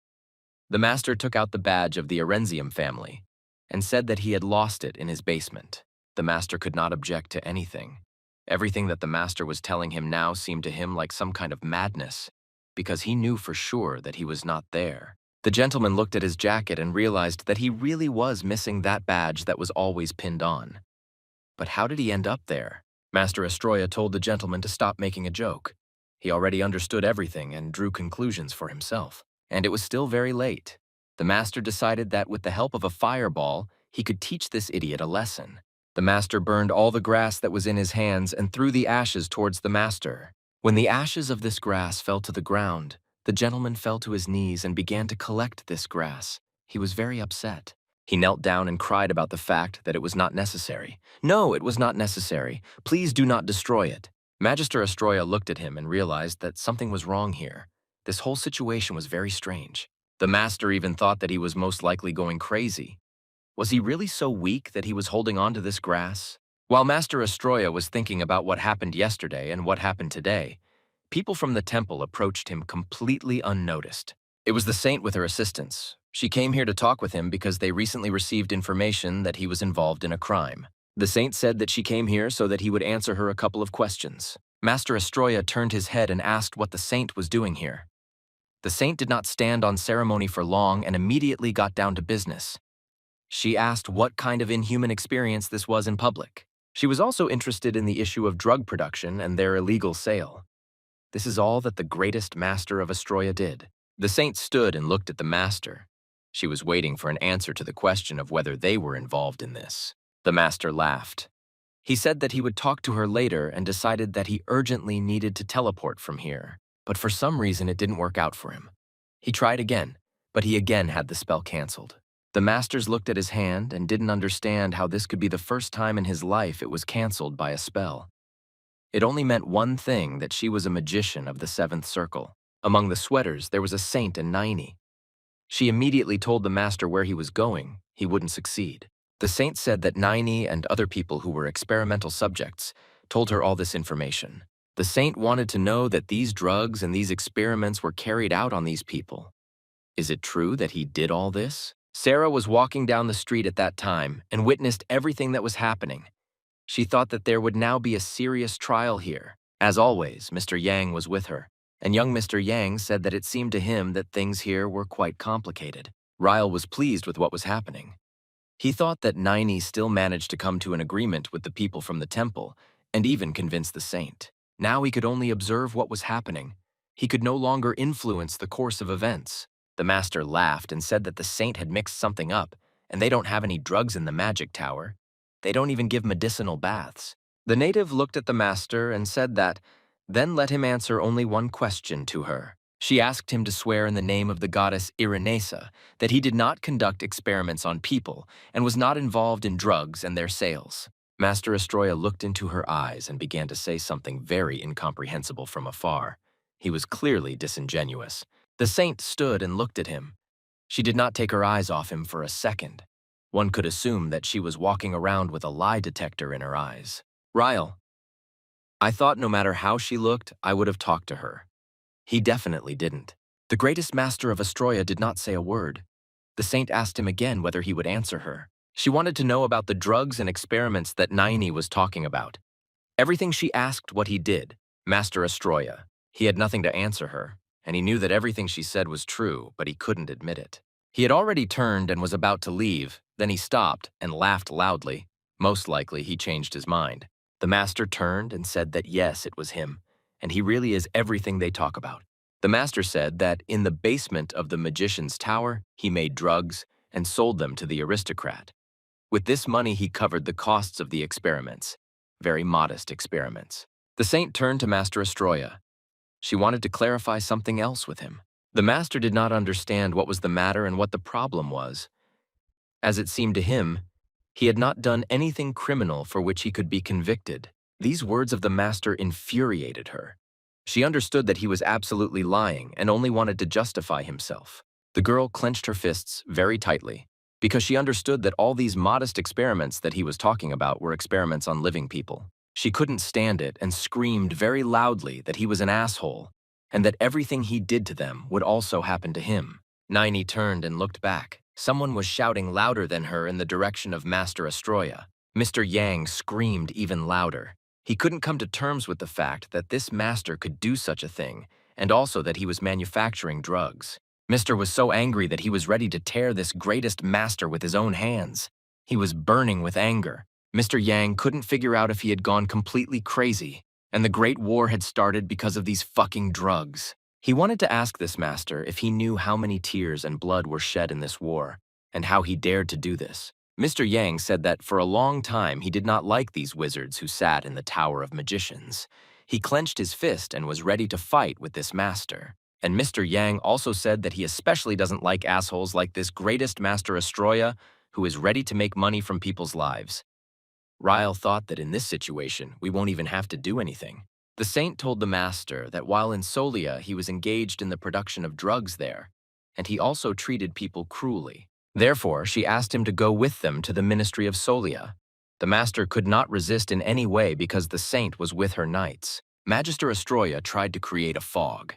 The master took out the badge of the Erenzium family and said that he had lost it in his basement. The master could not object to anything. Everything that the master was telling him now seemed to him like some kind of madness, because he knew for sure that he was not there. The gentleman looked at his jacket and realized that he really was missing that badge that was always pinned on. But how did he end up there? Master Astroya told the gentleman to stop making a joke. He already understood everything and drew conclusions for himself. And it was still very late. The master decided that with the help of a fireball, he could teach this idiot a lesson. The master burned all the grass that was in his hands and threw the ashes towards the master. When the ashes of this grass fell to the ground, the gentleman fell to his knees and began to collect this grass. He was very upset. He knelt down and cried about the fact that it was not necessary. No, it was not necessary. Please do not destroy it. Magister Astroya looked at him and realized that something was wrong here. This whole situation was very strange. The master even thought that he was most likely going crazy. Was he really so weak that he was holding on to this grass? While Master Astroya was thinking about what happened yesterday and what happened today, people from the temple approached him completely unnoticed. It was the saint with her assistants. She came here to talk with him because they recently received information that he was involved in a crime. The saint said that she came here so that he would answer her a couple of questions. Master Astroya turned his head and asked what the saint was doing here. The saint did not stand on ceremony for long and immediately got down to business. She asked what kind of inhuman experience this was in public. She was also interested in the issue of drug production and their illegal sale. This is all that the greatest master of Astroya did. The saint stood and looked at the master. She was waiting for an answer to the question of whether they were involved in this. The master laughed. He said that he would talk to her later and decided that he urgently needed to teleport from here. But for some reason it didn't work out for him. He tried again, but he again had the spell canceled. The masters looked at his hand and didn't understand how this could be the first time in his life it was canceled by a spell. It only meant one thing, that she was a magician of the seventh circle. Among the sweaters, there was a saint and Naini. She immediately told the master where he was going. He wouldn't succeed. The saint said that Naini and other people who were experimental subjects told her all this information. The saint wanted to know that these drugs and these experiments were carried out on these people. Is it true that he did all this? Sarah was walking down the street at that time and witnessed everything that was happening. She thought that there would now be a serious trial here. As always, Mr. Yang was with her, and young Mr. Yang said that it seemed to him that things here were quite complicated. Ryle was pleased with what was happening. He thought that Naini still managed to come to an agreement with the people from the temple and even convince the saint. Now he could only observe what was happening. He could no longer influence the course of events. The master laughed and said that the saint had mixed something up, and they don't have any drugs in the magic tower. They don't even give medicinal baths. The native looked at the master and said that, then let him answer only one question to her. She asked him to swear in the name of the goddess Irenesa that he did not conduct experiments on people and was not involved in drugs and their sales. Master Astroya looked into her eyes and began to say something very incomprehensible from afar. He was clearly disingenuous. The saint stood and looked at him. She did not take her eyes off him for a second. One could assume that she was walking around with a lie detector in her eyes. Ryle. I thought no matter how she looked, I would have talked to her. He definitely didn't. The greatest master of Astroya did not say a word. The saint asked him again whether he would answer her. She wanted to know about the drugs and experiments that Naini was talking about. Everything she asked what he did, Master Astroya. He had nothing to answer her, and he knew that everything she said was true, but he couldn't admit it. He had already turned and was about to leave, then he stopped and laughed loudly. Most likely he changed his mind. The master turned and said that yes, it was him, and he really is everything they talk about. The master said that in the basement of the magician's tower, he made drugs and sold them to the aristocrat. With this money, he covered the costs of the experiments, very modest experiments. The saint turned to Master Astroya. She wanted to clarify something else with him. The master did not understand what was the matter and what the problem was. As it seemed to him, he had not done anything criminal for which he could be convicted. These words of the master infuriated her. She understood that he was absolutely lying and only wanted to justify himself. The girl clenched her fists very tightly, because she understood that all these modest experiments that he was talking about were experiments on living people. She couldn't stand it and screamed very loudly that he was an asshole and that everything he did to them would also happen to him. Naini turned and looked back. Someone was shouting louder than her in the direction of Master Astroya. Mr. Yang screamed even louder. He couldn't come to terms with the fact that this master could do such a thing, and also that he was manufacturing drugs. Mr. was so angry that he was ready to tear this greatest master with his own hands. He was burning with anger. Mr. Yang couldn't figure out if he had gone completely crazy, and the Great War had started because of these fucking drugs. He wanted to ask this master if he knew how many tears and blood were shed in this war, and how he dared to do this. Mr. Yang said that for a long time he did not like these wizards who sat in the Tower of Magicians. He clenched his fist and was ready to fight with this master. And Mr. Yang also said that he especially doesn't like assholes like this greatest Master Astroya, who is ready to make money from people's lives. Ryle thought that in this situation, we won't even have to do anything. The saint told the master that while in Solia, he was engaged in the production of drugs there, and he also treated people cruelly. Therefore, she asked him to go with them to the ministry of Solia. The master could not resist in any way because the saint was with her knights. Magister Astroya tried to create a fog.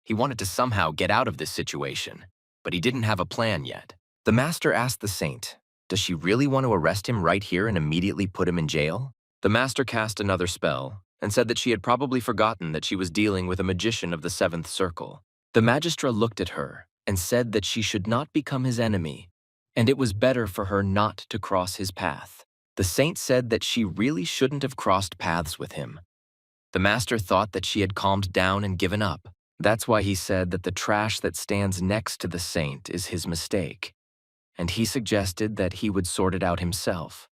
He wanted to somehow get out of this situation, but he didn't have a plan yet. The master asked the saint, does she really want to arrest him right here and immediately put him in jail? The master cast another spell and said that she had probably forgotten that she was dealing with a magician of the seventh circle. The magistra looked at her and said that she should not become his enemy, and it was better for her not to cross his path. The saint said that she really shouldn't have crossed paths with him. The master thought that she had calmed down and given up. That's why he said that the trash that stands next to the saint is his mistake, and he suggested that he would sort it out himself.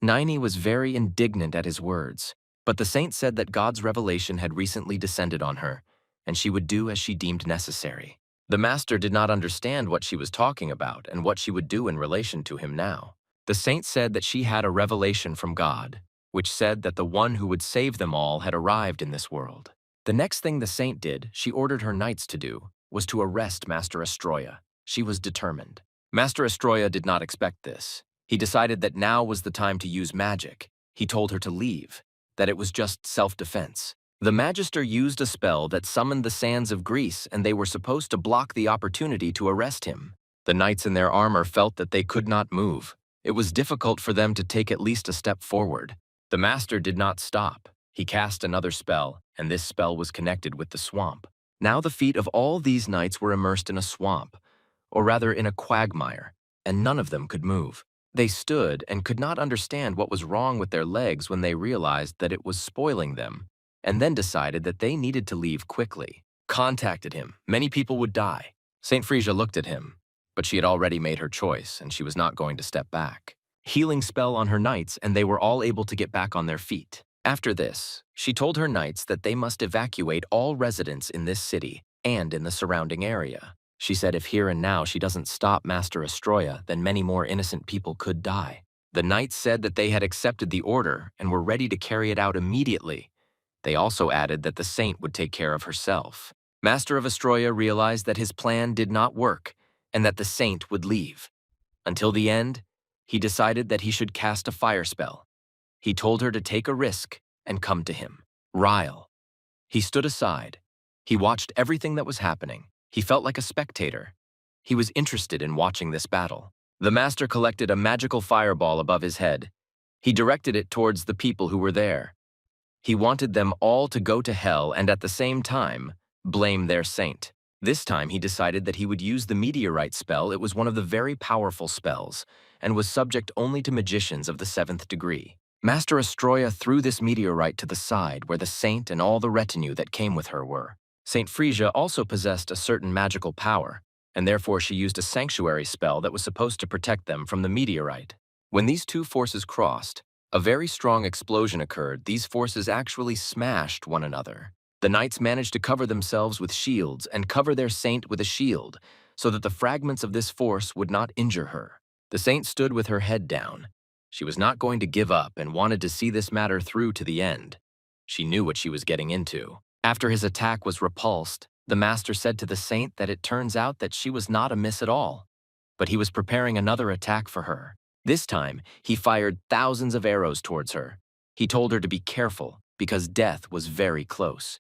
Naini was very indignant at his words, but the saint said that God's revelation had recently descended on her, and she would do as she deemed necessary. The master did not understand what she was talking about and what she would do in relation to him now. The saint said that she had a revelation from God, which said that the one who would save them all had arrived in this world. The next thing the saint did, she ordered her knights to do, was to arrest Master Astroya. She was determined. Master Astroya did not expect this. He decided that now was the time to use magic. He told her to leave, that it was just self-defense. The magister used a spell that summoned the sands of Greece, and they were supposed to block the opportunity to arrest him. The knights in their armor felt that they could not move. It was difficult for them to take at least a step forward. The master did not stop. He cast another spell, and this spell was connected with the swamp. Now the feet of all these knights were immersed in a swamp, or rather in a quagmire, and none of them could move. They stood and could not understand what was wrong with their legs when they realized that it was spoiling them. and then decided that they needed to leave quickly. Contacted him. Many people would die. St. Frisia looked at him, but she had already made her choice, and she was not going to step back. Healing spell on her knights, and they were all able to get back on their feet. After this, she told her knights that they must evacuate all residents in this city and in the surrounding area. She said if here and now she doesn't stop Master Astroya, then many more innocent people could die. The knights said that they had accepted the order and were ready to carry it out immediately. They also added that the saint would take care of herself. Master of Astroya realized that his plan did not work and that the saint would leave. Until the end, he decided that he should cast a fire spell. He told her to take a risk and come to him. Ryle. He stood aside. He watched everything that was happening. He felt like a spectator. He was interested in watching this battle. The master collected a magical fireball above his head. He directed it towards the people who were there. He wanted them all to go to hell and at the same time, blame their saint. This time he decided that he would use the meteorite spell. It was one of the very powerful spells and was subject only to magicians of the 7th degree. Master Astroya threw this meteorite to the side where the saint and all the retinue that came with her were. St. Frisia also possessed a certain magical power, and therefore she used a sanctuary spell that was supposed to protect them from the meteorite. When these two forces crossed, a very strong explosion occurred. These forces actually smashed one another. The knights managed to cover themselves with shields and cover their saint with a shield, so that the fragments of this force would not injure her. The saint stood with her head down. She was not going to give up and wanted to see this matter through to the end. She knew what she was getting into. After his attack was repulsed, the master said to the saint that it turns out that she was not a miss at all, but he was preparing another attack for her. This time, he fired thousands of arrows towards her. He told her to be careful because death was very close.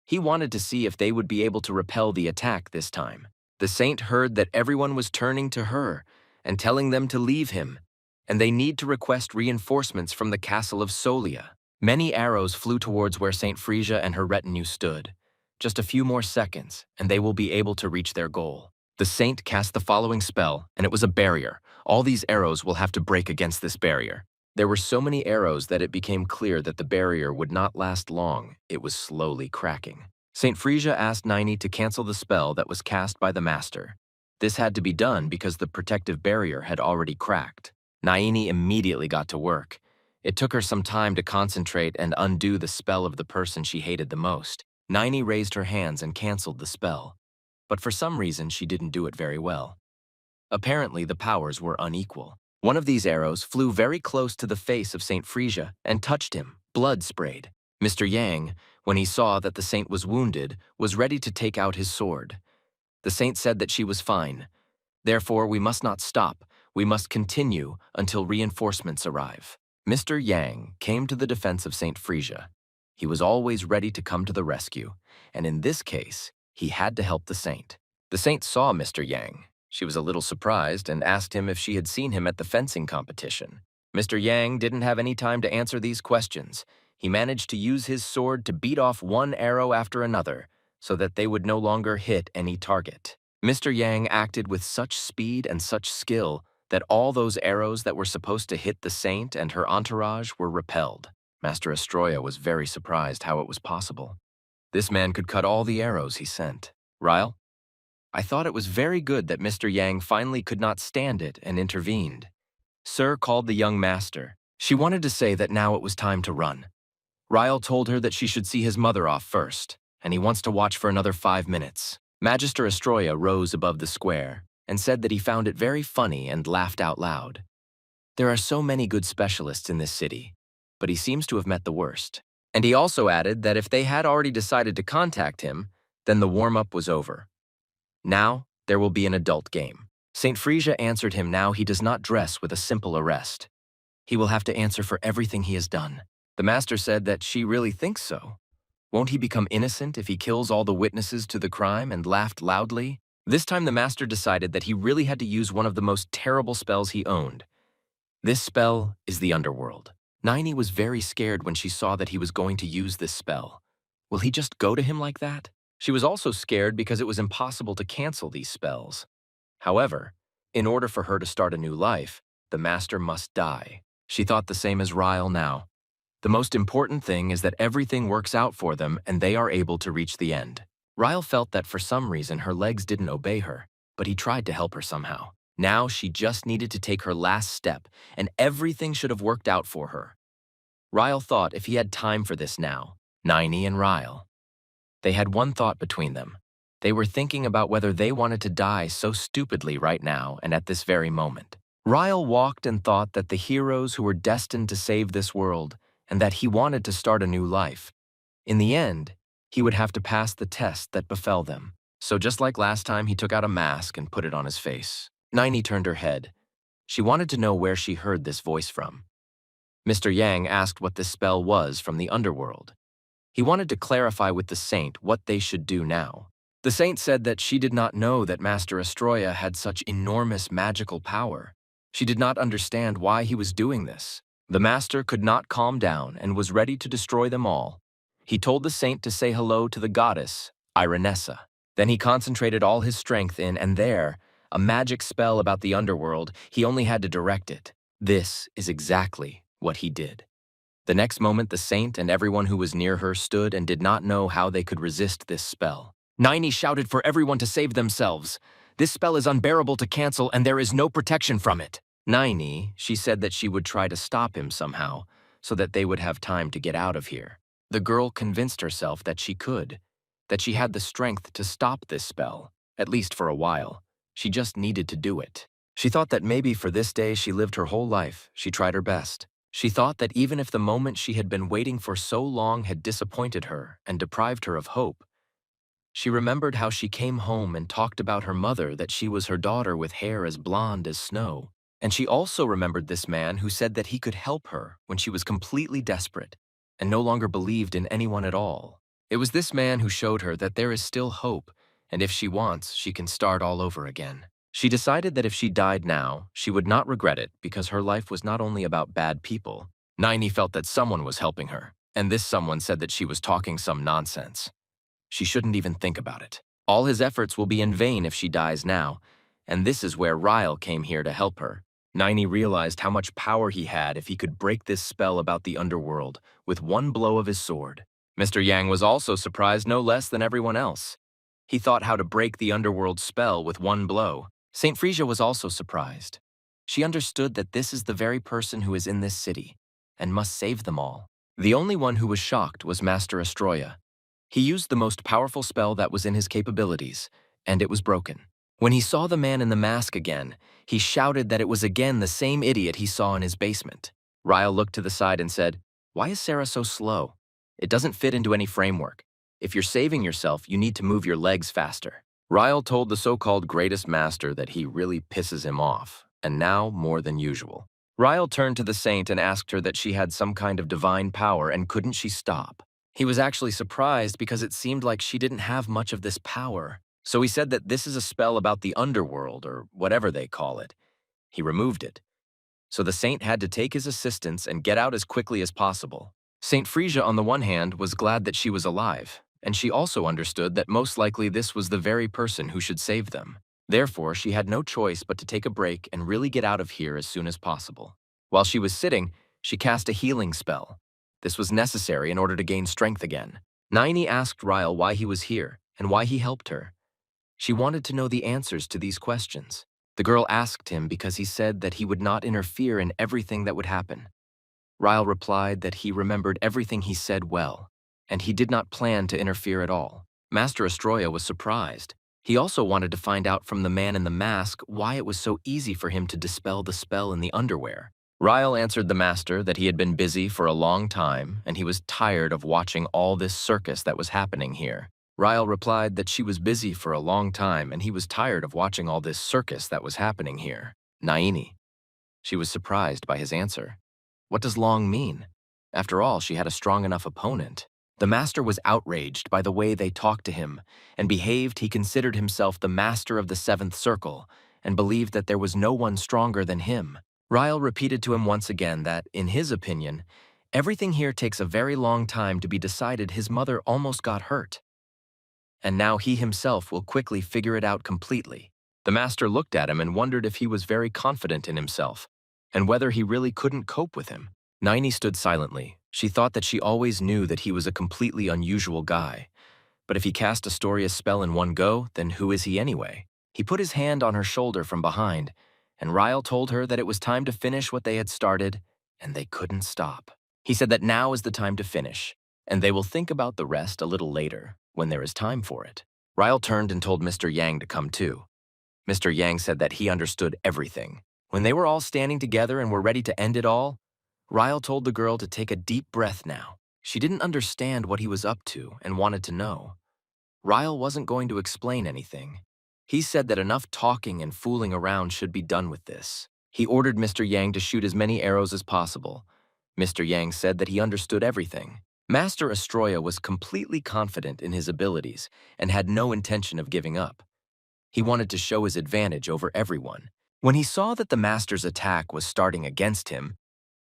He wanted to see if they would be able to repel the attack this time. The saint heard that everyone was turning to her and telling them to leave him, and they need to request reinforcements from the castle of Solia. Many arrows flew towards where St. Frisia and her retinue stood. Just a few more seconds, and they will be able to reach their goal. The saint cast the following spell, and it was a barrier. All these arrows will have to break against this barrier. There were so many arrows that it became clear that the barrier would not last long. It was slowly cracking. St. Frisia asked Naini to cancel the spell that was cast by the master. This had to be done because the protective barrier had already cracked. Naini immediately got to work. It took her some time to concentrate and undo the spell of the person she hated the most. Naini raised her hands and canceled the spell, but for some reason she didn't do it very well. Apparently the powers were unequal. One of these arrows flew very close to the face of St. Frisia and touched him. Blood sprayed. Mr. Yang, when he saw that the saint was wounded, was ready to take out his sword. The saint said that she was fine. Therefore, we must not stop. We must continue until reinforcements arrive. Mr. Yang came to the defense of St. Frisia. He was always ready to come to the rescue, and in this case, he had to help the saint. The saint saw Mr. Yang. She was a little surprised and asked him if she had seen him at the fencing competition. Mr. Yang didn't have any time to answer these questions. He managed to use his sword to beat off one arrow after another so that they would no longer hit any target. Mr. Yang acted with such speed and such skill that all those arrows that were supposed to hit the saint and her entourage were repelled. Master Astroya was very surprised how it was possible. This man could cut all the arrows he sent. Ryle? I thought it was very good that Mr. Yang finally could not stand it and intervened. Sir called the young master. She wanted to say that now it was time to run. Ryle told her that she should see his mother off first, and he wants to watch for another 5 minutes. Magister Astroya rose above the square and said that he found it very funny and laughed out loud. There are so many good specialists in this city, but he seems to have met the worst. And he also added that if they had already decided to contact him, then the warm-up was over. Now, there will be an adult game. St. Frisia answered him now he does not dress with a simple arrest. He will have to answer for everything he has done. The master said that she really thinks so. Won't he become innocent if he kills all the witnesses to the crime, and laughed loudly? This time the master decided that he really had to use one of the most terrible spells he owned. This spell is the underworld. Naini was very scared when she saw that he was going to use this spell. Will he just go to him like that? She was also scared because it was impossible to cancel these spells. However, in order for her to start a new life, the master must die. She thought the same as Ryle now. The most important thing is that everything works out for them and they are able to reach the end. Ryle felt that for some reason her legs didn't obey her, but he tried to help her somehow. Now she just needed to take her last step, and everything should have worked out for her. Ryle thought if he had time for this now, Niney and Ryle. They had one thought between them. They were thinking about whether they wanted to die so stupidly right now and at this very moment. Ryle walked and thought that the heroes who were destined to save this world and that he wanted to start a new life. In the end, he would have to pass the test that befell them. So just like last time, he took out a mask and put it on his face. Niney turned her head. She wanted to know where she heard this voice from. Mr. Yang asked what this spell was from the underworld. He wanted to clarify with the saint what they should do now. The saint said that she did not know that Master Astroya had such enormous magical power. She did not understand why he was doing this. The master could not calm down and was ready to destroy them all. He told the saint to say hello to the goddess, Irenessa. Then he concentrated all his strength in, and there, a magic spell about the underworld, he only had to direct it. This is exactly what he did. The next moment, the saint and everyone who was near her stood and did not know how they could resist this spell. Niney shouted for everyone to save themselves. This spell is unbearable to cancel and there is no protection from it. Niney, she said that she would try to stop him somehow, so that they would have time to get out of here. The girl convinced herself that she could, that she had the strength to stop this spell, at least for a while. She just needed to do it. She thought that maybe for this day she lived her whole life, she tried her best. She thought that even if the moment she had been waiting for so long had disappointed her and deprived her of hope, she remembered how she came home and talked about her mother, that she was her daughter with hair as blonde as snow. And she also remembered this man who said that he could help her when she was completely desperate and no longer believed in anyone at all. It was this man who showed her that there is still hope, and if she wants, she can start all over again. She decided that if she died now, she would not regret it because her life was not only about bad people. Niney felt that someone was helping her, and this someone said that she was talking some nonsense. She shouldn't even think about it. All his efforts will be in vain if she dies now, and this is where Ryle came here to help her. Niney realized how much power he had if he could break this spell about the underworld with one blow of his sword. Mr. Yang was also surprised no less than everyone else. He thought how to break the underworld spell with one blow. St. Frisia was also surprised. She understood that this is the very person who is in this city and must save them all. The only one who was shocked was Master Astroya. He used the most powerful spell that was in his capabilities, and it was broken. When he saw the man in the mask again, he shouted that it was again the same idiot he saw in his basement. Ryle looked to the side and said, "Why is Sarah so slow? It doesn't fit into any framework. If you're saving yourself, you need to move your legs faster." Ryle told the so-called greatest master that he really pisses him off, and now more than usual. Ryle turned to the saint and asked her that she had some kind of divine power and couldn't she stop. He was actually surprised because it seemed like she didn't have much of this power. So he said that this is a spell about the underworld, or whatever they call it. He removed it. So the saint had to take his assistance and get out as quickly as possible. St. Frisia, on the one hand, was glad that she was alive, and she also understood that most likely this was the very person who should save them. Therefore, she had no choice but to take a break and really get out of here as soon as possible. While she was sitting, she cast a healing spell. This was necessary in order to gain strength again. Niney asked Ryle why he was here and why he helped her. She wanted to know the answers to these questions. The girl asked him because he said that he would not interfere in everything that would happen. Ryle replied that he remembered everything he said well, and he did not plan to interfere at all. Master Astroya was surprised. He also wanted to find out from the man in the mask why it was so easy for him to dispel the spell in the underwear. Ryle answered the master that he had been busy for a long time and he was tired of watching all this circus that was happening here. Ryle replied that she was busy for a long time and he was tired of watching all this circus that was happening here. Naini. She was surprised by his answer. What does long mean? After all, she had a strong enough opponent. The master was outraged by the way they talked to him and behaved. He considered himself the master of the seventh circle and believed that there was no one stronger than him. Ryle repeated to him once again that, in his opinion, everything here takes a very long time to be decided. His mother almost got hurt. And now he himself will quickly figure it out completely. The master looked at him and wondered if he was very confident in himself, and whether he really couldn't cope with him. Niney stood silently, She thought that she always knew that he was a completely unusual guy, but if he cast a Astoria's spell in one go, then who is he anyway? He put his hand on her shoulder from behind, and Ryle told her that it was time to finish what they had started, and they couldn't stop. He said that now is the time to finish, and they will think about the rest a little later, when there is time for it. Ryle turned and told Mr. Yang to come too. Mr. Yang said that he understood everything. When they were all standing together and were ready to end it all, Ryle told the girl to take a deep breath now. She didn't understand what he was up to and wanted to know. Ryle wasn't going to explain anything. He said that enough talking and fooling around should be done with this. He ordered Mr. Yang to shoot as many arrows as possible. Mr. Yang said that he understood everything. Master Astroya was completely confident in his abilities and had no intention of giving up. He wanted to show his advantage over everyone. When he saw that the master's attack was starting against him,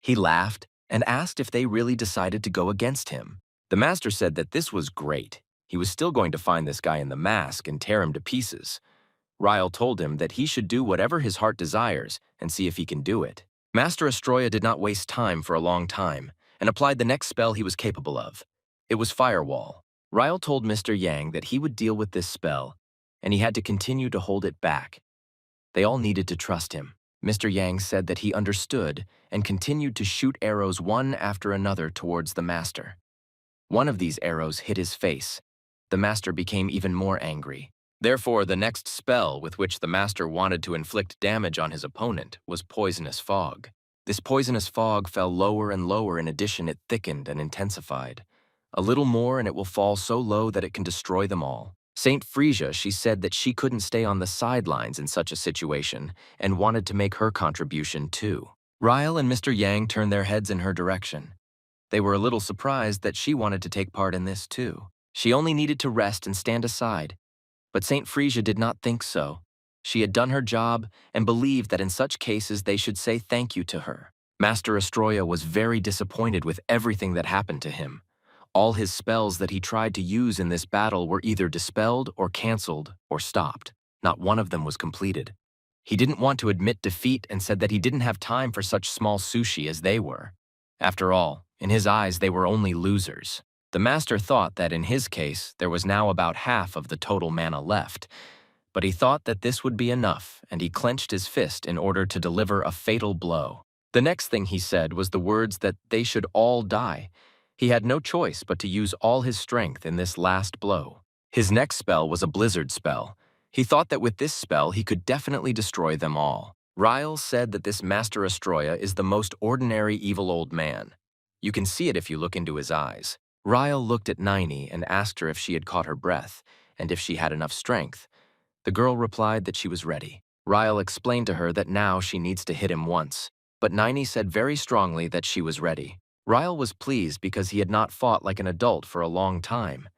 he laughed and asked if they really decided to go against him. The master said that this was great. He was still going to find this guy in the mask and tear him to pieces. Ryle told him that he should do whatever his heart desires and see if he can do it. Master Astroya did not waste time for a long time and applied the next spell he was capable of. It was Firewall. Ryle told Mr. Yang that he would deal with this spell, and he had to continue to hold it back. They all needed to trust him. Mr. Yang said that he understood and continued to shoot arrows one after another towards the master. One of these arrows hit his face. The master became even more angry. Therefore, the next spell with which the master wanted to inflict damage on his opponent was Poisonous Fog. This poisonous fog fell lower and lower. In addition, it thickened and intensified. A little more and it will fall so low that it can destroy them all. Saint Frisia, she said that she couldn't stay on the sidelines in such a situation and wanted to make her contribution too. Ryle and Mr. Yang turned their heads in her direction. They were a little surprised that she wanted to take part in this too. She only needed to rest and stand aside. But Saint Frisia did not think so. She had done her job and believed that in such cases they should say thank you to her. Master Astroya was very disappointed with everything that happened to him. All his spells that he tried to use in this battle were either dispelled or canceled or stopped. Not one of them was completed. He didn't want to admit defeat and said that he didn't have time for such small sushi as they were. After all, in his eyes, they were only losers. The master thought that in his case, there was now about half of the total mana left, but he thought that this would be enough, and he clenched his fist in order to deliver a fatal blow. The next thing he said was the words that they should all die. He had no choice but to use all his strength in this last blow. His next spell was a blizzard spell. He thought that with this spell he could definitely destroy them all. Ryle said that this Master Astroya is the most ordinary evil old man. You can see it if you look into his eyes. Ryle looked at Nini and asked her if she had caught her breath and if she had enough strength. The girl replied that she was ready. Ryle explained to her that now she needs to hit him once, but Nini said very strongly that she was ready. Ryle was pleased because he had not fought like an adult for a long time.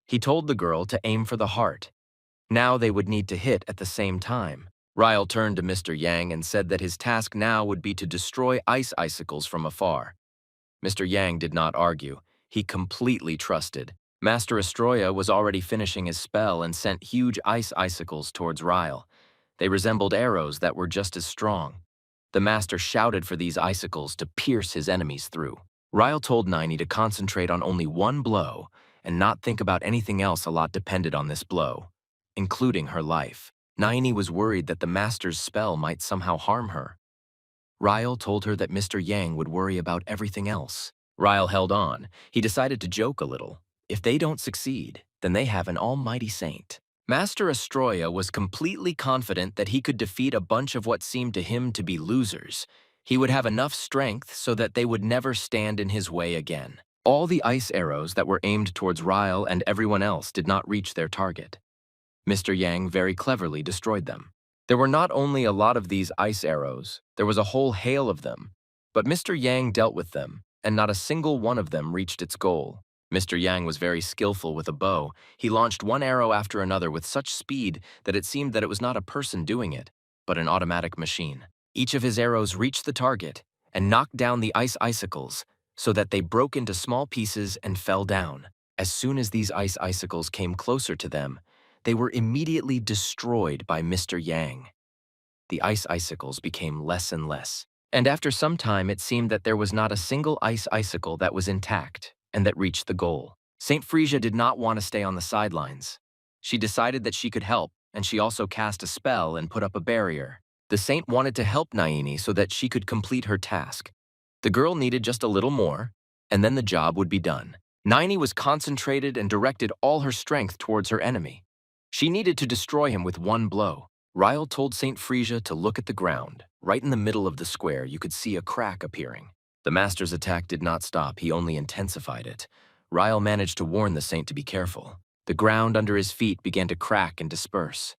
He told the girl to aim for the heart. Now they would need to hit at the same time. Ryle turned to Mr. Yang and said that his task now would be to destroy ice icicles from afar. Mr. Yang did not argue. He completely trusted. Master Astroya was already finishing his spell and sent huge ice icicles towards Ryle. They resembled arrows that were just as strong. The master shouted for these icicles to pierce his enemies through. Ryle told Nini to concentrate on only one blow and not think about anything else. A lot depended on this blow, including her life. Nini was worried that the master's spell might somehow harm her. Ryle told her that Mr. Yang would worry about everything else. Ryle held on. He decided to joke a little. If they don't succeed, then they have an almighty saint. Master Astroya was completely confident that he could defeat a bunch of what seemed to him to be losers. He would have enough strength so that they would never stand in his way again. All the ice arrows that were aimed towards Ryle and everyone else did not reach their target. Mr. Yang very cleverly destroyed them. There were not only a lot of these ice arrows, there was a whole hail of them. But Mr. Yang dealt with them, and not a single one of them reached its goal. Mr. Yang was very skillful with a bow. He launched one arrow after another with such speed that it seemed that it was not a person doing it, but an automatic machine. Each of his arrows reached the target and knocked down the ice icicles so that they broke into small pieces and fell down. As soon as these ice icicles came closer to them, they were immediately destroyed by Mr. Yang. The ice icicles became less and less, And after some time, it seemed that there was not a single ice icicle that was intact and that reached the goal. St. Frisia did not want to stay on the sidelines. She decided that she could help, and she also cast a spell and put up a barrier. The saint wanted to help Naini so that she could complete her task. The girl needed just a little more, and then the job would be done. Naini was concentrated and directed all her strength towards her enemy. She needed to destroy him with one blow. Ryle told St. Frisia to look at the ground. Right in the middle of the square, you could see a crack appearing. The master's attack did not stop, he only intensified it. Ryle managed to warn the saint to be careful. The ground under his feet began to crack and disperse.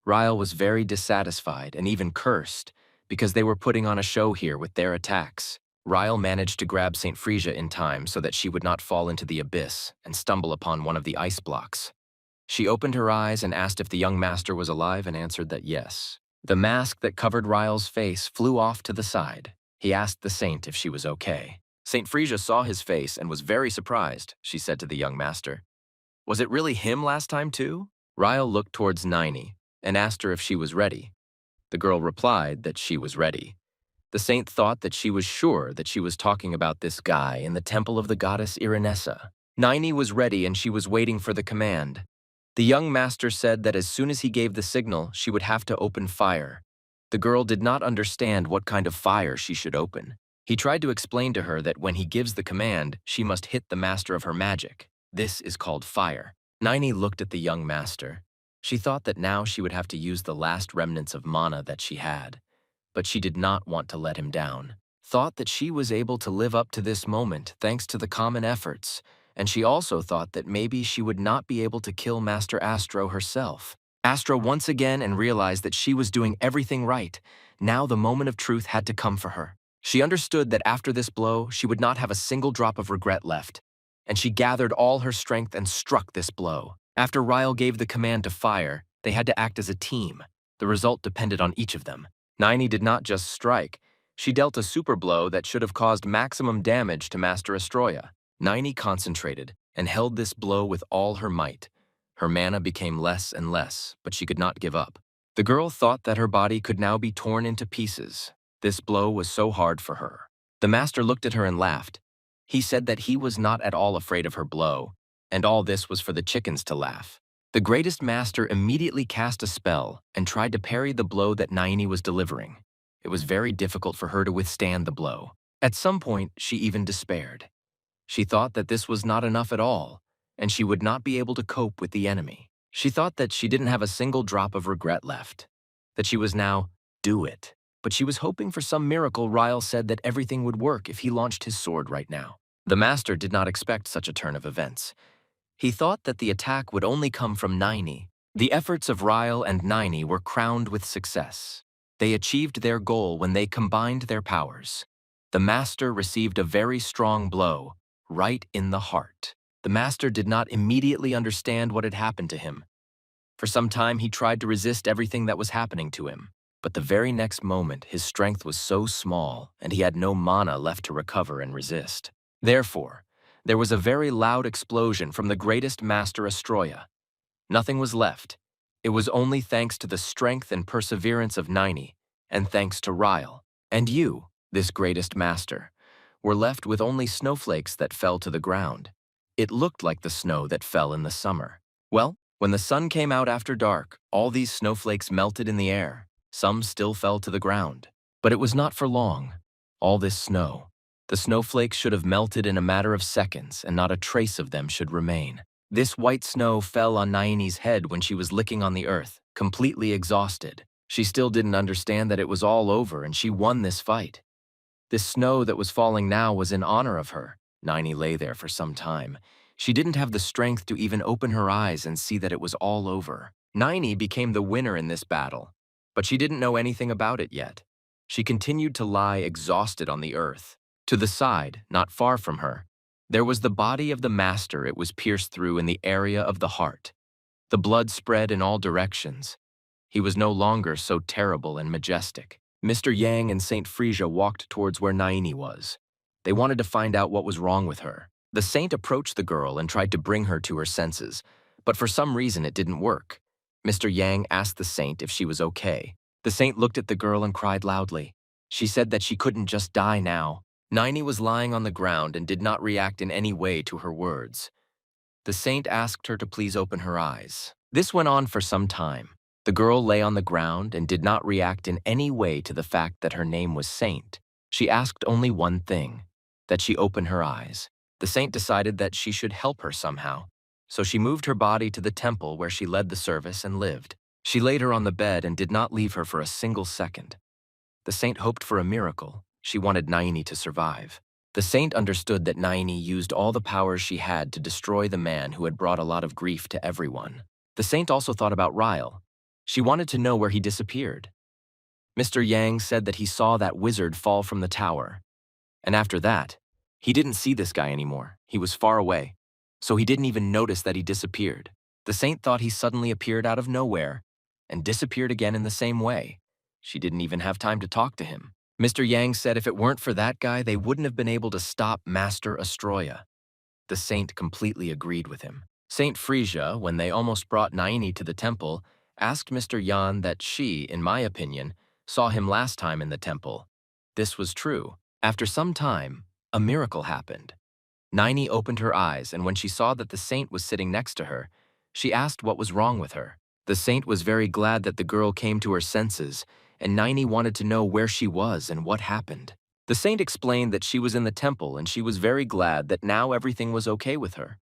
Ryle was very dissatisfied and even cursed because they were putting on a show here with their attacks. Ryle managed to grab St. Frisia in time so that she would not fall into the abyss and stumble upon one of the ice blocks. She opened her eyes and asked if the young master was alive and answered that yes. The mask that covered Ryle's face flew off to the side. He asked the saint if she was okay. St. Frisia saw his face and was very surprised, she said to the young master. Was it really him last time too? Ryle looked towards Naini and asked her if she was ready. The girl replied that she was ready. The saint thought that she was sure that she was talking about this guy in the temple of the goddess Irenessa. Naini was ready and she was waiting for the command. The young master said that as soon as he gave the signal, she would have to open fire. The girl did not understand what kind of fire she should open. He tried to explain to her that when he gives the command, she must hit the master of her magic. This is called fire. Naini looked at the young master. She thought that now she would have to use the last remnants of mana that she had, but she did not want to let him down. Thought that she was able to live up to this moment thanks to the common efforts, and she also thought that maybe she would not be able to kill Master Astro herself. Astro once again and realized that she was doing everything right. Now the moment of truth had to come for her. She understood that after this blow, she would not have a single drop of regret left, and she gathered all her strength and struck this blow. After Ryle gave the command to fire, they had to act as a team. The result depended on each of them. Naini did not just strike. She dealt a super blow that should have caused maximum damage to Master Astroya. Naini concentrated and held this blow with all her might. Her mana became less and less, but she could not give up. The girl thought that her body could now be torn into pieces. This blow was so hard for her. The master looked at her and laughed. He said that he was not at all afraid of her blow, and all this was for the chickens to laugh. The greatest master immediately cast a spell and tried to parry the blow that Naini was delivering. It was very difficult for her to withstand the blow. At some point, she even despaired. She thought that this was not enough at all, and she would not be able to cope with the enemy. She thought that she didn't have a single drop of regret left, that she was now, do it. But she was hoping for some miracle. Ryle said that everything would work if he launched his sword right now. The master did not expect such a turn of events. He thought that the attack would only come from Naini. The efforts of Ryle and Naini were crowned with success. They achieved their goal when they combined their powers. The master received a very strong blow, right in the heart. The master did not immediately understand what had happened to him. For some time, he tried to resist everything that was happening to him. But the very next moment, his strength was so small, and he had no mana left to recover and resist. Therefore, there was a very loud explosion from the greatest master Astroya. Nothing was left. It was only thanks to the strength and perseverance of Naini, and thanks to Ryle. And you, this greatest master, were left with only snowflakes that fell to the ground. It looked like the snow that fell in the summer. Well, when the sun came out after dark, all these snowflakes melted in the air. Some still fell to the ground. But it was not for long. All this snow. The snowflakes should have melted in a matter of seconds, and not a trace of them should remain. This white snow fell on Naini's head when she was licking on the earth, completely exhausted. She still didn't understand that it was all over, and she won this fight. This snow that was falling now was in honor of her. Naini lay there for some time. She didn't have the strength to even open her eyes and see that it was all over. Naini became the winner in this battle, but she didn't know anything about it yet. She continued to lie exhausted on the earth. To the side, not far from her, there was the body of the master. It was pierced through in the area of the heart. The blood spread in all directions. He was no longer so terrible and majestic. Mr. Yang and St. Frisia walked towards where Naini was. They wanted to find out what was wrong with her. The saint approached the girl and tried to bring her to her senses, but for some reason it didn't work. Mr. Yang asked the saint if she was okay. The saint looked at the girl and cried loudly. She said that she couldn't just die now. Niney was lying on the ground and did not react in any way to her words. The saint asked her to please open her eyes. This went on for some time. The girl lay on the ground and did not react in any way to the fact that her name was Saint. She asked only one thing, that she open her eyes. The saint decided that she should help her somehow, so she moved her body to the temple where she led the service and lived. She laid her on the bed and did not leave her for a single second. The saint hoped for a miracle. She wanted Naini to survive. The saint understood that Naini used all the powers she had to destroy the man who had brought a lot of grief to everyone. The saint also thought about Ryle. She wanted to know where he disappeared. Mr. Yang said that he saw that wizard fall from the tower. And after that, he didn't see this guy anymore. He was far away, so he didn't even notice that he disappeared. The saint thought he suddenly appeared out of nowhere and disappeared again in the same way. She didn't even have time to talk to him. Mr. Yang said if it weren't for that guy, they wouldn't have been able to stop Master Astroya. The saint completely agreed with him. Saint Frisia, when they almost brought Naini to the temple, asked Mr. Yan that she, in my opinion, saw him last time in the temple. This was true. After some time, a miracle happened. Naini opened her eyes, and when she saw that the saint was sitting next to her, she asked what was wrong with her. The saint was very glad that the girl came to her senses, and Naini wanted to know where she was and what happened. The saint explained that she was in the temple and she was very glad that now everything was okay with her.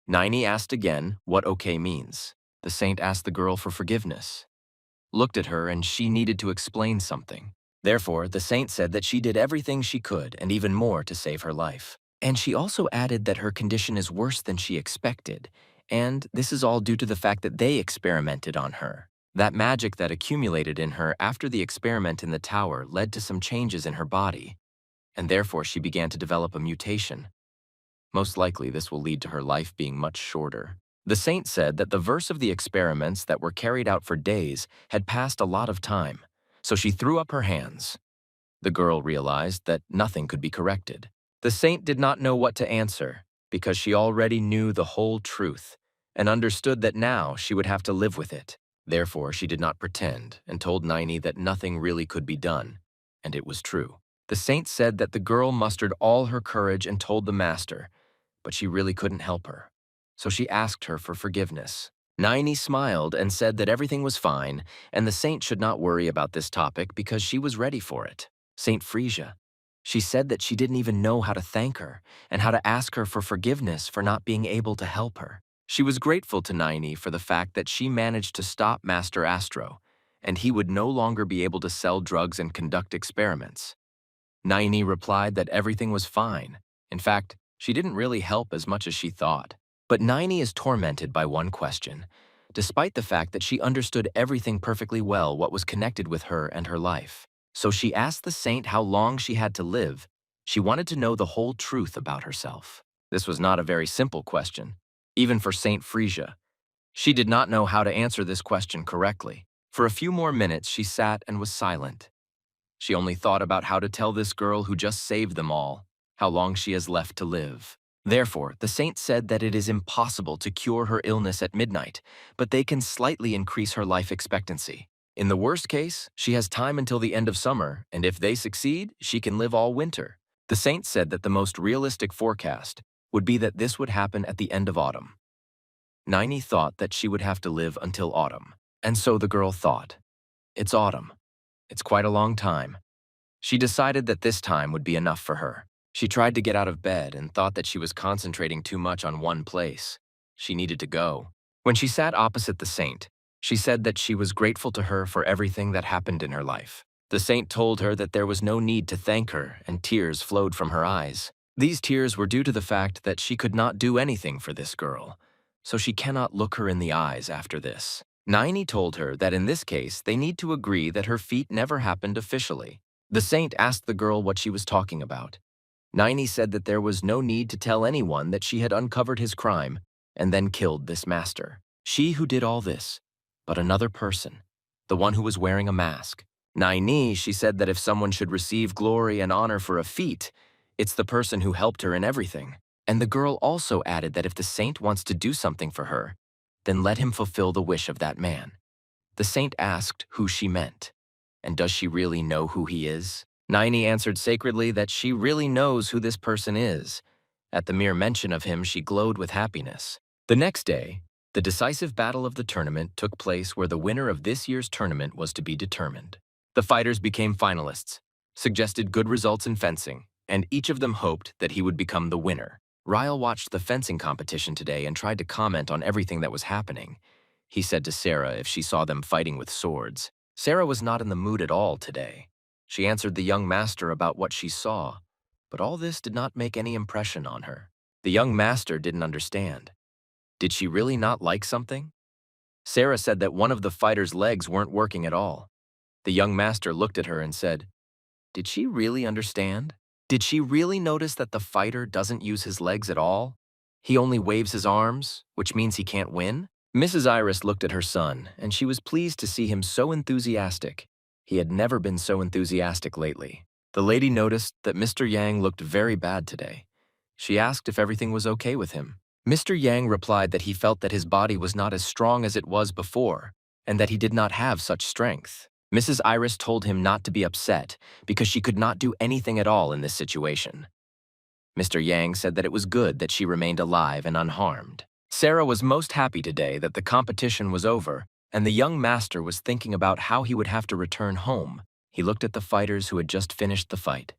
Naini asked again what okay means. The saint asked the girl for forgiveness, looked at her, and she needed to explain something. Therefore, the saint said that she did everything she could and even more to save her life. And she also added that her condition is worse than she expected, and this is all due to the fact that they experimented on her. That magic that accumulated in her after the experiment in the tower led to some changes in her body, and therefore she began to develop a mutation. Most likely, this will lead to her life being much shorter. The saint said that the verse of the experiments that were carried out for days had passed a lot of time, so she threw up her hands. The girl realized that nothing could be corrected. The saint did not know what to answer because she already knew the whole truth and understood that now she would have to live with it. Therefore, she did not pretend and told Naini that nothing really could be done, and it was true. The saint said that the girl mustered all her courage and told the master, but she really couldn't help her, so she asked her for forgiveness. Naini smiled and said that everything was fine, and the saint should not worry about this topic because she was ready for it. Saint Frisia. She said that she didn't even know how to thank her and how to ask her for forgiveness for not being able to help her. She was grateful to Naini for the fact that she managed to stop Master Astro, and he would no longer be able to sell drugs and conduct experiments. Naini replied that everything was fine. In fact, she didn't really help as much as she thought. But Naini is tormented by one question, despite the fact that she understood everything perfectly well what was connected with her and her life. So she asked the saint how long she had to live. She wanted to know the whole truth about herself. This was not a very simple question, even for Saint Frisia. She did not know how to answer this question correctly. For a few more minutes, she sat and was silent. She only thought about how to tell this girl who just saved them all how long she has left to live. Therefore, the saint said that it is impossible to cure her illness at midnight, but they can slightly increase her life expectancy. In the worst case, she has time until the end of summer, and if they succeed, she can live all winter. The saint said that the most realistic forecast would be that this would happen at the end of autumn. Naini thought that she would have to live until autumn, and so the girl thought, it's autumn. It's quite a long time. She decided that this time would be enough for her. She tried to get out of bed and thought that she was concentrating too much on one place. She needed to go. When she sat opposite the saint, she said that she was grateful to her for everything that happened in her life. The saint told her that there was no need to thank her, and tears flowed from her eyes. These tears were due to the fact that she could not do anything for this girl, so she cannot look her in the eyes after this. Naini told her that in this case they need to agree that her feat never happened officially. The saint asked the girl what she was talking about. Naini said that there was no need to tell anyone that she had uncovered his crime and then killed this master. She who did all this, but another person, the one who was wearing a mask. Naini, she said that if someone should receive glory and honor for a feat, it's the person who helped her in everything. And the girl also added that if the saint wants to do something for her, then let him fulfill the wish of that man. The saint asked who she meant, and does she really know who he is? Naini answered sacredly that she really knows who this person is. At the mere mention of him, she glowed with happiness. The next day, the decisive battle of the tournament took place where the winner of this year's tournament was to be determined. The fighters became finalists, suggested good results in fencing, and each of them hoped that he would become the winner. Ryle watched the fencing competition today and tried to comment on everything that was happening. He said to Sarah if she saw them fighting with swords. Sarah was not in the mood at all today. She answered the young master about what she saw, but all this did not make any impression on her. The young master didn't understand. Did she really not like something? Sarah said that one of the fighters' legs weren't working at all. The young master looked at her and said, "Did she really understand? Did she really notice that the fighter doesn't use his legs at all? He only waves his arms, which means he can't win?" Mrs. Iris looked at her son, and she was pleased to see him so enthusiastic. He had never been so enthusiastic lately. The lady noticed that Mr. Yang looked very bad today. She asked if everything was okay with him. Mr. Yang replied that he felt that his body was not as strong as it was before, and that he did not have such strength. Mrs. Iris told him not to be upset because she could not do anything at all in this situation. Mr. Yang said that it was good that she remained alive and unharmed. Sarah was most happy today that the competition was over, and the young master was thinking about how he would have to return home. He looked at the fighters who had just finished the fight.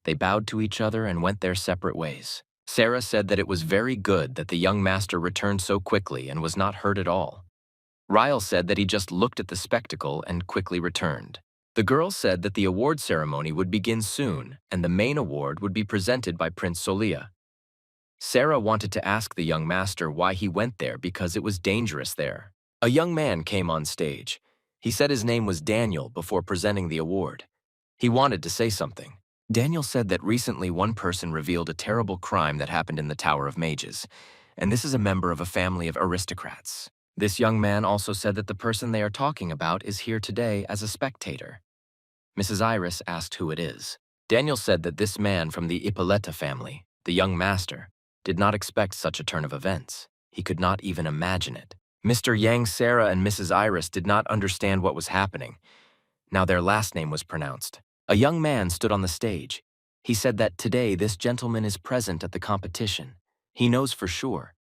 They bowed to each other and went their separate ways. Sarah said that it was very good that the young master returned so quickly and was not hurt at all. Ryle said that he just looked at the spectacle and quickly returned. The girl said that the award ceremony would begin soon and the main award would be presented by Prince Solia. Sarah wanted to ask the young master why he went there because it was dangerous there. A young man came on stage. He said his name was Daniel before presenting the award. He wanted to say something. Daniel said that recently one person revealed a terrible crime that happened in the Tower of Mages, and this is a member of a family of aristocrats. This young man also said that the person they are talking about is here today as a spectator. Mrs. Iris asked who it is. Daniel said that this man from the Ippolita family, the young master, did not expect such a turn of events. He could not even imagine it. Mr. Yang, Sarah, and Mrs. Iris did not understand what was happening. Now their last name was pronounced. A young man stood on the stage. He said that today this gentleman is present at the competition. He knows for sure.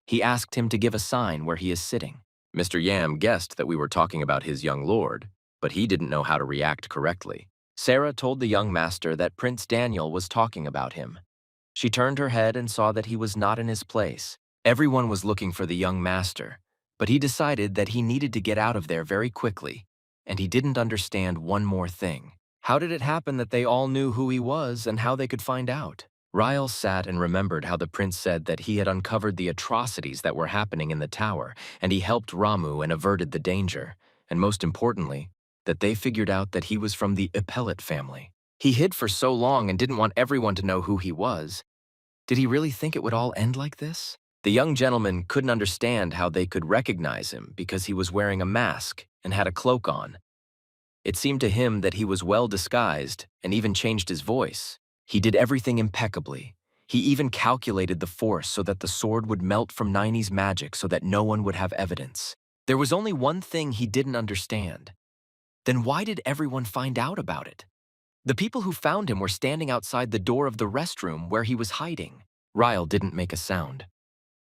He asked him to give a sign where he is sitting. Mr. Yam guessed that we were talking about his young lord, but he didn't know how to react correctly. Sarah told the young master that Prince Daniel was talking about him. She turned her head and saw that he was not in his place. Everyone was looking for the young master, but he decided that he needed to get out of there very quickly, and he didn't understand one more thing. How did it happen that they all knew who he was and how they could find out? Ryle sat and remembered how the prince said that he had uncovered the atrocities that were happening in the tower, and he helped Ramu and averted the danger, and most importantly, that they figured out that he was from the Ippolit family. He hid for so long and didn't want everyone to know who he was. Did he really think it would all end like this? The young gentleman couldn't understand how they could recognize him because he was wearing a mask and had a cloak on. It seemed to him that he was well disguised and even changed his voice. He did everything impeccably. He even calculated the force so that the sword would melt from Nine's magic so that no one would have evidence. There was only one thing he didn't understand. Then why did everyone find out about it? The people who found him were standing outside the door of the restroom where he was hiding. Ryle didn't make a sound.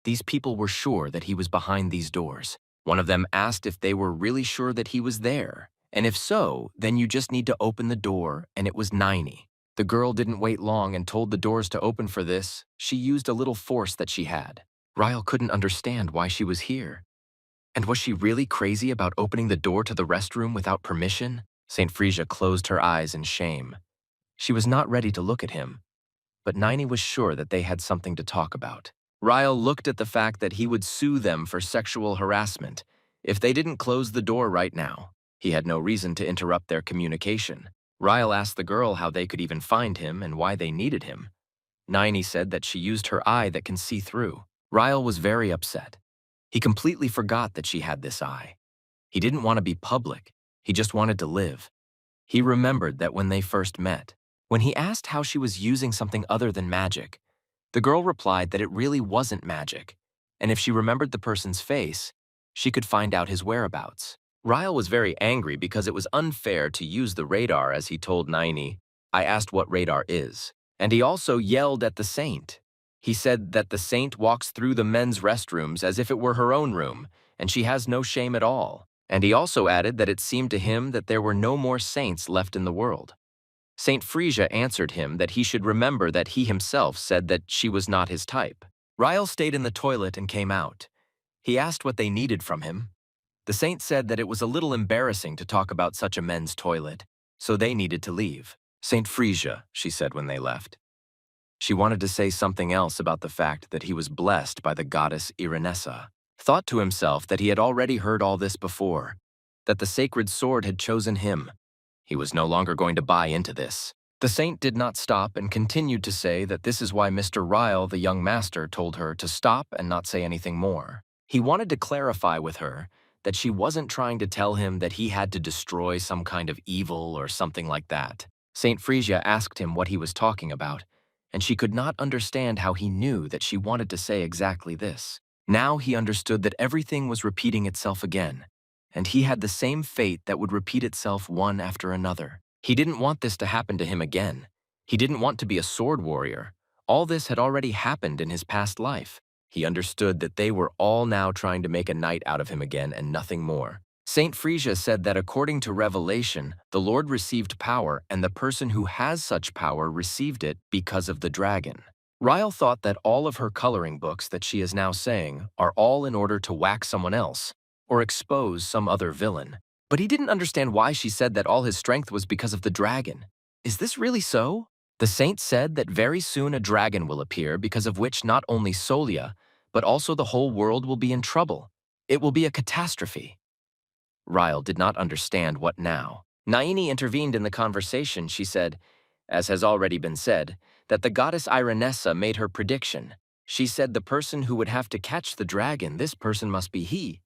These people were sure that he was behind these doors. One of them asked if they were really sure that he was there. And if so, then you just need to open the door, and it was Nine. The girl didn't wait long and told the doors to open for this. She used a little force that she had. Ryle couldn't understand why she was here. And was she really crazy about opening the door to the restroom without permission? St. Frisia closed her eyes in shame. She was not ready to look at him, but Nine was sure that they had something to talk about. Ryle looked at the fact that he would sue them for sexual harassment if they didn't close the door right now. He had no reason to interrupt their communication. Ryle asked the girl how they could even find him and why they needed him. Nine said that she used her eye that can see through. Ryle was very upset. He completely forgot that she had this eye. He didn't want to be public. He just wanted to live. He remembered that when they first met, when he asked how she was using something other than magic, the girl replied that it really wasn't magic, and if she remembered the person's face, she could find out his whereabouts. Ryle was very angry because it was unfair to use the radar as he told Nine. I asked what radar is. And he also yelled at the saint. He said that the saint walks through the men's restrooms as if it were her own room, and she has no shame at all. And he also added that it seemed to him that there were no more saints left in the world. Saint Frisia answered him that he should remember that he himself said that she was not his type. Ryle stayed in the toilet and came out. He asked what they needed from him. The saint said that it was a little embarrassing to talk about such a men's toilet, so they needed to leave. Saint Frisia, she said when they left. She wanted to say something else about the fact that he was blessed by the goddess Irenessa. Thought to himself that he had already heard all this before, that the sacred sword had chosen him. He was no longer going to buy into this. The saint did not stop and continued to say that this is why Mr. Ryle, the young master, told her to stop and not say anything more. He wanted to clarify with her that she wasn't trying to tell him that he had to destroy some kind of evil or something like that. Saint Frisia asked him what he was talking about, and she could not understand how he knew that she wanted to say exactly this. Now he understood that everything was repeating itself again, and he had the same fate that would repeat itself one after another. He didn't want this to happen to him again. He didn't want to be a sword warrior. All this had already happened in his past life. He understood that they were all now trying to make a knight out of him again and nothing more. Saint Frisia said that according to Revelation, the Lord received power, and the person who has such power received it because of the dragon. Ryle thought that all of her coloring books that she is now saying are all in order to whack someone else or expose some other villain. But he didn't understand why she said that all his strength was because of the dragon. Is this really so? The saint said that very soon a dragon will appear, because of which not only Solia, but also the whole world will be in trouble. It will be a catastrophe. Ryle did not understand what now. Naini intervened in the conversation. She said, as has already been said, that the goddess Irenessa made her prediction. She said the person who would have to catch the dragon, this person must be he.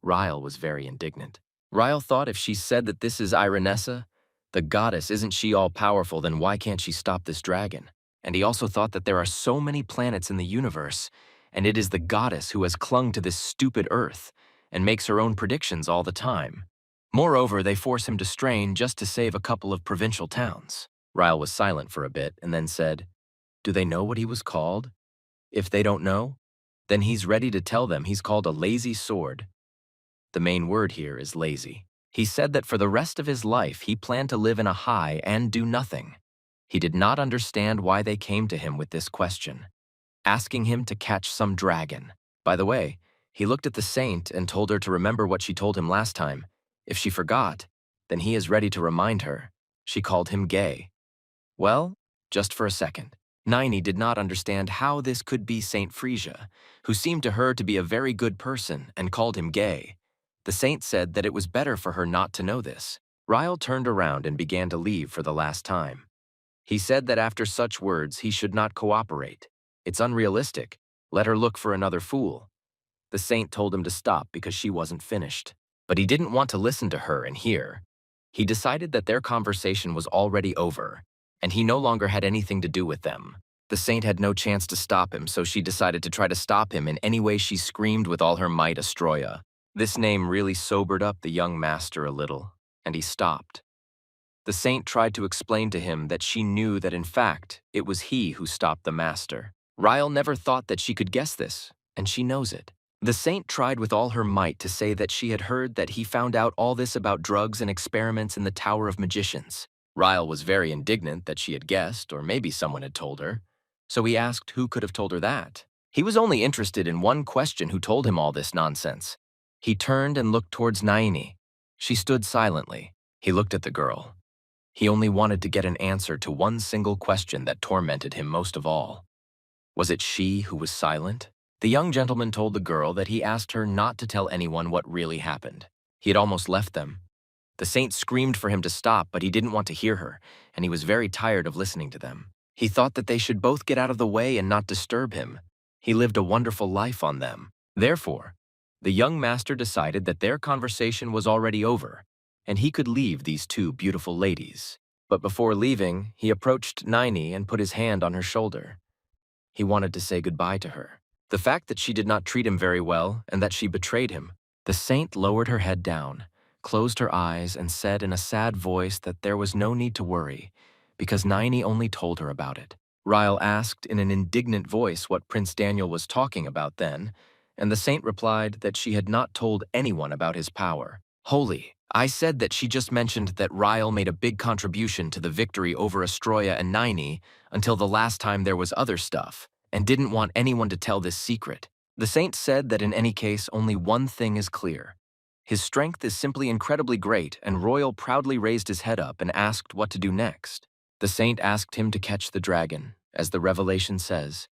Ryle was very indignant. Ryle thought if she said that this is Irenessa, the goddess, isn't she all-powerful, then why can't she stop this dragon? And he also thought that there are so many planets in the universe, and it is the goddess who has clung to this stupid earth and makes her own predictions all the time. Moreover, they force him to strain just to save a couple of provincial towns. Ryle was silent for a bit and then said, "Do they know what he was called? If they don't know, then he's ready to tell them he's called a lazy sword." The main word here is lazy. He said that for the rest of his life he planned to live in a high and do nothing. He did not understand why they came to him with this question, asking him to catch some dragon. By the way, he looked at the saint and told her to remember what she told him last time. If she forgot, then he is ready to remind her. She called him gay. Well, just for a second. Naini did not understand how this could be Saint Frisia, who seemed to her to be a very good person, and called him gay. The saint said that it was better for her not to know this. Ryle turned around and began to leave for the last time. He said that after such words he should not cooperate. It's unrealistic. Let her look for another fool. The saint told him to stop because she wasn't finished. But he didn't want to listen to her and hear. He decided that their conversation was already over, and he no longer had anything to do with them. The saint had no chance to stop him, so she decided to try to stop him in any way. She screamed with all her might, Astroya. This name really sobered up the young master a little, and he stopped. The saint tried to explain to him that she knew that in fact it was he who stopped the master. Ryle never thought that she could guess this, and she knows it. The saint tried with all her might to say that she had heard that he found out all this about drugs and experiments in the Tower of Magicians. Ryle was very indignant that she had guessed, or maybe someone had told her. So he asked who could have told her that. He was only interested in one question: who told him all this nonsense. He turned and looked towards Naini. She stood silently. He looked at the girl. He only wanted to get an answer to one single question that tormented him most of all. Was it she who was silent? The young gentleman told the girl that he asked her not to tell anyone what really happened. He had almost left them. The saint screamed for him to stop, but he didn't want to hear her, and he was very tired of listening to them. He thought that they should both get out of the way and not disturb him. He lived a wonderful life on them. Therefore, the young master decided that their conversation was already over, and he could leave these two beautiful ladies. But before leaving, he approached Naini and put his hand on her shoulder. He wanted to say goodbye to her. The fact that she did not treat him very well and that she betrayed him. The saint lowered her head down, closed her eyes, and said in a sad voice that there was no need to worry, because Naini only told her about it. Ryle asked in an indignant voice what Prince Daniel was talking about then, and the saint replied that she had not told anyone about his power. Holy, I said that she just mentioned that Ryle made a big contribution to the victory over Astroya and Naini until the last time there was other stuff, and didn't want anyone to tell this secret. The saint said that in any case, only one thing is clear. His strength is simply incredibly great, and Royal proudly raised his head up and asked what to do next. The saint asked him to catch the dragon, as the revelation says.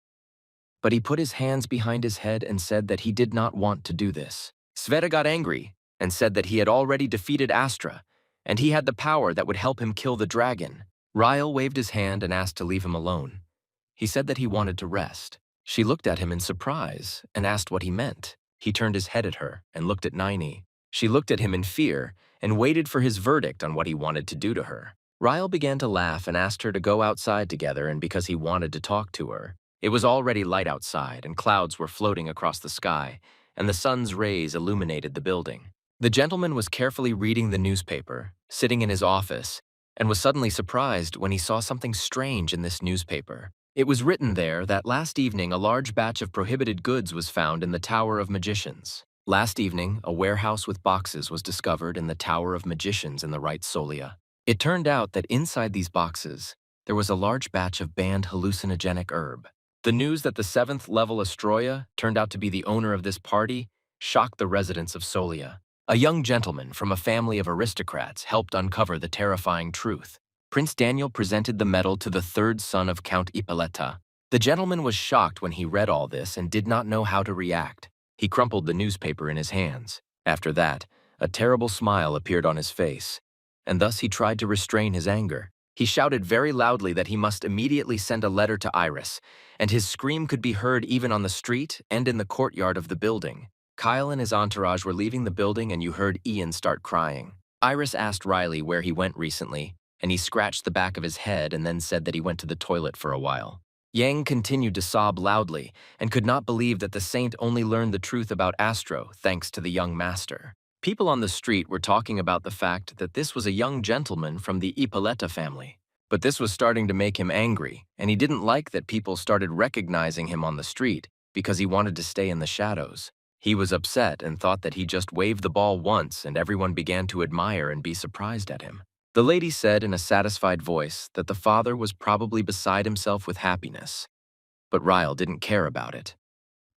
But he put his hands behind his head and said that he did not want to do this. Sveta got angry and said that he had already defeated Astra, and he had the power that would help him kill the dragon. Ryle waved his hand and asked to leave him alone. He said that he wanted to rest. She looked at him in surprise and asked what he meant. He turned his head at her and looked at Naini. She looked at him in fear and waited for his verdict on what he wanted to do to her. Ryle began to laugh and asked her to go outside together, and because he wanted to talk to her. It was already light outside, and clouds were floating across the sky, and the sun's rays illuminated the building. The gentleman was carefully reading the newspaper, sitting in his office, and was suddenly surprised when he saw something strange in this newspaper. It was written there that last evening a large batch of prohibited goods was found in the Tower of Magicians. Last evening, a warehouse with boxes was discovered in the Tower of Magicians in the right Solia. It turned out that inside these boxes, there was a large batch of banned hallucinogenic herb. The news that the 7th level Astroya turned out to be the owner of this party shocked the residents of Solia. A young gentleman from a family of aristocrats helped uncover the terrifying truth. Prince Daniel presented the medal to the 3rd son of Count Ippolita. The gentleman was shocked when he read all this and did not know how to react. He crumpled the newspaper in his hands. After that, a terrible smile appeared on his face, and thus he tried to restrain his anger. He shouted very loudly that he must immediately send a letter to Iris, and his scream could be heard even on the street and in the courtyard of the building. Kyle and his entourage were leaving the building, and you heard Ian start crying. Iris asked Riley where he went recently, and he scratched the back of his head and then said that he went to the toilet for a while. Yang continued to sob loudly and could not believe that the saint only learned the truth about Astro thanks to the young master. People on the street were talking about the fact that this was a young gentleman from the Ippolita family. But this was starting to make him angry, and he didn't like that people started recognizing him on the street because he wanted to stay in the shadows. He was upset and thought that he just waved the ball once and everyone began to admire and be surprised at him. The lady said in a satisfied voice that the father was probably beside himself with happiness, but Ryle didn't care about it.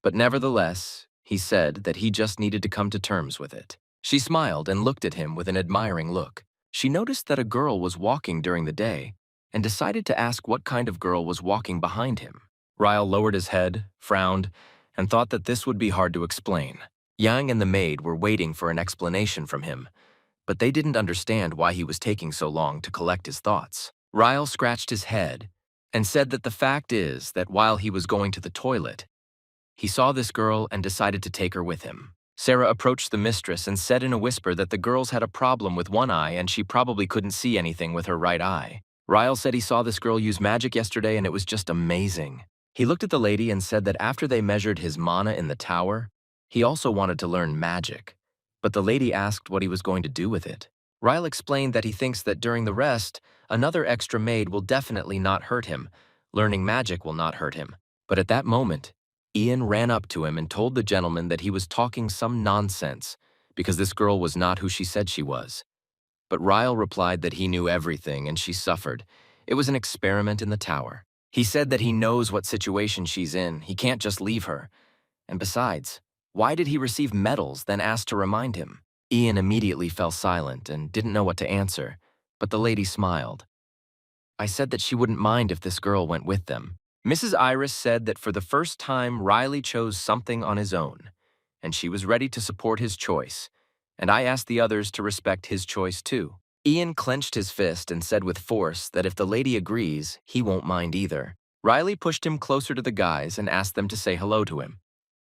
But nevertheless, he said that he just needed to come to terms with it. She smiled and looked at him with an admiring look. She noticed that a girl was walking during the day and decided to ask what kind of girl was walking behind him. Ryle lowered his head, frowned, and thought that this would be hard to explain. Yang and the maid were waiting for an explanation from him, but they didn't understand why he was taking so long to collect his thoughts. Ryle scratched his head and said that the fact is that while he was going to the toilet, he saw this girl and decided to take her with him. Sarah approached the mistress and said in a whisper that the girls had a problem with one eye and she probably couldn't see anything with her right eye. Ryle said he saw this girl use magic yesterday and it was just amazing. He looked at the lady and said that after they measured his mana in the tower, he also wanted to learn magic. But the lady asked what he was going to do with it. Ryle explained that he thinks that during the rest, another extra maid will definitely not hurt him. Learning magic will not hurt him. But at that moment, Ian ran up to him and told the gentleman that he was talking some nonsense because this girl was not who she said she was. But Ryle replied that he knew everything and she suffered. It was an experiment in the tower. He said that he knows what situation she's in. He can't just leave her. And besides, why did he receive medals, then ask to remind him? Ian immediately fell silent and didn't know what to answer, but the lady smiled. I said that she wouldn't mind if this girl went with them. Mrs. Iris said that for the first time, Riley chose something on his own, and she was ready to support his choice, and I asked the others to respect his choice too. Ian clenched his fist and said with force that if the lady agrees, he won't mind either. Riley pushed him closer to the guys and asked them to say hello to him.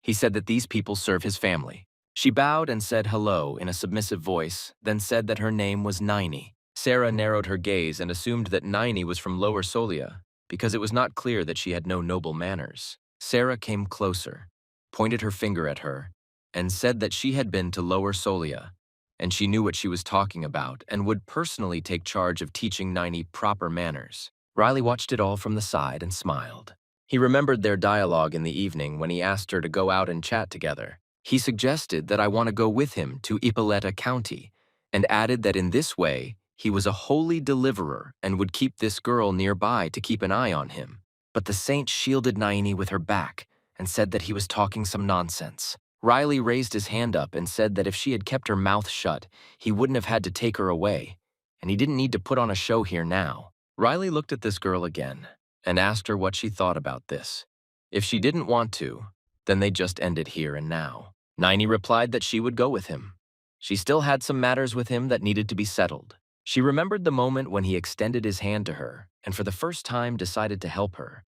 He said that these people serve his family. She bowed and said hello in a submissive voice, then said that her name was Naini. Sarah narrowed her gaze and assumed that Naini was from Lower Solia, because it was not clear that she had no noble manners. Sarah came closer, pointed her finger at her, and said that she had been to Lower Solia, and she knew what she was talking about and would personally take charge of teaching Niney proper manners. Riley watched it all from the side and smiled. He remembered their dialogue in the evening when he asked her to go out and chat together. He suggested that I want to go with him to Ipoleta County, and added that in this way, he was a holy deliverer and would keep this girl nearby to keep an eye on him. But the saint shielded Naini with her back and said that he was talking some nonsense. Riley raised his hand up and said that if she had kept her mouth shut, he wouldn't have had to take her away, and he didn't need to put on a show here now. Riley looked at this girl again and asked her what she thought about this. If she didn't want to, then they just ended here and now. Naini replied that she would go with him. She still had some matters with him that needed to be settled. She remembered the moment when he extended his hand to her and for the first time decided to help her.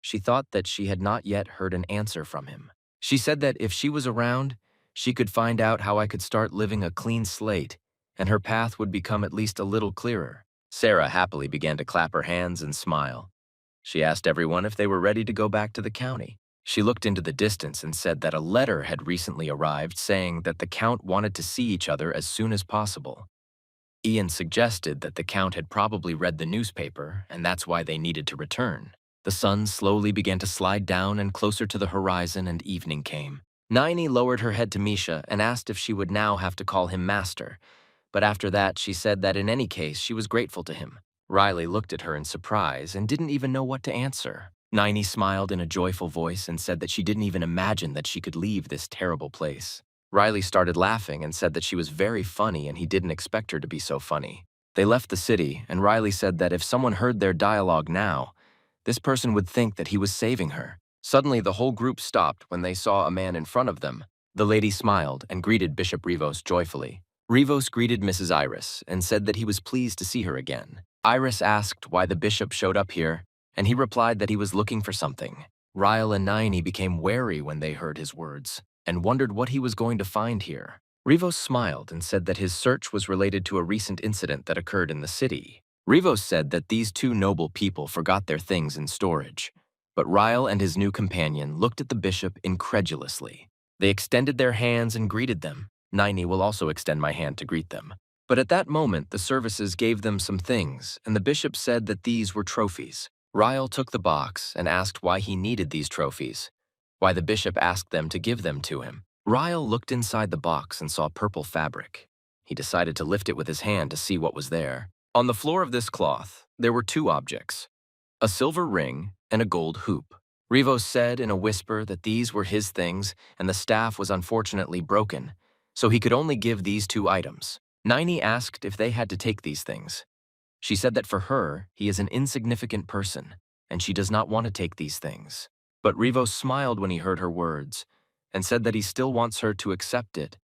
She thought that she had not yet heard an answer from him. She said that if she was around, she could find out how I could start living a clean slate, and her path would become at least a little clearer. Sarah happily began to clap her hands and smile. She asked everyone if they were ready to go back to the county. She looked into the distance and said that a letter had recently arrived saying that the Count wanted to see each other as soon as possible. Ian suggested that the Count had probably read the newspaper, and that's why they needed to return. The sun slowly began to slide down and closer to the horizon, and evening came. Naini lowered her head to Misha and asked if she would now have to call him master, but after that she said that in any case she was grateful to him. Riley looked at her in surprise and didn't even know what to answer. Naini smiled in a joyful voice and said that she didn't even imagine that she could leave this terrible place. Riley started laughing and said that she was very funny and he didn't expect her to be so funny. They left the city, and Riley said that if someone heard their dialogue now, this person would think that he was saving her. Suddenly, the whole group stopped when they saw a man in front of them. The lady smiled and greeted Bishop Rivos joyfully. Rivos greeted Mrs. Iris and said that he was pleased to see her again. Iris asked why the bishop showed up here, and he replied that he was looking for something. Ryle and Naini became wary when they heard his words and wondered what he was going to find here. Rivos smiled and said that his search was related to a recent incident that occurred in the city. Rivos said that these two noble people forgot their things in storage, but Ryle and his new companion looked at the bishop incredulously. They extended their hands and greeted them. Naini will also extend my hand to greet them. But at that moment, the services gave them some things, and the bishop said that these were trophies. Ryle took the box and asked why he needed these trophies, why the bishop asked them to give them to him. Ryle looked inside the box and saw purple fabric. He decided to lift it with his hand to see what was there. On the floor of this cloth, there were two objects, a silver ring and a gold hoop. Rivos said in a whisper that these were his things and the staff was unfortunately broken, so he could only give these two items. Naini asked if they had to take these things. She said that for her, he is an insignificant person, and she does not want to take these things. But Rivos smiled when he heard her words and said that he still wants her to accept it,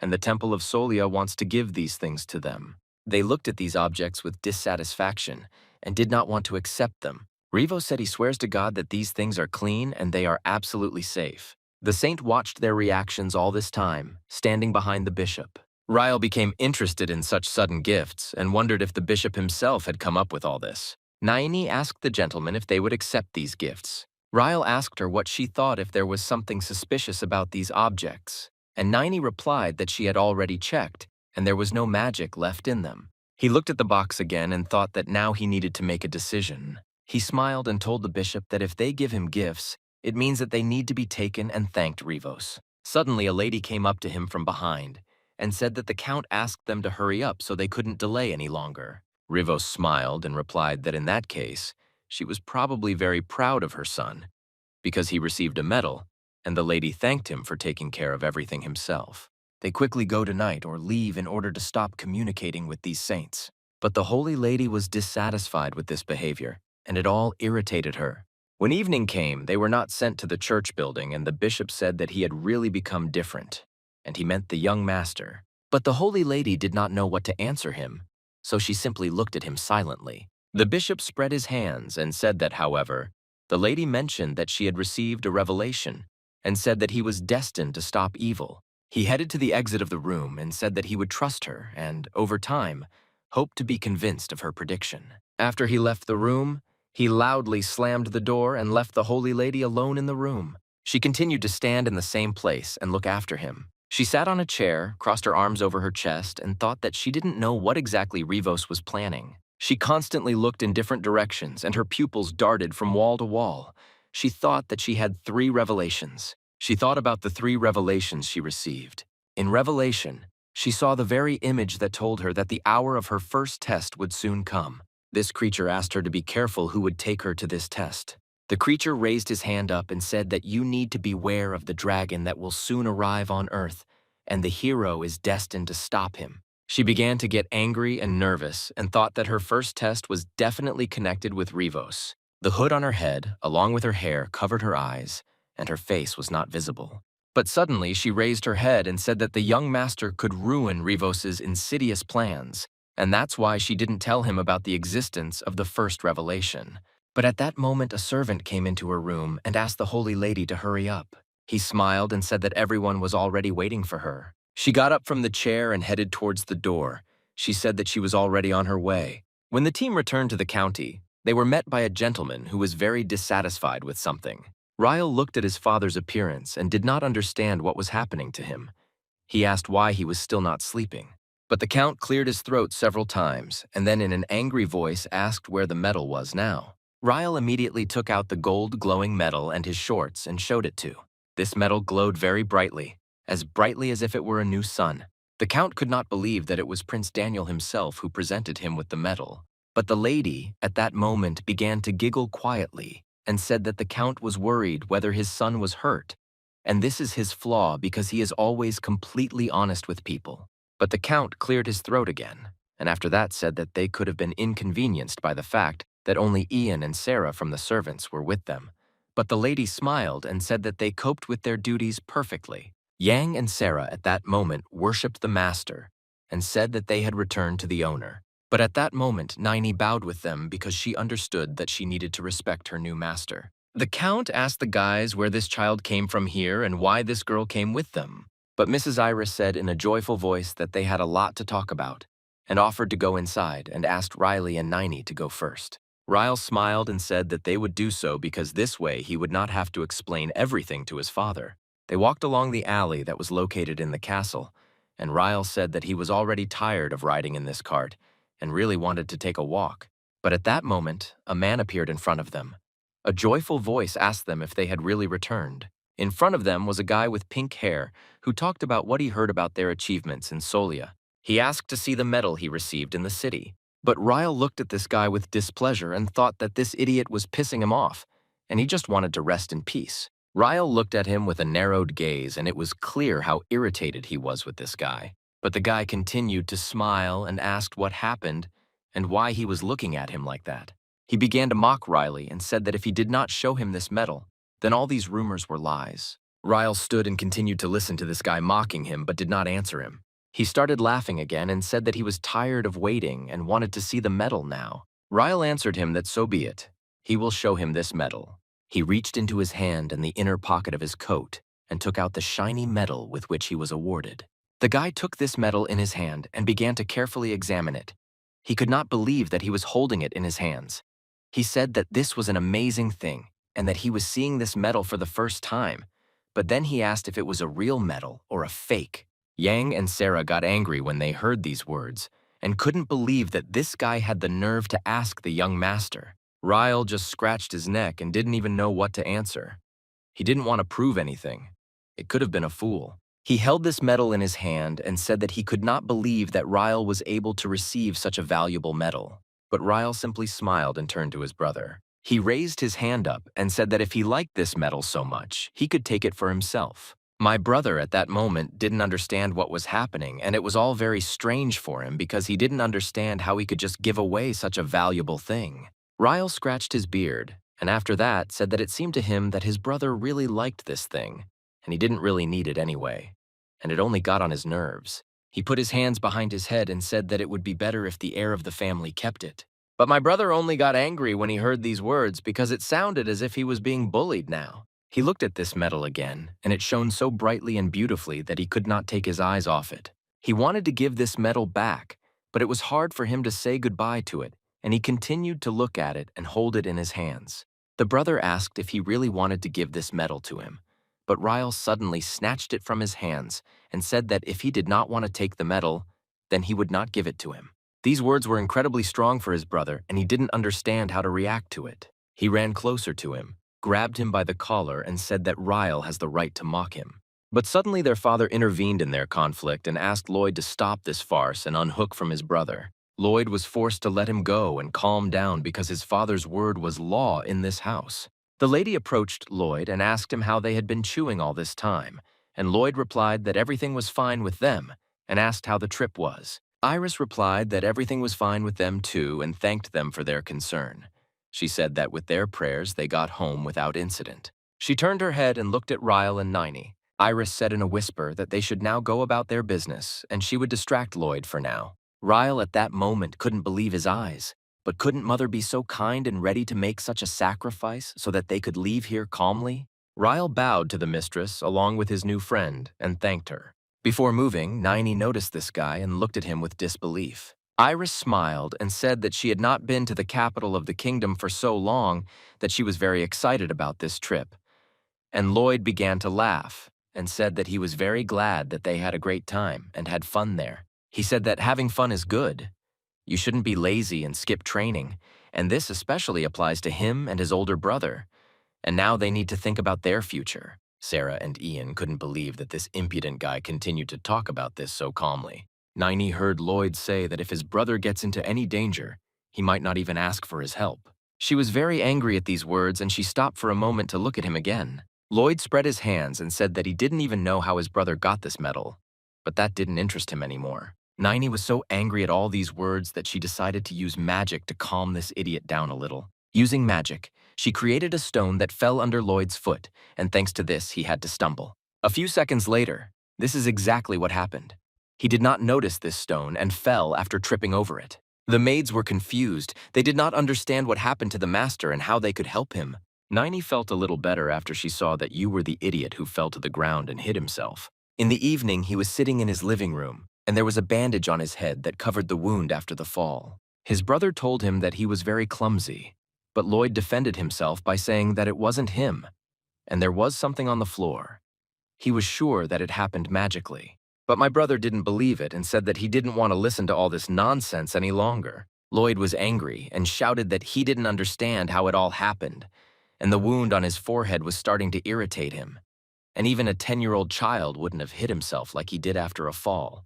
and the Temple of Solia wants to give these things to them. They looked at these objects with dissatisfaction and did not want to accept them. Rivos said he swears to God that these things are clean and they are absolutely safe. The saint watched their reactions all this time, standing behind the bishop. Ryle became interested in such sudden gifts and wondered if the bishop himself had come up with all this. Naini asked the gentlemen if they would accept these gifts. Ryle asked her what she thought if there was something suspicious about these objects, and Naini replied that she had already checked and there was no magic left in them. He looked at the box again and thought that now he needed to make a decision. He smiled and told the bishop that if they give him gifts, it means that they need to be taken, and thanked Rivos. Suddenly, a lady came up to him from behind and said that the Count asked them to hurry up so they couldn't delay any longer. Rivos smiled and replied that in that case, she was probably very proud of her son because he received a medal, and the lady thanked him for taking care of everything himself. They quickly go tonight or leave in order to stop communicating with these saints. But the Holy Lady was dissatisfied with this behavior, and it all irritated her. When evening came, they were not sent to the church building, and the bishop said that he had really become different, and he meant the young master. But the Holy Lady did not know what to answer him, so she simply looked at him silently. The bishop spread his hands and said that, however, the lady mentioned that she had received a revelation and said that he was destined to stop evil. He headed to the exit of the room and said that he would trust her and, over time, hoped to be convinced of her prediction. After he left the room, he loudly slammed the door and left the Holy Lady alone in the room. She continued to stand in the same place and look after him. She sat on a chair, crossed her arms over her chest, and thought that she didn't know what exactly Rivos was planning. She constantly looked in different directions, and her pupils darted from wall to wall. She thought that she had 3 revelations. She thought about the 3 revelations she received. In Revelation, she saw the very image that told her that the hour of her first test would soon come. This creature asked her to be careful who would take her to this test. The creature raised his hand up and said that you need to beware of the dragon that will soon arrive on Earth, and the hero is destined to stop him. She began to get angry and nervous and thought that her first test was definitely connected with Rivos. The hood on her head, along with her hair, covered her eyes, and her face was not visible. But suddenly she raised her head and said that the young master could ruin Rivos's insidious plans, and that's why she didn't tell him about the existence of the first revelation. But at that moment a servant came into her room and asked the holy lady to hurry up. He smiled and said that everyone was already waiting for her. She got up from the chair and headed towards the door. She said that she was already on her way. When the team returned to the county, they were met by a gentleman who was very dissatisfied with something. Ryle looked at his father's appearance and did not understand what was happening to him. He asked why he was still not sleeping. But the count cleared his throat several times and then in an angry voice asked where the medal was now. Ryle immediately took out the gold glowing medal and his shorts and showed it to. This medal glowed very brightly as if it were a new sun. The count could not believe that it was Prince Daniel himself who presented him with the medal. But the lady, at that moment, began to giggle quietly and said that the count was worried whether his son was hurt. And this is his flaw because he is always completely honest with people. But the count cleared his throat again, and after that said that they could have been inconvenienced by the fact that only Ian and Sarah from the servants were with them. But the lady smiled and said that they coped with their duties perfectly. Yang and Sarah at that moment worshipped the master and said that they had returned to the owner. But at that moment, Nini bowed with them because she understood that she needed to respect her new master. The count asked the guys where this child came from here and why this girl came with them. But Mrs. Iris said in a joyful voice that they had a lot to talk about and offered to go inside and asked Riley and Nini to go first. Ryle smiled and said that they would do so because this way he would not have to explain everything to his father. They walked along the alley that was located in the castle, and Ryle said that he was already tired of riding in this cart and really wanted to take a walk. But at that moment, a man appeared in front of them. A joyful voice asked them if they had really returned. In front of them was a guy with pink hair who talked about what he heard about their achievements in Solia. He asked to see the medal he received in the city. But Ryle looked at this guy with displeasure and thought that this idiot was pissing him off, and he just wanted to rest in peace. Ryle looked at him with a narrowed gaze, and it was clear how irritated he was with this guy. But the guy continued to smile and asked what happened and why he was looking at him like that. He began to mock Riley and said that if he did not show him this medal, then all these rumors were lies. Ryle stood and continued to listen to this guy mocking him but did not answer him. He started laughing again and said that he was tired of waiting and wanted to see the medal now. Ryle answered him that so be it. He will show him this medal. He reached into his hand in the inner pocket of his coat and took out the shiny medal with which he was awarded. The guy took this medal in his hand and began to carefully examine it. He could not believe that he was holding it in his hands. He said that this was an amazing thing and that he was seeing this medal for the first time. But then he asked if it was a real medal or a fake. Yang and Sarah got angry when they heard these words and couldn't believe that this guy had the nerve to ask the young master. Ryle just scratched his neck and didn't even know what to answer. He didn't want to prove anything. It could have been a fool. He held this medal in his hand and said that he could not believe that Ryle was able to receive such a valuable medal. But Ryle simply smiled and turned to his brother. He raised his hand up and said that if he liked this medal so much, he could take it for himself. My brother at that moment didn't understand what was happening, and it was all very strange for him because he didn't understand how he could just give away such a valuable thing. Ryle scratched his beard, and after that said that it seemed to him that his brother really liked this thing, and he didn't really need it anyway, and it only got on his nerves. He put his hands behind his head and said that it would be better if the heir of the family kept it. But my brother only got angry when he heard these words because it sounded as if he was being bullied now. He looked at this medal again, and it shone so brightly and beautifully that he could not take his eyes off it. He wanted to give this medal back, but it was hard for him to say goodbye to it, and he continued to look at it and hold it in his hands. The brother asked if he really wanted to give this medal to him, but Ryle suddenly snatched it from his hands and said that if he did not want to take the medal, then he would not give it to him. These words were incredibly strong for his brother, and he didn't understand how to react to it. He ran closer to him, grabbed him by the collar, and said that Ryle has the right to mock him. But suddenly their father intervened in their conflict and asked Lloyd to stop this farce and unhook from his brother. Lloyd was forced to let him go and calm down because his father's word was law in this house. The lady approached Lloyd and asked him how they had been chewing all this time, and Lloyd replied that everything was fine with them and asked how the trip was. Iris replied that everything was fine with them too and thanked them for their concern. She said that with their prayers they got home without incident. She turned her head and looked at Ryle and Niney. Iris said in a whisper that they should now go about their business and she would distract Lloyd for now. Ryle at that moment couldn't believe his eyes. But couldn't Mother be so kind and ready to make such a sacrifice so that they could leave here calmly? Ryle bowed to the mistress along with his new friend and thanked her. Before moving, Niney noticed this guy and looked at him with disbelief. Iris smiled and said that she had not been to the capital of the kingdom for so long that she was very excited about this trip. And Lloyd began to laugh and said that he was very glad that they had a great time and had fun there. He said that having fun is good. You shouldn't be lazy and skip training, and this especially applies to him and his older brother. And now they need to think about their future. Sarah and Ian couldn't believe that this impudent guy continued to talk about this so calmly. Niney heard Lloyd say that if his brother gets into any danger, he might not even ask for his help. She was very angry at these words, and she stopped for a moment to look at him again. Lloyd spread his hands and said that he didn't even know how his brother got this medal, but that didn't interest him anymore. Niney was so angry at all these words that she decided to use magic to calm this idiot down a little. Using magic, she created a stone that fell under Lloyd's foot, and thanks to this, he had to stumble. A few seconds later, this is exactly what happened. He did not notice this stone and fell after tripping over it. The maids were confused. They did not understand what happened to the master and how they could help him. Niney felt a little better after she saw that you were the idiot who fell to the ground and hit himself. In the evening, he was sitting in his living room, and there was a bandage on his head that covered the wound after the fall. His brother told him that he was very clumsy, but Lloyd defended himself by saying that it wasn't him, and there was something on the floor. He was sure that it happened magically. But my brother didn't believe it and said that he didn't want to listen to all this nonsense any longer. Lloyd was angry and shouted that he didn't understand how it all happened, and the wound on his forehead was starting to irritate him. And even a 10-year-old child wouldn't have hit himself like he did after a fall.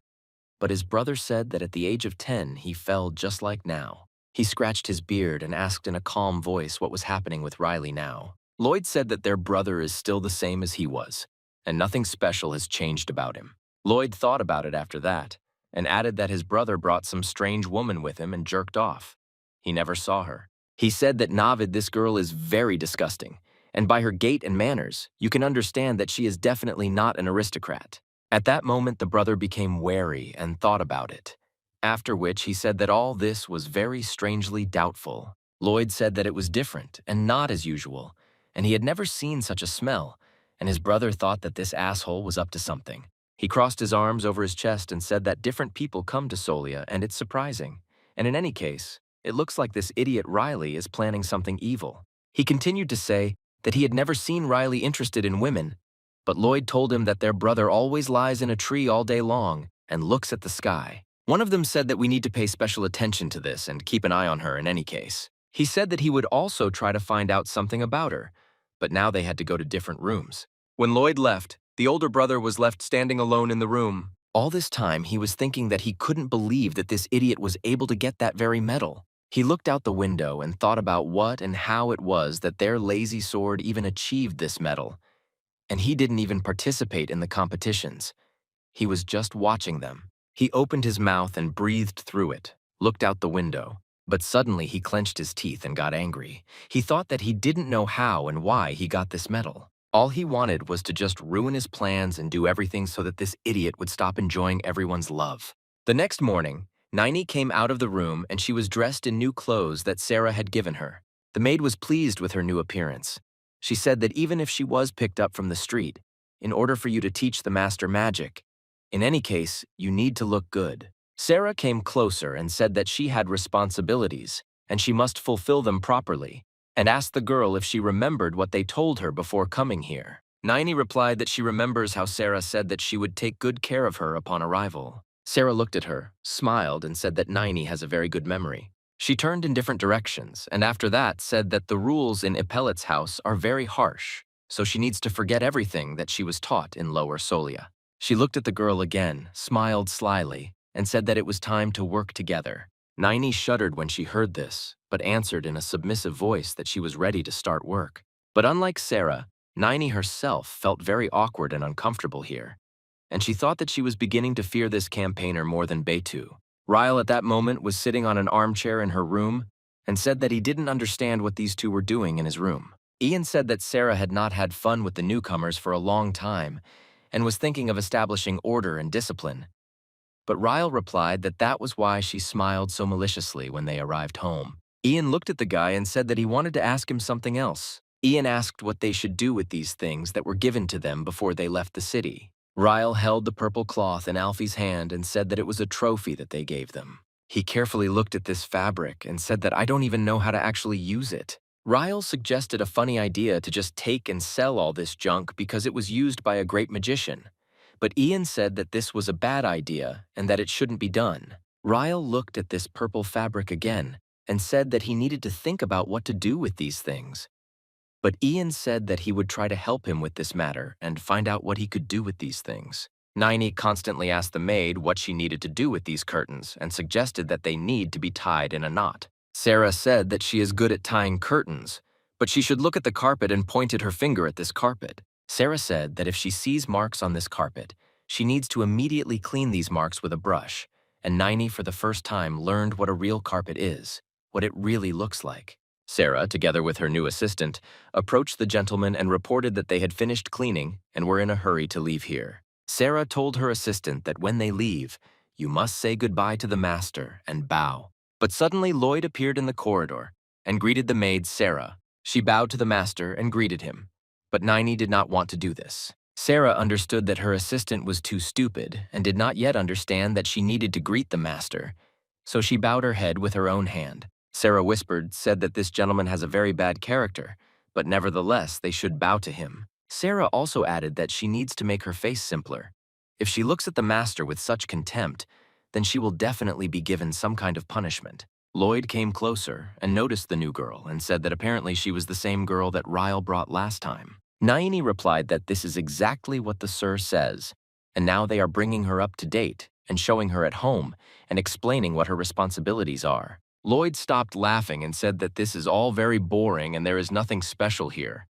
But his brother said that at the age of 10, he fell just like now. He scratched his beard and asked in a calm voice what was happening with Riley now. Lloyd said that their brother is still the same as he was, and nothing special has changed about him. Lloyd thought about it after that, and added that his brother brought some strange woman with him and jerked off. He never saw her. He said that Navid, this girl, is very disgusting, and by her gait and manners, you can understand that she is definitely not an aristocrat. At that moment, the brother became wary and thought about it, after which he said that all this was very strangely doubtful. Lloyd said that it was different and not as usual, and he had never seen such a smell, and his brother thought that this asshole was up to something. He crossed his arms over his chest and said that different people come to Solia, and it's surprising. And in any case, it looks like this idiot Riley is planning something evil. He continued to say that he had never seen Riley interested in women, but Lloyd told him that their brother always lies in a tree all day long and looks at the sky. One of them said that we need to pay special attention to this and keep an eye on her in any case. He said that he would also try to find out something about her, but now they had to go to different rooms. When Lloyd left, the older brother was left standing alone in the room. All this time, he was thinking that he couldn't believe that this idiot was able to get that very medal. He looked out the window and thought about what and how it was that their lazy sword even achieved this medal. And he didn't even participate in the competitions. He was just watching them. He opened his mouth and breathed through it, looked out the window. But suddenly he clenched his teeth and got angry. He thought that he didn't know how and why he got this medal. All he wanted was to just ruin his plans and do everything so that this idiot would stop enjoying everyone's love. The next morning, Niney came out of the room and she was dressed in new clothes that Sarah had given her. The maid was pleased with her new appearance. She said that even if she was picked up from the street, in order for you to teach the master magic, in any case, you need to look good. Sarah came closer and said that she had responsibilities and she must fulfill them properly, and asked the girl if she remembered what they told her before coming here. Naini replied that she remembers how Sarah said that she would take good care of her upon arrival. Sarah looked at her, smiled, and said that Naini has a very good memory. She turned in different directions, and after that said that the rules in Ipelit's house are very harsh, so she needs to forget everything that she was taught in Lower Solia. She looked at the girl again, smiled slyly, and said that it was time to work together. Naini shuddered when she heard this, but answered in a submissive voice that she was ready to start work. But unlike Sarah, Naini herself felt very awkward and uncomfortable here, and she thought that she was beginning to fear this campaigner more than Beitu. Ryle at that moment was sitting on an armchair in her room and said that he didn't understand what these two were doing in his room. Ian said that Sarah had not had fun with the newcomers for a long time and was thinking of establishing order and discipline. But Ryle replied that that was why she smiled so maliciously when they arrived home. Ian looked at the guy and said that he wanted to ask him something else. Ian asked what they should do with these things that were given to them before they left the city. Ryle held the purple cloth in Alfie's hand and said that it was a trophy that they gave them. He carefully looked at this fabric and said that I don't even know how to actually use it. Ryle suggested a funny idea to just take and sell all this junk because it was used by a great magician. But Ian said that this was a bad idea and that it shouldn't be done. Ryle looked at this purple fabric again and said that he needed to think about what to do with these things. But Ian said that he would try to help him with this matter and find out what he could do with these things. Naini constantly asked the maid what she needed to do with these curtains and suggested that they need to be tied in a knot. Sarah said that she is good at tying curtains, but she should look at the carpet and pointed her finger at this carpet. Sarah said that if she sees marks on this carpet, she needs to immediately clean these marks with a brush, and Naini for the first time learned what a real carpet is, what it really looks like. Sarah, together with her new assistant, approached the gentleman and reported that they had finished cleaning and were in a hurry to leave here. Sarah told her assistant that when they leave, you must say goodbye to the master and bow. But suddenly Lloyd appeared in the corridor and greeted the maid Sarah. She bowed to the master and greeted him, but Naini did not want to do this. Sarah understood that her assistant was too stupid and did not yet understand that she needed to greet the master, so she bowed her head with her own hand. Sarah whispered, said that this gentleman has a very bad character, but nevertheless they should bow to him. Sarah also added that she needs to make her face simpler. If she looks at the master with such contempt, then she will definitely be given some kind of punishment. Lloyd came closer and noticed the new girl and said that apparently she was the same girl that Ryle brought last time. Naini replied that this is exactly what the sir says, and now they are bringing her up to date and showing her at home and explaining what her responsibilities are. Lloyd stopped laughing and said that this is all very boring and there is nothing special here.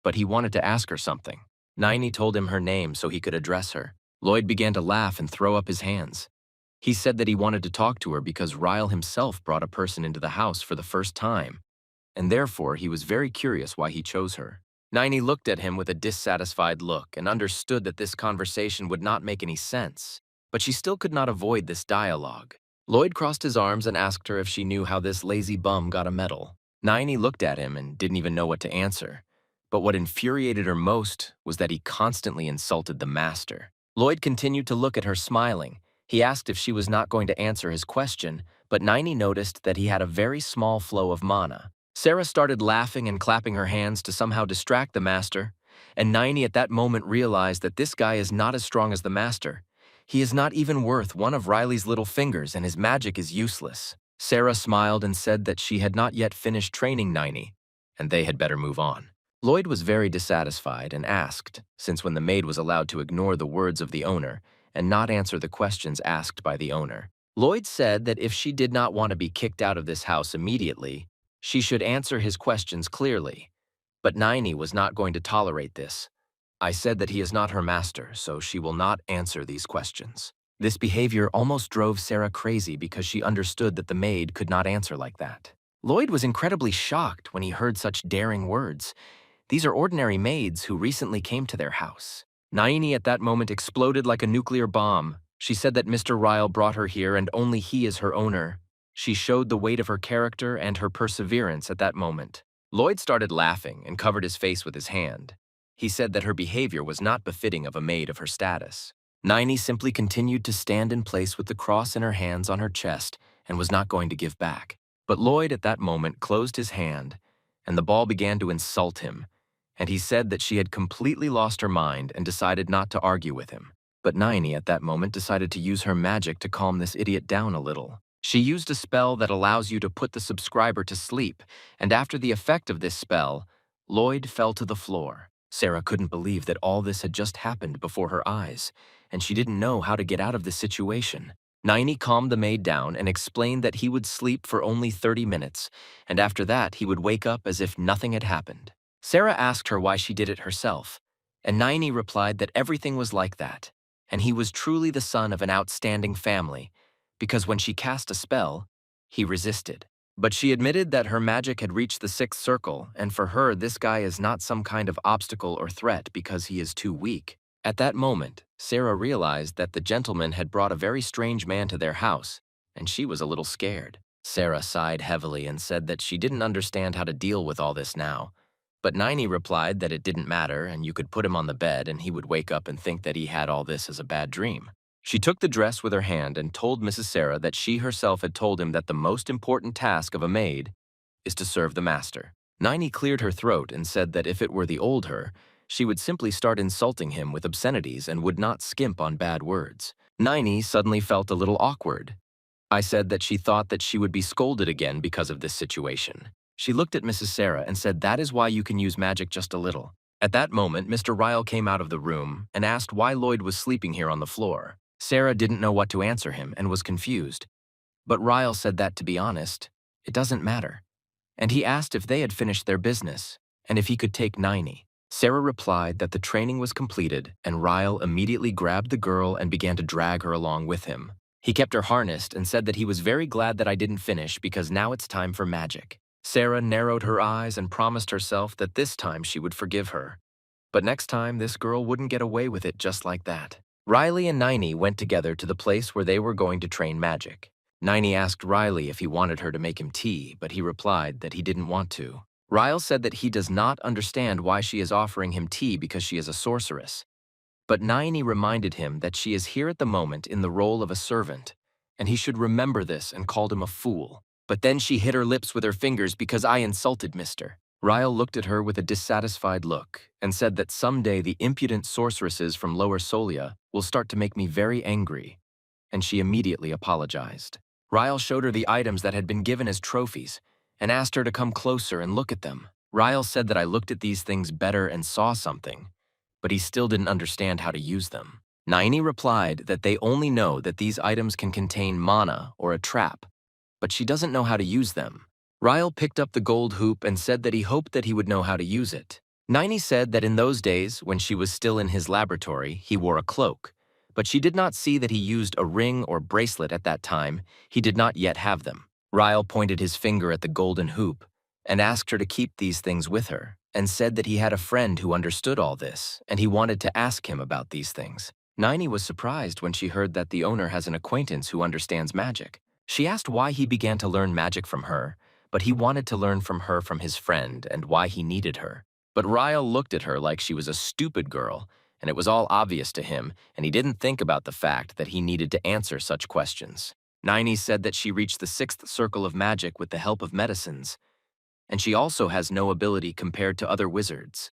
But he wanted to ask her something. Naini told him her name so he could address her. Lloyd began to laugh and throw up his hands. He said that he wanted to talk to her because Ryle himself brought a person into the house for the first time, and therefore he was very curious why he chose her. Naini looked at him with a dissatisfied look and understood that this conversation would not make any sense, but she still could not avoid this dialogue. Lloyd crossed his arms and asked her if she knew how this lazy bum got a medal. Naini looked at him and didn't even know what to answer. But what infuriated her most was that he constantly insulted the master. Lloyd continued to look at her smiling. He asked if she was not going to answer his question, but Naini noticed that he had a very small flow of mana. Sarah started laughing and clapping her hands to somehow distract the master, and Naini at that moment realized that this guy is not as strong as the master. He is not even worth one of Riley's little fingers, and his magic is useless. Sarah smiled and said that she had not yet finished training Naini, and they had better move on. Lloyd was very dissatisfied and asked, since when the maid was allowed to ignore the words of the owner and not answer the questions asked by the owner. Lloyd said that if she did not want to be kicked out of this house immediately, she should answer his questions clearly. But Naini was not going to tolerate this. I said that he is not her master, so she will not answer these questions. This behavior almost drove Sarah crazy because she understood that the maid could not answer like that. Lloyd was incredibly shocked when he heard such daring words. These are ordinary maids who recently came to their house. Naini at that moment exploded like a nuclear bomb. She said that Mr. Ryle brought her here and only he is her owner. She showed the weight of her character and her perseverance at that moment. Lloyd started laughing and covered his face with his hand. He said that her behavior was not befitting of a maid of her status. Naini simply continued to stand in place with the cross in her hands on her chest and was not going to give back. But Lloyd at that moment closed his hand, and the ball began to insult him. and he said that she had completely lost her mind and decided not to argue with him. But Naini at that moment decided to use her magic to calm this idiot down a little. She used a spell that allows you to put the subscriber to sleep, and after the effect of this spell, Lloyd fell to the floor. Sarah couldn't believe that all this had just happened before her eyes, and she didn't know how to get out of this situation. Naini calmed the maid down and explained that he would sleep for only 30 minutes, and after that he would wake up as if nothing had happened. Sarah asked her why she did it herself, and Naini replied that everything was like that, and he was truly the son of an outstanding family, because when she cast a spell, he resisted. But she admitted that her magic had reached the 6th circle, and for her this guy is not some kind of obstacle or threat because he is too weak. At that moment, Sarah realized that the gentleman had brought a very strange man to their house, and she was a little scared. Sarah sighed heavily and said that she didn't understand how to deal with all this now. But Naini replied that it didn't matter and you could put him on the bed and he would wake up and think that he had all this as a bad dream. She took the dress with her hand and told Mrs. Sarah that she herself had told him that the most important task of a maid is to serve the master. Naini cleared her throat and said that if it were the old her, she would simply start insulting him with obscenities and would not skimp on bad words. Naini suddenly felt a little awkward. I said that she thought that she would be scolded again because of this situation. She looked at Mrs. Sarah and said that is why you can use magic just a little. At that moment, Mr. Ryle came out of the room and asked why Lloyd was sleeping here on the floor. Sarah didn't know what to answer him and was confused. But Ryle said that, to be honest, it doesn't matter. And he asked if they had finished their business and if he could take Naini. Sarah replied that the training was completed and Ryle immediately grabbed the girl and began to drag her along with him. He kept her harnessed and said that he was very glad that I didn't finish because now it's time for magic. Sarah narrowed her eyes and promised herself that this time she would forgive her. But next time, this girl wouldn't get away with it just like that. Riley and Naini went together to the place where they were going to train magic. Naini asked Riley if he wanted her to make him tea, but he replied that he didn't want to. Ryle said that he does not understand why she is offering him tea because she is a sorceress. But Naini reminded him that she is here at the moment in the role of a servant, and he should remember this and called him a fool. But then she hit her lips with her fingers because I insulted Mr. Ryle looked at her with a dissatisfied look and said that someday the impudent sorceresses from Lower Solia will start to make me very angry, and she immediately apologized. Ryle showed her the items that had been given as trophies and asked her to come closer and look at them. Ryle said that I looked at these things better and saw something, but he still didn't understand how to use them. Naini replied that they only know that these items can contain mana or a trap, but she doesn't know how to use them. Ryle picked up the gold hoop and said that he hoped that he would know how to use it. Naini said that in those days, when she was still in his laboratory, he wore a cloak, but she did not see that he used a ring or bracelet at that time. He did not yet have them. Ryle pointed his finger at the golden hoop and asked her to keep these things with her, and said that he had a friend who understood all this, and he wanted to ask him about these things. Naini was surprised when she heard that the owner has an acquaintance who understands magic. She asked why he began to learn magic from her, but he wanted to learn from her from his friend and why he needed her. But Ryle looked at her like she was a stupid girl, and it was all obvious to him, and he didn't think about the fact that he needed to answer such questions. Naini said that she reached the 6th circle of magic with the help of medicines, and she also has no ability compared to other wizards,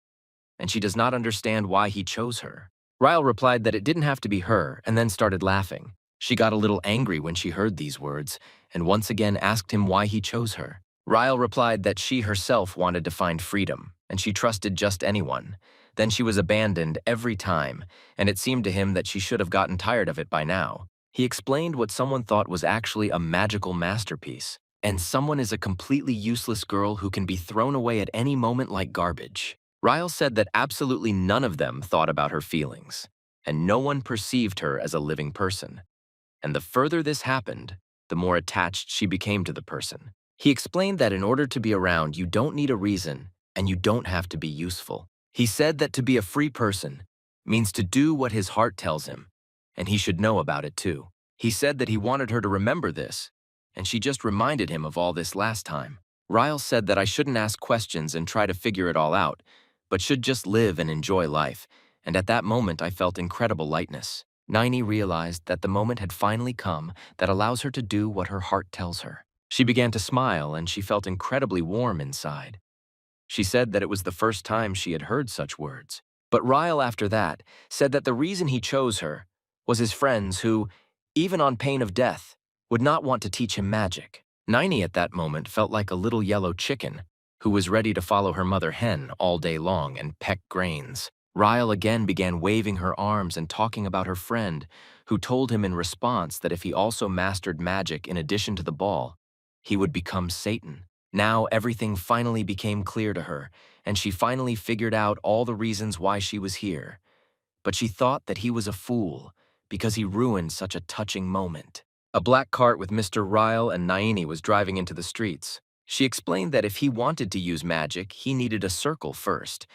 and she does not understand why he chose her. Ryle replied that it didn't have to be her, and then started laughing. She got a little angry when she heard these words, and once again asked him why he chose her. Ryle replied that she herself wanted to find freedom, and she trusted just anyone. Then she was abandoned every time, and it seemed to him that she should have gotten tired of it by now. He explained what someone thought was actually a magical masterpiece, and someone is a completely useless girl who can be thrown away at any moment like garbage. Ryle said that absolutely none of them thought about her feelings, and no one perceived her as a living person. And the further this happened, the more attached she became to the person. He explained that in order to be around, you don't need a reason, and you don't have to be useful. He said that to be a free person means to do what his heart tells him, and he should know about it too. He said that he wanted her to remember this, and she just reminded him of all this last time. Ryle said that I shouldn't ask questions and try to figure it all out, but should just live and enjoy life, and at that moment I felt incredible lightness. Naini realized that the moment had finally come that allows her to do what her heart tells her. She began to smile, and she felt incredibly warm inside. She said that it was the first time she had heard such words. But Ryle, after that, said that the reason he chose her was his friends who, even on pain of death, would not want to teach him magic. Niney at that moment felt like a little yellow chicken who was ready to follow her mother hen all day long and peck grains. Ryle again began waving her arms and talking about her friend, who told him in response that if he also mastered magic in addition to the ball, he would become Satan. Now everything finally became clear to her, and she finally figured out all the reasons why she was here. But she thought that he was a fool because he ruined such a touching moment. A black cart with Mr. Ryle and Naini was driving into the streets. She explained that if he wanted to use magic, he needed a circle first,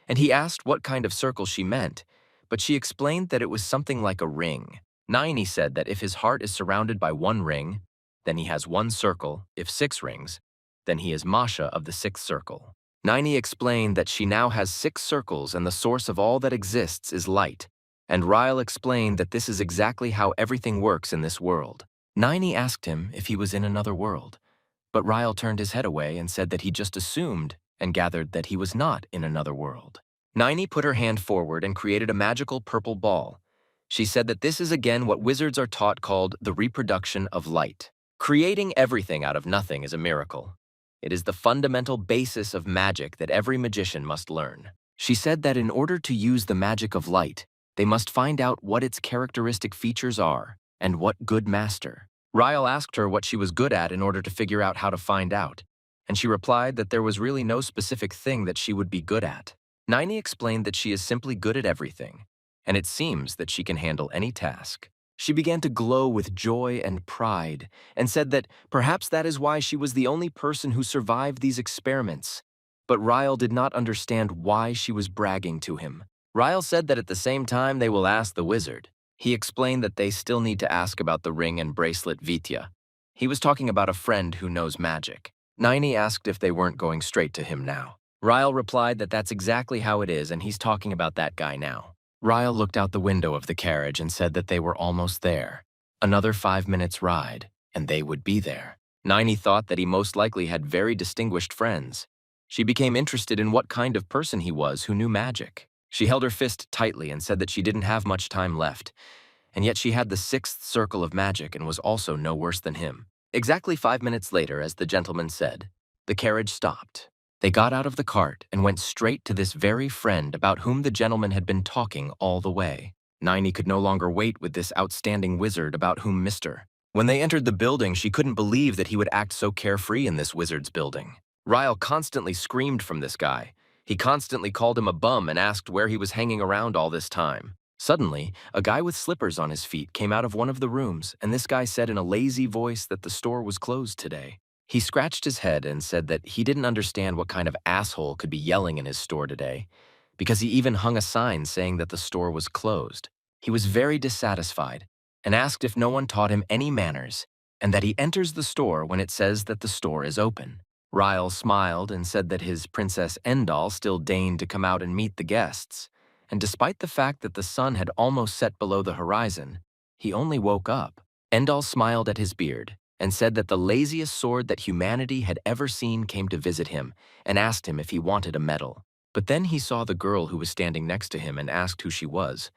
and he asked what kind of circle she meant, but she explained that it was something like a ring. Naini said that if his heart is surrounded by one ring, then he has one circle. If 6 rings, then he is Masha of the 6th circle. Naini explained that she now has 6 circles and the source of all that exists is light, and Ryle explained that this is exactly how everything works in this world. Naini asked him if he was in another world, but Ryle turned his head away and said that he just assumed and gathered that he was not in another world. Naini put her hand forward and created a magical purple ball. She said that this is again what wizards are taught called the reproduction of light. Creating everything out of nothing is a miracle. It is the fundamental basis of magic that every magician must learn. She said that in order to use the magic of light, they must find out what its characteristic features are and what good master. Ryle asked her what she was good at in order to figure out how to find out, and she replied that there was really no specific thing that she would be good at. Naini explained that she is simply good at everything, and it seems that she can handle any task. She began to glow with joy and pride and said that perhaps that is why she was the only person who survived these experiments. But Ryle did not understand why she was bragging to him. Ryle said that at the same time they will ask the wizard. He explained that they still need to ask about the ring and bracelet Vitya. He was talking about a friend who knows magic. Naini asked if they weren't going straight to him now. Ryle replied that that's exactly how it is and he's talking about that guy now. Ryle looked out the window of the carriage and said that they were almost there. Another 5 minutes ride, and they would be there. Naini thought that he most likely had very distinguished friends. She became interested in what kind of person he was who knew magic. She held her fist tightly and said that she didn't have much time left, and yet she had the 6th circle of magic and was also no worse than him. Exactly 5 minutes later, as the gentleman said, the carriage stopped. They got out of the cart and went straight to this very friend about whom the gentleman had been talking all the way. Naini could no longer wait with this outstanding wizard about whom Mr. When they entered the building, she couldn't believe that he would act so carefree in this wizard's building. Ryle constantly screamed from this guy. He constantly called him a bum and asked where he was hanging around all this time. Suddenly, a guy with slippers on his feet came out of one of the rooms, and this guy said in a lazy voice that the store was closed today. He scratched his head and said that he didn't understand what kind of asshole could be yelling in his store today, because he even hung a sign saying that the store was closed. He was very dissatisfied and asked if no one taught him any manners and that he enters the store when it says that the store is open. Ryle smiled and said that his Princess Endal still deigned to come out and meet the guests, and despite the fact that the sun had almost set below the horizon, he only woke up. Endal smiled at his beard and said that the laziest sword that humanity had ever seen came to visit him and asked him if he wanted a medal. But then he saw the girl who was standing next to him and asked who she was.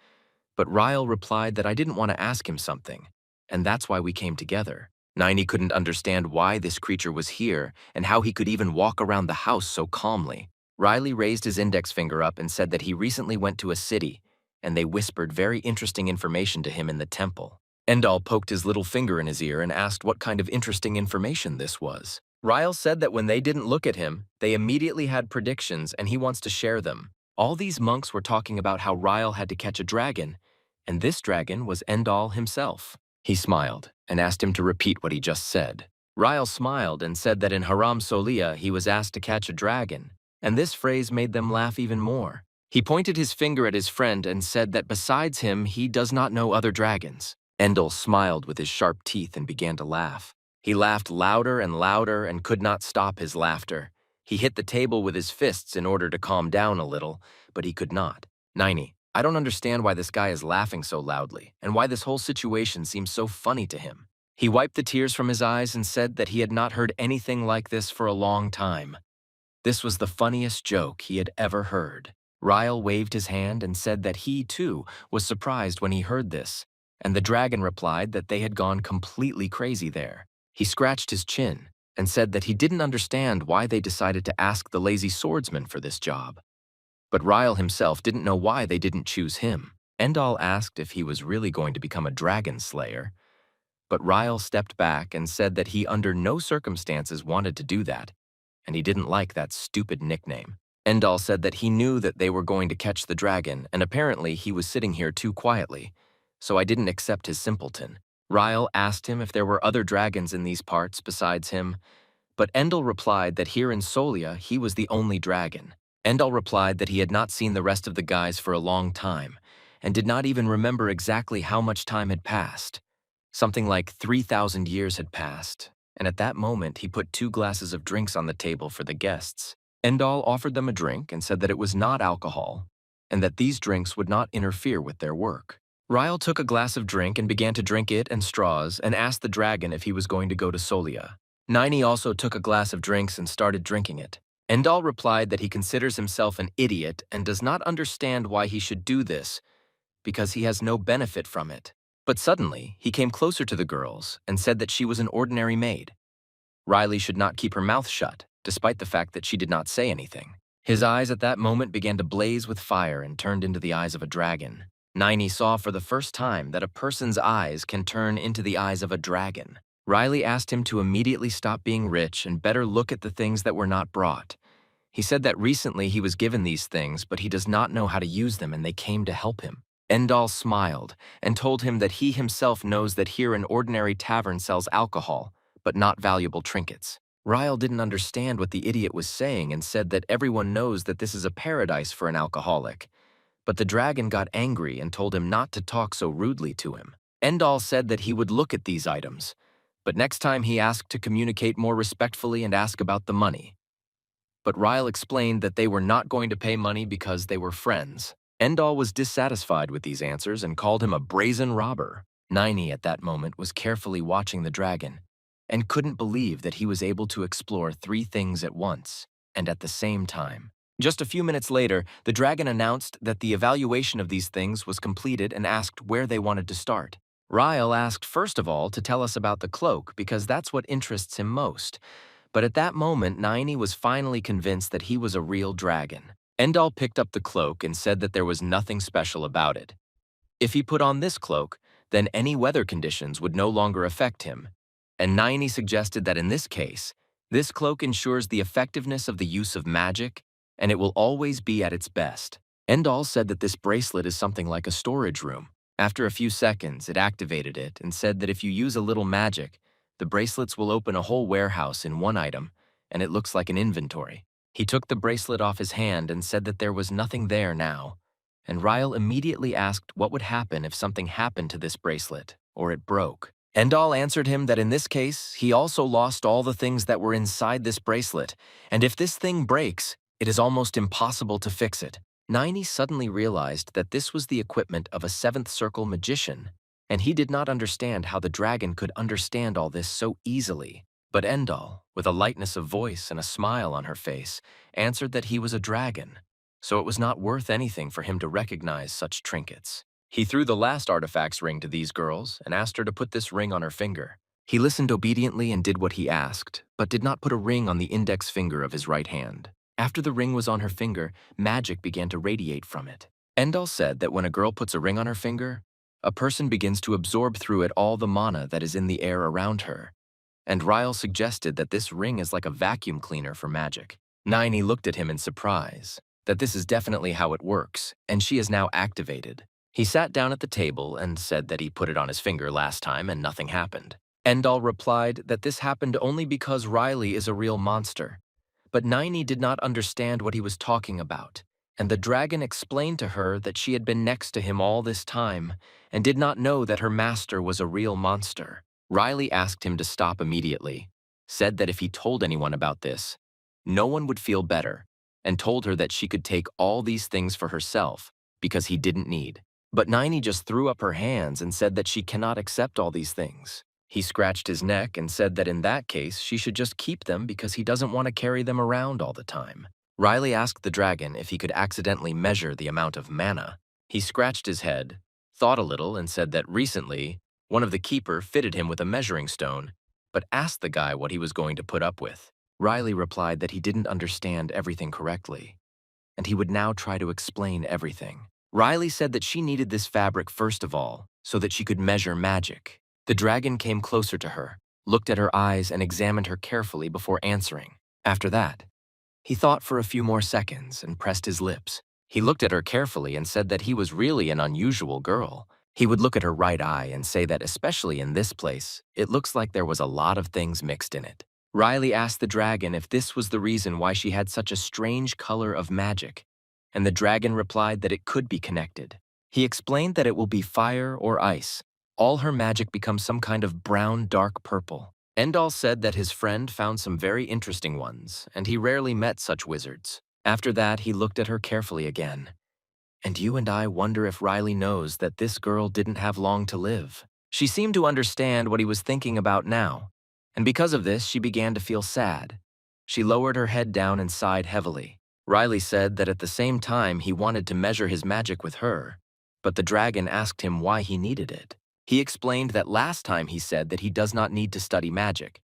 But Ryle replied that I didn't want to ask him something, and that's why we came together. Naini couldn't understand why this creature was here and how he could even walk around the house so calmly. Riley raised his index finger up and said that he recently went to a city, and they whispered very interesting information to him in the temple. Endal poked his little finger in his ear and asked what kind of interesting information this was. Ryle said that when they didn't look at him, they immediately had predictions and he wants to share them. All these monks were talking about how Ryle had to catch a dragon, and this dragon was Endal himself. He smiled and asked him to repeat what he just said. Ryle smiled and said that in Haram Solia he was asked to catch a dragon, and this phrase made them laugh even more. He pointed his finger at his friend and said that besides him he does not know other dragons. Endal smiled with his sharp teeth and began to laugh. He laughed louder and could not stop his laughter. He hit the table with his fists in order to calm down a little, but he could not. Naini, I don't understand why this guy is laughing so loudly and why this whole situation seems so funny to him. He wiped the tears from his eyes and said that he had not heard anything like this for a long time. This was the funniest joke he had ever heard. Ryle waved his hand and said that he, too, was surprised when he heard this, and the dragon replied that they had gone completely crazy there. He scratched his chin and said that he didn't understand why they decided to ask the lazy swordsman for this job. But Ryle himself didn't know why they didn't choose him. Endal asked if he was really going to become a dragon slayer, but Ryle stepped back and said that he under no circumstances wanted to do that, and he didn't like that stupid nickname. Endal said that he knew that they were going to catch the dragon, and apparently he was sitting here too quietly, so I didn't accept his simpleton. Ryle asked him if there were other dragons in these parts besides him, but Endal replied that here in Solia he was the only dragon. Endal replied that he had not seen the rest of the guys for a long time, and did not even remember exactly how much time had passed. Something like 3,000 years had passed, and at that moment he put 2 glasses of drinks on the table for the guests. Endal offered them a drink and said that it was not alcohol, and that these drinks would not interfere with their work. Ryle took a glass of drink and began to drink it and straws and asked the dragon if he was going to go to Solia. Nini also took a glass of drinks and started drinking it. Endal replied that he considers himself an idiot and does not understand why he should do this, because he has no benefit from it. But suddenly, he came closer to the girls and said that she was an ordinary maid. Riley should not keep her mouth shut, despite the fact that she did not say anything. His eyes at that moment began to blaze with fire and turned into the eyes of a dragon. Nini saw for the first time that a person's eyes can turn into the eyes of a dragon. Riley asked him to immediately stop being rich and better look at the things that were not brought. He said that recently he was given these things, but he does not know how to use them and they came to help him. Endal smiled and told him that he himself knows that here an ordinary tavern sells alcohol, but not valuable trinkets. Ryle didn't understand what the idiot was saying and said that everyone knows that this is a paradise for an alcoholic. But the dragon got angry and told him not to talk so rudely to him. Endal said that he would look at these items, but next time he asked to communicate more respectfully and ask about the money. But Ryle explained that they were not going to pay money because they were friends. Endal was dissatisfied with these answers and called him a brazen robber. Nini at that moment was carefully watching the dragon and couldn't believe that he was able to explore 3 things at once and at the same time. Just a few minutes later, the dragon announced that the evaluation of these things was completed and asked where they wanted to start. Ryle asked first of all to tell us about the cloak because that's what interests him most. But at that moment, Nini was finally convinced that he was a real dragon. Endal picked up the cloak and said that there was nothing special about it. If he put on this cloak, then any weather conditions would no longer affect him. And Nini suggested that in this case, this cloak ensures the effectiveness of the use of magic, and it will always be at its best. Endal said that this bracelet is something like a storage room. After a few seconds, it activated it and said that if you use a little magic, the bracelets will open a whole warehouse in one item, and it looks like an inventory. He took the bracelet off his hand and said that there was nothing there now, and Ryle immediately asked what would happen if something happened to this bracelet, or it broke. Endal answered him that in this case, he also lost all the things that were inside this bracelet, and if this thing breaks, it is almost impossible to fix it. Nini suddenly realized that this was the equipment of a 7th circle magician, and he did not understand how the dragon could understand all this so easily. But Endal, with a lightness of voice and a smile on her face, answered that he was a dragon, so it was not worth anything for him to recognize such trinkets. He threw the last artifacts ring to these girls and asked her to put this ring on her finger. He listened obediently and did what he asked, but did not put a ring on the index finger of his right hand. After the ring was on her finger, magic began to radiate from it. Endal said that when a girl puts a ring on her finger, a person begins to absorb through it all the mana that is in the air around her. And Ryle suggested that this ring is like a vacuum cleaner for magic. Nini looked at him in surprise, that this is definitely how it works, and she is now activated. He sat down at the table and said that he put it on his finger last time and nothing happened. Endal replied that this happened only because Riley is a real monster. But Nini did not understand what he was talking about, and the dragon explained to her that she had been next to him all this time and did not know that her master was a real monster. Riley asked him to stop immediately, said that if he told anyone about this, no one would feel better, and told her that she could take all these things for herself because he didn't need. But Nini just threw up her hands and said that she cannot accept all these things. He scratched his neck and said that in that case she should just keep them because he doesn't want to carry them around all the time. Riley asked the dragon if he could accidentally measure the amount of mana. He scratched his head, thought a little, and said that recently one of the keeper fitted him with a measuring stone, but asked the guy what he was going to put up with. Riley replied that he didn't understand everything correctly, and he would now try to explain everything. Riley said that she needed this fabric first of all, so that she could measure magic. The dragon came closer to her, looked at her eyes, and examined her carefully before answering. After that, he thought for a few more seconds and pressed his lips. He looked at her carefully and said that he was really an unusual girl. He would look at her right eye and say that especially in this place, it looks like there was a lot of things mixed in it. Riley asked the dragon if this was the reason why she had such a strange color of magic, and the dragon replied that it could be connected. He explained that it will be fire or ice. All her magic becomes some kind of brown, dark purple. Endall said that his friend found some very interesting ones, and he rarely met such wizards. After that, he looked at her carefully again. And you and I wonder if Riley knows that this girl didn't have long to live. She seemed to understand what he was thinking about now, and because of this, she began to feel sad. She lowered her head down and sighed heavily. Riley said that at the same time he wanted to measure his magic with her, but the dragon asked him why he needed it. He explained that last time he said that he does not need to study magic.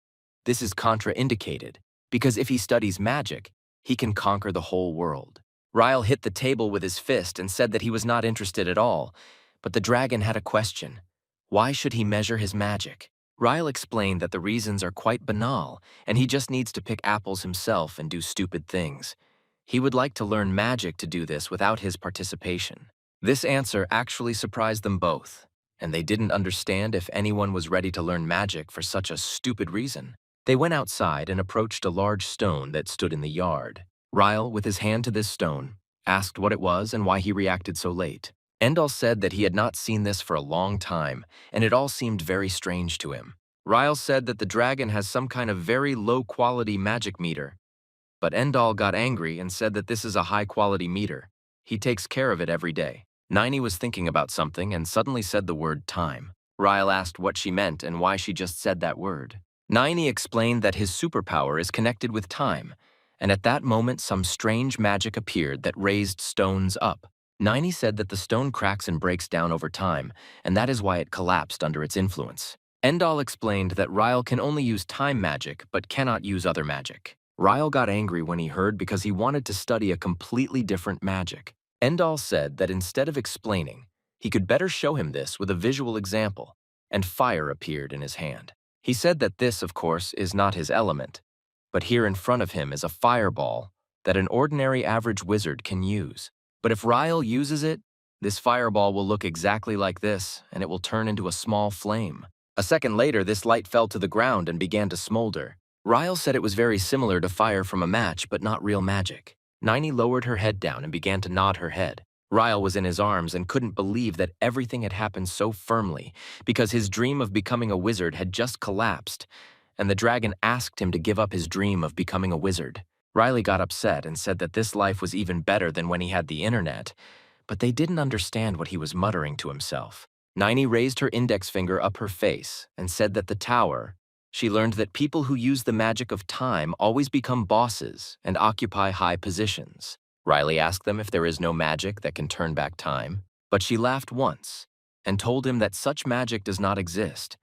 This is contraindicated, because if he studies magic, he can conquer the whole world. Ryle hit the table with his fist and said that he was not interested at all, but the dragon had a question. Why should he measure his magic? Ryle explained that the reasons are quite banal, and he just needs to pick apples himself and do stupid things. He would like to learn magic to do this without his participation. This answer actually surprised them both, and they didn't understand if anyone was ready to learn magic for such a stupid reason. They went outside and approached a large stone that stood in the yard. Ryle, with his hand to this stone, asked what it was and why he reacted so late. Endall said that he had not seen this for a long time, and it all seemed very strange to him. Ryle said that the dragon has some kind of very low-quality magic meter, but Endall got angry and said that this is a high-quality meter. He takes care of it every day. Niney was thinking about something and suddenly said the word time. Ryle asked what she meant and why she just said that word. Niney explained that his superpower is connected with time, and at that moment some strange magic appeared that raised stones up. Niney said that the stone cracks and breaks down over time, and that is why it collapsed under its influence. Endall explained that Ryle can only use time magic but cannot use other magic. Ryle got angry when he heard because he wanted to study a completely different magic. Endall said that instead of explaining, he could better show him this with a visual example, and fire appeared in his hand. He said that this, of course, is not his element, but here in front of him is a fireball that an ordinary average wizard can use. But if Ryle uses it, this fireball will look exactly like this, and it will turn into a small flame. A second later, this light fell to the ground and began to smolder. Ryle said it was very similar to fire from a match, but not real magic. Niney lowered her head down and began to nod her head. Ryle was in his arms and couldn't believe that everything had happened so firmly, because his dream of becoming a wizard had just collapsed, and the dragon asked him to give up his dream of becoming a wizard. Riley got upset and said that this life was even better than when he had the internet, but they didn't understand what he was muttering to himself. Niney raised her index finger up her face and said that the tower, she learned that people who use the magic of time always become bosses and occupy high positions. Riley asked them if there is no magic that can turn back time, but she laughed once and told him that such magic does not exist.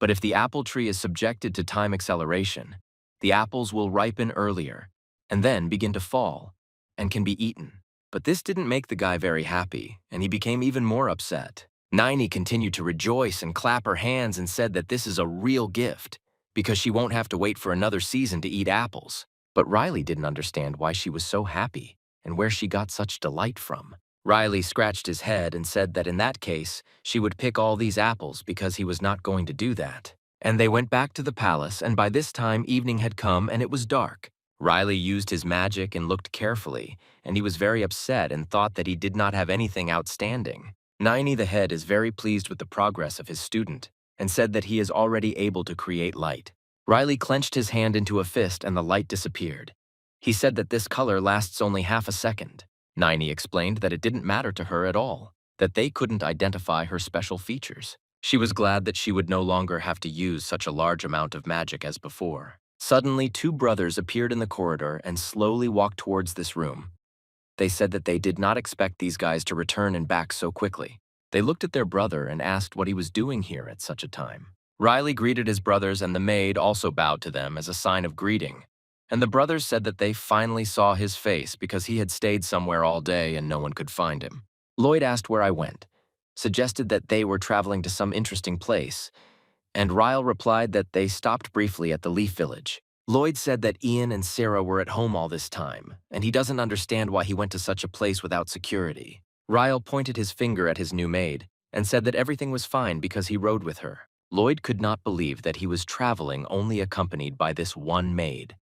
But if the apple tree is subjected to time acceleration, the apples will ripen earlier and then begin to fall and can be eaten. But this didn't make the guy very happy, and he became even more upset. Niney continued to rejoice and clap her hands and said that this is a real gift, because she won't have to wait for another season to eat apples. But Riley didn't understand why she was so happy and where she got such delight from. Riley scratched his head and said that in that case, she would pick all these apples because he was not going to do that. And they went back to the palace, and by this time evening had come and it was dark. Riley used his magic and looked carefully, and he was very upset and thought that he did not have anything outstanding. Niney the head is very pleased with the progress of his student and said that he is already able to create light. Riley clenched his hand into a fist and the light disappeared. He said that this color lasts only half a second. Niney explained that it didn't matter to her at all, that they couldn't identify her special features. She was glad that she would no longer have to use such a large amount of magic as before. Suddenly, two brothers appeared in the corridor and slowly walked towards this room. They said that they did not expect these guys to return and back so quickly. They looked at their brother and asked what he was doing here at such a time. Riley greeted his brothers, and the maid also bowed to them as a sign of greeting. And the brothers said that they finally saw his face because he had stayed somewhere all day and no one could find him. Lloyd asked where I went, suggested that they were traveling to some interesting place, and Ryle replied that they stopped briefly at the Leaf Village. Lloyd said that Ian and Sarah were at home all this time, and he doesn't understand why he went to such a place without security. Ryle pointed his finger at his new maid and said that everything was fine because he rode with her. Lloyd could not believe that he was traveling only accompanied by this one maid.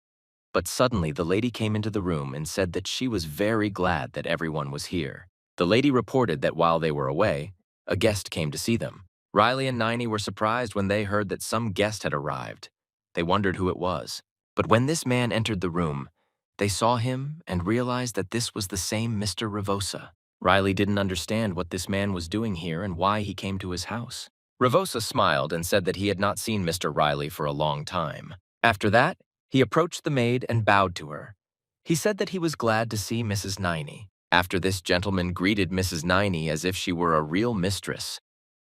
But suddenly the lady came into the room and said that she was very glad that everyone was here. The lady reported that while they were away, a guest came to see them. Riley and Niney were surprised when they heard that some guest had arrived. They wondered who it was. But when this man entered the room, they saw him and realized that this was the same Mr. Ravosa. Riley didn't understand what this man was doing here and why he came to his house. Ravosa smiled and said that he had not seen Mr. Riley for a long time. After that, he approached the maid and bowed to her. He said that he was glad to see Mrs. Niney. After this gentleman greeted Mrs. Niney as if she were a real mistress.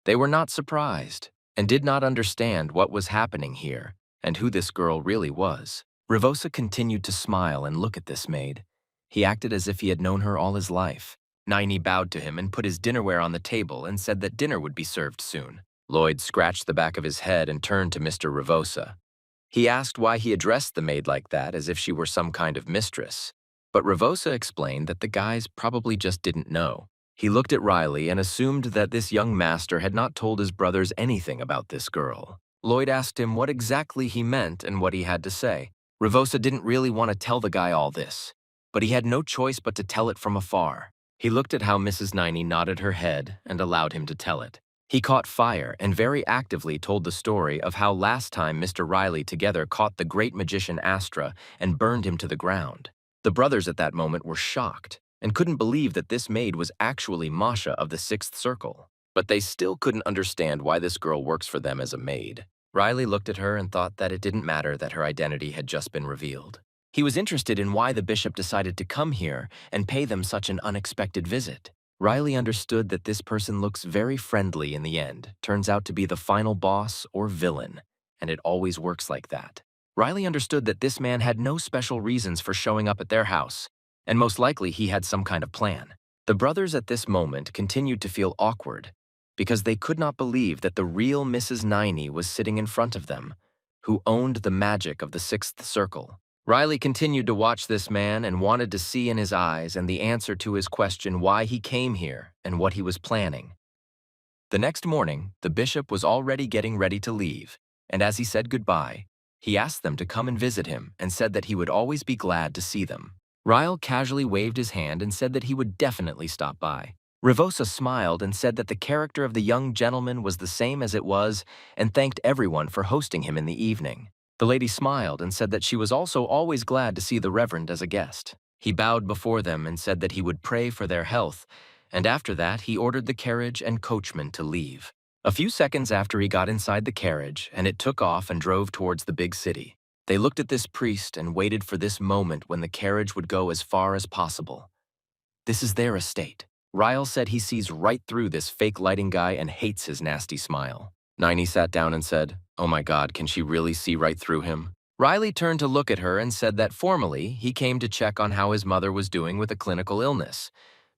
They were not surprised and did not understand what was happening here and who this girl really was. Ravosa continued to smile and look at this maid. He acted as if he had known her all his life. Niney bowed to him and put his dinnerware on the table and said that dinner would be served soon. Lloyd scratched the back of his head and turned to Mr. Ravosa. He asked why he addressed the maid like that, as if she were some kind of mistress. But Ravosa explained that the guys probably just didn't know. He looked at Riley and assumed that this young master had not told his brothers anything about this girl. Lloyd asked him what exactly he meant and what he had to say. Ravosa didn't really want to tell the guy all this, but he had no choice but to tell it from afar. He looked at how Mrs. Niney nodded her head and allowed him to tell it. He caught fire and very actively told the story of how last time Mr. Riley together caught the great magician Astra and burned him to the ground. The brothers at that moment were shocked and couldn't believe that this maid was actually Masha of the Sixth Circle. But they still couldn't understand why this girl works for them as a maid. Riley looked at her and thought that it didn't matter that her identity had just been revealed. He was interested in why the bishop decided to come here and pay them such an unexpected visit. Riley understood that this person looks very friendly in the end, turns out to be the final boss or villain, and it always works like that. Riley understood that this man had no special reasons for showing up at their house, and most likely he had some kind of plan. The brothers at this moment continued to feel awkward because they could not believe that the real Mrs. Niney was sitting in front of them, who owned the magic of the Sixth Circle. Riley continued to watch this man and wanted to see in his eyes and the answer to his question why he came here and what he was planning. The next morning, the bishop was already getting ready to leave, and as he said goodbye, he asked them to come and visit him and said that he would always be glad to see them. Ryle casually waved his hand and said that he would definitely stop by. Ravosa smiled and said that the character of the young gentleman was the same as it was and thanked everyone for hosting him in the evening. The lady smiled and said that she was also always glad to see the Reverend as a guest. He bowed before them and said that he would pray for their health, and after that he ordered the carriage and coachman to leave. A few seconds after he got inside the carriage and it took off and drove towards the big city. They looked at this priest and waited for this moment when the carriage would go as far as possible. This is their estate. Ryle said he sees right through this fake lighting guy and hates his nasty smile. Niney sat down and said, "Oh my God, can she really see right through him?" Riley turned to look at her and said that formally he came to check on how his mother was doing with a clinical illness,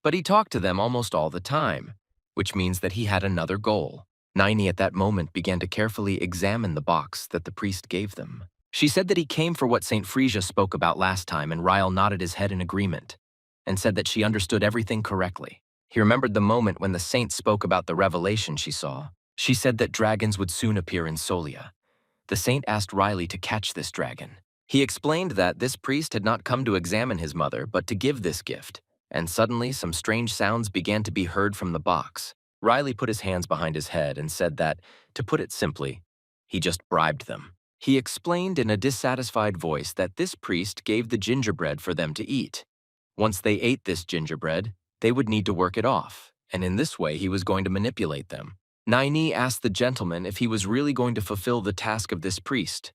but he talked to them almost all the time, which means that he had another goal. Niney at that moment began to carefully examine the box that the priest gave them. She said that he came for what St. Frisia spoke about last time, and Ryle nodded his head in agreement and said that she understood everything correctly. He remembered the moment when the saint spoke about the revelation she saw. She said that dragons would soon appear in Solia. The saint asked Riley to catch this dragon. He explained that this priest had not come to examine his mother, but to give this gift, and suddenly some strange sounds began to be heard from the box. Riley put his hands behind his head and said that, to put it simply, he just bribed them. He explained in a dissatisfied voice that this priest gave the gingerbread for them to eat. Once they ate this gingerbread, they would need to work it off, and in this way he was going to manipulate them. Naini asked the gentleman if he was really going to fulfill the task of this priest.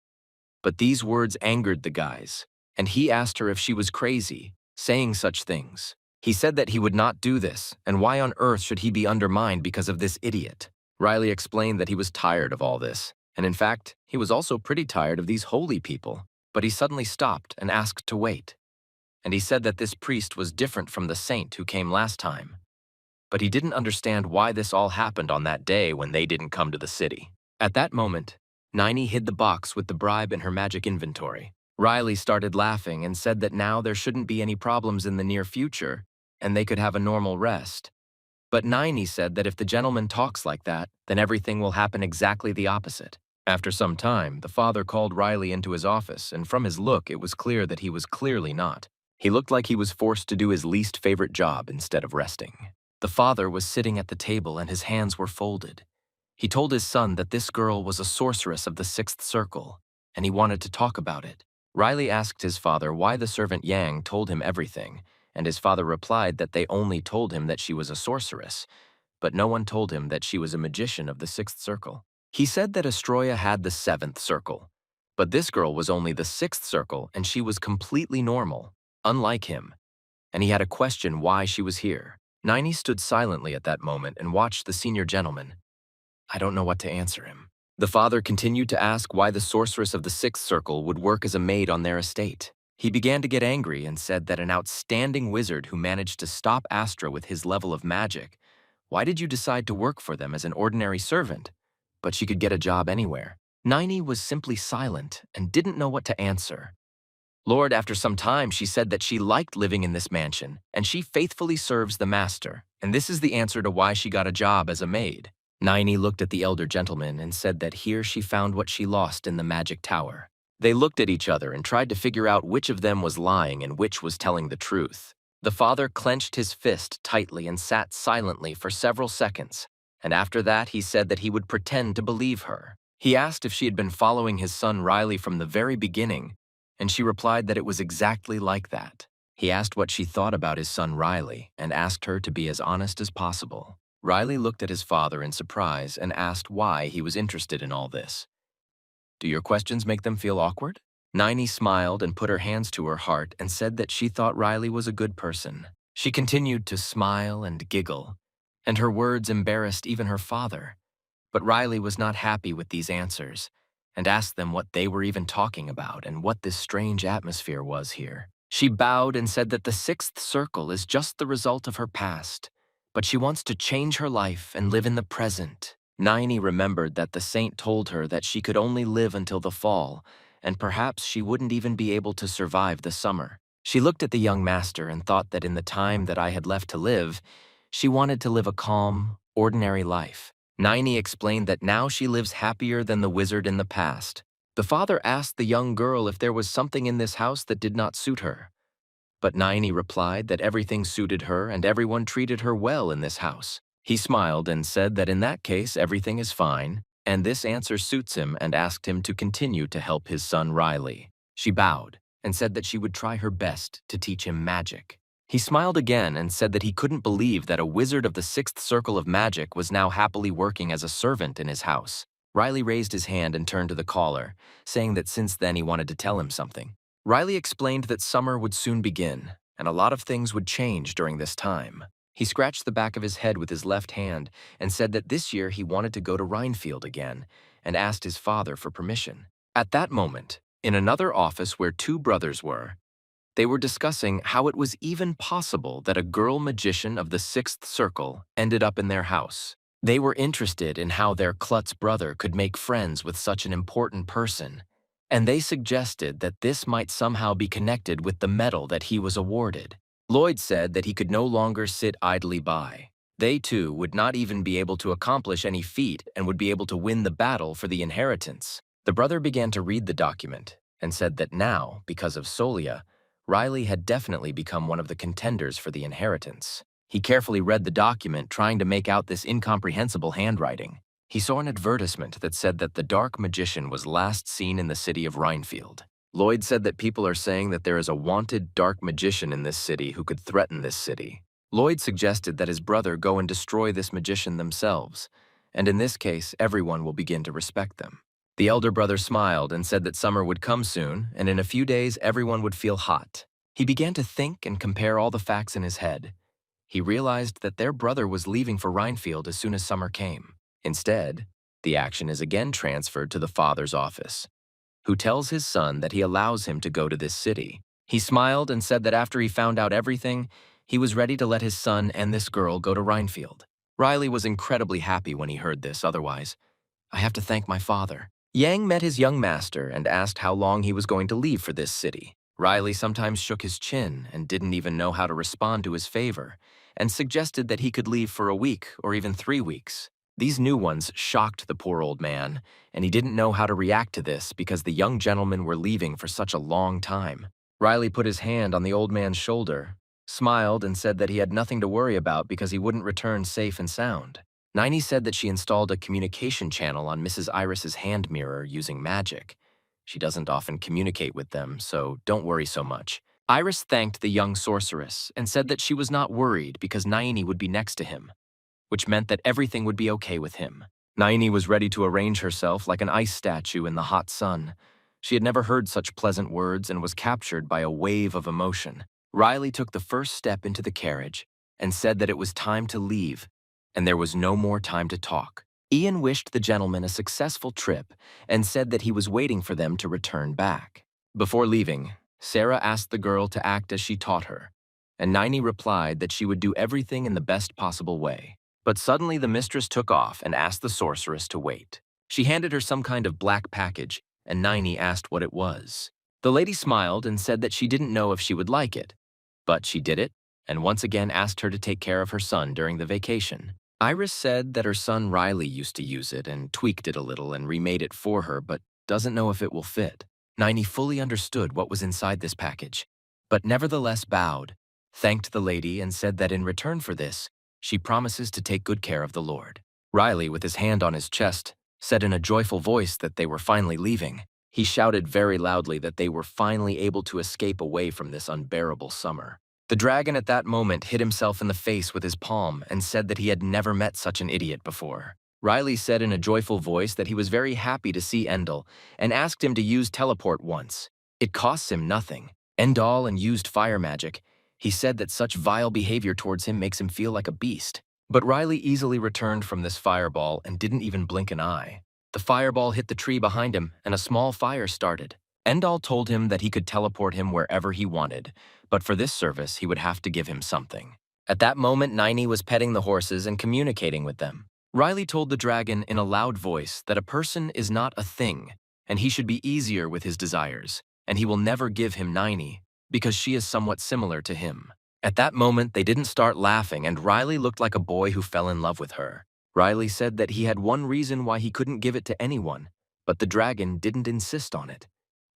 But these words angered the guys, and he asked her if she was crazy, saying such things. He said that he would not do this, and why on earth should he be undermined because of this idiot? Riley explained that he was tired of all this, and in fact, he was also pretty tired of these holy people, but he suddenly stopped and asked to wait. And he said that this priest was different from the saint who came last time. But he didn't understand why this all happened on that day when they didn't come to the city. At that moment, Naini hid the box with the bribe in her magic inventory. Riley started laughing and said that now there shouldn't be any problems in the near future, and they could have a normal rest. But Naini said that if the gentleman talks like that, then everything will happen exactly the opposite. After some time, the father called Riley into his office, and from his look, it was clear that he was clearly not. He looked like he was forced to do his least favorite job instead of resting. The father was sitting at the table and his hands were folded. He told his son that this girl was a sorceress of the sixth circle, and he wanted to talk about it. Riley asked his father why the servant Yang told him everything, and his father replied that they only told him that she was a sorceress, but no one told him that she was a magician of the sixth circle. He said that Astroya had the seventh circle, but this girl was only the sixth circle and she was completely normal, unlike him, and he had a question why she was here. Naini stood silently at that moment and watched the senior gentleman. I don't know what to answer him. The father continued to ask why the sorceress of the sixth circle would work as a maid on their estate. He began to get angry and said that an outstanding wizard who managed to stop Astra with his level of magic, why did you decide to work for them as an ordinary servant? But she could get a job anywhere. Naini was simply silent and didn't know what to answer. Lord, after some time, she said that she liked living in this mansion, and she faithfully serves the master, and this is the answer to why she got a job as a maid. Naini looked at the elder gentleman and said that here she found what she lost in the magic tower. They looked at each other and tried to figure out which of them was lying and which was telling the truth. The father clenched his fist tightly and sat silently for several seconds, and after that he said that he would pretend to believe her. He asked if she had been following his son Riley from the very beginning, and she replied that it was exactly like that. He asked what she thought about his son Riley and asked her to be as honest as possible. Riley looked at his father in surprise and asked why he was interested in all this. Do your questions make them feel awkward? Naini smiled and put her hands to her heart and said that she thought Riley was a good person. She continued to smile and giggle, and her words embarrassed even her father. But Riley was not happy with these answers and asked them what they were even talking about and what this strange atmosphere was here. She bowed and said that the sixth circle is just the result of her past, but she wants to change her life and live in the present. Naini remembered that the saint told her that she could only live until the fall, and perhaps she wouldn't even be able to survive the summer. She looked at the young master and thought that in the time that I had left to live, she wanted to live a calm, ordinary life. Naini explained that now she lives happier than the wizard in the past. The father asked the young girl if there was something in this house that did not suit her. But Naini replied that everything suited her and everyone treated her well in this house. He smiled and said that in that case everything is fine, and this answer suits him and asked him to continue to help his son Riley. She bowed and said that she would try her best to teach him magic. He smiled again and said that he couldn't believe that a wizard of the sixth circle of magic was now happily working as a servant in his house. Riley raised his hand and turned to the caller, saying that since then he wanted to tell him something. Riley explained that summer would soon begin, and a lot of things would change during this time. He scratched the back of his head with his left hand and said that this year he wanted to go to Rhinefield again and asked his father for permission. At that moment, in another office where two brothers were, they were discussing how it was even possible that a girl magician of the sixth circle ended up in their house. They were interested in how their klutz brother could make friends with such an important person, and they suggested that this might somehow be connected with the medal that he was awarded. Lloyd said that he could no longer sit idly by. They too would not even be able to accomplish any feat and would be able to win the battle for the inheritance. The brother began to read the document and said that now, because of Solia, Riley had definitely become one of the contenders for the inheritance. He carefully read the document, trying to make out this incomprehensible handwriting. He saw an advertisement that said that the dark magician was last seen in the city of Rhinefield. Lloyd said that people are saying that there is a wanted dark magician in this city who could threaten this city. Lloyd suggested that his brother go and destroy this magician themselves, and in this case, everyone will begin to respect them. The elder brother smiled and said that summer would come soon, and in a few days everyone would feel hot. He began to think and compare all the facts in his head. He realized that their brother was leaving for Rhinefield as soon as summer came. Instead, the action is again transferred to the father's office, who tells his son that he allows him to go to this city. He smiled and said that after he found out everything, he was ready to let his son and this girl go to Rhinefield. Riley was incredibly happy when he heard this, otherwise, I have to thank my father. Yang met his young master and asked how long he was going to leave for this city. Riley sometimes shook his chin and didn't even know how to respond to his favor, and suggested that he could leave for a week or even 3 weeks. These new ones shocked the poor old man, and he didn't know how to react to this because the young gentlemen were leaving for such a long time. Riley put his hand on the old man's shoulder, smiled, and said that he had nothing to worry about because he wouldn't return safe and sound. Niney said that she installed a communication channel on Mrs. Iris's hand mirror using magic. She doesn't often communicate with them, so don't worry so much. Iris thanked the young sorceress and said that she was not worried because Naini would be next to him, which meant that everything would be okay with him. Naini was ready to arrange herself like an ice statue in the hot sun. She had never heard such pleasant words and was captured by a wave of emotion. Riley took the first step into the carriage and said that it was time to leave, and there was no more time to talk. Ian wished the gentleman a successful trip and said that he was waiting for them to return back. Before leaving, Sarah asked the girl to act as she taught her, and Niney replied that she would do everything in the best possible way. But suddenly the mistress took off and asked the sorceress to wait. She handed her some kind of black package, and Niney asked what it was. The lady smiled and said that she didn't know if she would like it, but she did it, and once again asked her to take care of her son during the vacation. Iris said that her son Riley used to use it and tweaked it a little and remade it for her, but doesn't know if it will fit. Niney fully understood what was inside this package, but nevertheless bowed, thanked the lady, and said that in return for this, she promises to take good care of the Lord. Riley, with his hand on his chest, said in a joyful voice that they were finally leaving. He shouted very loudly that they were finally able to escape away from this unbearable summer. The dragon at that moment hit himself in the face with his palm and said that he had never met such an idiot before. Riley said in a joyful voice that he was very happy to see Endel and asked him to use teleport once. It costs him nothing. Endal and used fire magic. He said that such vile behavior towards him makes him feel like a beast. But Riley easily returned from this fireball and didn't even blink an eye. The fireball hit the tree behind him and a small fire started. Endal told him that he could teleport him wherever he wanted, but for this service he would have to give him something. At that moment, Niney was petting the horses and communicating with them. Riley told the dragon in a loud voice that a person is not a thing, and he should be easier with his desires, and he will never give him Niney, because she is somewhat similar to him. At that moment, they didn't start laughing, and Riley looked like a boy who fell in love with her. Riley said that he had one reason why he couldn't give it to anyone, but the dragon didn't insist on it.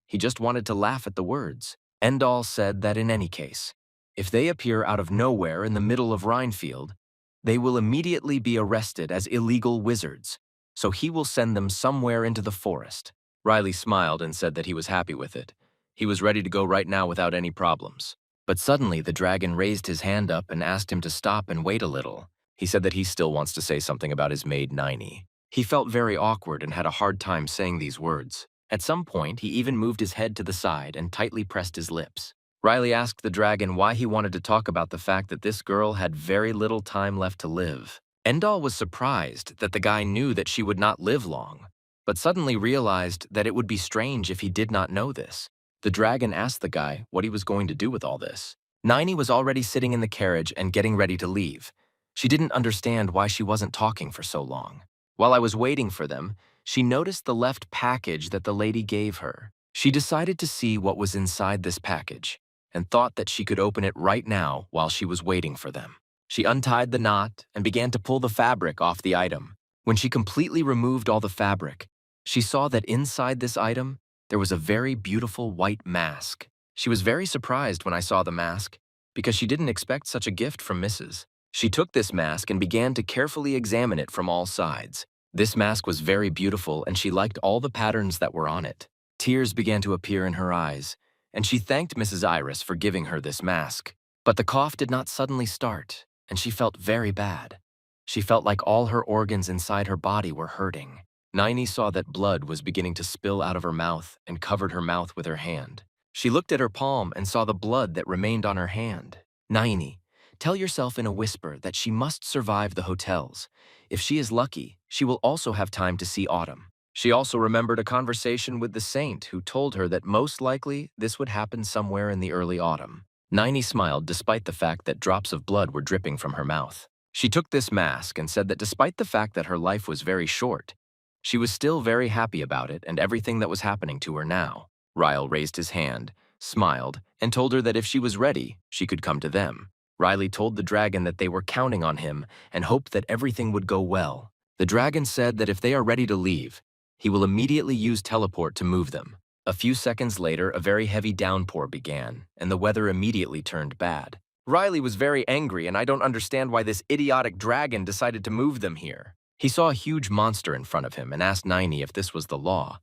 He just wanted to laugh at the words. Endal said that in any case, if they appear out of nowhere in the middle of Rhinefield, they will immediately be arrested as illegal wizards, so he will send them somewhere into the forest. Riley smiled and said that he was happy with it. He was ready to go right now without any problems. But suddenly the dragon raised his hand up and asked him to stop and wait a little. He said that he still wants to say something about his maid Niney. He felt very awkward and had a hard time saying these words. At some point, he even moved his head to the side and tightly pressed his lips. Riley asked the dragon why he wanted to talk about the fact that this girl had very little time left to live. Endal was surprised that the guy knew that she would not live long, but suddenly realized that it would be strange if he did not know this. The dragon asked the guy what he was going to do with all this. Niney was already sitting in the carriage and getting ready to leave. She didn't understand why she wasn't talking for so long. While I was waiting for them, she noticed the left package that the lady gave her. She decided to see what was inside this package and thought that she could open it right now while she was waiting for them. She untied the knot and began to pull the fabric off the item. When she completely removed all the fabric, she saw that inside this item, there was a very beautiful white mask. She was very surprised when I saw the mask because she didn't expect such a gift from Mrs. She took this mask and began to carefully examine it from all sides. This mask was very beautiful and she liked all the patterns that were on it. Tears began to appear in her eyes, and she thanked Mrs. Iris for giving her this mask. But the cough did not suddenly start, and she felt very bad. She felt like all her organs inside her body were hurting. Nini saw that blood was beginning to spill out of her mouth and covered her mouth with her hand. She looked at her palm and saw the blood that remained on her hand. Nini, tell yourself in a whisper that she must survive the hotels. If she is lucky, she will also have time to see Autumn. She also remembered a conversation with the saint who told her that most likely this would happen somewhere in the early autumn. Nini smiled despite the fact that drops of blood were dripping from her mouth. She took this mask and said that despite the fact that her life was very short, she was still very happy about it and everything that was happening to her now. Ryle raised his hand, smiled, and told her that if she was ready, she could come to them. Riley told the dragon that they were counting on him and hoped that everything would go well. The dragon said that if they are ready to leave, he will immediately use teleport to move them. A few seconds later, a very heavy downpour began, and the weather immediately turned bad. Riley was very angry, and I don't understand why this idiotic dragon decided to move them here. He saw a huge monster in front of him and asked Nini if this was the law.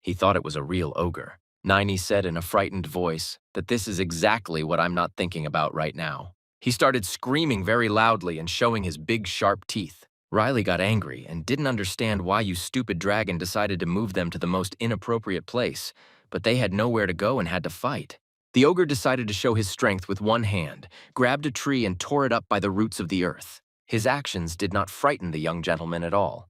He thought it was a real ogre. Nini said in a frightened voice that this is exactly what I'm not thinking about right now. He started screaming very loudly and showing his big sharp teeth. Riley got angry and didn't understand why you stupid dragon decided to move them to the most inappropriate place, but they had nowhere to go and had to fight. The ogre decided to show his strength with one hand, grabbed a tree and tore it up by the roots of the earth. His actions did not frighten the young gentleman at all.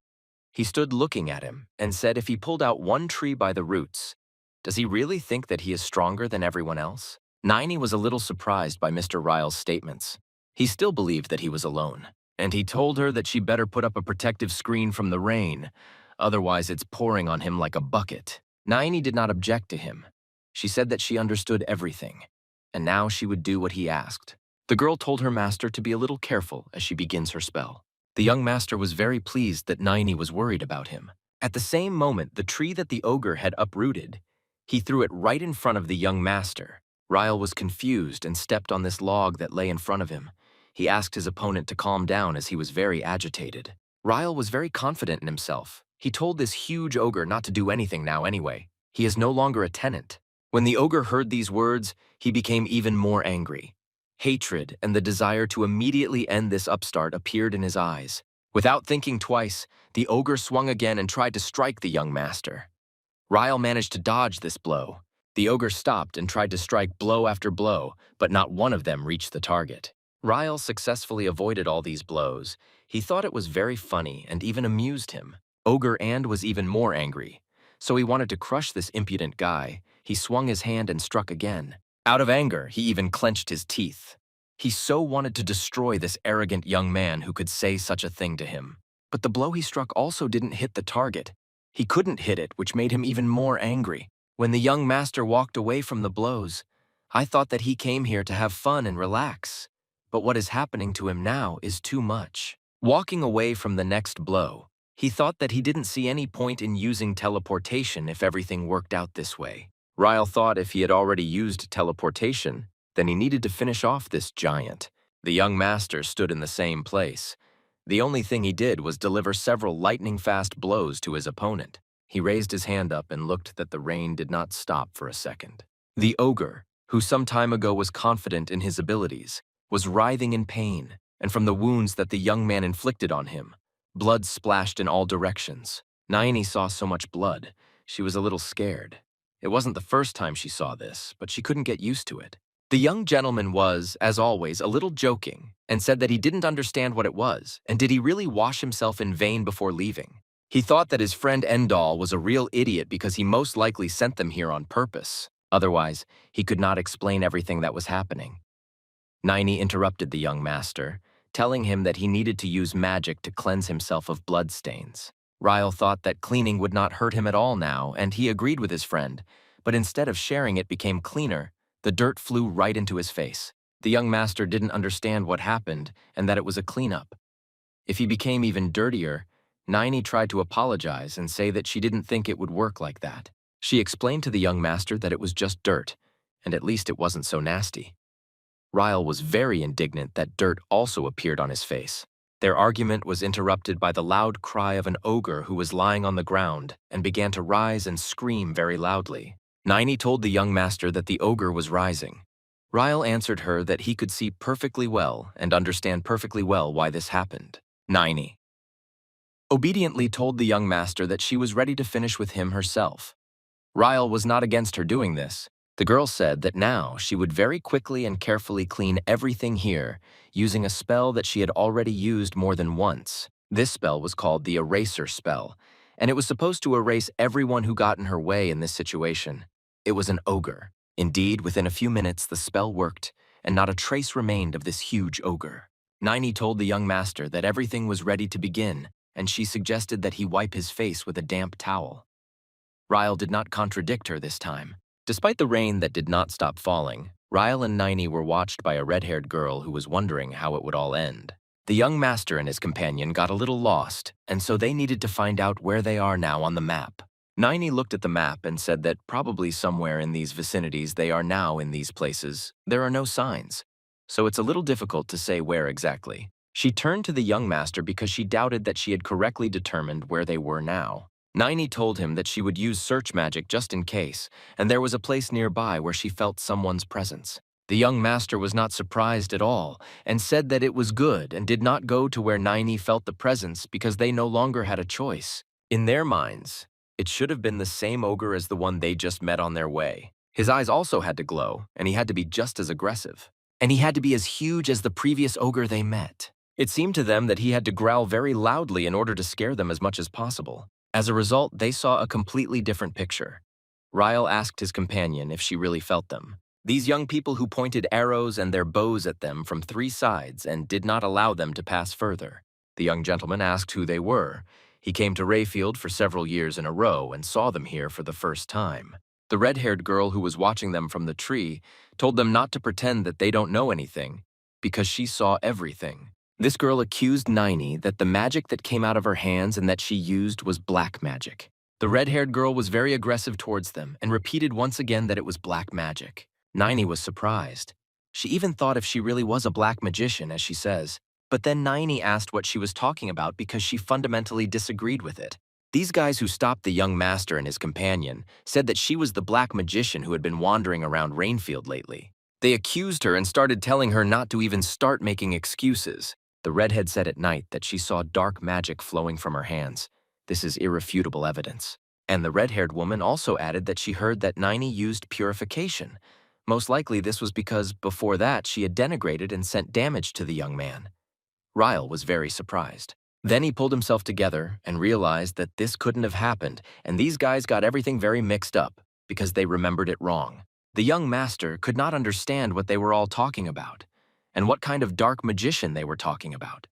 He stood looking at him and said if he pulled out one tree by the roots, does he really think that he is stronger than everyone else? Nini was a little surprised by Mr. Ryle's statements. He still believed that he was alone, and he told her that she better put up a protective screen from the rain, otherwise it's pouring on him like a bucket. Nini did not object to him. She said that she understood everything, and now she would do what he asked. The girl told her master to be a little careful as she begins her spell. The young master was very pleased that Nini was worried about him. At the same moment, the tree that the ogre had uprooted, he threw it right in front of the young master. Ryle was confused and stepped on this log that lay in front of him. He asked his opponent to calm down as he was very agitated. Ryle was very confident in himself. He told this huge ogre not to do anything now anyway. He is no longer a tenant. When the ogre heard these words, he became even more angry. Hatred and the desire to immediately end this upstart appeared in his eyes. Without thinking twice, the ogre swung again and tried to strike the young master. Ryle managed to dodge this blow. The ogre stopped and tried to strike blow after blow, but not one of them reached the target. Ryle successfully avoided all these blows. He thought it was very funny and even amused him. Ogre And was even more angry, so he wanted to crush this impudent guy. He swung his hand and struck again. Out of anger, he even clenched his teeth. He so wanted to destroy this arrogant young man who could say such a thing to him. But the blow he struck also didn't hit the target. He couldn't hit it, which made him even more angry. When the young master walked away from the blows, I thought that he came here to have fun and relax. But what is happening to him now is too much. Walking away from the next blow, he thought that he didn't see any point in using teleportation if everything worked out this way. Ryle thought if he had already used teleportation, then he needed to finish off this giant. The young master stood in the same place. The only thing he did was deliver several lightning-fast blows to his opponent. He raised his hand up and looked that the rain did not stop for a second. The ogre, who some time ago was confident in his abilities, was writhing in pain, and from the wounds that the young man inflicted on him, blood splashed in all directions. Nini saw so much blood, she was a little scared. It wasn't the first time she saw this, but she couldn't get used to it. The young gentleman was, as always, a little joking, and said that he didn't understand what it was, and did he really wash himself in vain before leaving? He thought that his friend Endall was a real idiot because he most likely sent them here on purpose. Otherwise, he could not explain everything that was happening. Nini interrupted the young master, telling him that he needed to use magic to cleanse himself of bloodstains. Ryle thought that cleaning would not hurt him at all now, and he agreed with his friend, but instead of sharing it became cleaner, the dirt flew right into his face. The young master didn't understand what happened and that it was a cleanup. If he became even dirtier, Nini tried to apologize and say that she didn't think it would work like that. She explained to the young master that it was just dirt, and at least it wasn't so nasty. Ryle was very indignant that dirt also appeared on his face. Their argument was interrupted by the loud cry of an ogre who was lying on the ground and began to rise and scream very loudly. Nini told the young master that the ogre was rising. Ryle answered her that he could see perfectly well and understand perfectly well why this happened. Naini obediently told the young master that she was ready to finish with him herself. Ryle was not against her doing this. The girl said that now she would very quickly and carefully clean everything here, using a spell that she had already used more than once. This spell was called the Eraser spell, and it was supposed to erase everyone who got in her way in this situation. It was an ogre. Indeed, within a few minutes, the spell worked, and not a trace remained of this huge ogre. Naini told the young master that everything was ready to begin, and she suggested that he wipe his face with a damp towel. Ryle did not contradict her this time. Despite the rain that did not stop falling, Ryle and Naini were watched by a red-haired girl who was wondering how it would all end. The young master and his companion got a little lost, and so they needed to find out where they are now on the map. Naini looked at the map and said that probably somewhere in these vicinities they are now in these places. There are no signs, so it's a little difficult to say where exactly. She turned to the young master because she doubted that she had correctly determined where they were now. Naini told him that she would use search magic just in case, and there was a place nearby where she felt someone's presence. The young master was not surprised at all and said that it was good and did not go to where Naini felt the presence because they no longer had a choice. In their minds, it should have been the same ogre as the one they just met on their way. His eyes also had to glow, and he had to be just as aggressive. And he had to be as huge as the previous ogre they met. It seemed to them that he had to growl very loudly in order to scare them as much as possible. As a result, they saw a completely different picture. Ryle asked his companion if she really felt them. These young people who pointed arrows and their bows at them from 3 sides and did not allow them to pass further. The young gentleman asked who they were. He came to Rayfield for several years in a row and saw them here for the first time. The red-haired girl who was watching them from the tree told them not to pretend that they don't know anything, because she saw everything. This girl accused Naini that the magic that came out of her hands and that she used was black magic. The red-haired girl was very aggressive towards them and repeated once again that it was black magic. Naini was surprised. She even thought if she really was a black magician, as she says. But then Naini asked what she was talking about because she fundamentally disagreed with it. These guys who stopped the young master and his companion said that she was the black magician who had been wandering around Rainfield lately. They accused her and started telling her not to even start making excuses. The redhead said at night that she saw dark magic flowing from her hands. This is irrefutable evidence. And the red-haired woman also added that she heard that Naini used purification. Most likely this was because before that she had denigrated and sent damage to the young man. Ryle was very surprised. Then he pulled himself together and realized that this couldn't have happened, and these guys got everything very mixed up because they remembered it wrong. The young master could not understand what they were all talking about and what kind of dark magician they were talking about.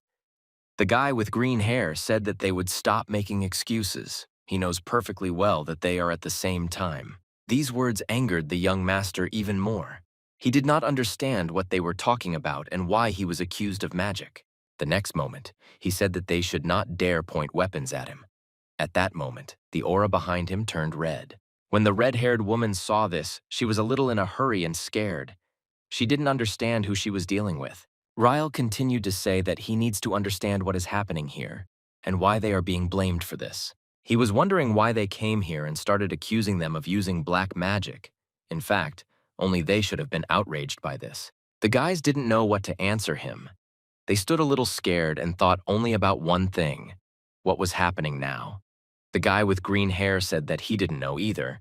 The guy with green hair said that they would stop making excuses. He knows perfectly well that they are at the same time. These words angered the young master even more. He did not understand what they were talking about and why he was accused of magic. The next moment, he said that they should not dare point weapons at him. At that moment, the aura behind him turned red. When the red-haired woman saw this, she was a little in a hurry and scared. She didn't understand who she was dealing with. Ryle continued to say that he needs to understand what is happening here and why they are being blamed for this. He was wondering why they came here and started accusing them of using black magic. In fact, only they should have been outraged by this. The guys didn't know what to answer him. They stood a little scared and thought only about one thing: what was happening now. The guy with green hair said that he didn't know either,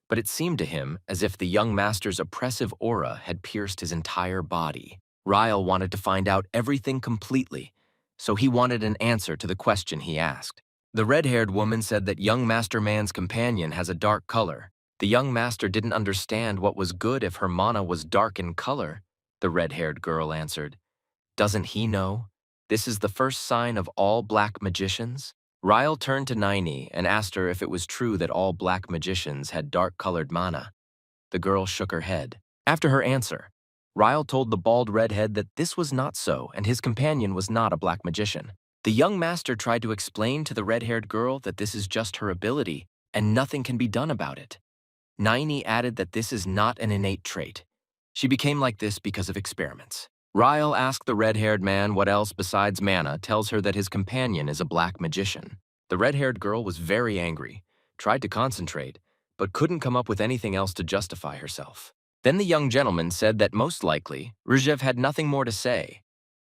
but it seemed to him as if the young master's oppressive aura had pierced his entire body. Ryle wanted to find out everything completely, so he wanted an answer to the question he asked. The red-haired woman said that young Master Man's companion has a dark color. The young master didn't understand what was good if her mana was dark in color. The red-haired girl answered, "Doesn't he know? This is the first sign of all black magicians." Ryle turned to Naini and asked her if it was true that all black magicians had dark-colored mana. The girl shook her head. After her answer, Ryle told the bald redhead that this was not so and his companion was not a black magician. The young master tried to explain to the red-haired girl that this is just her ability and nothing can be done about it. Naini added that this is not an innate trait. She became like this because of experiments. Ryle asked the red-haired man what else besides mana tells her that his companion is a black magician. The red-haired girl was very angry, tried to concentrate, but couldn't come up with anything else to justify herself. Then the young gentleman said that most likely, Rzhev had nothing more to say.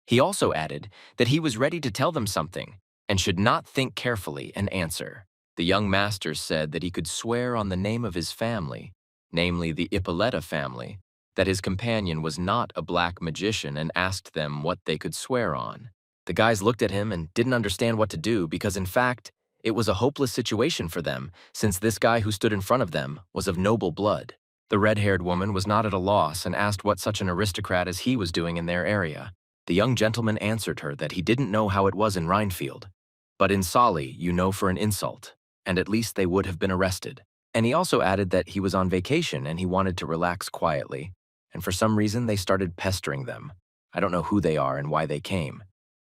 He also added that he was ready to tell them something and should not think carefully and answer. The young master said that he could swear on the name of his family, namely the Ippolita family, that his companion was not a black magician and asked them what they could swear on. The guys looked at him and didn't understand what to do because, in fact, it was a hopeless situation for them since this guy who stood in front of them was of noble blood. The red-haired woman was not at a loss and asked what such an aristocrat as he was doing in their area. The young gentleman answered her that he didn't know how it was in Rhinefield, but in Solly you know for an insult, and at least they would have been arrested. And he also added that he was on vacation and he wanted to relax quietly, and for some reason they started pestering them. I don't know who they are and why they came.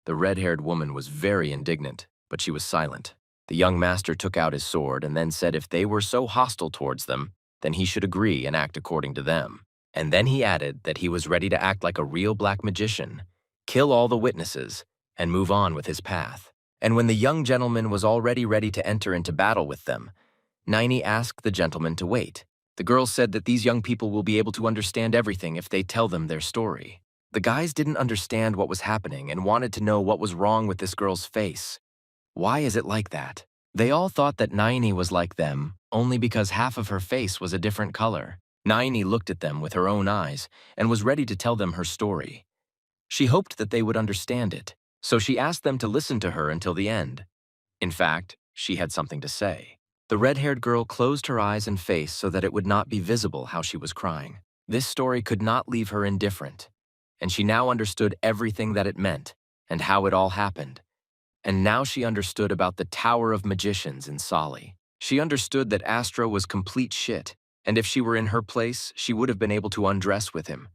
The red-haired woman was very indignant, but she was silent. The young master took out his sword and then said if they were so hostile towards them, then he should agree and act according to them. And then he added that he was ready to act like a real black magician, kill all the witnesses, and move on with his path. And when the young gentleman was already ready to enter into battle with them, Niney asked the gentleman to wait. The girl said that these young people will be able to understand everything if they tell them their story. The guys didn't understand what was happening and wanted to know what was wrong with this girl's face. Why is it like that? They all thought that Niney was like them only because half of her face was a different color. Niney looked at them with her own eyes and was ready to tell them her story. She hoped that they would understand it, so she asked them to listen to her until the end. In fact, she had something to say. The red-haired girl closed her eyes and face so that it would not be visible how she was crying. This story could not leave her indifferent, and she now understood everything that it meant and how it all happened. And now she understood about the Tower of Magicians in Solly. She understood that Astro was complete shit, and if she were in her place, she would have been able to undress with him.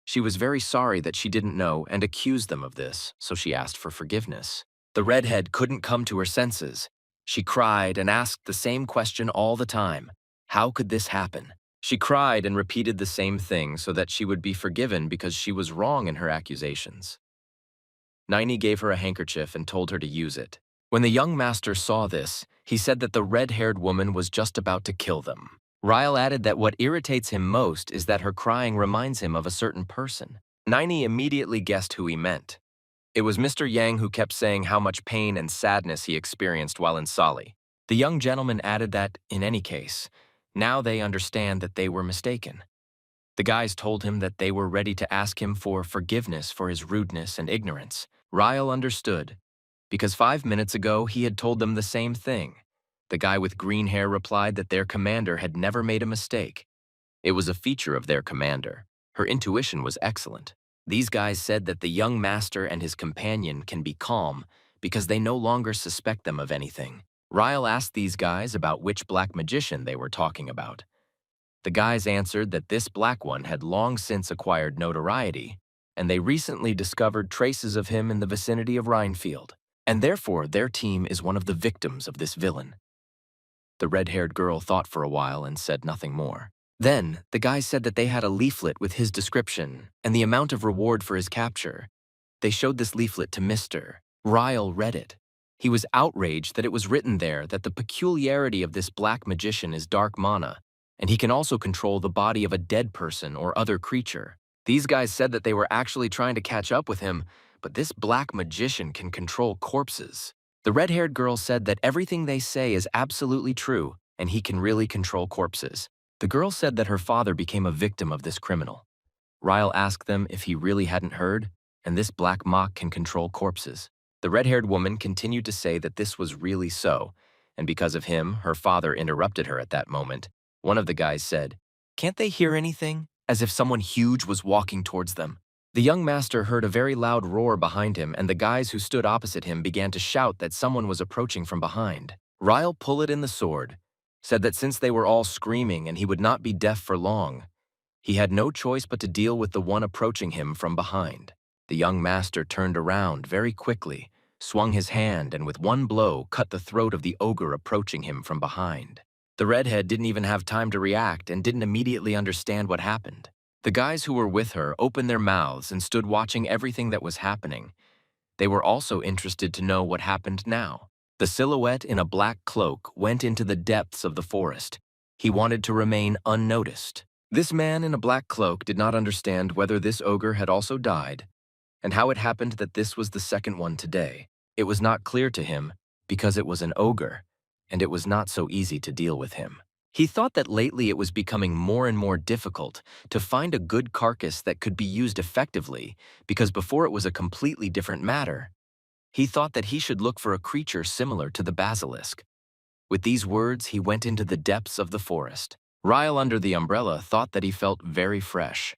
She was very sorry that she didn't know and accused them of this, so she asked for forgiveness. The redhead couldn't come to her senses. She cried and asked the same question all the time. How could this happen? She cried and repeated the same thing so that she would be forgiven because she was wrong in her accusations. Niney gave her a handkerchief and told her to use it. When the young master saw this, he said that the red-haired woman was just about to kill them. Ryle added that what irritates him most is that her crying reminds him of a certain person. Niney immediately guessed who he meant. It was Mr. Yang who kept saying how much pain and sadness he experienced while in Solly. The young gentleman added that, in any case, now they understand that they were mistaken. The guys told him that they were ready to ask him for forgiveness for his rudeness and ignorance. Ryle understood, because 5 minutes ago he had told them the same thing. The guy with green hair replied that their commander had never made a mistake. It was a feature of their commander. Her intuition was excellent. These guys said that the young master and his companion can be calm because they no longer suspect them of anything. Ryle asked these guys about which black magician they were talking about. The guys answered that this black one had long since acquired notoriety, and they recently discovered traces of him in the vicinity of Rhinefield, and therefore their team is one of the victims of this villain. The red-haired girl thought for a while and said nothing more. Then, the guys said that they had a leaflet with his description and the amount of reward for his capture. They showed this leaflet to Mr. Ryle read it. He was outraged that it was written there that the peculiarity of this black magician is dark mana, and he can also control the body of a dead person or other creature. These guys said that they were actually trying to catch up with him, but this black magician can control corpses. The red-haired girl said that everything they say is absolutely true, and he can really control corpses. The girl said that her father became a victim of this criminal. Ryle asked them if he really hadn't heard, and this black mock can control corpses. The red-haired woman continued to say that this was really so, and because of him, her father interrupted her at that moment. One of the guys said, "Can't they hear anything?" As if someone huge was walking towards them. The young master heard a very loud roar behind him, and the guys who stood opposite him began to shout that someone was approaching from behind. Ryle pulled in the sword, said that since they were all screaming and he would not be deaf for long, he had no choice but to deal with the one approaching him from behind. The young master turned around very quickly, swung his hand, and with one blow cut the throat of the ogre approaching him from behind. The redhead didn't even have time to react and didn't immediately understand what happened. The guys who were with her opened their mouths and stood watching everything that was happening. They were also interested to know what happened now. The silhouette in a black cloak went into the depths of the forest. He wanted to remain unnoticed. This man in a black cloak did not understand whether this ogre had also died, And how it happened that this was the second one today, it was not clear to him because it was an ogre, and it was not so easy to deal with him. He thought that lately it was becoming more and more difficult to find a good carcass that could be used effectively because before it was a completely different matter. He thought that he should look for a creature similar to the basilisk. With these words, he went into the depths of the forest. Ryle under the umbrella thought that he felt very fresh.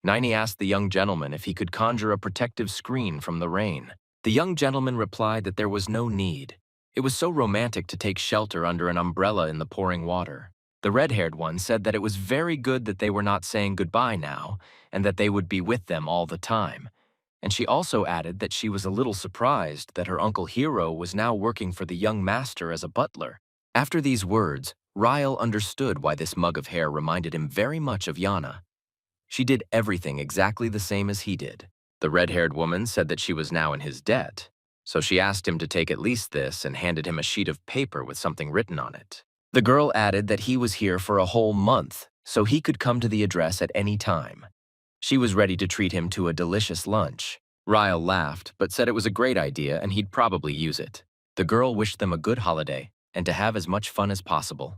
Niney asked the young gentleman if he could conjure a protective screen from the rain. The young gentleman replied that there was no need. It was so romantic to take shelter under an umbrella in the pouring water. The red-haired one said that it was very good that they were not saying goodbye now, and that they would be with them all the time. And she also added that she was a little surprised that her Uncle Hero was now working for the young master as a butler. After these words, Ryle understood why this mug of hair reminded him very much of Yana. She did everything exactly the same as he did. The red-haired woman said that she was now in his debt, so she asked him to take at least this and handed him a sheet of paper with something written on it. The girl added that he was here for a whole month, so he could come to the address at any time. She was ready to treat him to a delicious lunch. Ryle laughed, but said it was a great idea and he'd probably use it. The girl wished them a good holiday and to have as much fun as possible.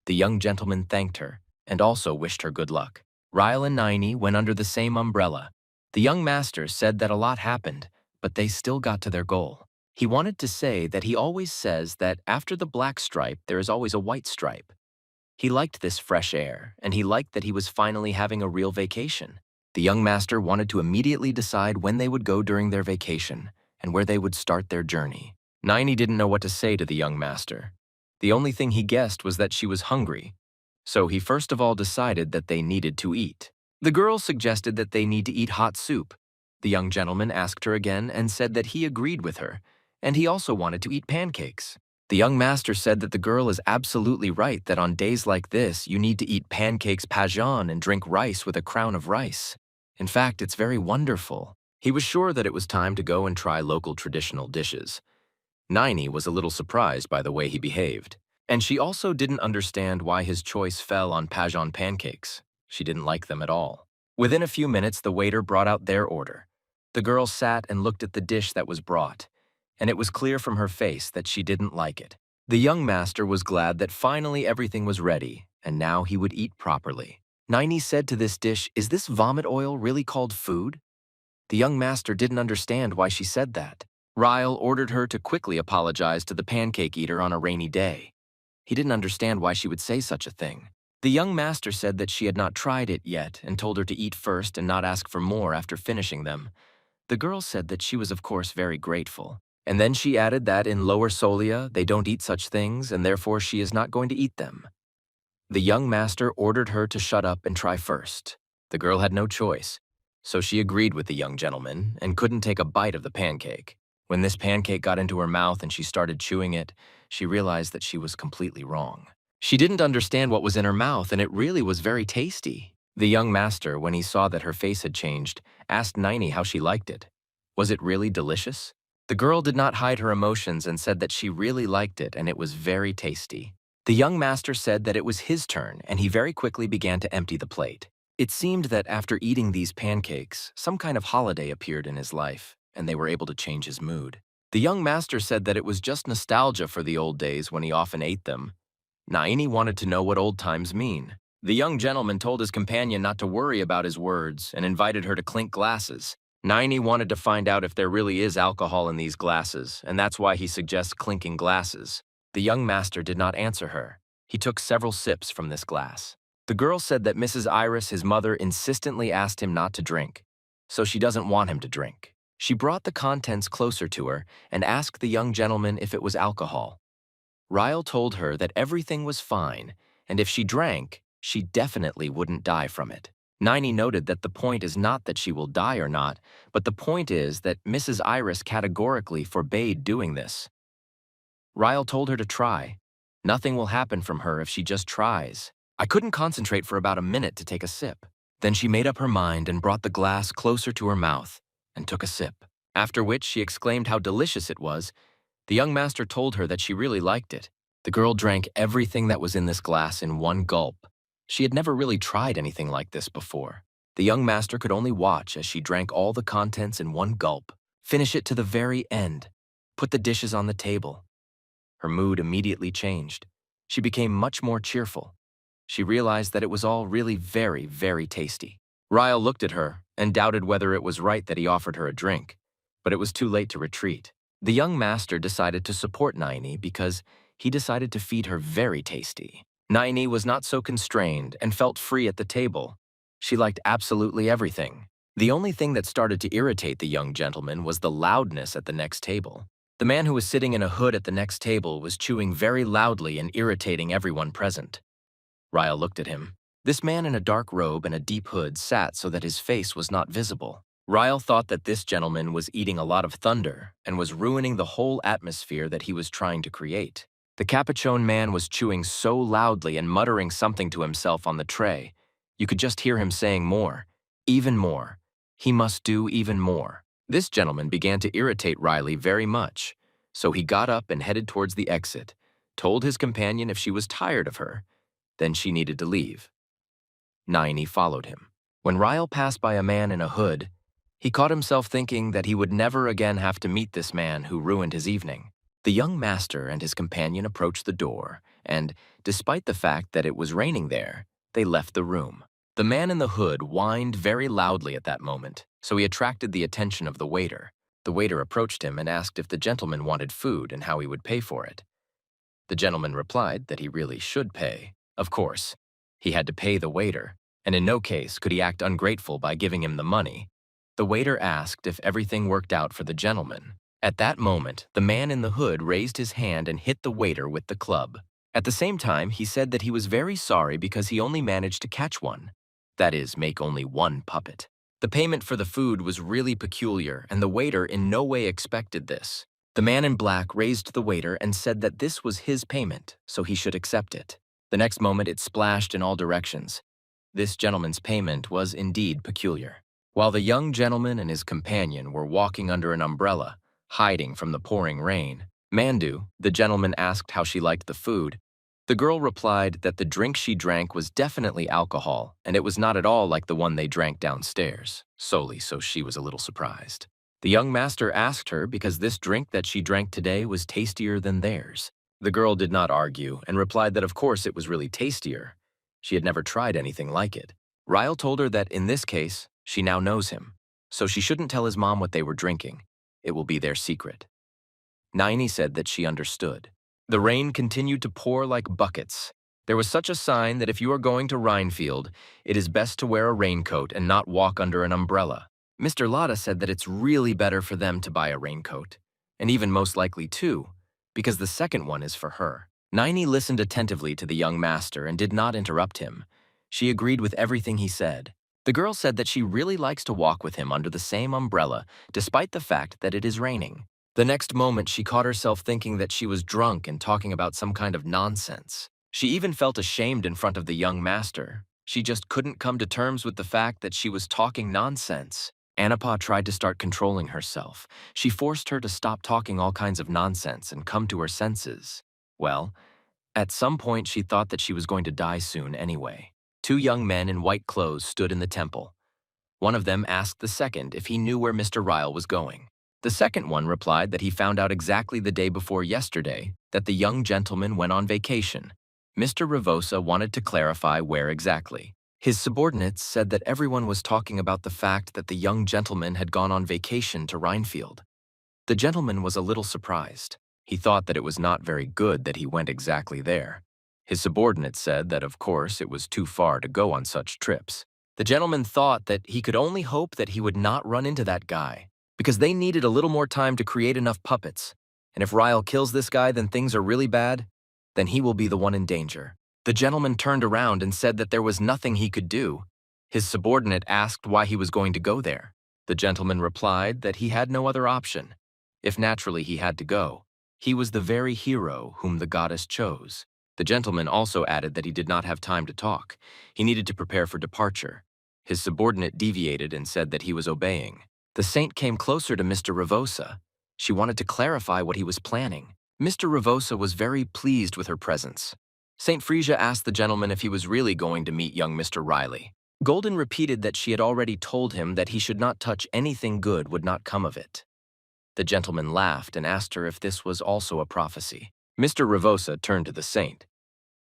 The young gentleman thanked her and also wished her good luck. Ryle and Niney went under the same umbrella. The young master said that a lot happened, but they still got to their goal. He wanted to say that he always says that after the black stripe, there is always a white stripe. He liked this fresh air, and he liked that he was finally having a real vacation. The young master wanted to immediately decide when they would go during their vacation and where they would start their journey. Niney didn't know what to say to the young master. The only thing he guessed was that she was hungry, so he first of all decided that they needed to eat. The girl suggested that they need to eat hot soup. The young gentleman asked her again and said that he agreed with her, and he also wanted to eat pancakes. The young master said that the girl is absolutely right that on days like this, you need to eat pancakes pajon and drink rice with a crown of rice. In fact, it's very wonderful. He was sure that it was time to go and try local traditional dishes. Niney was a little surprised by the way he behaved, and she also didn't understand why his choice fell on pajon pancakes. She didn't like them at all. Within a few minutes, the waiter brought out their order. The girl sat and looked at the dish that was brought, and it was clear from her face that she didn't like it. The young master was glad that finally everything was ready, and now he would eat properly. Niney said to this dish, "Is this vomit oil really called food?" The young master didn't understand why she said that. Ryle ordered her to quickly apologize to the pancake eater on a rainy day. He didn't understand why she would say such a thing. The young master said that she had not tried it yet and told her to eat first and not ask for more after finishing them. The girl said that she was of course very grateful. And then she added that in Lower Solia they don't eat such things and therefore she is not going to eat them. The young master ordered her to shut up and try first. The girl had no choice, so she agreed with the young gentleman and couldn't take a bite of the pancake. When this pancake got into her mouth and she started chewing it, she realized that she was completely wrong. She didn't understand what was in her mouth, and it really was very tasty. The young master, when he saw that her face had changed, asked Niney how she liked it. Was it really delicious? The girl did not hide her emotions and said that she really liked it and it was very tasty. The young master said that it was his turn, and he very quickly began to empty the plate. It seemed that after eating these pancakes, some kind of holiday appeared in his life, and they were able to change his mood. The young master said that it was just nostalgia for the old days when he often ate them. Naini wanted to know what old times mean. The young gentleman told his companion not to worry about his words and invited her to clink glasses. Naini wanted to find out if there really is alcohol in these glasses, and that's why he suggests clinking glasses. The young master did not answer her. He took several sips from this glass. The girl said that Mrs. Iris, his mother, insistently asked him not to drink, so she doesn't want him to drink. She brought the contents closer to her and asked the young gentleman if it was alcohol. Ryle told her that everything was fine, and if she drank, she definitely wouldn't die from it. Niney noted that the point is not that she will die or not, but the point is that Mrs. Iris categorically forbade doing this. Ryle told her to try. Nothing will happen from her if she just tries. I couldn't concentrate for about a minute to take a sip. Then she made up her mind and brought the glass closer to her mouth and took a sip, after which she exclaimed how delicious it was. The young master told her that she really liked it. The girl drank everything that was in this glass in one gulp. She had never really tried anything like this before. The young master could only watch as she drank all the contents in one gulp, finish it to the very end, put the dishes on the table. Her mood immediately changed. She became much more cheerful. She realized that it was all really very, very tasty. Ryle looked at her and doubted whether it was right that he offered her a drink, but it was too late to retreat. The young master decided to support Naini because he decided to feed her very tasty. Naini was not so constrained and felt free at the table. She liked absolutely everything. The only thing that started to irritate the young gentleman was the loudness at the next table. The man who was sitting in a hood at the next table was chewing very loudly and irritating everyone present. Ryle looked at him. This man in a dark robe and a deep hood sat so that his face was not visible. Ryle thought that this gentleman was eating a lot of thunder and was ruining the whole atmosphere that he was trying to create. The capuchon man was chewing so loudly and muttering something to himself on the tray. You could just hear him saying more, even more. He must do even more. This gentleman began to irritate Riley very much, so he got up and headed towards the exit, told his companion if she was tired of her, then she needed to leave. Naini followed him. When Ryle passed by a man in a hood, he caught himself thinking that he would never again have to meet this man who ruined his evening. The young master and his companion approached the door, and, despite the fact that it was raining there, they left the room. The man in the hood whined very loudly at that moment, so he attracted the attention of the waiter. The waiter approached him and asked if the gentleman wanted food and how he would pay for it. The gentleman replied that he really should pay. Of course, he had to pay the waiter, and in no case could he act ungrateful by giving him the money. The waiter asked if everything worked out for the gentleman. At that moment, the man in the hood raised his hand and hit the waiter with the club. At the same time, he said that he was very sorry because he only managed to catch one. That is, make only one puppet. The payment for the food was really peculiar, and the waiter in no way expected this. The man in black raised the waiter and said that this was his payment, so he should accept it. The next moment, it splashed in all directions. This gentleman's payment was indeed peculiar. While the young gentleman and his companion were walking under an umbrella, hiding from the pouring rain, Mandu, the gentleman, asked how she liked the food. The girl replied that the drink she drank was definitely alcohol, and it was not at all like the one they drank downstairs, solely so she was a little surprised. The young master asked her because this drink that she drank today was tastier than theirs. The girl did not argue and replied that of course it was really tastier. She had never tried anything like it. Ryle told her that in this case, she now knows him, so she shouldn't tell his mom what they were drinking. It will be their secret. Naini said that she understood. The rain continued to pour like buckets. There was such a sign that if you are going to Rhinefield, it is best to wear a raincoat and not walk under an umbrella. Mr. Lotta said that it's really better for them to buy a raincoat, and even most likely two, because the second one is for her. Naini listened attentively to the young master and did not interrupt him. She agreed with everything he said. The girl said that she really likes to walk with him under the same umbrella, despite the fact that it is raining. The next moment, she caught herself thinking that she was drunk and talking about some kind of nonsense. She even felt ashamed in front of the young master. She just couldn't come to terms with the fact that she was talking nonsense. Anapa tried to start controlling herself. She forced her to stop talking all kinds of nonsense and come to her senses. Well, at some point she thought that she was going to die soon anyway. Two young men in white clothes stood in the temple. One of them asked the second if he knew where Mr. Ryle was going. The second one replied that he found out exactly the day before yesterday that the young gentleman went on vacation. Mr. Ravosa wanted to clarify where exactly. His subordinates said that everyone was talking about the fact that the young gentleman had gone on vacation to Rhinefield. The gentleman was a little surprised. He thought that it was not very good that he went exactly there. His subordinates said that, of course, it was too far to go on such trips. The gentleman thought that he could only hope that he would not run into that guy, because they needed a little more time to create enough puppets. And if Ryle kills this guy, then things are really bad. Then he will be the one in danger. The gentleman turned around and said that there was nothing he could do. His subordinate asked why he was going to go there. The gentleman replied that he had no other option. If naturally he had to go, he was the very hero whom the goddess chose. The gentleman also added that he did not have time to talk. He needed to prepare for departure. His subordinate deviated and said that he was obeying. The saint came closer to Mr. Ravosa. She wanted to clarify what he was planning. Mr. Ravosa was very pleased with her presence. Saint Frisia asked the gentleman if he was really going to meet young Mr. Riley. Golden repeated that she had already told him that he should not touch anything good would not come of it. The gentleman laughed and asked her if this was also a prophecy. Mr. Ravosa turned to the saint.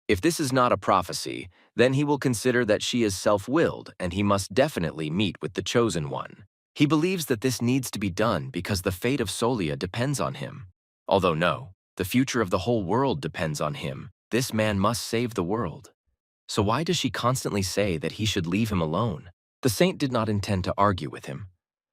If this is not a prophecy, then he will consider that she is self-willed and he must definitely meet with the chosen one. He believes that this needs to be done because the fate of Solia depends on him. Although no, the future of the whole world depends on him. This man must save the world. So why does she constantly say that he should leave him alone? The saint did not intend to argue with him.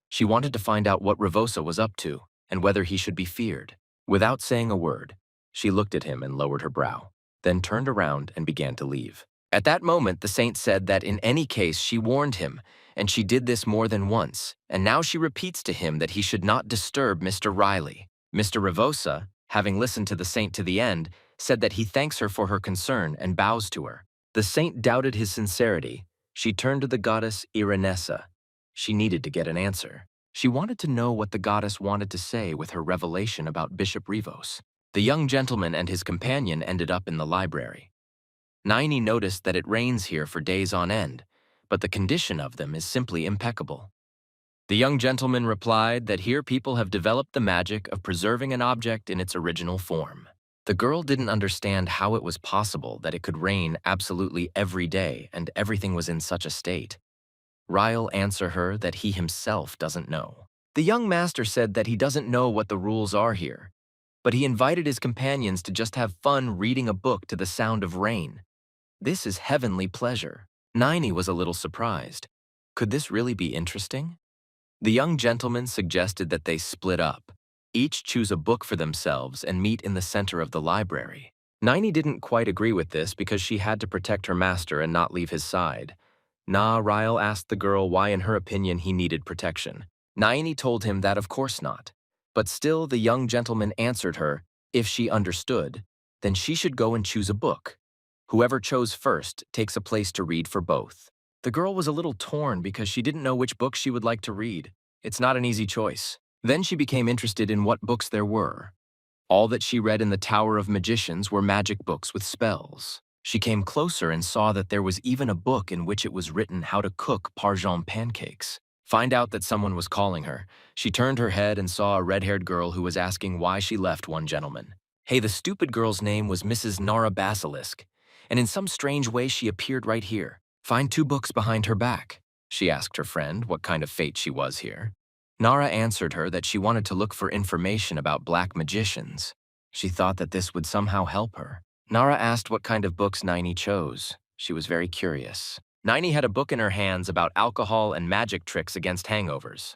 She wanted to find out what Ravosa was up to and whether he should be feared. Without saying a word, she looked at him and lowered her brow, then turned around and began to leave. At that moment, the saint said that in any case she warned him, and she did this more than once, and now she repeats to him that he should not disturb Mr. Riley. Mr. Ravosa, having listened to the saint to the end, said that he thanks her for her concern and bows to her. The saint doubted his sincerity. She turned to the goddess Irenessa. She needed to get an answer. She wanted to know what the goddess wanted to say with her revelation about Bishop Rivos. The young gentleman and his companion ended up in the library. Naini noticed that it rains here for days on end, but the condition of them is simply impeccable. The young gentleman replied that here people have developed the magic of preserving an object in its original form. The girl didn't understand how it was possible that it could rain absolutely every day and everything was in such a state. Ryle answered her that he himself doesn't know. The young master said that he doesn't know what the rules are here, but he invited his companions to just have fun reading a book to the sound of rain. This is heavenly pleasure. Naini was a little surprised. Could this really be interesting? The young gentleman suggested that they split up, each choose a book for themselves and meet in the center of the library. Naini didn't quite agree with this because she had to protect her master and not leave his side. Ryle asked the girl why in her opinion he needed protection. Naini told him that of course not. But still the young gentleman answered her, if she understood, then she should go and choose a book. Whoever chose first takes a place to read for both. The girl was a little torn because she didn't know which book she would like to read. It's not an easy choice. Then she became interested in what books there were. All that she read in the Tower of Magicians were magic books with spells. She came closer and saw that there was even a book in which it was written how to cook parmesan pancakes. Find out that someone was calling her. She turned her head and saw a red-haired girl who was asking why she left one gentleman. Hey, the stupid girl's name was Mrs. Nara Basilisk, and in some strange way she appeared right here. Find 2 books behind her back. She asked her friend what kind of fate she was here. Nara answered her that she wanted to look for information about black magicians. She thought that this would somehow help her. Nara asked what kind of books Naini chose. She was very curious. Naini had a book in her hands about alcohol and magic tricks against hangovers.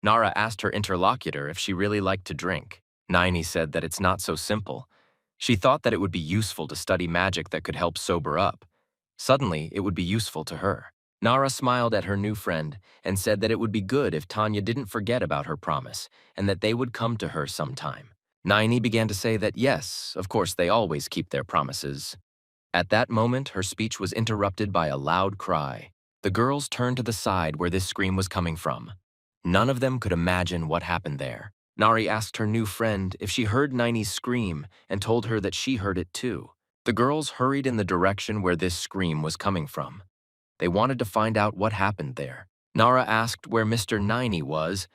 Nara asked her interlocutor if she really liked to drink. Naini said that it's not so simple. She thought that it would be useful to study magic that could help sober up. Suddenly, it would be useful to her. Nara smiled at her new friend and said that it would be good if Tanya didn't forget about her promise and that they would come to her sometime. Naini began to say that yes, of course they always keep their promises. At that moment, her speech was interrupted by a loud cry. The girls turned to the side where this scream was coming from. None of them could imagine what happened there. Nari asked her new friend if she heard Naini's scream and told her that she heard it too. The girls hurried in the direction where this scream was coming from. They wanted to find out what happened there. Nara asked where Mr. Naini was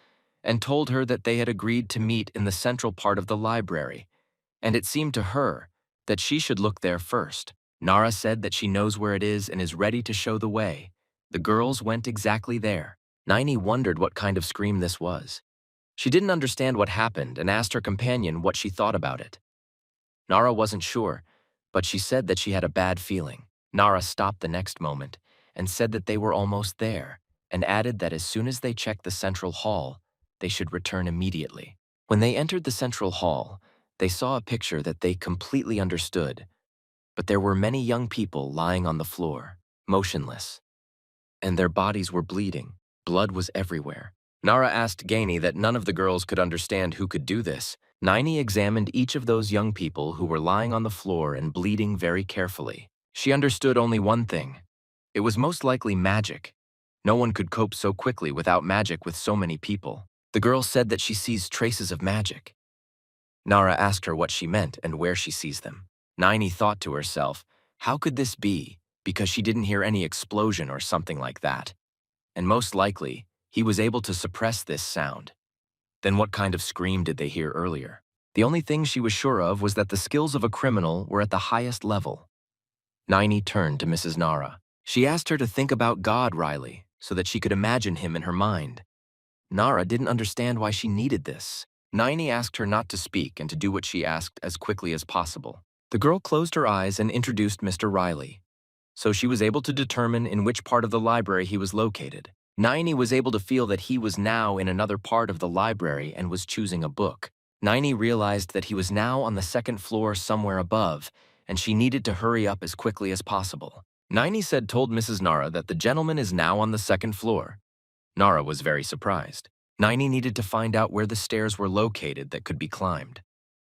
and told her that they had agreed to meet in the central part of the library, and it seemed to her that she should look there first. Nara said that she knows where it is and is ready to show the way. The girls went exactly there. Naini wondered what kind of scream this was. She didn't understand what happened and asked her companion what she thought about it. Nara wasn't sure, but she said that she had a bad feeling. Nara stopped the next moment and said that they were almost there, and added that as soon as they checked the central hall, they should return immediately. When they entered the central hall, they saw a picture that they completely understood, but there were many young people lying on the floor, motionless, and their bodies were bleeding. Blood was everywhere. Nara asked Gaini that none of the girls could understand who could do this. Naini examined each of those young people who were lying on the floor and bleeding very carefully. She understood only one thing. It was most likely magic. No one could cope so quickly without magic with so many people. The girl said that she sees traces of magic. Nara asked her what she meant and where she sees them. Naini thought to herself, how could this be? because she didn't hear any explosion or something like that. And most likely, he was able to suppress this sound. Then what kind of scream did they hear earlier? The only thing she was sure of was that the skills of a criminal were at the highest level. Niney turned to Mrs. Nara. She asked her to think about God, Riley, so that she could imagine him in her mind. Nara didn't understand why she needed this. Niney asked her not to speak and to do what she asked as quickly as possible. The girl closed her eyes and introduced Mr. Riley. So she was able to determine in which part of the library he was located. Niney was able to feel that he was now in another part of the library and was choosing a book. Niney realized that he was now on the second floor somewhere above, and she needed to hurry up as quickly as possible. Niney told Mrs. Nara that the gentleman is now on the second floor. Nara was very surprised. Niney needed to find out where the stairs were located that could be climbed.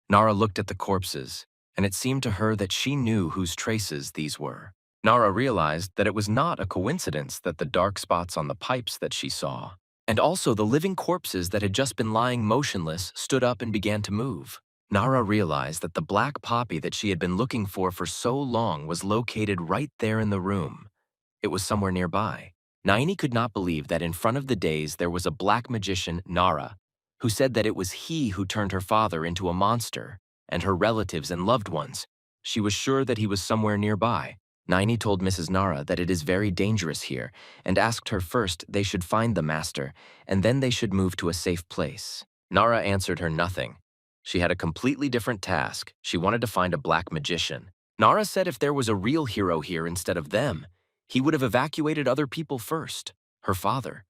Nara looked at the corpses, and it seemed to her that she knew whose traces these were. Nara realized that it was not a coincidence that the dark spots on the pipes that she saw, and also the living corpses that had just been lying motionless, stood up and began to move. Nara realized that the black poppy that she had been looking for so long was located right there in the room. It was somewhere nearby. Niney could not believe that in front of the days there was a black magician, Nara, who said that it was he who turned her father into a monster, and her relatives and loved ones. She was sure that he was somewhere nearby. Niney told Mrs. Nara that it is very dangerous here, and asked her first they should find the master, and then they should move to a safe place. Nara answered her nothing. She had a completely different task. She wanted to find a black magician. Nara said if there was a real hero here instead of them, he would have evacuated other people first, her father.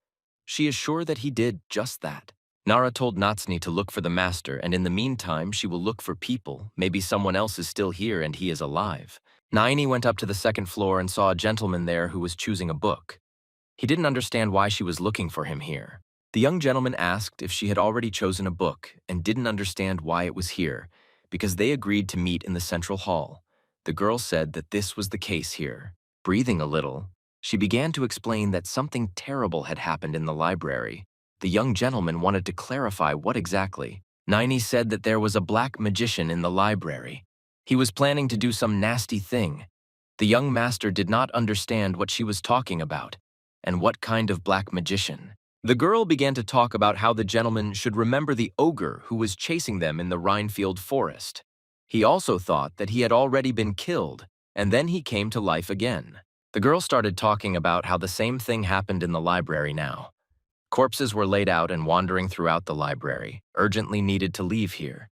She is sure that he did just that. Nara told Natsuni to look for the master, and in the meantime she will look for people. Maybe someone else is still here and he is alive. Niney went up to the second floor and saw a gentleman there who was choosing a book. He didn't understand why she was looking for him here. The young gentleman asked if she had already chosen a book and didn't understand why it was here, because they agreed to meet in the central hall. The girl said that this was the case here. Breathing a little, she began to explain that something terrible had happened in the library. The young gentleman wanted to clarify what exactly. Niney said that there was a black magician in the library. He was planning to do some nasty thing. The young master did not understand what she was talking about, and what kind of black magician. The girl began to talk about how the gentleman should remember the ogre who was chasing them in the Rhinefield forest. He also thought that he had already been killed, and then he came to life again. The girl started talking about how the same thing happened in the library now. Corpses were laid out and wandering throughout the library, urgently needed to leave here.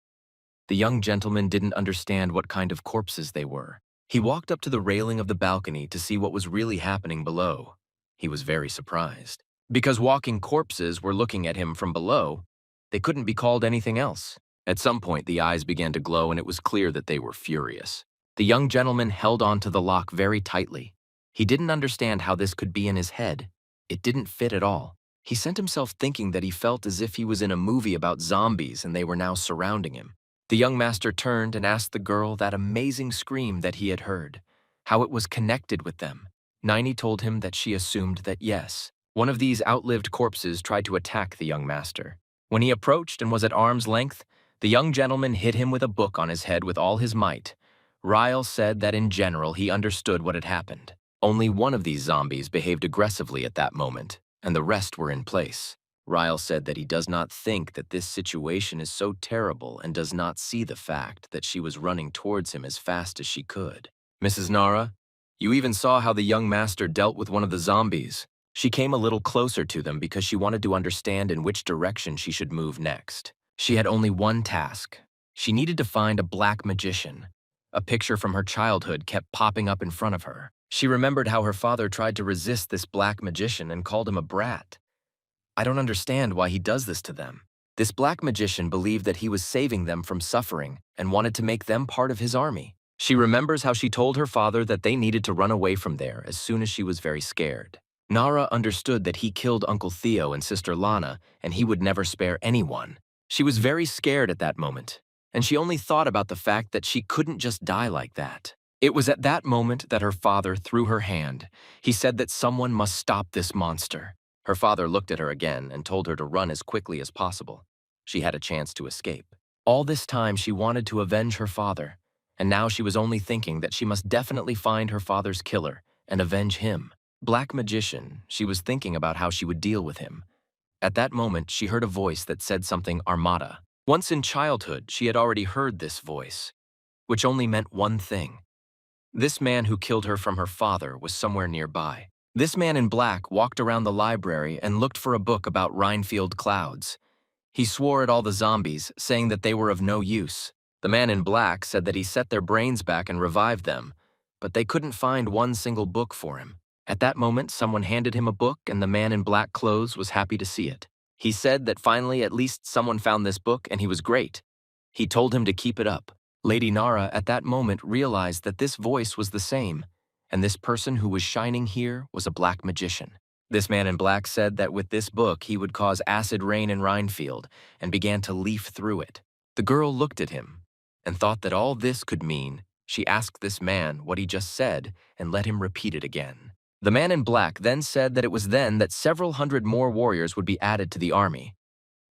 The young gentleman didn't understand what kind of corpses they were. He walked up to the railing of the balcony to see what was really happening below. He was very surprised. Because walking corpses were looking at him from below, they couldn't be called anything else. At some point, the eyes began to glow and it was clear that they were furious. The young gentleman held on to the lock very tightly. He didn't understand how this could be in his head. It didn't fit at all. He sent himself thinking that he felt as if he was in a movie about zombies and they were now surrounding him. The young master turned and asked the girl that amazing scream that he had heard, how it was connected with them. Niney told him that she assumed that yes, one of these outlived corpses tried to attack the young master. When he approached and was at arm's length, the young gentleman hit him with a book on his head with all his might. Ryle said that in general he understood what had happened. Only one of these zombies behaved aggressively at that moment, and the rest were in place. Ryle said that he does not think that this situation is so terrible and does not see the fact that she was running towards him as fast as she could. Mrs. Nara, you even saw how the young master dealt with one of the zombies. She came a little closer to them because she wanted to understand in which direction she should move next. She had only one task. She needed to find a black magician. A picture from her childhood kept popping up in front of her. She remembered how her father tried to resist this black magician and called him a brat. I don't understand why he does this to them. This black magician believed that he was saving them from suffering and wanted to make them part of his army. She remembers how she told her father that they needed to run away from there as soon as she was very scared. Nara understood that he killed Uncle Theo and Sister Lana, and he would never spare anyone. She was very scared at that moment, and she only thought about the fact that she couldn't just die like that. It was at that moment that her father threw her hand. He said that someone must stop this monster. Her father looked at her again and told her to run as quickly as possible. She had a chance to escape. All this time she wanted to avenge her father, and now she was only thinking that she must definitely find her father's killer and avenge him. Black magician, she was thinking about how she would deal with him. At that moment, she heard a voice that said something Armada. Once in childhood, she had already heard this voice, which only meant one thing. This man who killed her from her father was somewhere nearby. This man in black walked around the library and looked for a book about Rhinefield clouds. He swore at all the zombies, saying that they were of no use. The man in black said that he set their brains back and revived them, but they couldn't find one single book for him. At that moment, someone handed him a book, and the man in black clothes was happy to see it. He said that finally at least someone found this book, and he was great. He told him to keep it up. Lady Nara at that moment realized that this voice was the same, and this person who was shining here was a black magician. This man in black said that with this book he would cause acid rain in Rhinefield, and began to leaf through it. The girl looked at him and thought that all this could mean. She asked this man what he just said and let him repeat it again. The man in black then said that it was then that several hundred more warriors would be added to the army.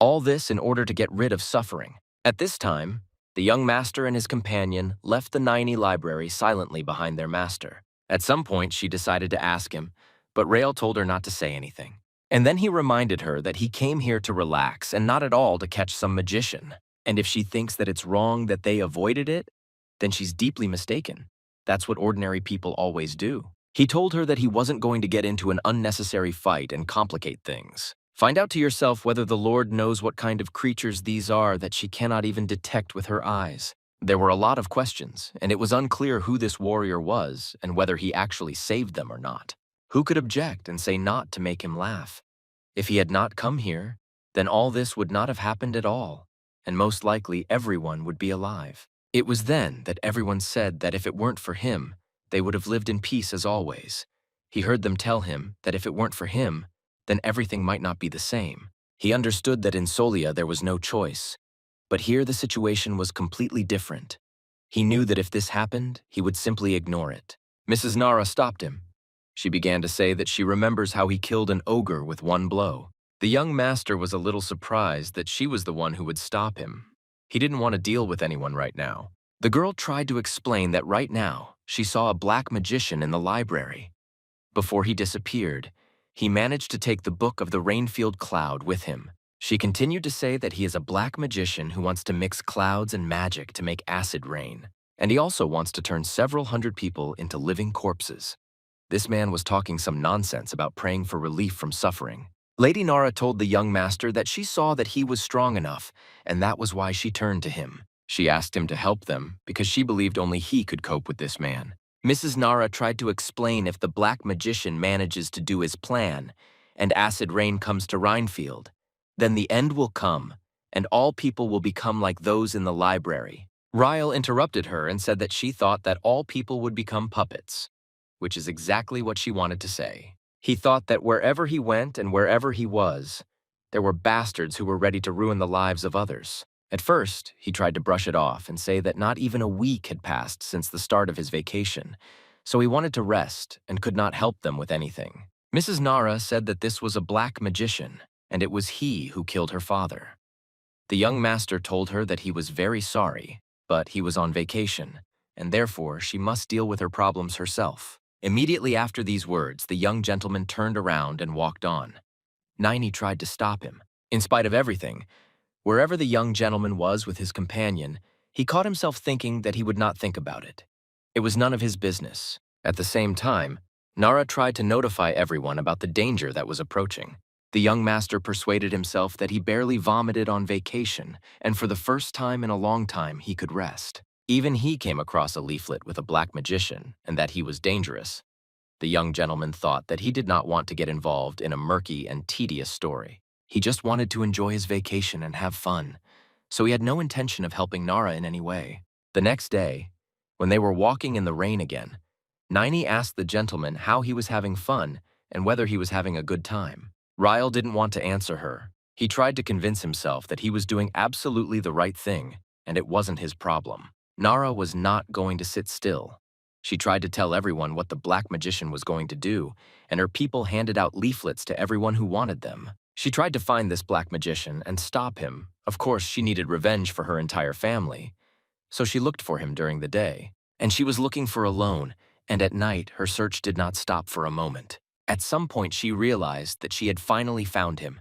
All this in order to get rid of suffering. At this time, the young master and his companion left the Niney library silently behind their master. At some point, she decided to ask him, but Rael told her not to say anything. And then he reminded her that he came here to relax and not at all to catch some magician. And if she thinks that it's wrong that they avoided it, then she's deeply mistaken. That's what ordinary people always do. He told her that he wasn't going to get into an unnecessary fight and complicate things. Find out to yourself whether the Lord knows what kind of creatures these are that she cannot even detect with her eyes. There were a lot of questions, and it was unclear who this warrior was and whether he actually saved them or not. Who could object and say not to make him laugh? If he had not come here, then all this would not have happened at all, and most likely everyone would be alive. It was then that everyone said that if it weren't for him, they would have lived in peace as always. He heard them tell him that if it weren't for him, then everything might not be the same. He understood that in Solia there was no choice, but here the situation was completely different. He knew that if this happened, he would simply ignore it. Mrs. Nara stopped him. She began to say that she remembers how he killed an ogre with one blow. The young master was a little surprised that she was the one who would stop him. He didn't want to deal with anyone right now. The girl tried to explain that right now she saw a black magician in the library. Before he disappeared, he managed to take the book of the Rhinefield cloud with him. She continued to say that he is a black magician who wants to mix clouds and magic to make acid rain, and he also wants to turn several hundred people into living corpses. This man was talking some nonsense about praying for relief from suffering. Lady Nara told the young master that she saw that he was strong enough, and that was why she turned to him. She asked him to help them because she believed only he could cope with this man. Mrs. Nara tried to explain if the black magician manages to do his plan and acid rain comes to Rhinefield, then the end will come and all people will become like those in the library. Ryle interrupted her and said that she thought that all people would become puppets, which is exactly what she wanted to say. He thought that wherever he went and wherever he was, there were bastards who were ready to ruin the lives of others. At first, he tried to brush it off and say that not even a week had passed since the start of his vacation, so he wanted to rest and could not help them with anything. Mrs. Nara said that this was a black magician, and it was he who killed her father. The young master told her that he was very sorry, but he was on vacation, and therefore she must deal with her problems herself. Immediately after these words, the young gentleman turned around and walked on. Niney tried to stop him. In spite of everything, wherever the young gentleman was with his companion, he caught himself thinking that he would not think about it. It was none of his business. At the same time, Nara tried to notify everyone about the danger that was approaching. The young master persuaded himself that he barely vomited on vacation, and for the first time in a long time he could rest. Even he came across a leaflet with a black magician, and that he was dangerous. The young gentleman thought that he did not want to get involved in a murky and tedious story. He just wanted to enjoy his vacation and have fun, so he had no intention of helping Nara in any way. The next day, when they were walking in the rain again, Niney asked the gentleman how he was having fun and whether he was having a good time. Ryle didn't want to answer her. He tried to convince himself that he was doing absolutely the right thing, and it wasn't his problem. Nara was not going to sit still. She tried to tell everyone what the black magician was going to do, and her people handed out leaflets to everyone who wanted them. She tried to find this black magician and stop him. Of course, she needed revenge for her entire family, so she looked for him during the day. And she was looking for alone, And at night, her search did not stop for a moment. At some point, she realized that she had finally found him,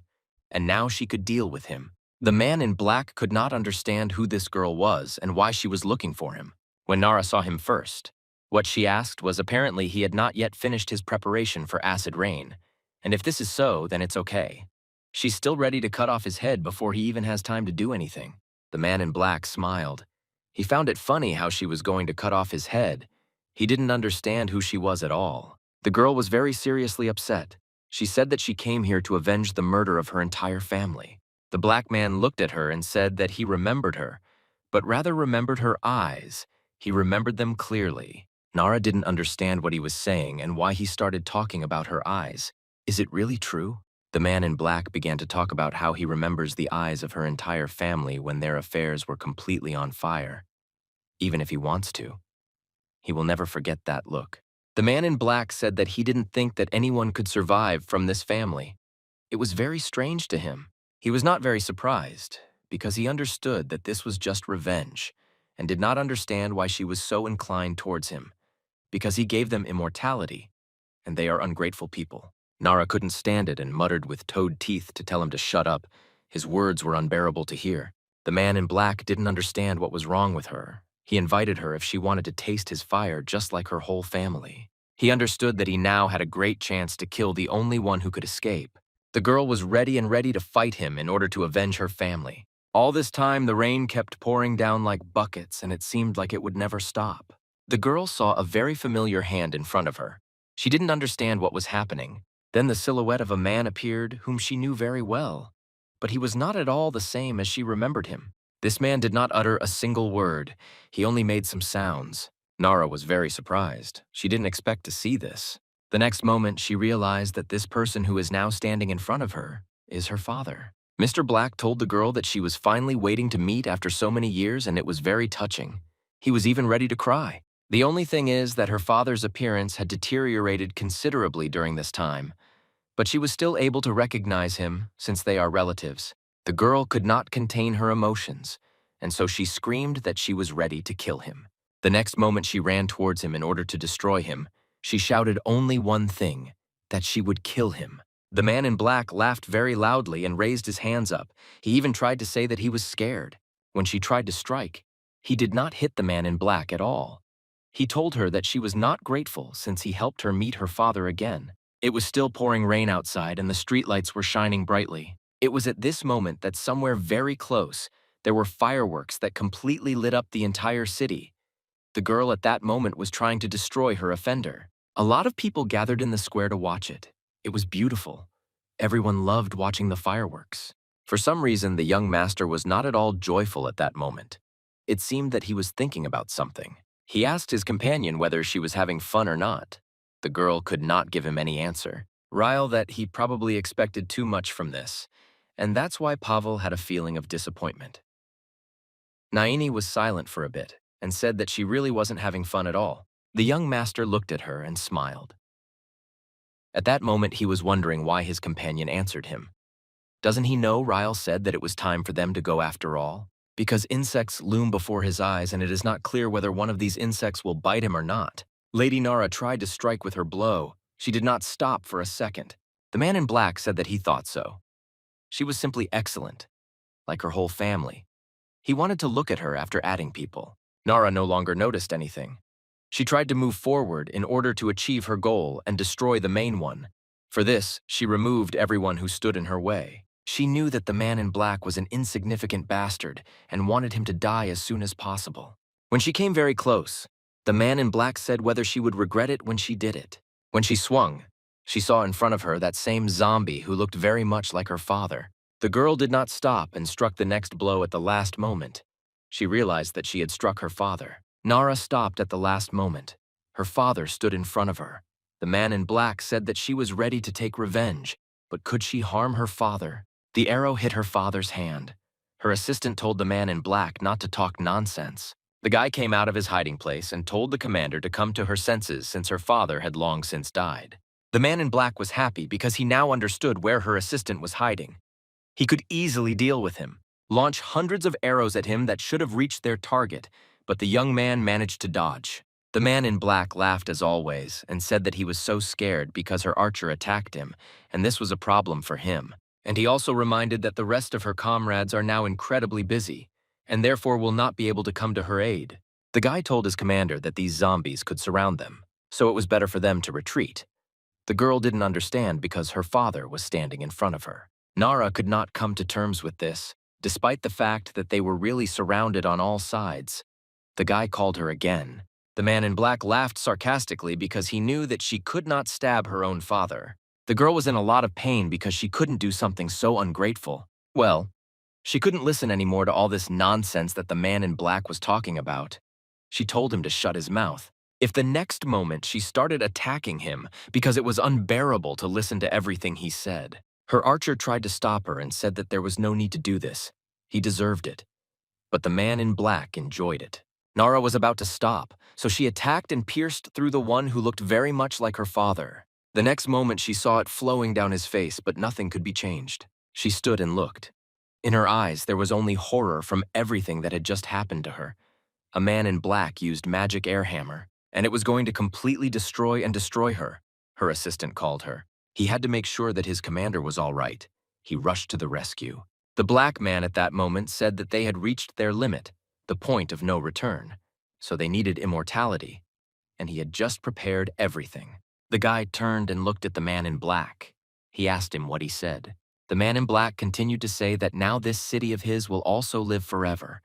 and now she could deal with him. The man in black could not understand who this girl was and why she was looking for him. When Nara saw him first, what she asked was apparently he had not yet finished his preparation for acid rain, and if this is so, then it's okay. She's still ready to cut off his head before he even has time to do anything. The man in black smiled. He found it funny how she was going to cut off his head. He didn't understand who she was at all. The girl was very seriously upset. She said that she came here to avenge the murder of her entire family. The black man looked at her and said that he remembered her, but rather remembered her eyes. He remembered them clearly. Nara didn't understand what he was saying and why he started talking about her eyes. Is it really true? The man in black began to talk about how he remembers the eyes of her entire family when their affairs were completely on fire. Even if he wants to, he will never forget that look. The man in black said that he didn't think that anyone could survive from this family. It was very strange to him. He was not very surprised, because he understood that this was just revenge, and did not understand why she was so inclined towards him, because he gave them immortality, and they are ungrateful people. Nara couldn't stand it and muttered with toad teeth to tell him to shut up. His words were unbearable to hear. The man in black didn't understand what was wrong with her. He invited her if she wanted to taste his fire just like her whole family. He understood that he now had a great chance to kill the only one who could escape. The girl was ready to fight him in order to avenge her family. All this time, the rain kept pouring down like buckets, and it seemed like it would never stop. The girl saw a very familiar hand in front of her. She didn't understand what was happening. Then the silhouette of a man appeared whom she knew very well, but he was not at all the same as she remembered him. This man did not utter a single word. He only made some sounds. Nara was very surprised. She didn't expect to see this. The next moment, she realized that this person who is now standing in front of her is her father. Mr. Black told the girl that she was finally waiting to meet after so many years, and it was very touching. He was even ready to cry. The only thing is that her father's appearance had deteriorated considerably during this time, but she was still able to recognize him since they are relatives. The girl could not contain her emotions, and so she screamed that she was ready to kill him. The next moment she ran towards him in order to destroy him. She shouted only one thing, that she would kill him. The man in black laughed very loudly and raised his hands up. He even tried to say that he was scared. When she tried to strike, he did not hit the man in black at all. He told her that she was not grateful since he helped her meet her father again. It was still pouring rain outside and the streetlights were shining brightly. It was at this moment that somewhere very close, there were fireworks that completely lit up the entire city. The girl at that moment was trying to destroy her offender. A lot of people gathered in the square to watch it. It was beautiful. Everyone loved watching the fireworks. For some reason, the young master was not at all joyful at that moment. It seemed that he was thinking about something. He asked his companion whether she was having fun or not. The girl could not give him any answer. Ryle that he probably expected too much from this, and that's why Pavel had a feeling of disappointment. Naini was silent for a bit and said that she really wasn't having fun at all. The young master looked at her and smiled. At that moment, he was wondering why his companion answered him. Doesn't he know Ryle said that it was time for them to go after all? Because insects loom before his eyes and it is not clear whether one of these insects will bite him or not. Lady Nara tried to strike with her blow. She did not stop for a second. The man in black said that he thought so. She was simply excellent, like her whole family. He wanted to look at her after adding people. Nara no longer noticed anything. She tried to move forward in order to achieve her goal and destroy the main one. For this, she removed everyone who stood in her way. She knew that the man in black was an insignificant bastard and wanted him to die as soon as possible. When she came very close, the man in black said whether she would regret it when she did it. When she swung, she saw in front of her that same zombie who looked very much like her father. The girl did not stop and struck the next blow at the last moment. She realized that she had struck her father. Nara stopped at the last moment. Her father stood in front of her. The man in black said that she was ready to take revenge, but could she harm her father? The arrow hit her father's hand. Her assistant told the man in black not to talk nonsense. The guy came out of his hiding place and told the commander to come to her senses since her father had long since died. The man in black was happy because he now understood where her assistant was hiding. He could easily deal with him, launch hundreds of arrows at him that should have reached their target, but the young man managed to dodge. The man in black laughed as always and said that he was so scared because her archer attacked him, and this was a problem for him. And he also reminded that the rest of her comrades are now incredibly busy, and therefore will not be able to come to her aid. The guy told his commander that these zombies could surround them, so it was better for them to retreat. The girl didn't understand because her father was standing in front of her. Nara could not come to terms with this, despite the fact that they were really surrounded on all sides. The guy called her again. The man in black laughed sarcastically because he knew that she could not stab her own father. The girl was in a lot of pain because she couldn't do something so ungrateful. Well, she couldn't listen anymore to all this nonsense that the man in black was talking about. She told him to shut his mouth. If the next moment she started attacking him because it was unbearable to listen to everything he said. Her archer tried to stop her and said that there was no need to do this. He deserved it. But the man in black enjoyed it. Nara was about to stop, so she attacked and pierced through the one who looked very much like her father. The next moment she saw it flowing down his face, but nothing could be changed. She stood and looked. In her eyes, there was only horror from everything that had just happened to her. A man in black used magic air hammer, and it was going to completely destroy her. Her assistant called her. He had to make sure that his commander was all right. He rushed to the rescue. The black man at that moment said that they had reached their limit, the point of no return, so they needed immortality, and he had just prepared everything. The guy turned and looked at the man in black. He asked him what he said. The man in black continued to say that now this city of his will also live forever,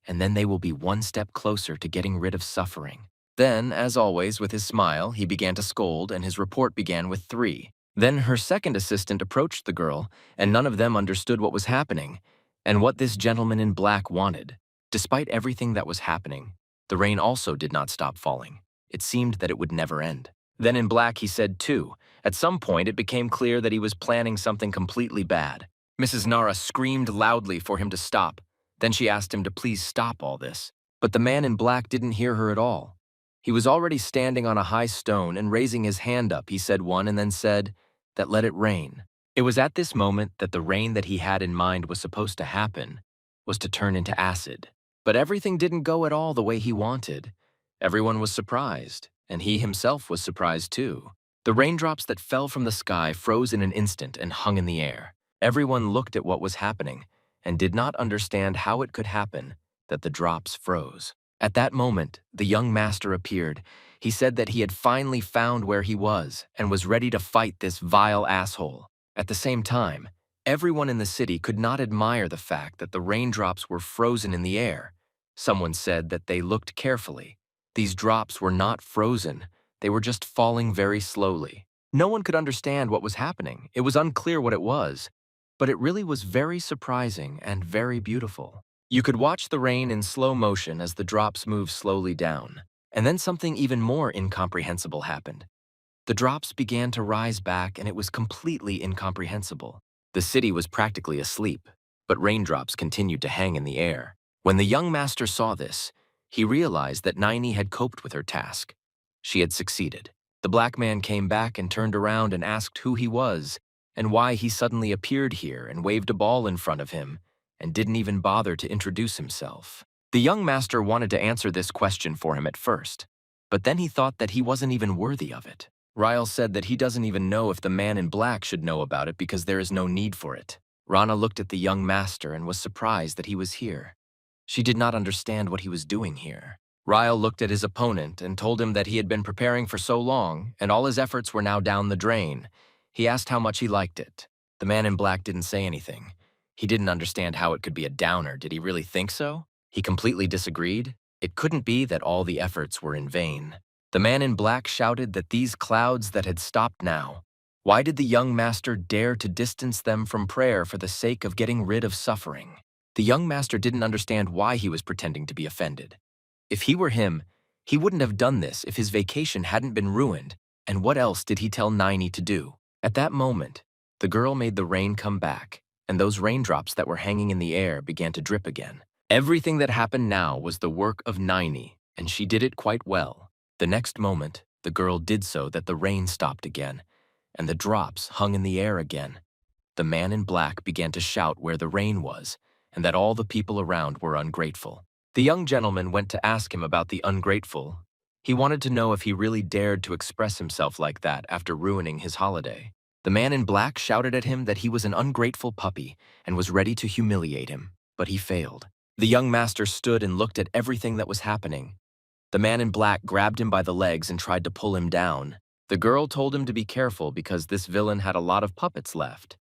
and then they will be one step closer to getting rid of suffering. Then, as always, with his smile, he began to scold, and his report began with 3. Then her second assistant approached the girl, and none of them understood what was happening, and what this gentleman in black wanted. Despite everything that was happening, the rain also did not stop falling. It seemed that it would never end. Then in black he said 2. At some point it became clear that he was planning something completely bad. Mrs. Nara screamed loudly for him to stop. Then she asked him to please stop all this. But the man in black didn't hear her at all. He was already standing on a high stone, and raising his hand up, he said 1 and then said that let it rain. It was at this moment that the rain that he had in mind was supposed to happen was to turn into acid. But everything didn't go at all the way he wanted. Everyone was surprised, and he himself was surprised too. The raindrops that fell from the sky froze in an instant and hung in the air. Everyone looked at what was happening and did not understand how it could happen that the drops froze. At that moment, the young master appeared. He said that he had finally found where he was and was ready to fight this vile asshole. At the same time, everyone in the city could not admire the fact that the raindrops were frozen in the air. Someone said that they looked carefully. These drops were not frozen. They were just falling very slowly. No one could understand what was happening. It was unclear what it was, but it really was very surprising and very beautiful. You could watch the rain in slow motion as the drops moved slowly down. And then something even more incomprehensible happened. The drops began to rise back, and it was completely incomprehensible. The city was practically asleep, but raindrops continued to hang in the air. When the young master saw this, he realized that Naini had coped with her task. She had succeeded. The black man came back and turned around and asked who he was and why he suddenly appeared here and waved a ball in front of him and didn't even bother to introduce himself. The young master wanted to answer this question for him at first, but then he thought that he wasn't even worthy of it. Ryle said that he doesn't even know if the man in black should know about it because there is no need for it. Rana looked at the young master and was surprised that he was here. She did not understand what he was doing here. Ryle looked at his opponent and told him that he had been preparing for so long and all his efforts were now down the drain. He asked how much he liked it. The man in black didn't say anything. He didn't understand how it could be a downer. Did he really think so? He completely disagreed. It couldn't be that all the efforts were in vain. The man in black shouted that these clouds that had stopped now. Why did the young master dare to distance them from prayer for the sake of getting rid of suffering? The young master didn't understand why he was pretending to be offended. If he were him, he wouldn't have done this if his vacation hadn't been ruined, and what else did he tell Naini to do? At that moment, the girl made the rain come back, and those raindrops that were hanging in the air began to drip again. Everything that happened now was the work of Naini, and she did it quite well. The next moment, the girl did so that the rain stopped again, and the drops hung in the air again. The man in black began to shout where the rain was, and that all the people around were ungrateful. The young gentleman went to ask him about the ungrateful. He wanted to know if he really dared to express himself like that after ruining his holiday. The man in black shouted at him that he was an ungrateful puppy and was ready to humiliate him, but he failed. The young master stood and looked at everything that was happening. The man in black grabbed him by the legs and tried to pull him down. The girl told him to be careful because this villain had a lot of puppets left.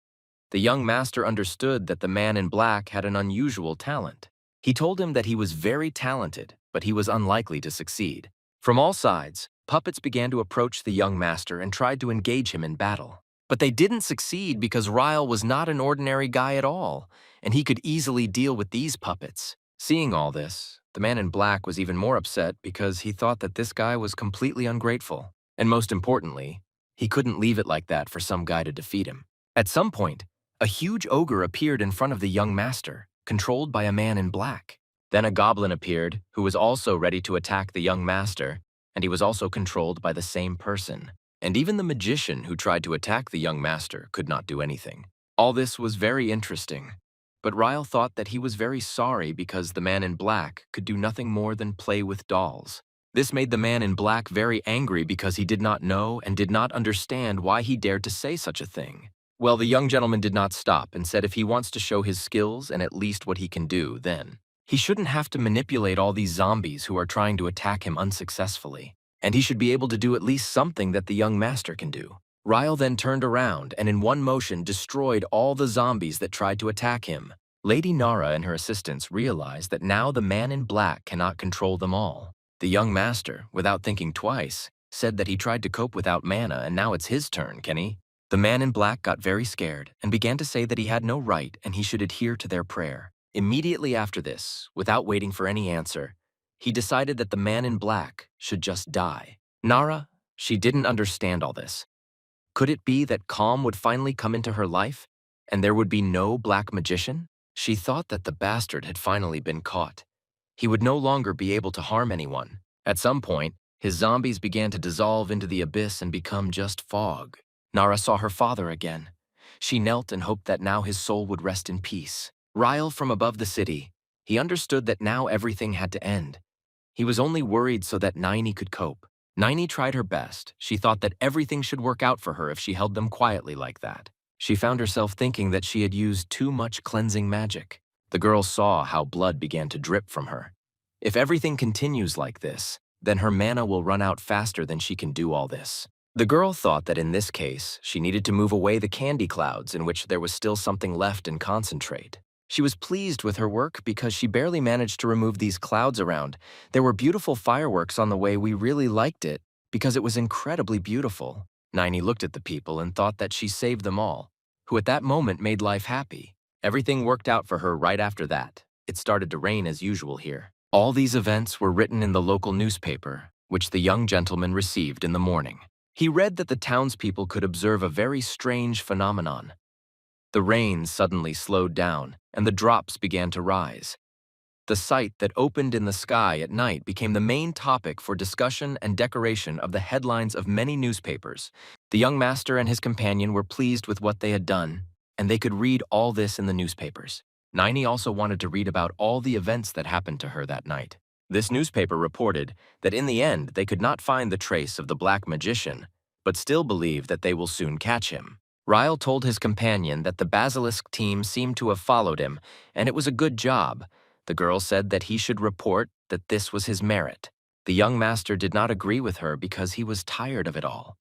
The young master understood that the man in black had an unusual talent. He told him that he was very talented, but he was unlikely to succeed. From all sides, puppets began to approach the young master and tried to engage him in battle. But they didn't succeed because Ryle was not an ordinary guy at all, and he could easily deal with these puppets. Seeing all this, the man in black was even more upset because he thought that this guy was completely ungrateful. And most importantly, he couldn't leave it like that for some guy to defeat him. At some point, a huge ogre appeared in front of the young master, controlled by a man in black. Then a goblin appeared, who was also ready to attack the young master, and he was also controlled by the same person. And even the magician who tried to attack the young master could not do anything. All this was very interesting, but Ryle thought that he was very sorry because the man in black could do nothing more than play with dolls. This made the man in black very angry because he did not know and did not understand why he dared to say such a thing. Well, the young gentleman did not stop and said if he wants to show his skills and at least what he can do, then he shouldn't have to manipulate all these zombies who are trying to attack him unsuccessfully. And he should be able to do at least something that the young master can do. Ryle then turned around and in one motion destroyed all the zombies that tried to attack him. Lady Nara and her assistants realized that now the man in black cannot control them all. The young master, without thinking twice, said that he tried to cope without mana and now it's his turn, can he? The man in black got very scared and began to say that he had no right and he should adhere to their prayer. Immediately after this, without waiting for any answer, he decided that the man in black should just die. Nara, she didn't understand all this. Could it be that calm would finally come into her life, and there would be no black magician? She thought that the bastard had finally been caught. He would no longer be able to harm anyone. At some point, his zombies began to dissolve into the abyss and become just fog. Nara saw her father again. She knelt and hoped that now his soul would rest in peace. Ryle from above the city, he understood that now everything had to end. He was only worried so that Nini could cope. Nini tried her best. She thought that everything should work out for her if she held them quietly like that. She found herself thinking that she had used too much cleansing magic. The girl saw how blood began to drip from her. If everything continues like this, then her mana will run out faster than she can do all this. The girl thought that in this case, she needed to move away the candy clouds in which there was still something left and concentrate. She was pleased with her work because she barely managed to remove these clouds around. There were beautiful fireworks on the way. We really liked it because it was incredibly beautiful. Nini looked at the people and thought that she saved them all, who at that moment made life happy. Everything worked out for her right after that. It started to rain as usual here. All these events were written in the local newspaper, which the young gentleman received in the morning. He read that the townspeople could observe a very strange phenomenon. The rain suddenly slowed down, and the drops began to rise. The sight that opened in the sky at night became the main topic for discussion and decoration of the headlines of many newspapers. The young master and his companion were pleased with what they had done, and they could read all this in the newspapers. Nini also wanted to read about all the events that happened to her that night. This newspaper reported that in the end they could not find the trace of the black magician, but still believe that they will soon catch him. Ryle told his companion that the basilisk team seemed to have followed him, and it was a good job. The girl said that he should report that this was his merit. The young master did not agree with her because he was tired of it all.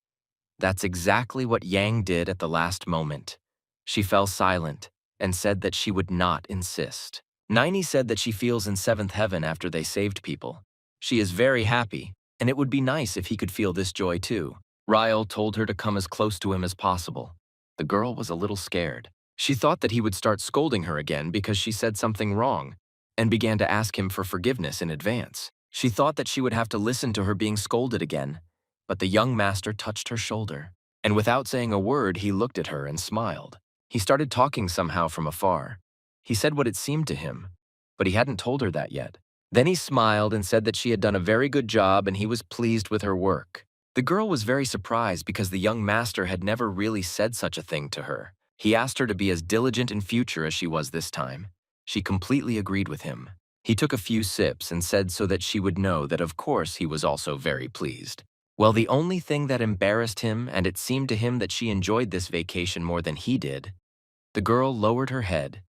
That's exactly what Yang did at the last moment. She fell silent and said that she would not insist. Nini said that she feels in seventh heaven after they saved people. She is very happy, and it would be nice if he could feel this joy too. Ryle told her to come as close to him as possible. The girl was a little scared. She thought that he would start scolding her again because she said something wrong, and began to ask him for forgiveness in advance. She thought that she would have to listen to her being scolded again, but the young master touched her shoulder, and without saying a word, he looked at her and smiled. He started talking somehow from afar. He said what it seemed to him, but he hadn't told her that yet. Then he smiled and said that she had done a very good job and he was pleased with her work. The girl was very surprised because the young master had never really said such a thing to her. He asked her to be as diligent in future as she was this time. She completely agreed with him. He took a few sips and said so that she would know that of course he was also very pleased. Well, the only thing that embarrassed him, and it seemed to him that she enjoyed this vacation more than he did, the girl lowered her head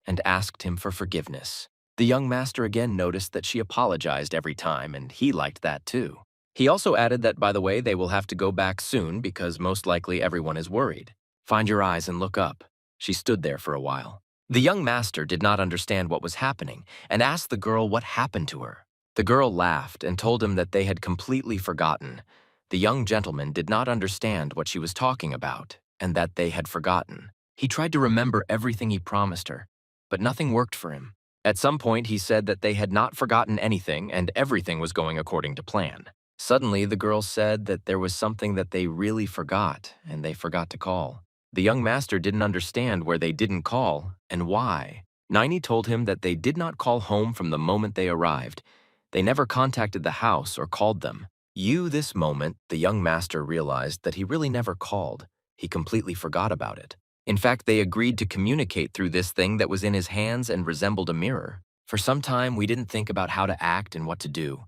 and asked him for forgiveness. The young master again noticed that she apologized every time, and he liked that too. He also added that, by the way, they will have to go back soon because most likely everyone is worried. Find your eyes and look up. She stood there for a while. The young master did not understand what was happening and asked the girl what happened to her. The girl laughed and told him that they had completely forgotten. The young gentleman did not understand what she was talking about and that they had forgotten. He tried to remember everything he promised her, but nothing worked for him. At some point, he said that they had not forgotten anything and everything was going according to plan. Suddenly, the girl said that there was something that they really forgot, and they forgot to call. The young master didn't understand where they didn't call and why. Nini told him that they did not call home from the moment they arrived. They never contacted the house or called them. This moment, the young master realized that he really never called. He completely forgot about it. In fact, they agreed to communicate through this thing that was in his hands and resembled a mirror. For some time, we didn't think about how to act and what to do,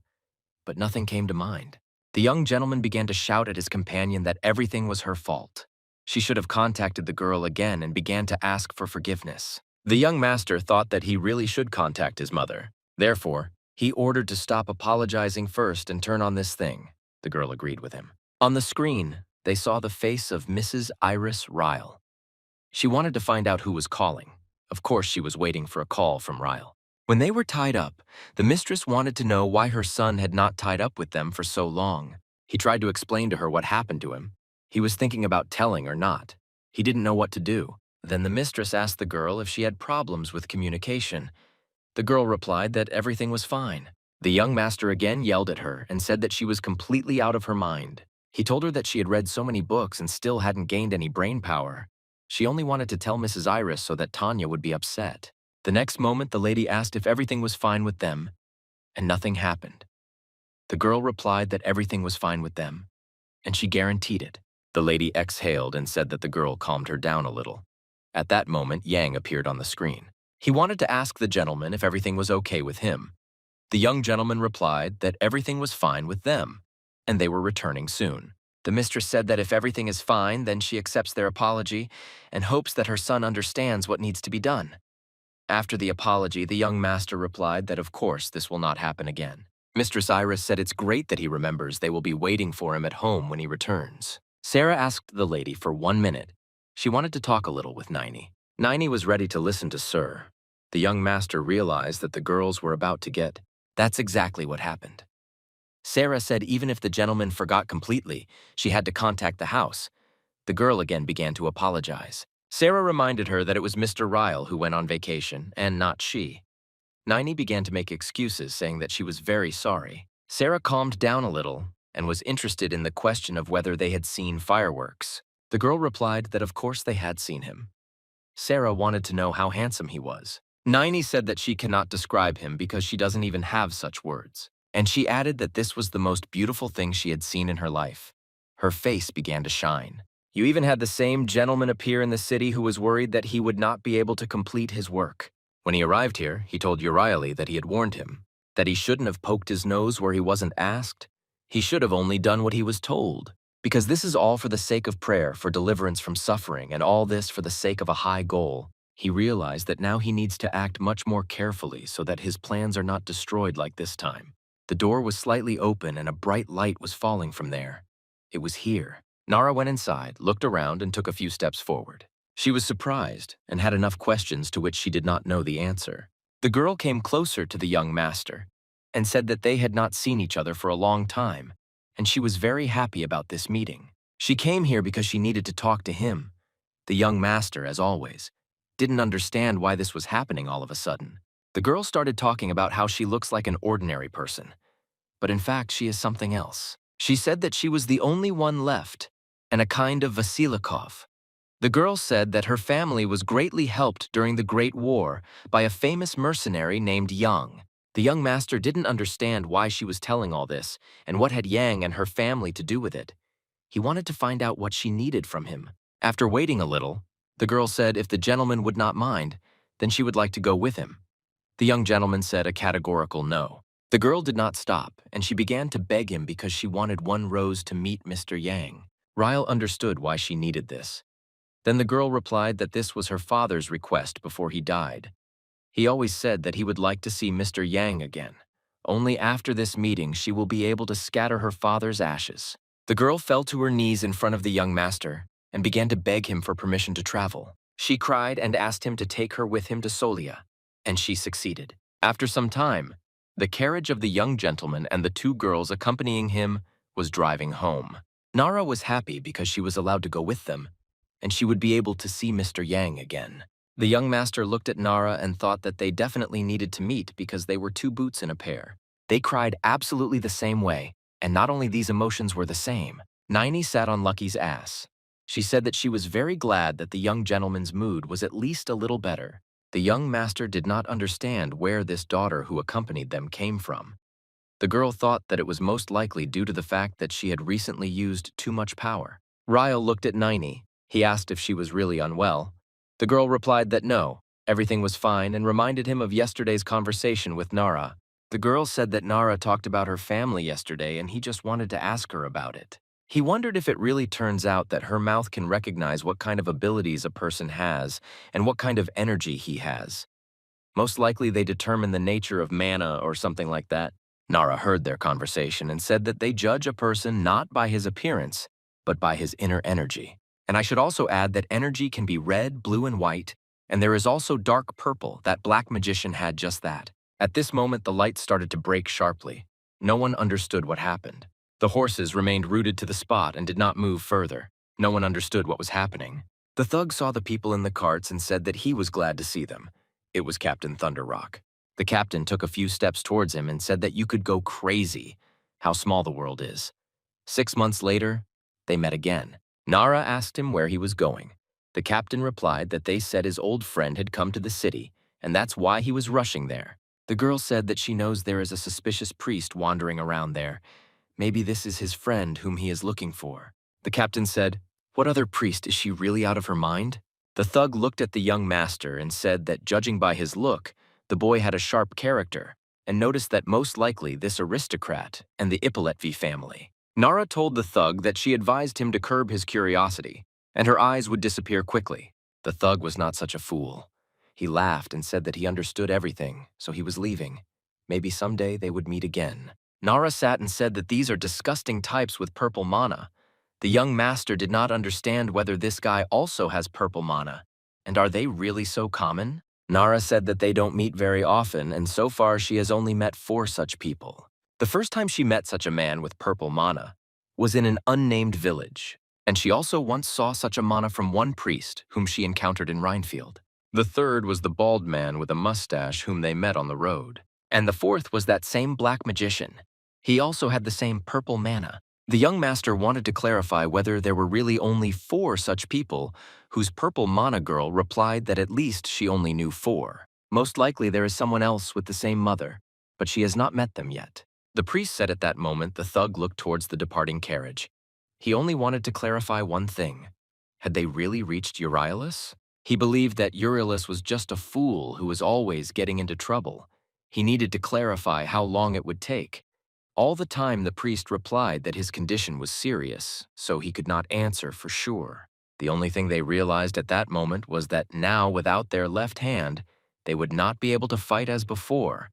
but nothing came to mind. The young gentleman began to shout at his companion that everything was her fault. She should have contacted the girl again and began to ask for forgiveness. The young master thought that he really should contact his mother. Therefore, he ordered to stop apologizing first and turn on this thing. The girl agreed with him. On the screen, they saw the face of Mrs. Iris Ryle. She wanted to find out who was calling. Of course, she was waiting for a call from Ryle. When they were tied up, the mistress wanted to know why her son had not tied up with them for so long. He tried to explain to her what happened to him. He was thinking about telling or not. He didn't know what to do. Then the mistress asked the girl if she had problems with communication. The girl replied that everything was fine. The young master again yelled at her and said that she was completely out of her mind. He told her that she had read so many books and still hadn't gained any brain power. She only wanted to tell Mrs. Iris so that Tanya would be upset. The next moment, the lady asked if everything was fine with them, and nothing happened. The girl replied that everything was fine with them, and she guaranteed it. The lady exhaled and said that the girl calmed her down a little. At that moment, Yang appeared on the screen. He wanted to ask the gentleman if everything was okay with him. The young gentleman replied that everything was fine with them, and they were returning soon. The mistress said that if everything is fine, then she accepts their apology and hopes that her son understands what needs to be done. After the apology, the young master replied that of course this will not happen again. Mistress Iris said it's great that he remembers they will be waiting for him at home when he returns. Sarah asked the lady for 1 minute. She wanted to talk a little with Nini. Nini was ready to listen to Sir. The young master realized that the girls were about to get. That's exactly what happened. Sarah said even if the gentleman forgot completely, she had to contact the house. The girl again began to apologize. Sarah reminded her that it was Mr. Ryle who went on vacation, and not she. Nini began to make excuses, saying that she was very sorry. Sarah calmed down a little and was interested in the question of whether they had seen fireworks. The girl replied that of course they had seen him. Sarah wanted to know how handsome he was. Nini said that she cannot describe him because she doesn't even have such words. And she added that this was the most beautiful thing she had seen in her life. Her face began to shine. You even had the same gentleman appear in the city who was worried that he would not be able to complete his work. When he arrived here, he told Uriah that he had warned him, that he shouldn't have poked his nose where he wasn't asked. He should have only done what he was told. Because this is all for the sake of prayer, for deliverance from suffering, and all this for the sake of a high goal. He realized that now he needs to act much more carefully so that his plans are not destroyed like this time. The door was slightly open and a bright light was falling from there. It was here. Nara went inside, looked around, and took a few steps forward. She was surprised and had enough questions to which she did not know the answer. The girl came closer to the young master and said that they had not seen each other for a long time, and she was very happy about this meeting. She came here because she needed to talk to him. The young master, as always, didn't understand why this was happening all of a sudden. The girl started talking about how she looks like an ordinary person, but in fact she is something else. She said that she was the only one left, and a kind of Vasilikov. The girl said that her family was greatly helped during the Great War by a famous mercenary named Yang. The young master didn't understand why she was telling all this and what had Yang and her family to do with it. He wanted to find out what she needed from him. After waiting a little, the girl said if the gentleman would not mind, then she would like to go with him. The young gentleman said a categorical no. The girl did not stop, and she began to beg him because she wanted one rose to meet Mr. Yang. Ryle understood why she needed this. Then the girl replied that this was her father's request before he died. He always said that he would like to see Mr. Yang again. Only after this meeting she will be able to scatter her father's ashes. The girl fell to her knees in front of the young master and began to beg him for permission to travel. She cried and asked him to take her with him to Solia, and she succeeded. After some time, the carriage of the young gentleman and the two girls accompanying him was driving home. Nara was happy because she was allowed to go with them, and she would be able to see Mr. Yang again. The young master looked at Nara and thought that they definitely needed to meet because they were two boots in a pair. They cried absolutely the same way, and not only these emotions were the same. Nini sat on Lucky's ass. She said that she was very glad that the young gentleman's mood was at least a little better. The young master did not understand where this daughter who accompanied them came from. The girl thought that it was most likely due to the fact that she had recently used too much power. Ryle looked at Nini. He asked if she was really unwell. The girl replied that no, everything was fine, and reminded him of yesterday's conversation with Nara. The girl said that Nara talked about her family yesterday and he just wanted to ask her about it. He wondered if it really turns out that her mouth can recognize what kind of abilities a person has and what kind of energy he has. Most likely they determine the nature of mana or something like that. Nara heard their conversation and said that they judge a person not by his appearance, but by his inner energy. And I should also add that energy can be red, blue, and white, and there is also dark purple. That black magician had just that. At this moment, the light started to break sharply. No one understood what happened. The horses remained rooted to the spot and did not move further. No one understood what was happening. The thug saw the people in the carts and said that he was glad to see them. It was Captain Thunderrock. The captain took a few steps towards him and said that you could go crazy. How small the world is. 6 months later, they met again. Nara asked him where he was going. The captain replied that they said his old friend had come to the city, and that's why he was rushing there. The girl said that she knows there is a suspicious priest wandering around there. Maybe this is his friend whom he is looking for. The captain said, "What other priest? Is she really out of her mind?" The thug looked at the young master and said that judging by his look, the boy had a sharp character, and noticed that most likely this aristocrat and the Ippoletvi family. Nara told the thug that she advised him to curb his curiosity, and her eyes would disappear quickly. The thug was not such a fool. He laughed and said that he understood everything, so he was leaving. Maybe someday they would meet again. Nara sat and said that these are disgusting types with purple mana. The young master did not understand whether this guy also has purple mana, and are they really so common? Nara said that they don't meet very often, and so far she has only met 4 such people. The first time she met such a man with purple mana was in an unnamed village, and she also once saw such a mana from one priest whom she encountered in Rhinefield. The third was the bald man with a mustache whom they met on the road. And the fourth was that same black magician. He also had the same purple mana. The young master wanted to clarify whether there were really only 4 such people, whose purple mana girl replied that at least she only knew 4. Most likely there is someone else with the same mother, but she has not met them yet. The priest said at that moment the thug looked towards the departing carriage. He only wanted to clarify one thing. Had they really reached Euryalus? He believed that Euryalus was just a fool who was always getting into trouble. He needed to clarify how long it would take. All the time the priest replied that his condition was serious, so he could not answer for sure. The only thing they realized at that moment was that now, without their left hand, they would not be able to fight as before.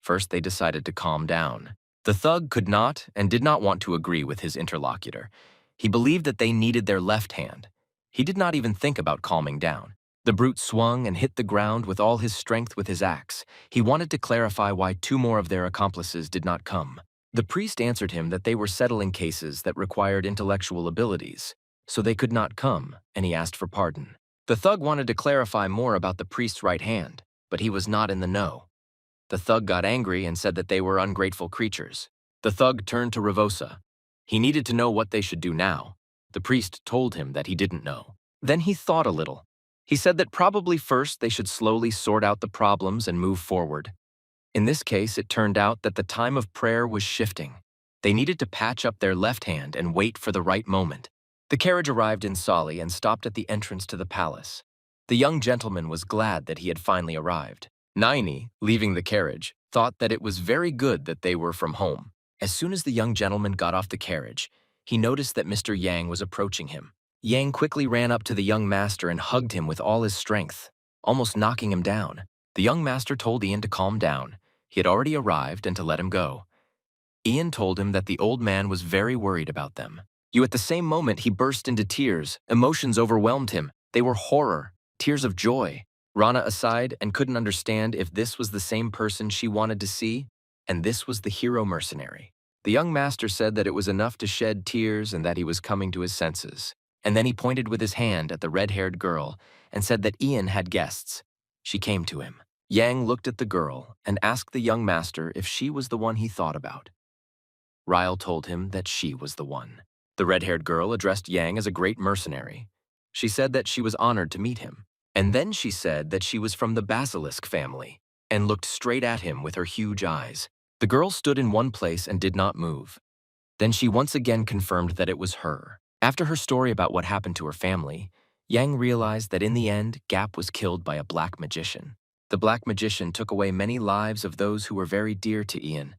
First, they decided to calm down. The thug could not and did not want to agree with his interlocutor. He believed that they needed their left hand. He did not even think about calming down. The brute swung and hit the ground with all his strength with his axe. He wanted to clarify why 2 more of their accomplices did not come. The priest answered him that they were settling cases that required intellectual abilities, so they could not come, and he asked for pardon. The thug wanted to clarify more about the priest's right hand, but he was not in the know. The thug got angry and said that they were ungrateful creatures. The thug turned to Ravosa. He needed to know what they should do now. The priest told him that he didn't know. Then he thought a little. He said that probably first they should slowly sort out the problems and move forward. In this case, it turned out that the time of prayer was shifting. They needed to patch up their left hand and wait for the right moment. The carriage arrived in Sali and stopped at the entrance to the palace. The young gentleman was glad that he had finally arrived. Naini, leaving the carriage, thought that it was very good that they were from home. As soon as the young gentleman got off the carriage, he noticed that Mr. Yang was approaching him. Yang quickly ran up to the young master and hugged him with all his strength, almost knocking him down. The young master told Ian to calm down. He had already arrived and to let him go. Ian told him that the old man was very worried about them. At the same moment, he burst into tears. Emotions overwhelmed him. They were horror, tears of joy. Rana aside and couldn't understand if this was the same person she wanted to see, and this was the hero mercenary. The young master said that it was enough to shed tears and that he was coming to his senses. And then he pointed with his hand at the red-haired girl and said that Ian had guests. She came to him. Yang looked at the girl and asked the young master if she was the one he thought about. Ryle told him that she was the one. The red-haired girl addressed Yang as a great mercenary. She said that she was honored to meet him. And then she said that she was from the Basilisk family and looked straight at him with her huge eyes. The girl stood in one place and did not move. Then she once again confirmed that it was her. After her story about what happened to her family, Yang realized that in the end, Gap was killed by a black magician. The black magician took away many lives of those who were very dear to Ian,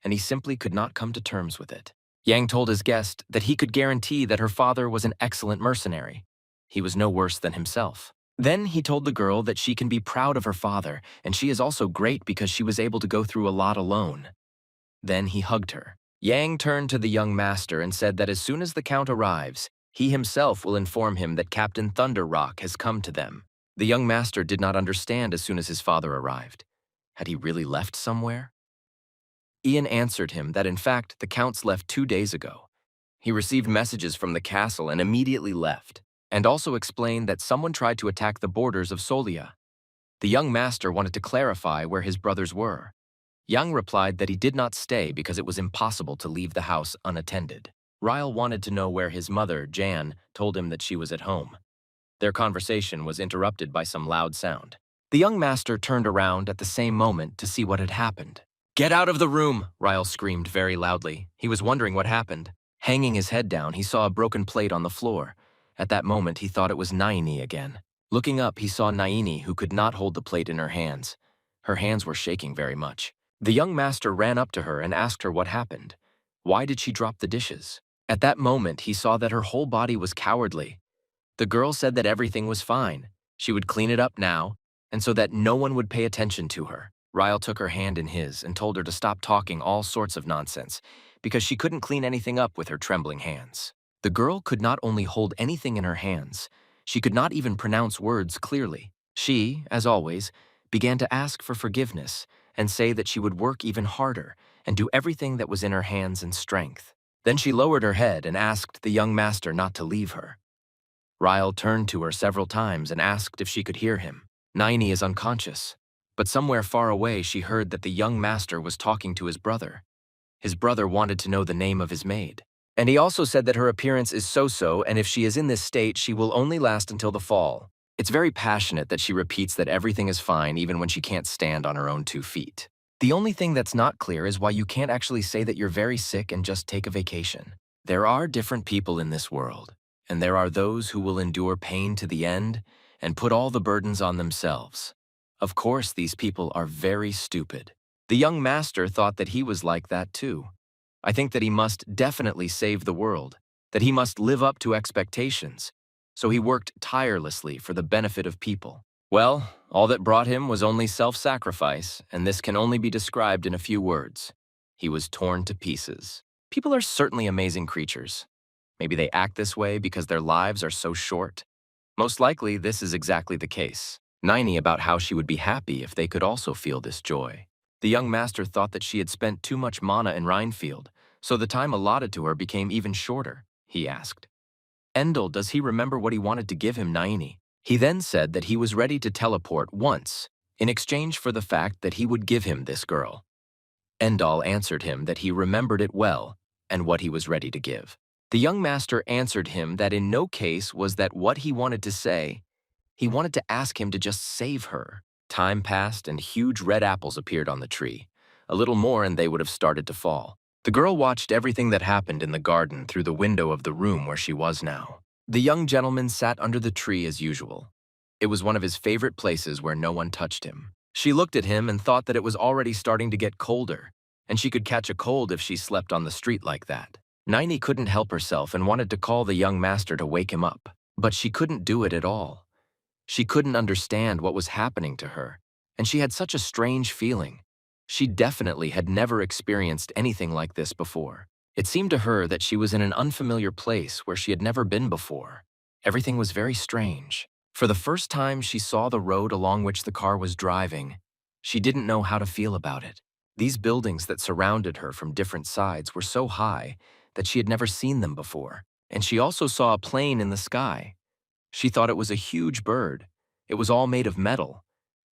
and he simply could not come to terms with it. Yang told his guest that he could guarantee that her father was an excellent mercenary. He was no worse than himself. Then he told the girl that she can be proud of her father, and she is also great because she was able to go through a lot alone. Then he hugged her. Yang turned to the young master and said that as soon as the count arrives, he himself will inform him that Captain Thunder Rock has come to them. The young master did not understand as soon as his father arrived. Had he really left somewhere? Ian answered him that in fact the counts left 2 days ago. He received messages from the castle and immediately left, and also explained that someone tried to attack the borders of Solia. The young master wanted to clarify where his brothers were. Yang replied that he did not stay because it was impossible to leave the house unattended. Ryle wanted to know where his mother, Jan, told him that she was at home. Their conversation was interrupted by some loud sound. The young master turned around at the same moment to see what had happened. "Get out of the room!" Ryle screamed very loudly. He was wondering what happened. Hanging his head down, he saw a broken plate on the floor. At that moment, he thought it was Naini again. Looking up, he saw Naini, who could not hold the plate in her hands. Her hands were shaking very much. The young master ran up to her and asked her what happened. Why did she drop the dishes? At that moment, he saw that her whole body was cowardly. The girl said that everything was fine. She would clean it up now, and so that no one would pay attention to her. Ryle took her hand in his and told her to stop talking all sorts of nonsense, because she couldn't clean anything up with her trembling hands. The girl could not only hold anything in her hands, she could not even pronounce words clearly. She, as always, began to ask for forgiveness and say that she would work even harder and do everything that was in her hands and strength. Then she lowered her head and asked the young master not to leave her. Ryle turned to her several times and asked if she could hear him. Naini is unconscious, but somewhere far away she heard that the young master was talking to his brother. His brother wanted to know the name of his maid. And he also said that her appearance is so-so, and if she is in this state, she will only last until the fall. It's very passionate that she repeats that everything is fine even when she can't stand on her own 2 feet. The only thing that's not clear is why you can't actually say that you're very sick and just take a vacation. There are different people in this world, and there are those who will endure pain to the end and put all the burdens on themselves. Of course, these people are very stupid. The young master thought that he was like that too. I think that he must definitely save the world, that he must live up to expectations. So he worked tirelessly for the benefit of people. Well, all that brought him was only self-sacrifice, and this can only be described in a few words. He was torn to pieces. People are certainly amazing creatures. Maybe they act this way because their lives are so short. Most likely, this is exactly the case. Naini about how she would be happy if they could also feel this joy. The young master thought that she had spent too much mana in Rhinefield, so the time allotted to her became even shorter, he asked. Endel, does he remember what he wanted to give him, Naini? He then said that he was ready to teleport once, in exchange for the fact that he would give him this girl. Endal answered him that he remembered it well, and what he was ready to give. The young master answered him that in no case was that what he wanted to say. He wanted to ask him to just save her. Time passed and huge red apples appeared on the tree. A little more and they would have started to fall. The girl watched everything that happened in the garden through the window of the room where she was now. The young gentleman sat under the tree as usual. It was one of his favorite places where no one touched him. She looked at him and thought that it was already starting to get colder, and she could catch a cold if she slept on the street like that. Niney couldn't help herself and wanted to call the young master to wake him up, but she couldn't do it at all. She couldn't understand what was happening to her, and she had such a strange feeling. She definitely had never experienced anything like this before. It seemed to her that she was in an unfamiliar place where she had never been before. Everything was very strange. For the first time she saw the road along which the car was driving, she didn't know how to feel about it. These buildings that surrounded her from different sides were so high that she had never seen them before, and she also saw a plane in the sky. She thought it was a huge bird. It was all made of metal.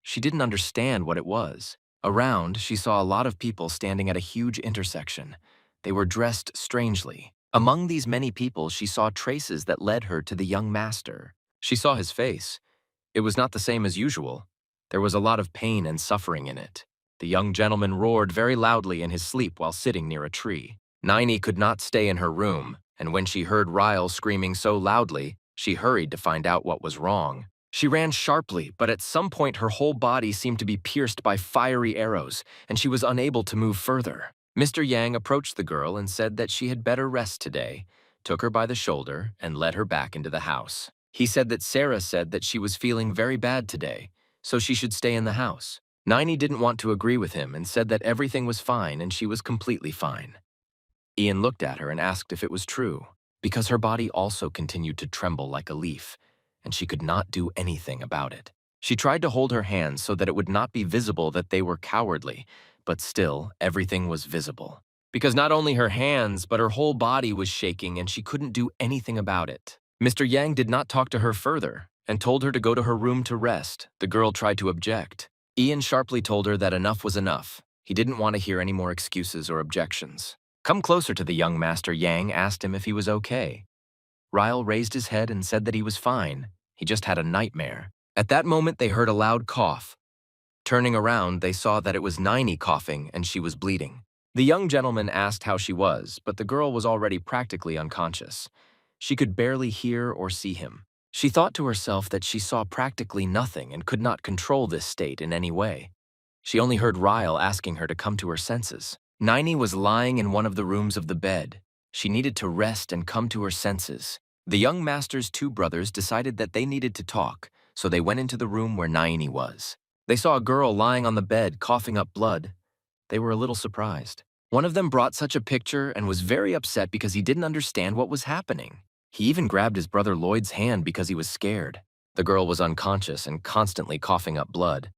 She didn't understand what it was. Around, she saw a lot of people standing at a huge intersection. They were dressed strangely. Among these many people, she saw traces that led her to the young master. She saw his face. It was not the same as usual. There was a lot of pain and suffering in it. The young gentleman roared very loudly in his sleep while sitting near a tree. Niney could not stay in her room, and when she heard Ryle screaming so loudly, she hurried to find out what was wrong. She ran sharply, but at some point her whole body seemed to be pierced by fiery arrows, and she was unable to move further. Mr. Yang approached the girl and said that she had better rest today, took her by the shoulder, and led her back into the house. He said that Sarah said that she was feeling very bad today, so she should stay in the house. Niney didn't want to agree with him and said that everything was fine and she was completely fine. Ian looked at her and asked if it was true, because her body also continued to tremble like a leaf, and she could not do anything about it. She tried to hold her hands so that it would not be visible that they were cowardly, but still, everything was visible. Because not only her hands, but her whole body was shaking and she couldn't do anything about it. Mr. Yang did not talk to her further and told her to go to her room to rest. The girl tried to object. Ian sharply told her that enough was enough. He didn't want to hear any more excuses or objections. Come closer to the young master. Yang asked him if he was okay. Ryle raised his head and said that he was fine. He just had a nightmare. At that moment, they heard a loud cough. Turning around, they saw that it was Niney coughing and she was bleeding. The young gentleman asked how she was, but the girl was already practically unconscious. She could barely hear or see him. She thought to herself that she saw practically nothing and could not control this state in any way. She only heard Ryle asking her to come to her senses. Niney was lying in one of the rooms of the bed. She needed to rest and come to her senses. The young master's two brothers decided that they needed to talk, so they went into the room where Niney was. They saw a girl lying on the bed, coughing up blood. They were a little surprised. One of them brought such a picture and was very upset because he didn't understand what was happening. He even grabbed his brother Lloyd's hand because he was scared. The girl was unconscious and constantly coughing up blood.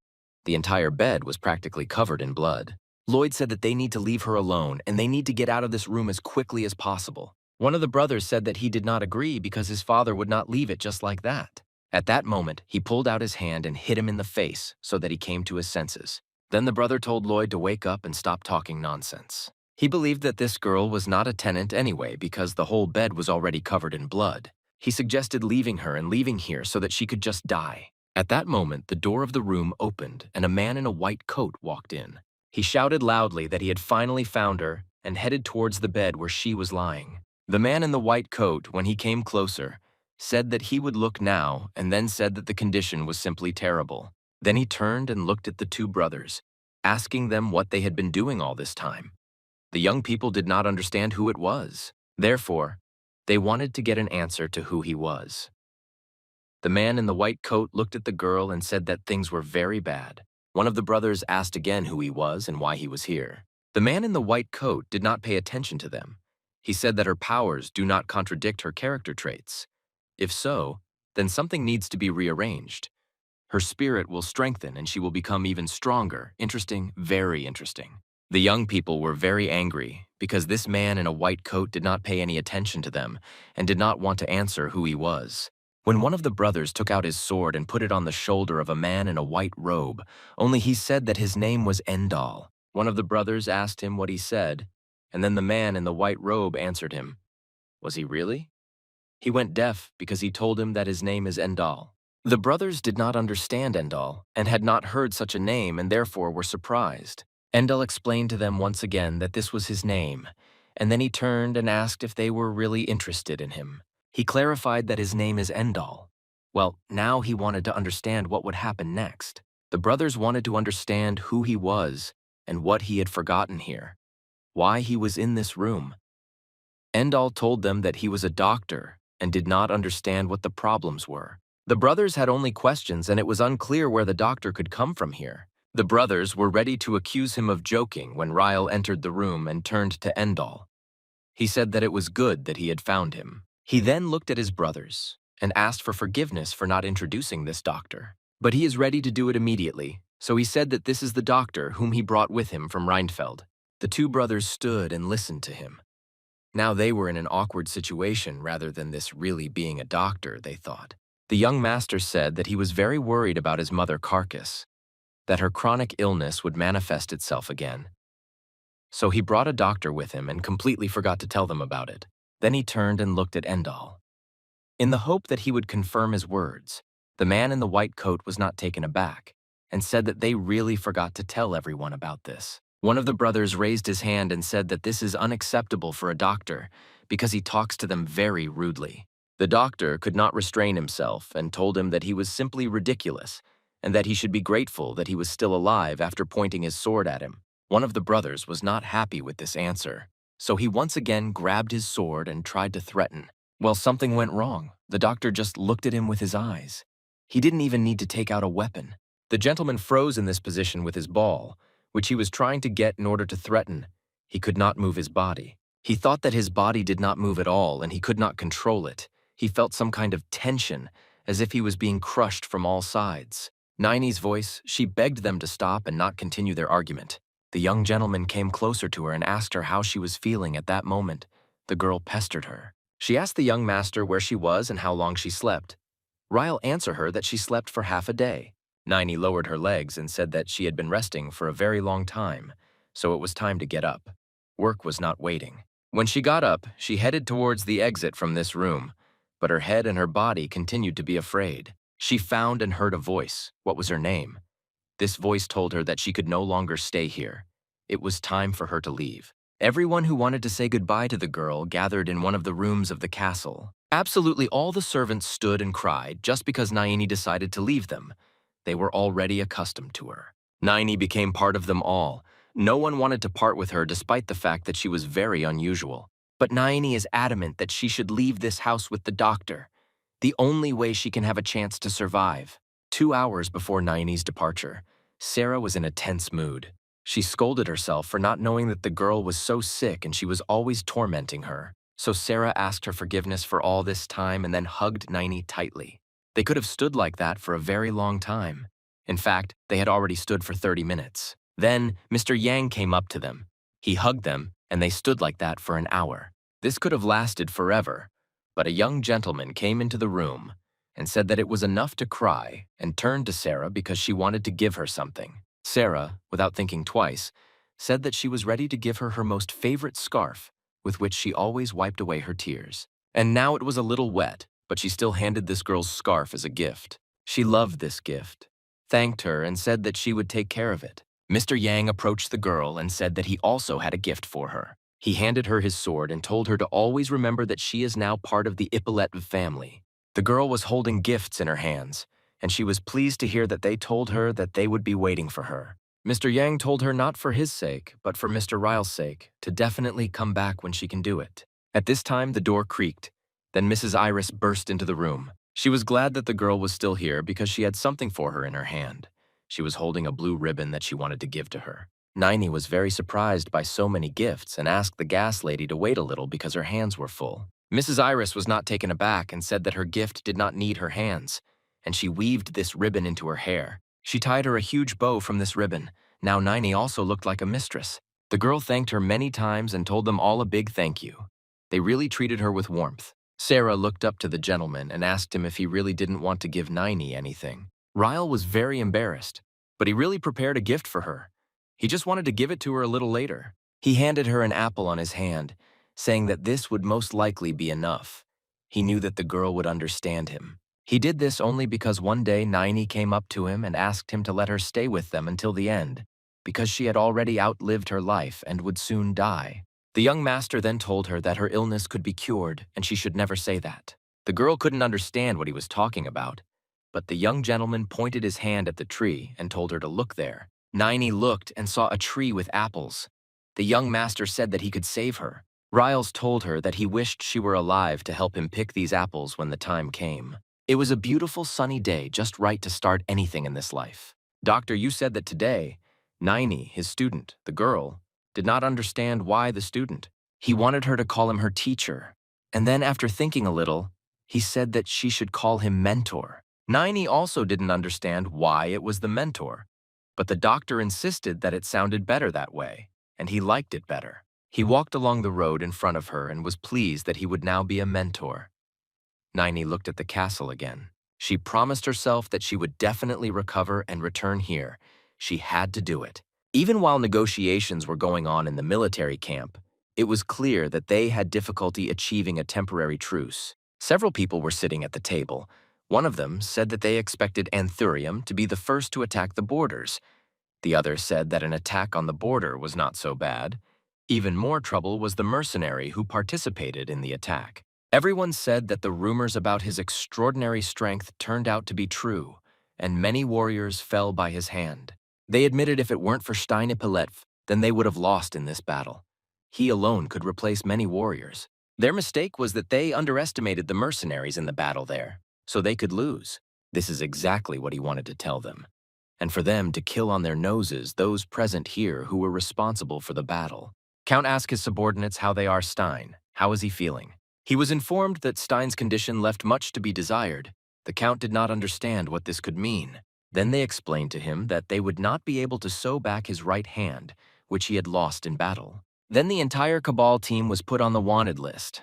The entire bed was practically covered in blood. Lloyd said that they need to leave her alone and they need to get out of this room as quickly as possible. One of the brothers said that he did not agree because his father would not leave it just like that. At that moment, he pulled out his hand and hit him in the face so that he came to his senses. Then the brother told Lloyd to wake up and stop talking nonsense. He believed that this girl was not a tenant anyway because the whole bed was already covered in blood. He suggested leaving her and leaving here so that she could just die. At that moment, the door of the room opened and a man in a white coat walked in. He shouted loudly that he had finally found her and headed towards the bed where she was lying. The man in the white coat, when he came closer, said that he would look now and then said that the condition was simply terrible. Then he turned and looked at the two brothers, asking them what they had been doing all this time. The young people did not understand who it was. Therefore, they wanted to get an answer to who he was. The man in the white coat looked at the girl and said that things were very bad. One of the brothers asked again who he was and why he was here. The man in the white coat did not pay attention to them. He said that her powers do not contradict her character traits. If so, then something needs to be rearranged. Her spirit will strengthen and she will become even stronger. Interesting, very interesting. The young people were very angry because this man in a white coat did not pay any attention to them and did not want to answer who he was. When one of the brothers took out his sword and put it on the shoulder of a man in a white robe, only he said that his name was Endal. One of the brothers asked him what he said, and then the man in the white robe answered him. Was he really? He went deaf because he told him that his name is Endal. The brothers did not understand Endal and had not heard such a name and therefore were surprised. Endal explained to them once again that this was his name, and then he turned and asked if they were really interested in him. He clarified that his name is Endal. Well, now he wanted to understand what would happen next. The brothers wanted to understand who he was and what he had forgotten here, why he was in this room. Endall told them that he was a doctor and did not understand what the problems were. The brothers had only questions, and it was unclear where the doctor could come from here. The brothers were ready to accuse him of joking when Ryle entered the room and turned to Endall. He said that it was good that he had found him. He then looked at his brothers and asked for forgiveness for not introducing this doctor. But he is ready to do it immediately, so he said that this is the doctor whom he brought with him from Rheinfeld. The two brothers stood and listened to him. Now they were in an awkward situation rather than this really being a doctor, they thought. The young master said that he was very worried about his mother Carcass, that her chronic illness would manifest itself again. So he brought a doctor with him and completely forgot to tell them about it. Then he turned and looked at Endall. In the hope that he would confirm his words, the man in the white coat was not taken aback and said that they really forgot to tell everyone about this. One of the brothers raised his hand and said that this is unacceptable for a doctor because he talks to them very rudely. The doctor could not restrain himself and told him that he was simply ridiculous and that he should be grateful that he was still alive after pointing his sword at him. One of the brothers was not happy with this answer, so he once again grabbed his sword and tried to threaten. Well, something went wrong. The doctor just looked at him with his eyes. He didn't even need to take out a weapon. The gentleman froze in this position with his ball, which he was trying to get in order to threaten. He could not move his body. He thought that his body did not move at all and he could not control it. He felt some kind of tension, as if he was being crushed from all sides. Nine's voice, she begged them to stop and not continue their argument. The young gentleman came closer to her and asked her how she was feeling at that moment. The girl pestered her. She asked the young master where she was and how long she slept. Ryle answered her that she slept for half a day. Nine lowered her legs and said that she had been resting for a very long time, so it was time to get up. Work was not waiting. When she got up, she headed towards the exit from this room, but her head and her body continued to be afraid. She found and heard a voice. What was her name? This voice told her that she could no longer stay here. It was time for her to leave. Everyone who wanted to say goodbye to the girl gathered in one of the rooms of the castle. Absolutely all the servants stood and cried just because Naini decided to leave them. They were already accustomed to her. Naini became part of them all. No one wanted to part with her despite the fact that she was very unusual. But Naini is adamant that she should leave this house with the doctor, the only way she can have a chance to survive. 2 hours before Naini's departure, Sarah was in a tense mood. She scolded herself for not knowing that the girl was so sick and she was always tormenting her. So Sarah asked her forgiveness for all this time and then hugged Naini tightly. They could have stood like that for a very long time. In fact, they had already stood for 30 minutes. Then, Mr. Yang came up to them. He hugged them, and they stood like that for an hour. This could have lasted forever, but a young gentleman came into the room and said that it was enough to cry and turned to Sarah because she wanted to give her something. Sarah, without thinking twice, said that she was ready to give her her most favorite scarf, with which she always wiped away her tears. And now it was a little wet, but she still handed this girl's scarf as a gift. She loved this gift, thanked her, and said that she would take care of it. Mr. Yang approached the girl and said that he also had a gift for her. He handed her his sword and told her to always remember that she is now part of the Ippolet family. The girl was holding gifts in her hands, and she was pleased to hear that they told her that they would be waiting for her. Mr. Yang told her not for his sake, but for Mr. Ryle's sake, to definitely come back when she can do it. At this time, the door creaked. Then Mrs. Iris burst into the room. She was glad that the girl was still here because she had something for her in her hand. She was holding a blue ribbon that she wanted to give to her. Naini was very surprised by so many gifts and asked the gas lady to wait a little because her hands were full. Mrs. Iris was not taken aback and said that her gift did not need her hands, and she weaved this ribbon into her hair. She tied her a huge bow from this ribbon. Now Naini also looked like a mistress. The girl thanked her many times and told them all a big thank you. They really treated her with warmth. Sarah looked up to the gentleman and asked him if he really didn't want to give Naini anything. Ryle was very embarrassed, but he really prepared a gift for her. He just wanted to give it to her a little later. He handed her an apple on his hand, saying that this would most likely be enough. He knew that the girl would understand him. He did this only because one day Naini came up to him and asked him to let her stay with them until the end, because she had already outlived her life and would soon die. The young master then told her that her illness could be cured and she should never say that. The girl couldn't understand what he was talking about, but the young gentleman pointed his hand at the tree and told her to look there. Niney looked and saw a tree with apples. The young master said that he could save her. Riles told her that he wished she were alive to help him pick these apples when the time came. It was a beautiful sunny day, just right to start anything in this life. Doctor, you said that today, Niney, his student, the girl, did not understand why the student. He wanted her to call him her teacher. And then after thinking a little, he said that she should call him mentor. Niney also didn't understand why it was the mentor, but the doctor insisted that it sounded better that way, and he liked it better. He walked along the road in front of her and was pleased that he would now be a mentor. Niney looked at the castle again. She promised herself that she would definitely recover and return here. She had to do it. Even while negotiations were going on in the military camp, it was clear that they had difficulty achieving a temporary truce. Several people were sitting at the table. One of them said that they expected Anthurium to be the first to attack the borders. The other said that an attack on the border was not so bad. Even more trouble was the mercenary who participated in the attack. Everyone said that the rumors about his extraordinary strength turned out to be true, and many warriors fell by his hand. They admitted if it weren't for Steine-Piletv, then they would have lost in this battle. He alone could replace many warriors. Their mistake was that they underestimated the mercenaries in the battle there, so they could lose. This is exactly what he wanted to tell them. And for them to kill on their noses those present here who were responsible for the battle. Count asked his subordinates how they are. Stein. How is he feeling? He was informed that Stein's condition left much to be desired. The Count did not understand what this could mean. Then they explained to him that they would not be able to sew back his right hand, which he had lost in battle. Then the entire Cabal team was put on the wanted list.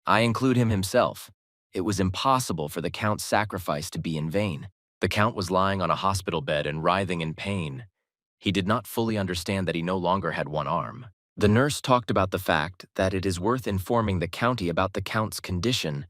I include him himself. It was impossible for the Count's sacrifice to be in vain. The Count was lying on a hospital bed and writhing in pain. He did not fully understand that he no longer had one arm. The nurse talked about the fact that it is worth informing the county about the Count's condition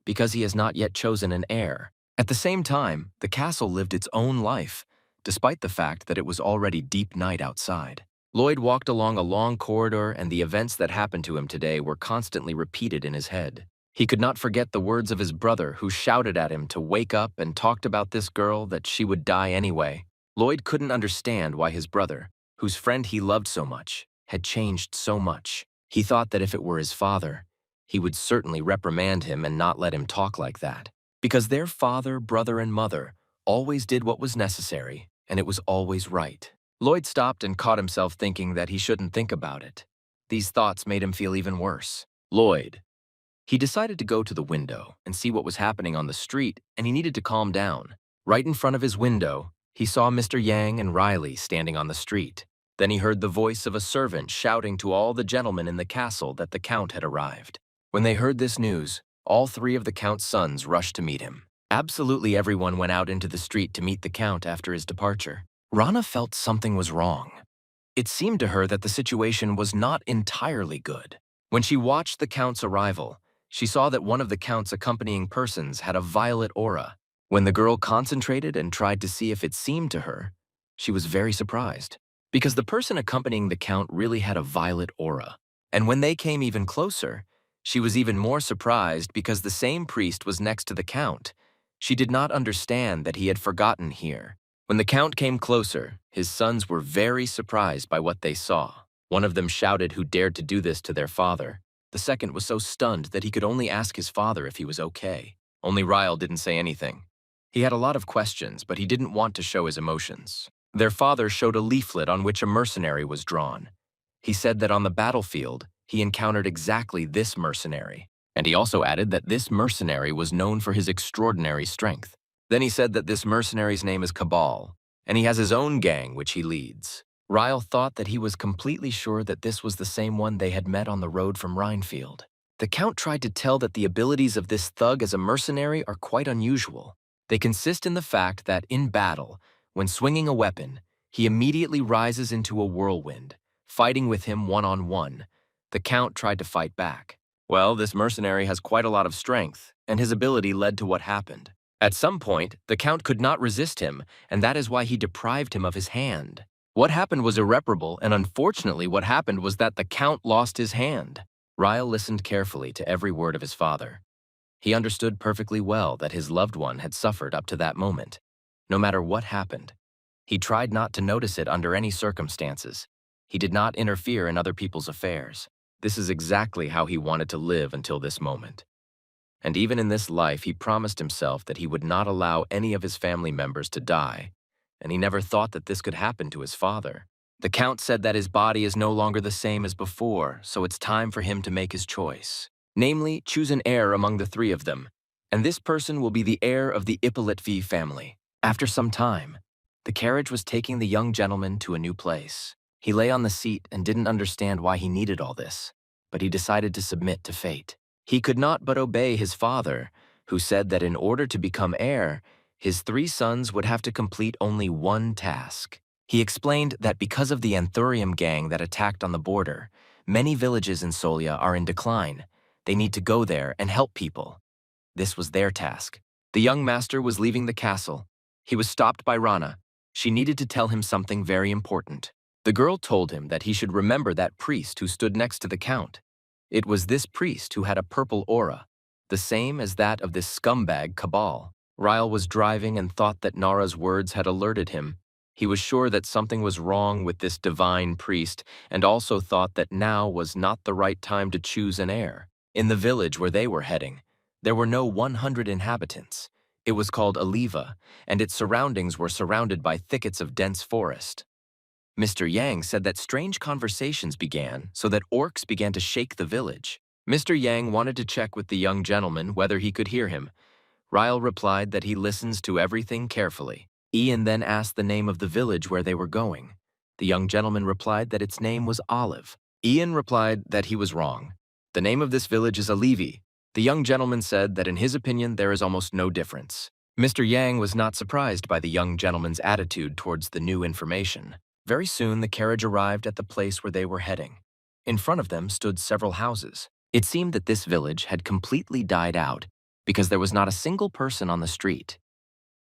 because he has not yet chosen an heir. At the same time, the castle lived its own life, despite the fact that it was already deep night outside. Lloyd walked along a long corridor, and the events that happened to him today were constantly repeated in his head. He could not forget the words of his brother who shouted at him to wake up and talked about this girl, that she would die anyway. Lloyd couldn't understand why his brother, whose friend he loved so much, had changed so much. He thought that if it were his father, he would certainly reprimand him and not let him talk like that. Because their father, brother, and mother always did what was necessary, and it was always right. Lloyd stopped and caught himself thinking that he shouldn't think about it. These thoughts made him feel even worse. Lloyd. He decided to go to the window and see what was happening on the street, and he needed to calm down. Right in front of his window, he saw Mr. Yang and Riley standing on the street. Then he heard the voice of a servant shouting to all the gentlemen in the castle that the Count had arrived. When they heard this news, all three of the Count's sons rushed to meet him. Absolutely everyone went out into the street to meet the Count after his departure. Rana felt something was wrong. It seemed to her that the situation was not entirely good. When she watched the Count's arrival, she saw that one of the Count's accompanying persons had a violet aura. When the girl concentrated and tried to see if it seemed to her, she was very surprised, because the person accompanying the Count really had a violet aura. And when they came even closer, she was even more surprised because the same priest was next to the Count. She did not understand that he had forgotten here. When the Count came closer, his sons were very surprised by what they saw. One of them shouted who dared to do this to their father. The second was so stunned that he could only ask his father if he was okay. Only Ryle didn't say anything. He had a lot of questions, but he didn't want to show his emotions. Their father showed a leaflet on which a mercenary was drawn. He said that on the battlefield, he encountered exactly this mercenary. And he also added that this mercenary was known for his extraordinary strength. Then he said that this mercenary's name is Cabal, and he has his own gang which he leads. Ryle thought that he was completely sure that this was the same one they had met on the road from Rhinefield. The Count tried to tell that the abilities of this thug as a mercenary are quite unusual. They consist in the fact that in battle, when swinging a weapon, he immediately rises into a whirlwind, fighting with him one-on-one. The Count tried to fight back. Well, this mercenary has quite a lot of strength, and his ability led to what happened. At some point, the Count could not resist him, and that is why he deprived him of his hand. What happened was irreparable, and unfortunately what happened was that the Count lost his hand. Ryle listened carefully to every word of his father. He understood perfectly well that his loved one had suffered up to that moment. No matter what happened, he tried not to notice it under any circumstances. He did not interfere in other people's affairs. This is exactly how he wanted to live until this moment. And even in this life, he promised himself that he would not allow any of his family members to die, and he never thought that this could happen to his father. The Count said that his body is no longer the same as before, so it's time for him to make his choice. Namely, choose an heir among the three of them, and this person will be the heir of the Hippolyte family. After some time, the carriage was taking the young gentleman to a new place. He lay on the seat and didn't understand why he needed all this, but he decided to submit to fate. He could not but obey his father, who said that in order to become heir, his three sons would have to complete only one task. He explained that because of the Anthurium gang that attacked on the border, many villages in Solia are in decline. They need to go there and help people. This was their task. The young master was leaving the castle. He was stopped by Rana. She needed to tell him something very important. The girl told him that he should remember that priest who stood next to the Count. It was this priest who had a purple aura, the same as that of this scumbag Cabal. Ryle was driving and thought that Nara's words had alerted him. He was sure that something was wrong with this divine priest and also thought that now was not the right time to choose an heir. In the village where they were heading, there were no 100 inhabitants. It was called Aliva, and its surroundings were surrounded by thickets of dense forest. Mr. Yang said that strange conversations began so that orcs began to shake the village. Mr. Yang wanted to check with the young gentleman whether he could hear him. Ryle replied that he listens to everything carefully. Ian then asked the name of the village where they were going. The young gentleman replied that its name was Olive. Ian replied that he was wrong. The name of this village is Alivi. The young gentleman said that in his opinion there is almost no difference. Mr. Yang was not surprised by the young gentleman's attitude towards the new information. Very soon the carriage arrived at the place where they were heading. In front of them stood several houses. It seemed that this village had completely died out because there was not a single person on the street.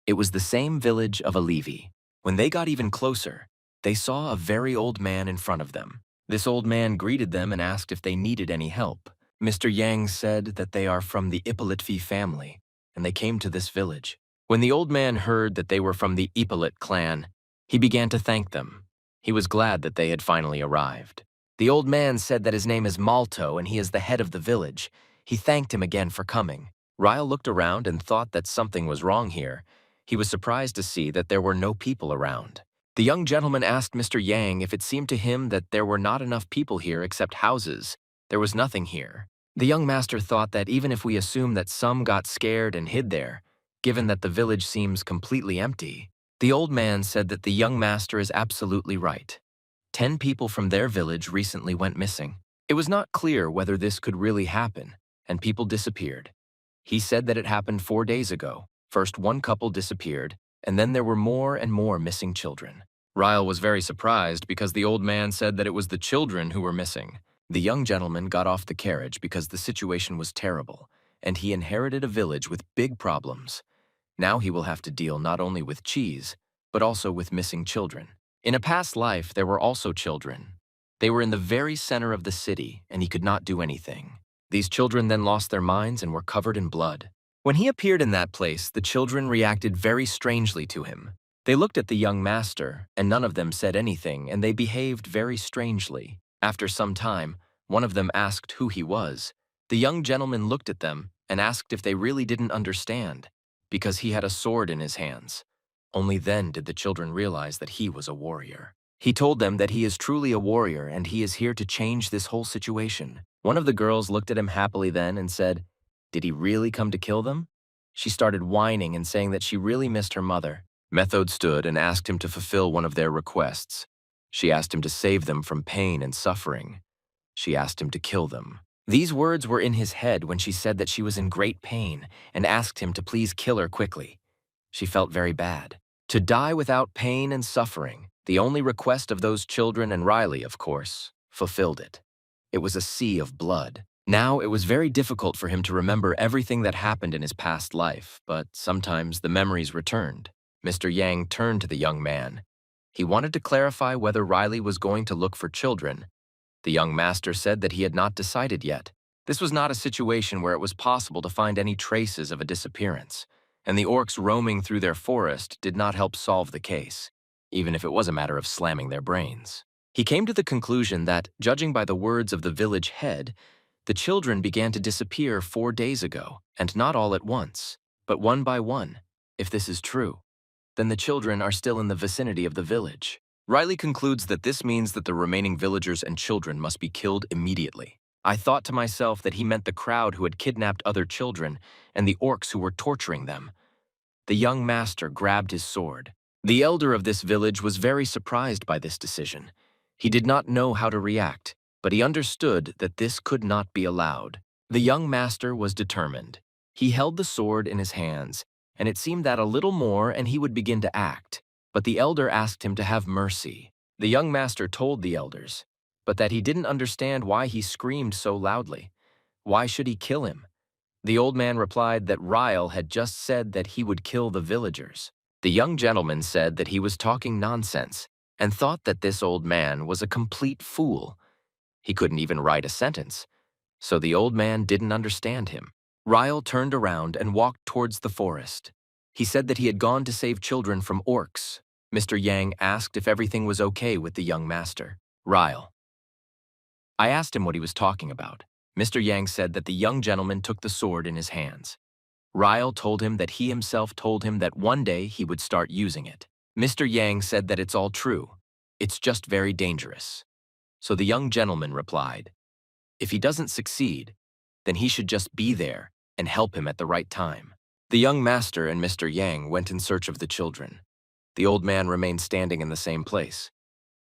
It was the same village of Alivi. When they got even closer, they saw a very old man in front of them. This old man greeted them and asked if they needed any help. Mr. Yang said that they are from the Hippolyte family, and they came to this village. When the old man heard that they were from the Hippolyte clan, he began to thank them. He was glad that they had finally arrived. The old man said that his name is Malto and he is the head of the village. He thanked him again for coming. Ryle looked around and thought that something was wrong here. He was surprised to see that there were no people around. The young gentleman asked Mr. Yang if it seemed to him that there were not enough people here except houses. There was nothing here. The young master thought that even if we assume that some got scared and hid there, given that the village seems completely empty, the old man said that the young master is absolutely right. 10 people from their village recently went missing. It was not clear whether this could really happen, and people disappeared. He said that it happened 4 days ago. First one couple disappeared, and then there were more and more missing children. Ryle was very surprised because the old man said that it was the children who were missing. The young gentleman got off the carriage because the situation was terrible, and he inherited a village with big problems. Now he will have to deal not only with cheese, but also with missing children. In a past life, there were also children. They were in the very center of the city, and he could not do anything. These children then lost their minds and were covered in blood. When he appeared in that place, the children reacted very strangely to him. They looked at the young master, and none of them said anything, and they behaved very strangely. After some time, one of them asked who he was. The young gentleman looked at them and asked if they really didn't understand, because he had a sword in his hands. Only then did the children realize that he was a warrior. He told them that he is truly a warrior and he is here to change this whole situation. One of the girls looked at him happily then and said, "Did he really come to kill them?" She started whining and saying that she really missed her mother. Method stood and asked him to fulfill one of their requests. She asked him to save them from pain and suffering. She asked him to kill them. These words were in his head when she said that she was in great pain and asked him to please kill her quickly. She felt very bad. To die without pain and suffering, the only request of those children and Riley, of course, fulfilled it. It was a sea of blood. Now it was very difficult for him to remember everything that happened in his past life, but sometimes the memories returned. Mr. Yang turned to the young man. He wanted to clarify whether Riley was going to look for children. The young master said that he had not decided yet. This was not a situation where it was possible to find any traces of a disappearance, and the orcs roaming through their forest did not help solve the case, even if it was a matter of slamming their brains. He came to the conclusion that, judging by the words of the village head, the children began to disappear 4 days ago, and not all at once, but one by one. If this is true, then the children are still in the vicinity of the village. Riley concludes that this means that the remaining villagers and children must be killed immediately. I thought to myself that he meant the crowd who had kidnapped other children and the orcs who were torturing them. The young master grabbed his sword. The elder of this village was very surprised by this decision. He did not know how to react, but he understood that this could not be allowed. The young master was determined. He held the sword in his hands, and it seemed that a little more and he would begin to act. But the elder asked him to have mercy. The young master told the elders, but that he didn't understand why he screamed so loudly. Why should he kill him? The old man replied that Ryle had just said that he would kill the villagers. The young gentleman said that he was talking nonsense and thought that this old man was a complete fool. He couldn't even write a sentence, so the old man didn't understand him. Ryle turned around and walked towards the forest. He said that he had gone to save children from orcs. Mr. Yang asked if everything was okay with the young master. Ryle. I asked him what he was talking about. Mr. Yang said that the young gentleman took the sword in his hands. Ryle told him that he himself told him that one day he would start using it. Mr. Yang said that it's all true. It's just very dangerous. So the young gentleman replied, if he doesn't succeed, then he should just be there and help him at the right time. The young master and Mr. Yang went in search of the children. The old man remained standing in the same place.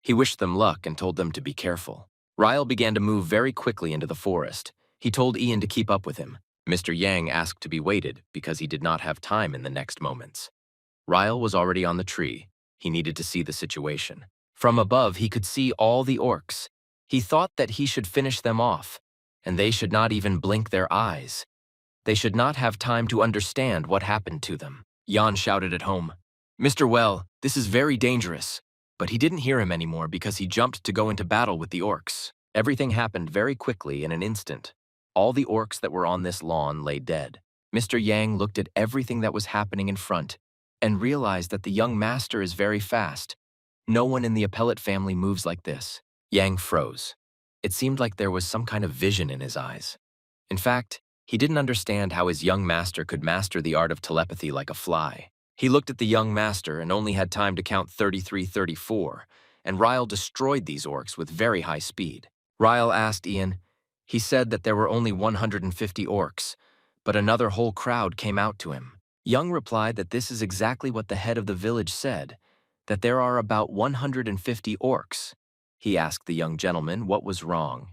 He wished them luck and told them to be careful. Ryle began to move very quickly into the forest. He told Ian to keep up with him. Mr. Yang asked to be waited because he did not have time in the next moments. Ryle was already on the tree. He needed to see the situation. From above, he could see all the orcs. He thought that he should finish them off, and they should not even blink their eyes. They should not have time to understand what happened to them. Jan shouted at home, Mr. Well, this is very dangerous. But he didn't hear him anymore because he jumped to go into battle with the orcs. Everything happened very quickly in an instant. All the orcs that were on this lawn lay dead. Mr. Yang looked at everything that was happening in front and realized that the young master is very fast. No one in the Appellate family moves like this. Yang froze. It seemed like there was some kind of vision in his eyes. In fact, he didn't understand how his young master could master the art of telepathy like a fly. He looked at the young master and only had time to count 33, 34, and Ryle destroyed these orcs with very high speed. Ryle asked Ian. He said that there were only 150 orcs, but another whole crowd came out to him. Young replied that this is exactly what the head of the village said, that there are about 150 orcs. He asked the young gentleman what was wrong.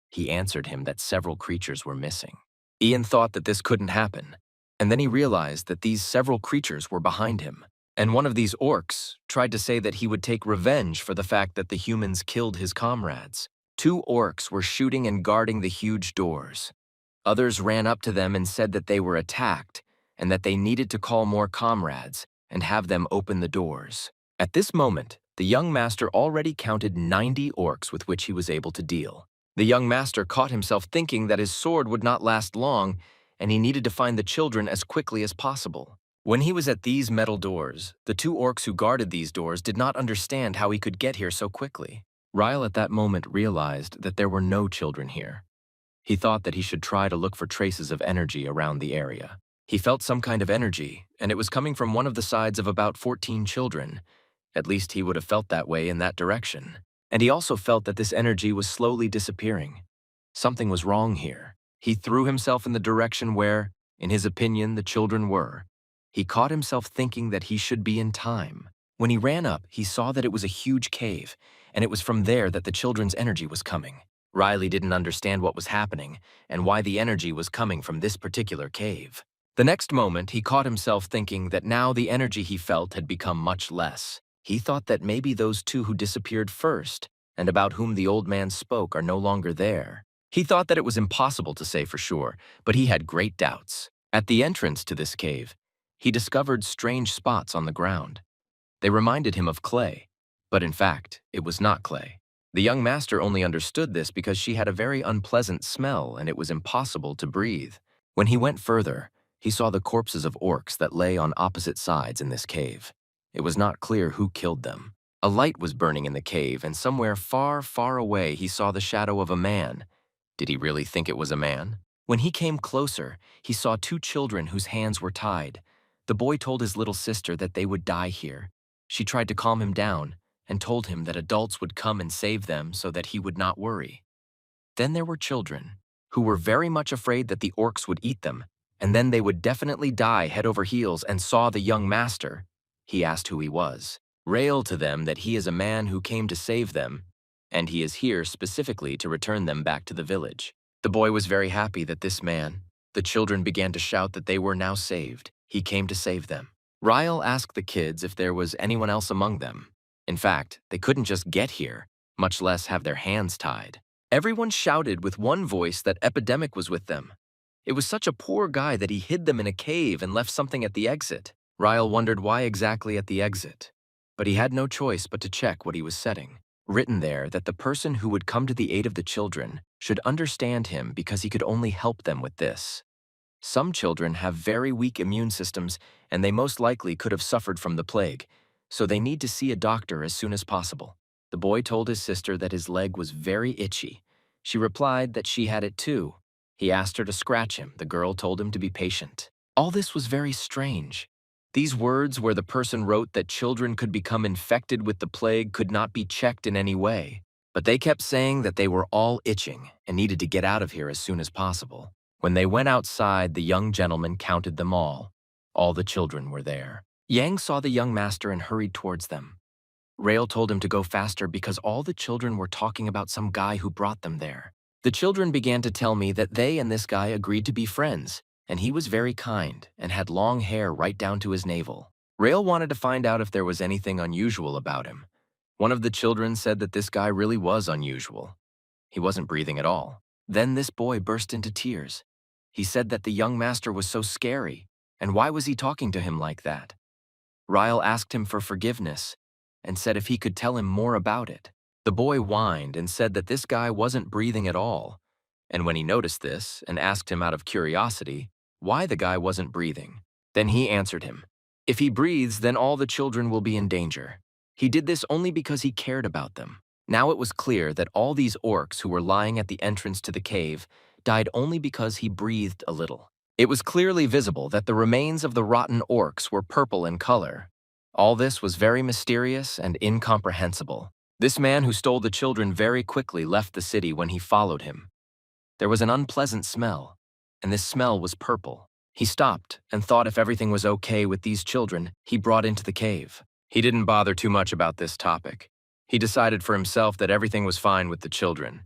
He answered him that several creatures were missing. Ian thought that this couldn't happen. And then he realized that these several creatures were behind him. And one of these orcs tried to say that he would take revenge for the fact that the humans killed his comrades. 2 orcs were shooting and guarding the huge doors. Others ran up to them and said that they were attacked and that they needed to call more comrades and have them open the doors. At this moment, the young master already counted 90 orcs with which he was able to deal. The young master caught himself thinking that his sword would not last long and he needed to find the children as quickly as possible. When he was at these metal doors, the 2 orcs who guarded these doors did not understand how he could get here so quickly. Ryle at that moment realized that there were no children here. He thought that he should try to look for traces of energy around the area. He felt some kind of energy, and it was coming from one of the sides of about 14 children. At least he would have felt that way in that direction. And he also felt that this energy was slowly disappearing. Something was wrong here. He threw himself in the direction where, in his opinion, the children were. He caught himself thinking that he should be in time. When he ran up, he saw that it was a huge cave, and it was from there that the children's energy was coming. Riley didn't understand what was happening and why the energy was coming from this particular cave. The next moment, he caught himself thinking that now the energy he felt had become much less. He thought that maybe those 2 who disappeared first and about whom the old man spoke are no longer there. He thought that it was impossible to say for sure, but he had great doubts. At the entrance to this cave, he discovered strange spots on the ground. They reminded him of clay, but in fact, it was not clay. The young master only understood this because she had a very unpleasant smell and it was impossible to breathe. When he went further, he saw the corpses of orcs that lay on opposite sides in this cave. It was not clear who killed them. A light was burning in the cave, and somewhere far, far away he saw the shadow of a man. Did he really think it was a man? When he came closer, he saw two children whose hands were tied. The boy told his little sister that they would die here. She tried to calm him down and told him that adults would come and save them so that he would not worry. Then there were children who were very much afraid that the orcs would eat them, and then they would definitely die head over heels and saw the young master. He asked who he was, railed to them that he is a man who came to save them, and he is here specifically to return them back to the village. The boy was very happy that this man. The children began to shout that they were now saved. He came to save them. Ryle asked the kids if there was anyone else among them. In fact, they couldn't just get here, much less have their hands tied. Everyone shouted with one voice that Epidemic was with them. It was such a poor guy that he hid them in a cave and left something at the exit. Ryle wondered why exactly at the exit, but he had no choice but to check what he was setting. Written there that the person who would come to the aid of the children should understand him because he could only help them with this. Some children have very weak immune systems and they most likely could have suffered from the plague, so they need to see a doctor as soon as possible. The boy told his sister that his leg was very itchy. She replied that she had it too. He asked her to scratch him. The girl told him to be patient. All this was very strange. These words where the person wrote that children could become infected with the plague could not be checked in any way. But they kept saying that they were all itching and needed to get out of here as soon as possible. When they went outside, the young gentleman counted them all. All the children were there. Yang saw the young master and hurried towards them. Rail told him to go faster because all the children were talking about some guy who brought them there. The children began to tell me that they and this guy agreed to be friends, and he was very kind and had long hair right down to his navel. Rail wanted to find out if there was anything unusual about him. One of the children said that this guy really was unusual. He wasn't breathing at all. Then this boy burst into tears. He said that the young master was so scary, and why was he talking to him like that? Ryle asked him for forgiveness and said if he could tell him more about it. The boy whined and said that this guy wasn't breathing at all, and when he noticed this and asked him out of curiosity why the guy wasn't breathing, then he answered him, if he breathes, then all the children will be in danger. He did this only because he cared about them. Now it was clear that all these orcs who were lying at the entrance to the cave died only because he breathed a little. It was clearly visible that the remains of the rotten orcs were purple in color. All this was very mysterious and incomprehensible. This man who stole the children very quickly left the city when he followed him. There was an unpleasant smell, and this smell was purple. He stopped and thought if everything was okay with these children he brought into the cave. He didn't bother too much about this topic. He decided for himself that everything was fine with the children.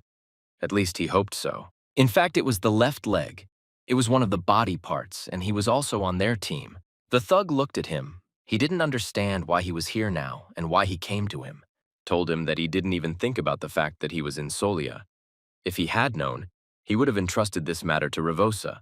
At least he hoped so. In fact, it was the left leg. It was one of the body parts, and he was also on their team. The thug looked at him. He didn't understand why he was here now and why he came to him. Told him that he didn't even think about the fact that he was in Solia. If he had known, he would have entrusted this matter to Rivosa.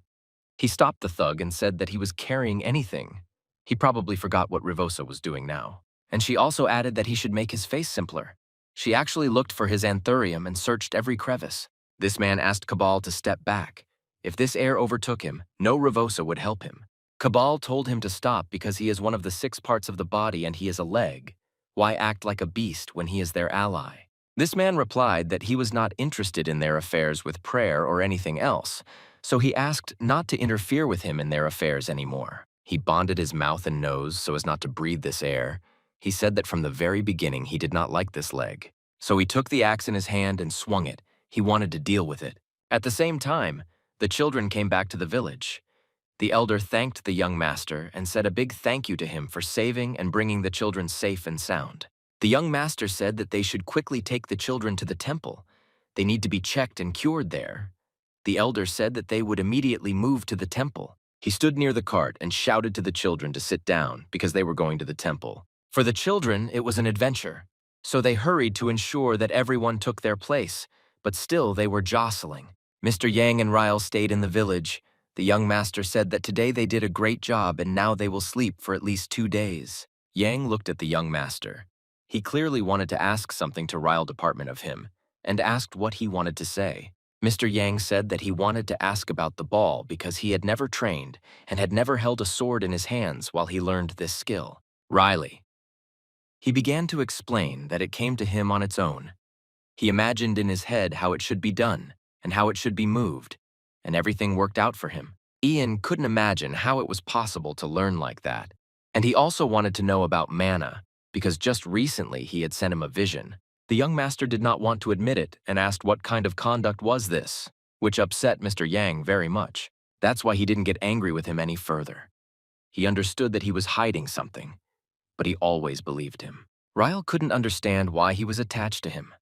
He stopped the thug and said that he was carrying anything. He probably forgot what Rivosa was doing now. And she also added that he should make his face simpler. She actually looked for his anthurium and searched every crevice. This man asked Cabal to step back. If this air overtook him, no Rivosa would help him. Cabal told him to stop because he is one of the 6 parts of the body and he is a leg. Why act like a beast when he is their ally? This man replied that he was not interested in their affairs with prayer or anything else, so he asked not to interfere with him in their affairs anymore. He bonded his mouth and nose so as not to breathe this air. He said that from the very beginning he did not like this leg. So he took the axe in his hand and swung it. He wanted to deal with it. At the same time, the children came back to the village. The elder thanked the young master and said a big thank you to him for saving and bringing the children safe and sound. The young master said that they should quickly take the children to the temple. They need to be checked and cured there. The elder said that they would immediately move to the temple. He stood near the cart and shouted to the children to sit down because they were going to the temple. For the children, it was an adventure, so they hurried to ensure that everyone took their place, but still they were jostling. Mr. Yang and Ryle stayed in the village. The young master said that today they did a great job and now they will sleep for at least 2 days. Yang looked at the young master. He clearly wanted to ask something to Ryle department of him, and asked what he wanted to say. Mr. Yang said that he wanted to ask about the ball because he had never trained and had never held a sword in his hands while he learned this skill. Riley. He began to explain that it came to him on its own. He imagined in his head how it should be done and how it should be moved, and everything worked out for him. Ian couldn't imagine how it was possible to learn like that. And he also wanted to know about mana, because just recently he had sent him a vision. The young master did not want to admit it and asked what kind of conduct was this, which upset Mr. Yang very much. That's why he didn't get angry with him any further. He understood that he was hiding something, but he always believed him. Ryle couldn't understand why he was attached to him.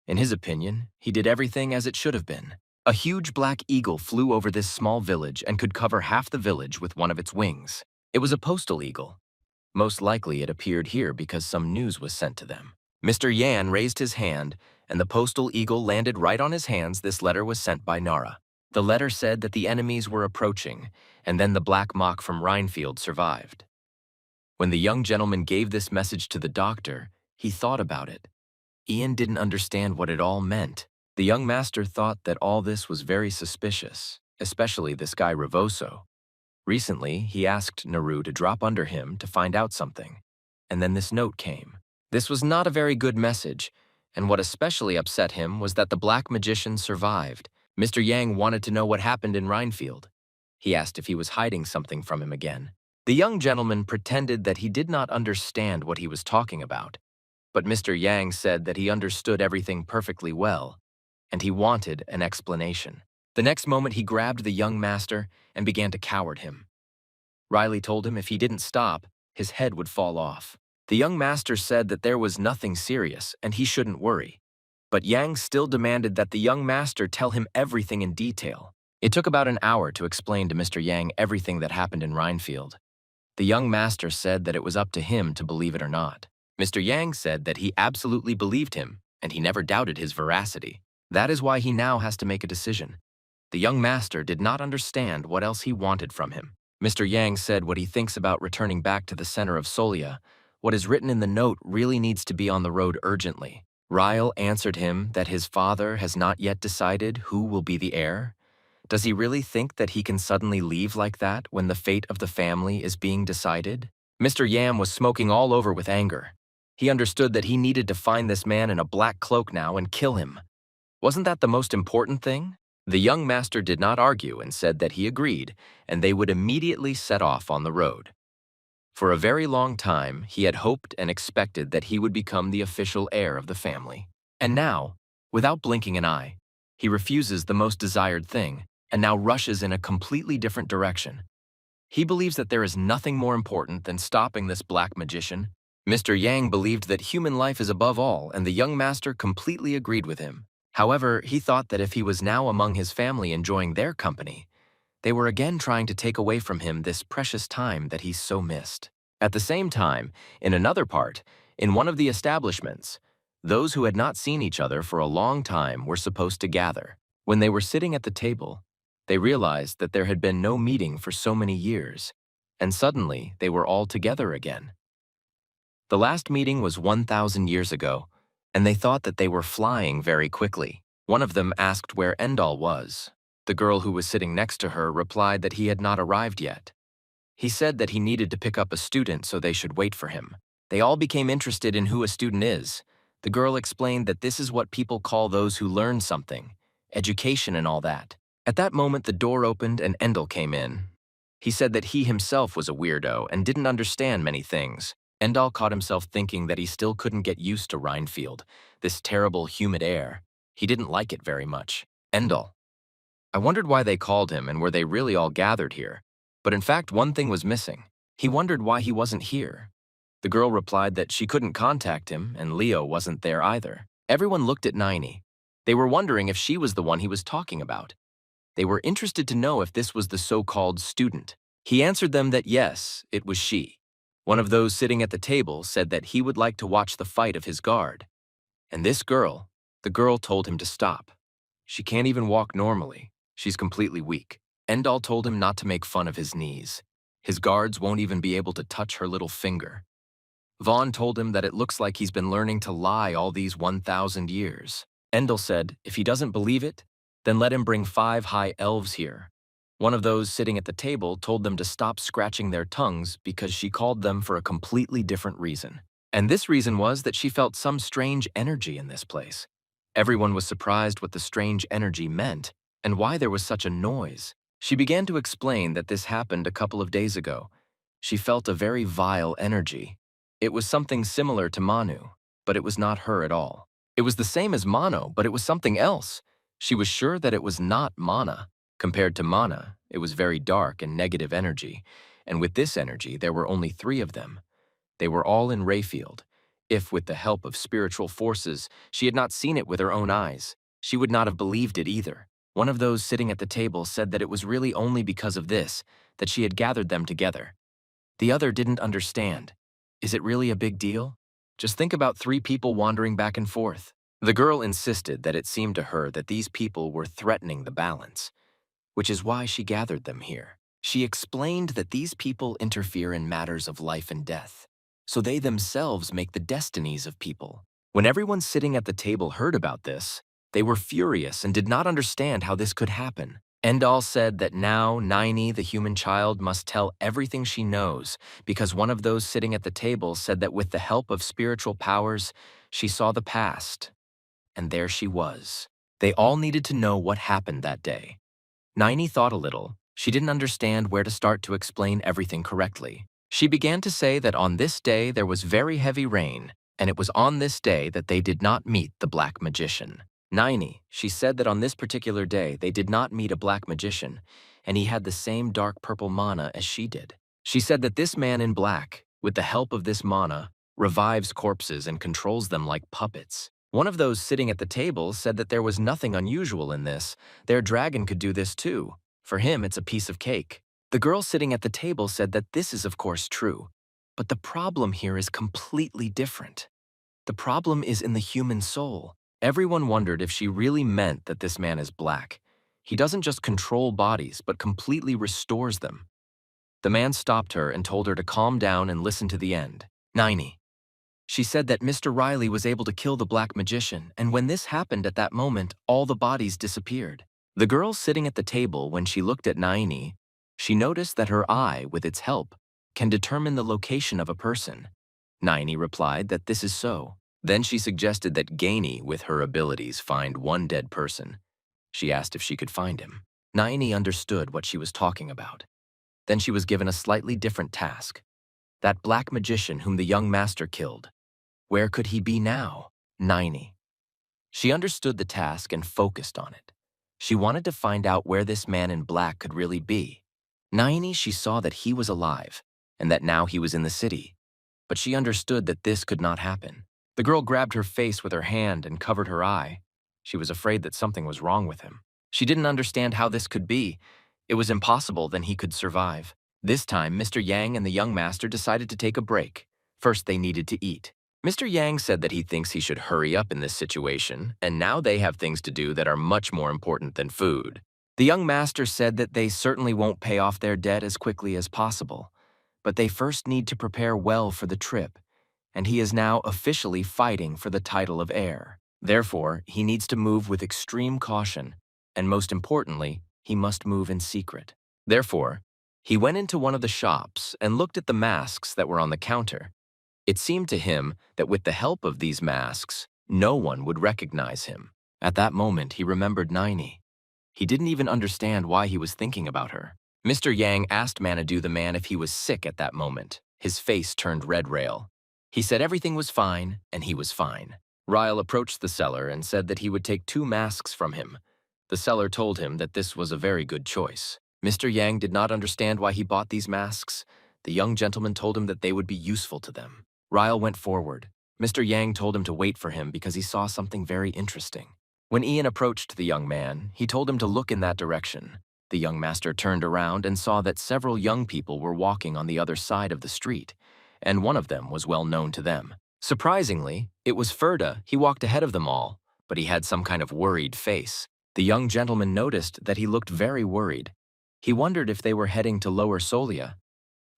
In his opinion, he did everything as it should have been. A huge black eagle flew over this small village and could cover half the village with one of its wings. It was a postal eagle. Most likely it appeared here because some news was sent to them. Mr. Yan raised his hand, and the postal eagle landed right on his hands. This letter was sent by Nara. The letter said that the enemies were approaching, and then the black mock from Rhinefield survived. When the young gentleman gave this message to the doctor, he thought about it. Ian didn't understand what it all meant. The young master thought that all this was very suspicious, especially this guy Ravoso. Recently, he asked Naru to drop under him to find out something, and then this note came. This was not a very good message, and what especially upset him was that the black magician survived. Mr. Yang wanted to know what happened in Rhinefield. He asked if he was hiding something from him again. The young gentleman pretended that he did not understand what he was talking about, but Mr. Yang said that he understood everything perfectly well, and he wanted an explanation. The next moment he grabbed the young master and began to coward him. Riley told him if he didn't stop, his head would fall off. The young master said that there was nothing serious and he shouldn't worry. But Yang still demanded that the young master tell him everything in detail. It took about an hour to explain to Mr. Yang everything that happened in Rhinefield. The young master said that it was up to him to believe it or not. Mr. Yang said that he absolutely believed him and he never doubted his veracity. That is why he now has to make a decision. The young master did not understand what else he wanted from him. Mr. Yang said what he thinks about returning back to the center of Solia. What is written in the note really needs to be on the road urgently. Ryle answered him that his father has not yet decided who will be the heir. Does he really think that he can suddenly leave like that when the fate of the family is being decided? Mr. Yam was smoking all over with anger. He understood that he needed to find this man in a black cloak now and kill him. Wasn't that the most important thing? The young master did not argue and said that he agreed, and they would immediately set off on the road. For a very long time, he had hoped and expected that he would become the official heir of the family. And now, without blinking an eye, he refuses the most desired thing and now rushes in a completely different direction. He believes that there is nothing more important than stopping this black magician. Mr. Yang believed that human life is above all, and the young master completely agreed with him. However, he thought that if he was now among his family enjoying their company, they were again trying to take away from him this precious time that he so missed. At the same time, in another part, in one of the establishments, those who had not seen each other for a long time were supposed to gather. When they were sitting at the table, they realized that there had been no meeting for so many years, and suddenly they were all together again. The last meeting was 1,000 years ago, and they thought that they were flying very quickly. One of them asked where Endal was. The girl who was sitting next to her replied that he had not arrived yet. He said that he needed to pick up a student, so they should wait for him. They all became interested in who a student is. The girl explained that this is what people call those who learn something, education and all that. At that moment, the door opened and Endal came in. He said that he himself was a weirdo and didn't understand many things. Endal caught himself thinking that he still couldn't get used to Rhinefield, this terrible, humid air. He didn't like it very much. Endal. I wondered why they called him and were they really all gathered here. But in fact, one thing was missing. He wondered why he wasn't here. The girl replied that she couldn't contact him and Leo wasn't there either. Everyone looked at Naini. They were wondering if she was the one he was talking about. They were interested to know if this was the so-called student. He answered them that yes, it was she. One of those sitting at the table said that he would like to watch the fight of his guard. And this girl, the girl told him to stop. She can't even walk normally. She's completely weak. Endal told him not to make fun of his knees. His guards won't even be able to touch her little finger. Vaughn told him that it looks like he's been learning to lie all these 1,000 years. Endel said if he doesn't believe it, then let him bring 5 high elves here. One of those sitting at the table told them to stop scratching their tongues because she called them for a completely different reason. And this reason was that she felt some strange energy in this place. Everyone was surprised what the strange energy meant and why there was such a noise. She began to explain that this happened a couple of days ago. She felt a very vile energy. It was something similar to Manu, but it was not her at all. It was the same as Mano, but it was something else. She was sure that it was not Mana. Compared to Mana, it was very dark and negative energy, and with this energy there were only 3 of them. They were all in Rayfield. If, with the help of spiritual forces, she had not seen it with her own eyes, she would not have believed it either. One of those sitting at the table said that it was really only because of this that she had gathered them together. The other didn't understand. Is it really a big deal? Just think about 3 people wandering back and forth. The girl insisted that it seemed to her that these people were threatening the balance, which is why she gathered them here. She explained that these people interfere in matters of life and death, so they themselves make the destinies of people. When everyone sitting at the table heard about this, they were furious and did not understand how this could happen. Endal said that now Naini, the human child, must tell everything she knows because one of those sitting at the table said that with the help of spiritual powers, she saw the past. And there she was. They all needed to know what happened that day. Naini thought a little. She didn't understand where to start to explain everything correctly. She began to say that on this day there was very heavy rain, and it was on this day that they did not meet the black magician. Naini, she said that on this particular day they did not meet a black magician, and he had the same dark purple mana as she did. She said that this man in black, with the help of this mana, revives corpses and controls them like puppets. One of those sitting at the table said that there was nothing unusual in this. Their dragon could do this too. For him, it's a piece of cake. The girl sitting at the table said that this is of course true, but the problem here is completely different. The problem is in the human soul. Everyone wondered if she really meant that this man is black. He doesn't just control bodies, but completely restores them. The man stopped her and told her to calm down and listen to the end. Naini. She said that Mr. Riley was able to kill the black magician, and when this happened at that moment, all the bodies disappeared. The girl sitting at the table, when she looked at Naini, she noticed that her eye, with its help, can determine the location of a person. Naini replied that this is so. Then she suggested that Gaini, with her abilities, find one dead person. She asked if she could find him. Naini understood what she was talking about. Then she was given a slightly different task. That black magician whom the young master killed. Where could he be now? Naini. She understood the task and focused on it. She wanted to find out where this man in black could really be. Naini, she saw that he was alive, and that now he was in the city. But she understood that this could not happen. The girl grabbed her face with her hand and covered her eye. She was afraid that something was wrong with him. She didn't understand how this could be. It was impossible that he could survive. This time, Mr. Yang and the young master decided to take a break. First, they needed to eat. Mr. Yang said that he thinks he should hurry up in this situation, and now they have things to do that are much more important than food. The young master said that they certainly won't pay off their debt as quickly as possible, but they first need to prepare well for the trip, and he is now officially fighting for the title of heir. Therefore, he needs to move with extreme caution, and most importantly, he must move in secret. Therefore, he went into one of the shops and looked at the masks that were on the counter. It seemed to him that with the help of these masks, no one would recognize him. At that moment, he remembered Naini. He didn't even understand why he was thinking about her. Mr. Yang asked Manadu the man if he was sick at that moment. His face turned red rail. He said everything was fine, and he was fine. Ryle approached the seller and said that he would take 2 masks from him. The seller told him that this was a very good choice. Mr. Yang did not understand why he bought these masks. The young gentleman told him that they would be useful to them. Ryle went forward. Mr. Yang told him to wait for him because he saw something very interesting. When Ian approached the young man, he told him to look in that direction. The young master turned around and saw that several young people were walking on the other side of the street, and one of them was well known to them. Surprisingly, it was Ferda. He walked ahead of them all, but he had some kind of worried face. The young gentleman noticed that he looked very worried. He wondered if they were heading to Lower Solia.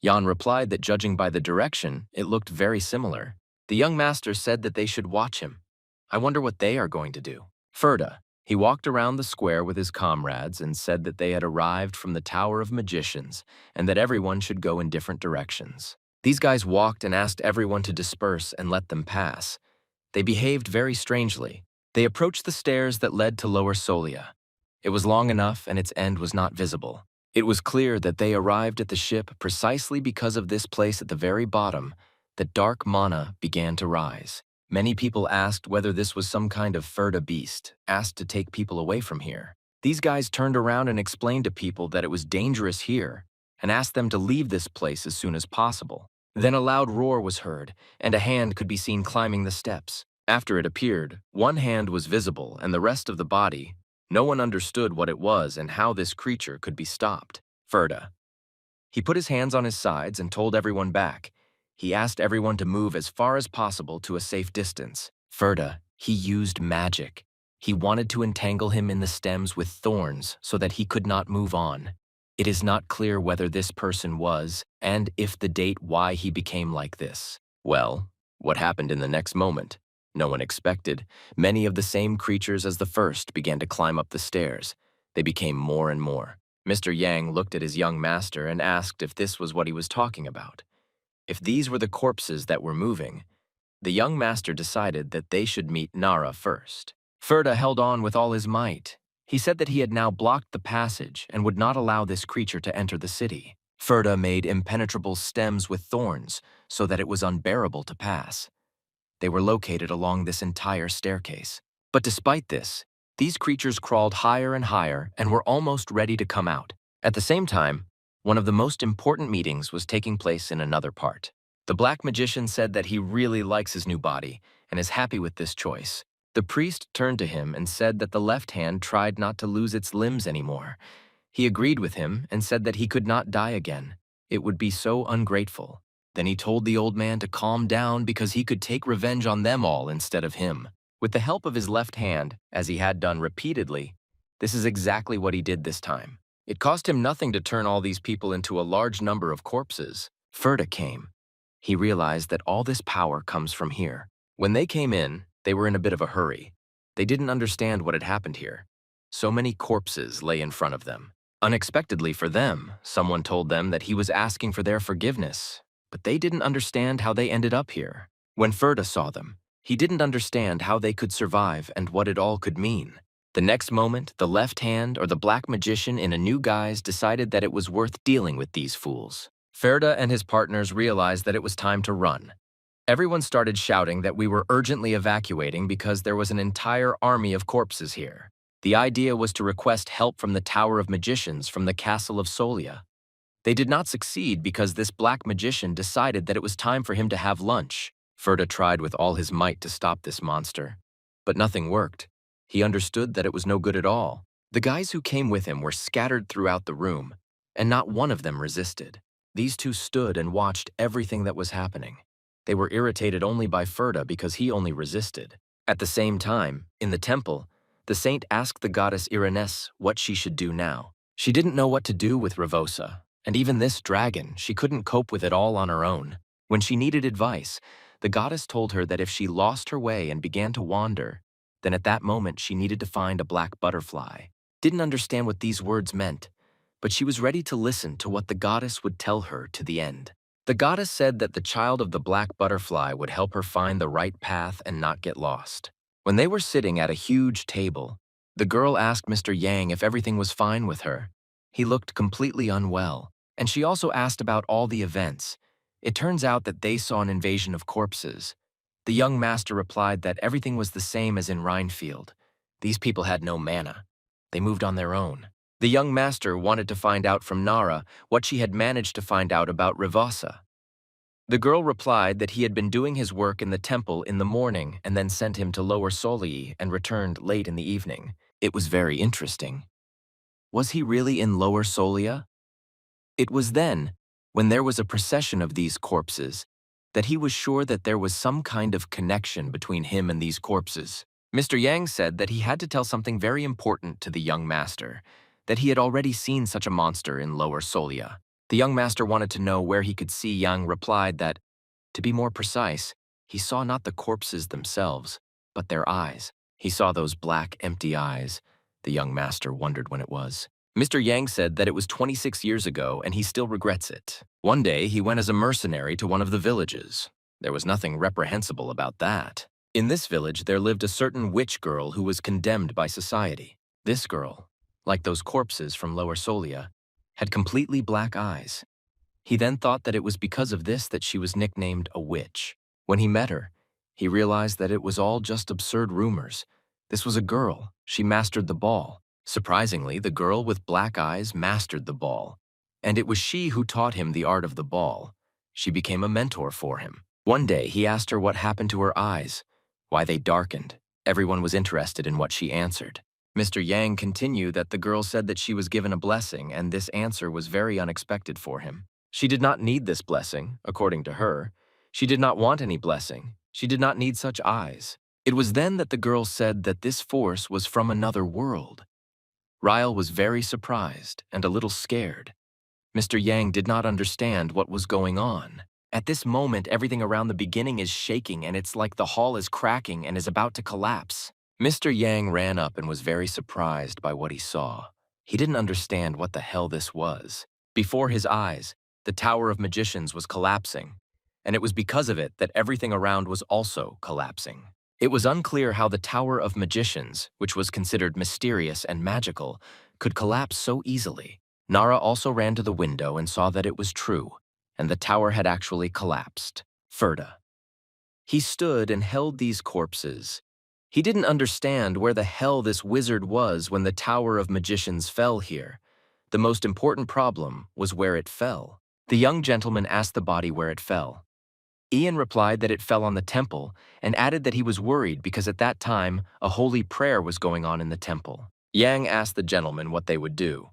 Jan replied that judging by the direction, it looked very similar. The young master said that they should watch him. I wonder what they are going to do. Ferda. He walked around the square with his comrades and said that they had arrived from the Tower of Magicians and that everyone should go in different directions. These guys walked and asked everyone to disperse and let them pass. They behaved very strangely. They approached the stairs that led to Lower Solia. It was long enough and its end was not visible. It was clear that they arrived at the ship precisely because of this place at the very bottom that dark mana began to rise. Many people asked whether this was some kind of Ferda beast, asked to take people away from here. These guys turned around and explained to people that it was dangerous here and asked them to leave this place as soon as possible. Then a loud roar was heard, and a hand could be seen climbing the steps. After it appeared, one hand was visible and the rest of the body. No one understood what it was and how this creature could be stopped. Ferda. He put his hands on his sides and told everyone back. He asked everyone to move as far as possible to a safe distance. Ferda, he used magic. He wanted to entangle him in the stems with thorns so that he could not move on. It is not clear whether this person was, and if the date why he became like this. Well, what happened in the next moment? No one expected. Many of the same creatures as the first began to climb up the stairs. They became more and more. Mr. Yang looked at his young master and asked if this was what he was talking about. If these were the corpses that were moving, the young master decided that they should meet Nara first. Ferda held on with all his might. He said that he had now blocked the passage and would not allow this creature to enter the city. Ferda made impenetrable stems with thorns so that it was unbearable to pass. They were located along this entire staircase. But despite this, these creatures crawled higher and higher and were almost ready to come out. At the same time, one of the most important meetings was taking place in another part. The black magician said that he really likes his new body and is happy with this choice. The priest turned to him and said that the left hand tried not to lose its limbs anymore. He agreed with him and said that he could not die again. It would be so ungrateful. Then he told the old man to calm down because he could take revenge on them all instead of him. With the help of his left hand, as he had done repeatedly, this is exactly what he did this time. It cost him nothing to turn all these people into a large number of corpses. Ferda came. He realized that all this power comes from here. When they came in, they were in a bit of a hurry. They didn't understand what had happened here. So many corpses lay in front of them. Unexpectedly for them, someone told them that he was asking for their forgiveness. But they didn't understand how they ended up here. When Ferda saw them, he didn't understand how they could survive and what it all could mean. The next moment, the left hand or the black magician in a new guise decided that it was worth dealing with these fools. Ferda and his partners realized that it was time to run. Everyone started shouting that we were urgently evacuating because there was an entire army of corpses here. The idea was to request help from the Tower of Magicians from the Castle of Solia. They did not succeed because this black magician decided that it was time for him to have lunch. Ferda tried with all his might to stop this monster, but nothing worked. He understood that it was no good at all. The guys who came with him were scattered throughout the room, and not one of them resisted. These two stood and watched everything that was happening. They were irritated only by Ferda because he only resisted. At the same time, in the temple, the saint asked the goddess Irenes what she should do now. She didn't know what to do with Revosa. And even this dragon, she couldn't cope with it all on her own. When she needed advice, the goddess told her that if she lost her way and began to wander, then at that moment she needed to find a black butterfly. Didn't understand what these words meant, but she was ready to listen to what the goddess would tell her to the end. The goddess said that the child of the black butterfly would help her find the right path and not get lost. When they were sitting at a huge table, the girl asked Mr. Yang if everything was fine with her. He looked completely unwell. And she also asked about all the events. It turns out that they saw an invasion of corpses. The young master replied that everything was the same as in Rhinefield. These people had no mana. They moved on their own. The young master wanted to find out from Nara what she had managed to find out about Revosa. The girl replied that he had been doing his work in the temple in the morning and then sent him to Lower Solii and returned late in the evening. It was very interesting. Was he really in Lower Solia? It was then, when there was a procession of these corpses, that he was sure that there was some kind of connection between him and these corpses. Mr. Yang said that he had to tell something very important to the young master, that he had already seen such a monster in Lower Solia. The young master wanted to know where he could see. Yang replied that, to be more precise, he saw not the corpses themselves, but their eyes. He saw those black, empty eyes. The young master wondered when it was. Mr. Yang said that it was 26 years ago and he still regrets it. One day, he went as a mercenary to one of the villages. There was nothing reprehensible about that. In this village, there lived a certain witch girl who was condemned by society. This girl, like those corpses from Lower Solia, had completely black eyes. He then thought that it was because of this that she was nicknamed a witch. When he met her, he realized that it was all just absurd rumors. This was a girl. She mastered the ball. Surprisingly, the girl with black eyes mastered the ball. And it was she who taught him the art of the ball. She became a mentor for him. One day, he asked her what happened to her eyes, why they darkened. Everyone was interested in what she answered. Mr. Yang continued that the girl said that she was given a blessing, and this answer was very unexpected for him. She did not need this blessing, according to her. She did not want any blessing. She did not need such eyes. It was then that the girl said that this force was from another world. Ryle was very surprised and a little scared. Mr. Yang did not understand what was going on. At this moment, everything around the beginning is shaking and it's like the hall is cracking and is about to collapse. Mr. Yang ran up and was very surprised by what he saw. He didn't understand what the hell this was. Before his eyes, the Tower of Magicians was collapsing, and it was because of it that everything around was also collapsing. It was unclear how the Tower of Magicians, which was considered mysterious and magical, could collapse so easily. Nara also ran to the window and saw that it was true, and the tower had actually collapsed. Ferda. He stood and held these corpses. He didn't understand where the hell this wizard was when the Tower of Magicians fell here. The most important problem was where it fell. The young gentleman asked the body where it fell. Ian replied that it fell on the temple and added that he was worried because at that time a holy prayer was going on in the temple. Yang asked the gentleman what they would do.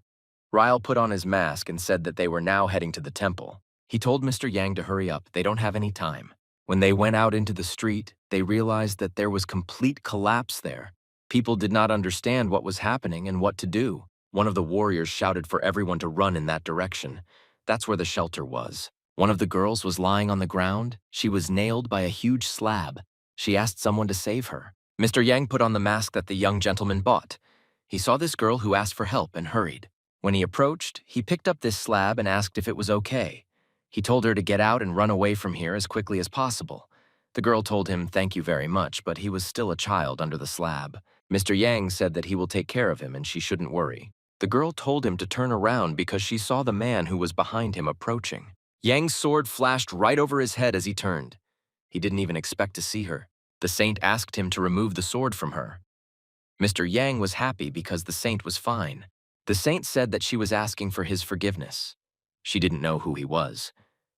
Ryle put on his mask and said that they were now heading to the temple. He told Mr. Yang to hurry up, they don't have any time. When they went out into the street, they realized that there was complete collapse there. People did not understand what was happening and what to do. One of the warriors shouted for everyone to run in that direction. That's where the shelter was. One of the girls was lying on the ground. She was nailed by a huge slab. She asked someone to save her. Mr. Yang put on the mask that the young gentleman bought. He saw this girl who asked for help and hurried. When he approached, he picked up this slab and asked if it was okay. He told her to get out and run away from here as quickly as possible. The girl told him thank you very much, but he was still a child under the slab. Mr. Yang said that he will take care of him and she shouldn't worry. The girl told him to turn around because she saw the man who was behind him approaching. Yang's sword flashed right over his head as he turned. He didn't even expect to see her. The saint asked him to remove the sword from her. Mr. Yang was happy because the saint was fine. The saint said that she was asking for his forgiveness. She didn't know who he was,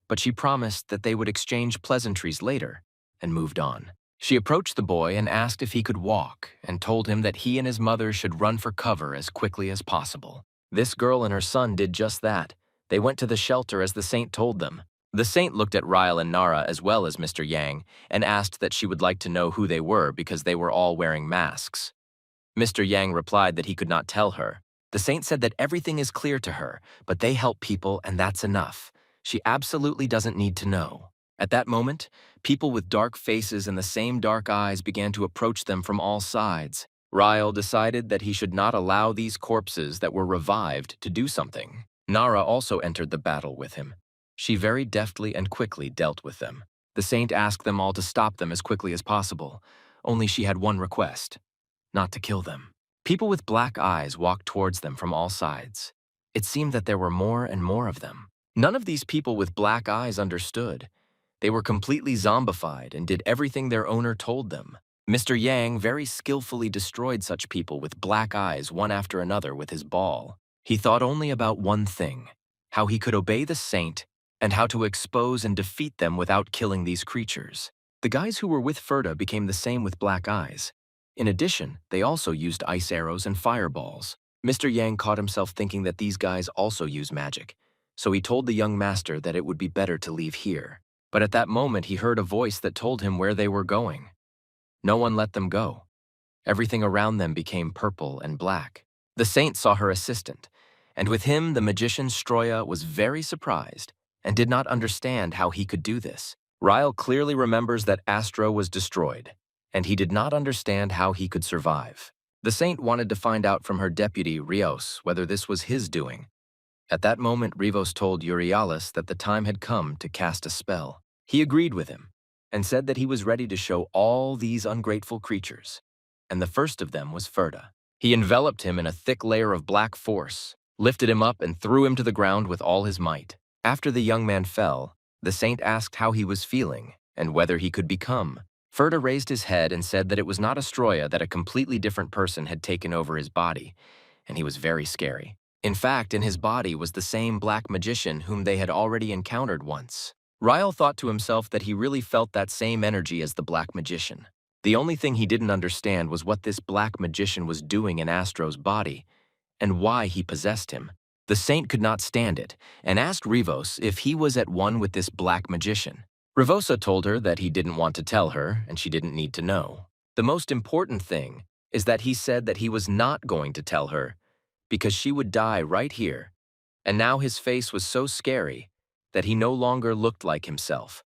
but she promised that they would exchange pleasantries later and moved on. She approached the boy and asked if he could walk and told him that he and his mother should run for cover as quickly as possible. This girl and her son did just that. They went to the shelter as the saint told them. The saint looked at Ryle and Nara as well as Mr. Yang and asked that she would like to know who they were because they were all wearing masks. Mr. Yang replied that he could not tell her. The saint said that everything is clear to her, but they help people and that's enough. She absolutely doesn't need to know. At that moment, people with dark faces and the same dark eyes began to approach them from all sides. Ryle decided that he should not allow these corpses that were revived to do something. Nara also entered the battle with him. She very deftly and quickly dealt with them. The saint asked them all to stop them as quickly as possible, only she had one request: not to kill them. People with black eyes walked towards them from all sides. It seemed that there were more and more of them. None of these people with black eyes understood. They were completely zombified and did everything their owner told them. Mr. Yang very skillfully destroyed such people with black eyes one after another with his ball. He thought only about one thing: how he could obey the saint and how to expose and defeat them without killing these creatures. The guys who were with Ferda became the same with black eyes. In addition, they also used ice arrows and fireballs. Mr. Yang caught himself thinking that these guys also use magic, so he told the young master that it would be better to leave here. But at that moment, he heard a voice that told him where they were going. No one let them go. Everything around them became purple and black. The saint saw her assistant, And with him, the magician Stroya was very surprised and did not understand how he could do this. Ryle clearly remembers that Astro was destroyed, and he did not understand how he could survive. The saint wanted to find out from her deputy, Rios, whether this was his doing. At that moment, Rivos told Euryalus that the time had come to cast a spell. He agreed with him and said that he was ready to show all these ungrateful creatures. And the first of them was Ferda. He enveloped him in a thick layer of black force, lifted him up, and threw him to the ground with all his might. After the young man fell, the saint asked how he was feeling and whether he could become. Ferda raised his head and said that it was not Astroya, that a completely different person had taken over his body, and he was very scary. In fact, in his body was the same black magician whom they had already encountered once. Ryle thought to himself that he really felt that same energy as the black magician. The only thing he didn't understand was what this black magician was doing in Astro's body and why he possessed him. The saint could not stand it and asked Rivos if he was at one with this black magician. Rivosa told her that he didn't want to tell her and she didn't need to know. The most important thing is that he said that he was not going to tell her because she would die right here, and now his face was so scary that he no longer looked like himself.